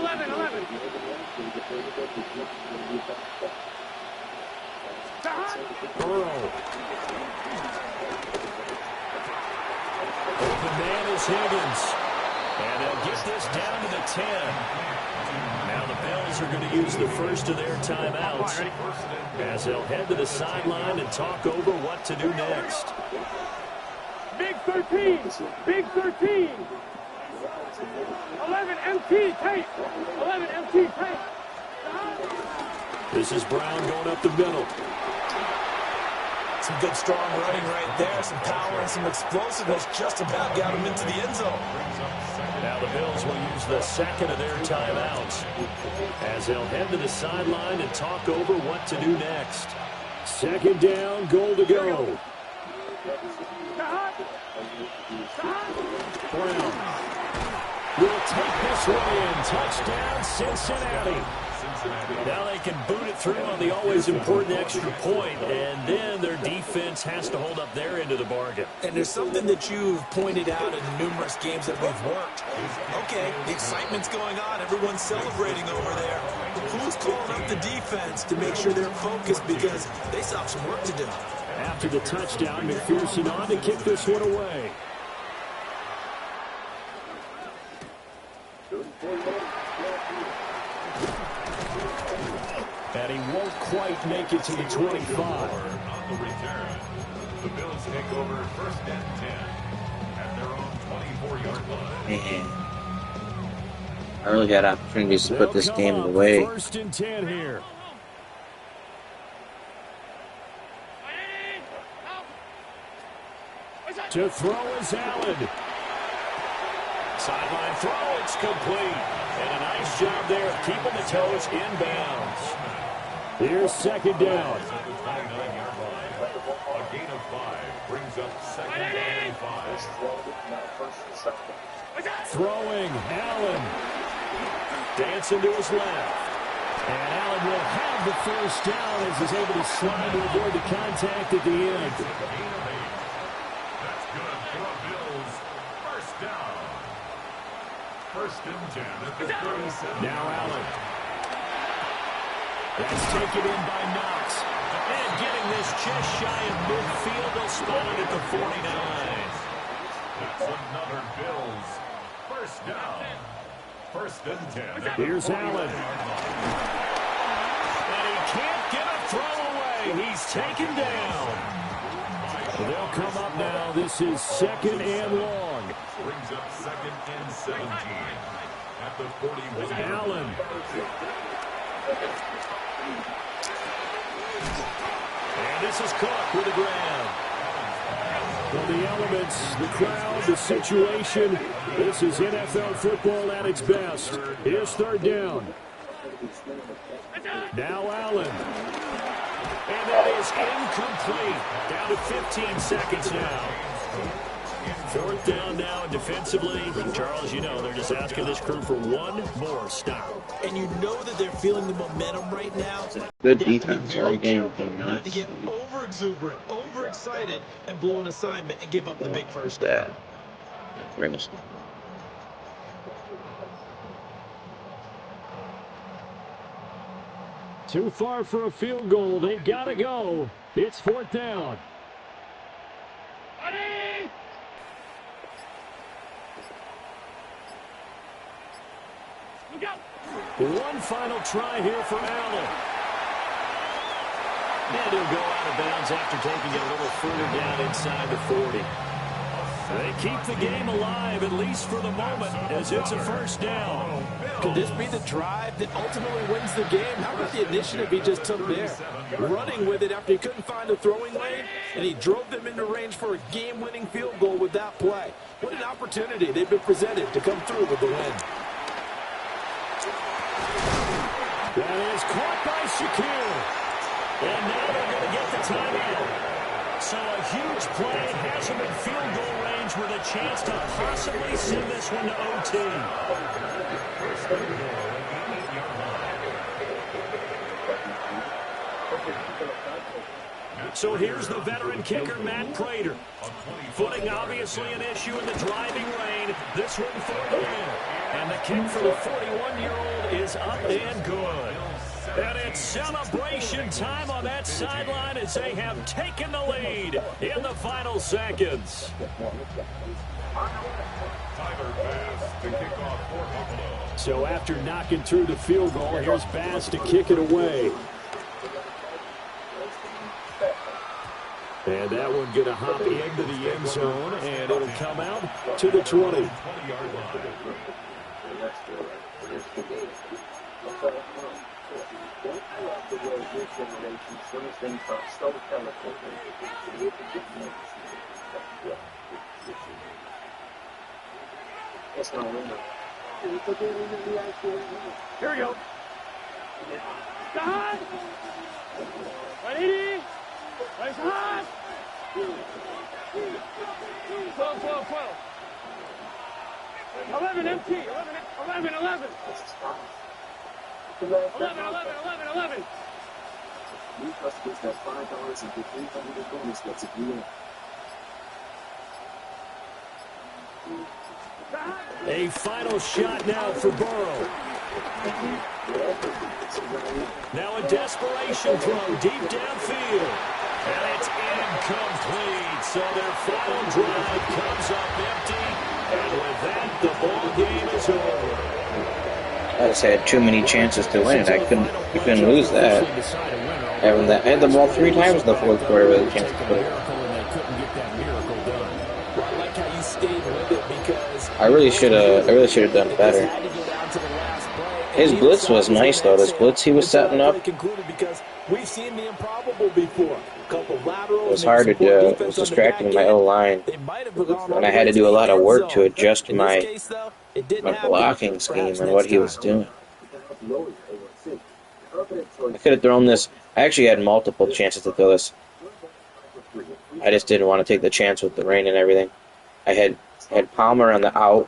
Burrow. Open man is Higgins. And they'll get this down to the 10. Now the Bills are going to use the first of their timeouts as they'll head to the sideline and talk over what to do next. Big 13. 11 MT tape. This is Brown going up the middle. Some good, strong running right there. Some power and some explosiveness just about got him into the end zone. Now the Bills will use the second of their timeouts as they'll head to the sideline and talk over what to do next. Second down, goal to go. Brown will take this one in. Touchdown, Cincinnati. Now they can boot it through on the always important extra point, and then their defense has to hold up their end of the bargain. And there's something that you've pointed out in numerous games that we've worked. Okay, the excitement's going on. Everyone's celebrating over there. Who's calling up the defense to make sure they're focused because they still have some work to do? After the touchdown, McPherson on to kick this one away. And he won't quite make it to the 25. On the return, the Bills take over first and 10 at their own 24-yard line. Man, I really had opportunities to put this game away. First and 10 here. To throw is Allen. Sideline throw, it's complete. And a nice job there of keeping the toes inbounds. Here's second down. A gain of 5 brings up second and 5. Throwing, Allen. Dancing to his left. And Allen will have the first down as he's able to slide to avoid the contact at the end. That's good for the Bills. First down. First and 10 at the 37. Now Allen. That's taken in by Knox. And getting this just shy of midfield, they'll spot it at the 49. That's another Bills. First down. First and 10. Here's Allen. And he can't get a throw away. He's taken down. They'll come up now. This is second and long. Brings up second and 17 at the 41. Allen. And this is Cook with the grab. Well, the elements, the crowd, the situation, this is NFL football at its best. Here's third down. Now Allen. And that is incomplete. Down to 15 seconds now. Fourth down now, and defensively, Charles, you know, they're just asking this crew for one more stop. And you know that they're feeling the momentum right now. Good defense all game. Not to get over-exuberant, over-excited, and blow an assignment and give up the big first down. Grimace. Too far for a field goal. They've got to go. It's fourth down. One final try here for Allen. And he'll go out of bounds after taking it a little further down inside the 40. They keep the game alive, at least for the moment, as it's a first down. Could this be the drive that ultimately wins the game? How about the initiative he just took there? Running with it after he couldn't find a throwing lane, and he drove them into range for a game-winning field goal with that play. What an opportunity they've been presented to come through with the win. That is caught by Shakir. And now they're going to get the timeout. So a huge play has him in field goal range with a chance to possibly send this one to OT. So here's the veteran kicker, Matt Prater. Footing obviously an issue in the driving lane. This one for the win. And the kick for the 41-year-old is up and good. And it's celebration time on that sideline as they have taken the lead in the final seconds. So after knocking through the field goal, here's Bass to kick it away. And that one going to hop into the end zone, and it'll come out to the 20. Here we go. Stop! 180! Nice hot! 12, 12, 12. 11 empty. 11. 11, 11. 11, 11, 11, 11. New customers get $5 and get $300 bonus bets if you win. A final shot now for Burrow. Now a desperation throw deep downfield. And it's incomplete. So their final drive comes up empty. And with that, the ball game is over. I just had too many chances to win it. I couldn't lose that. I had the ball 3 times in the fourth quarter with a chance to put it. I really should have done better. His blitz was nice though. This blitz he was setting up. It was hard to do. It was distracting my O-line. And I had to do a lot of work to adjust my blocking scheme and what he was doing. I could have thrown this. I actually had multiple chances to throw this. I just didn't want to take the chance with the rain and everything. I had Palmer on the out,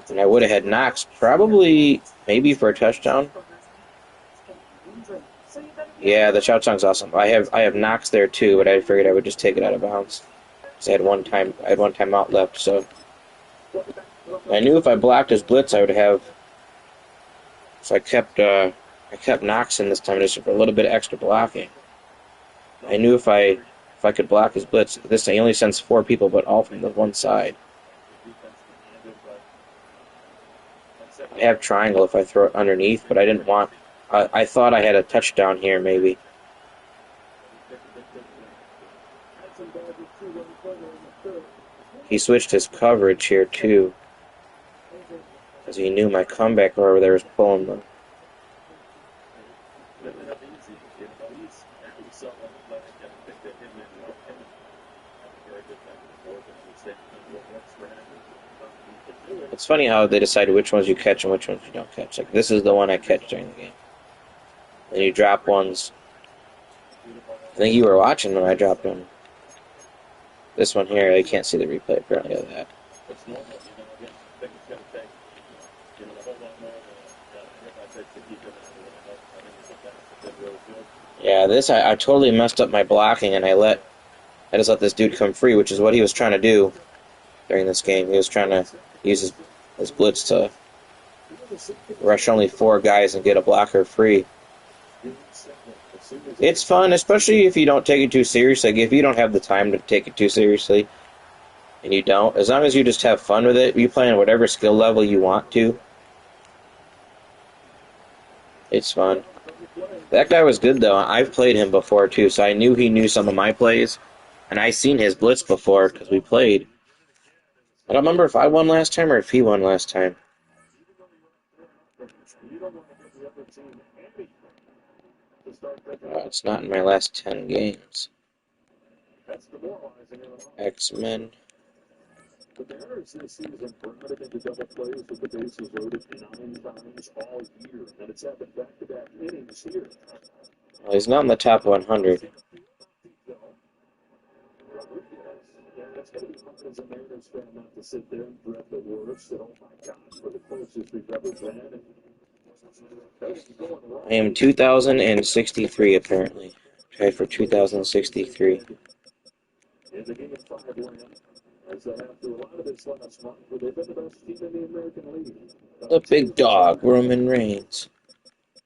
and I would have had Knox probably maybe for a touchdown. Yeah, the shout song's awesome. I have Knox there too, but I figured I would just take it out of bounds because I had one time out left. So I knew if I blocked his blitz, I would have. So I kept Knox in this time just for a little bit of extra blocking. I knew if I could block his blitz, he only sends 4 people, but all from the one side. I have triangle if I throw it underneath, but I didn't want. I thought I had a touchdown here, maybe. He switched his coverage here too, because he knew my comeback over there was pulling them. It's funny how they decide which ones you catch and which ones you don't catch. Like, this is the one I catch during the game. Then you drop ones. I think you were watching when I dropped one. This one here, I can't see the replay apparently of that. Yeah, this, I totally messed up my blocking, and I just let this dude come free, which is what he was trying to do during this game. He was trying to use his blitz to rush only 4 guys and get a blocker free. It's fun, especially if you don't take it too seriously. Like, if you don't have the time to take it too seriously, and you don't, as long as you just have fun with it, you play on whatever skill level you want to. It's fun. That guy was good, though. I've played him before, too, so I knew he knew some of my plays. And I seen his blitz before because we played. I don't remember if I won last time or if he won last time. It's not in my last 10 games. X-Men. The Mariners this season permitted into double plays with the bases loaded 9 times all year, and it's happened back-to-back innings here. Well, he's not in the top 100. It's going to be hard as a Mariners fan not to sit there and dread the worst. And oh my gosh, we're the closest we've ever been. I am 2,063 apparently. Tied for 2,063. In the Game 5 land, as they have through a lot of this last month, where they've been the best team in the American League. The big dog, Roman Reigns.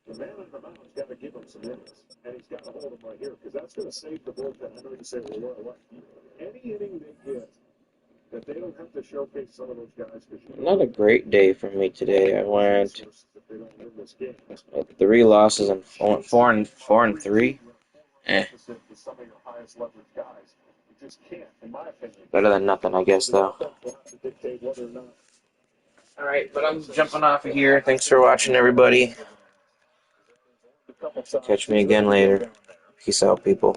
The man on the mound's got to give him some innings, and he's got to hold him right here, because that's going to save the bullpen. I know you say, well, what? Any inning they get, that they don't have to showcase some of those guys. Not a great day for me today. I went 3 losses and 4 and 3. Better than nothing, I guess, though. Alright, but I'm jumping off of here. Thanks for watching, everybody. Catch me again later. Peace out, people.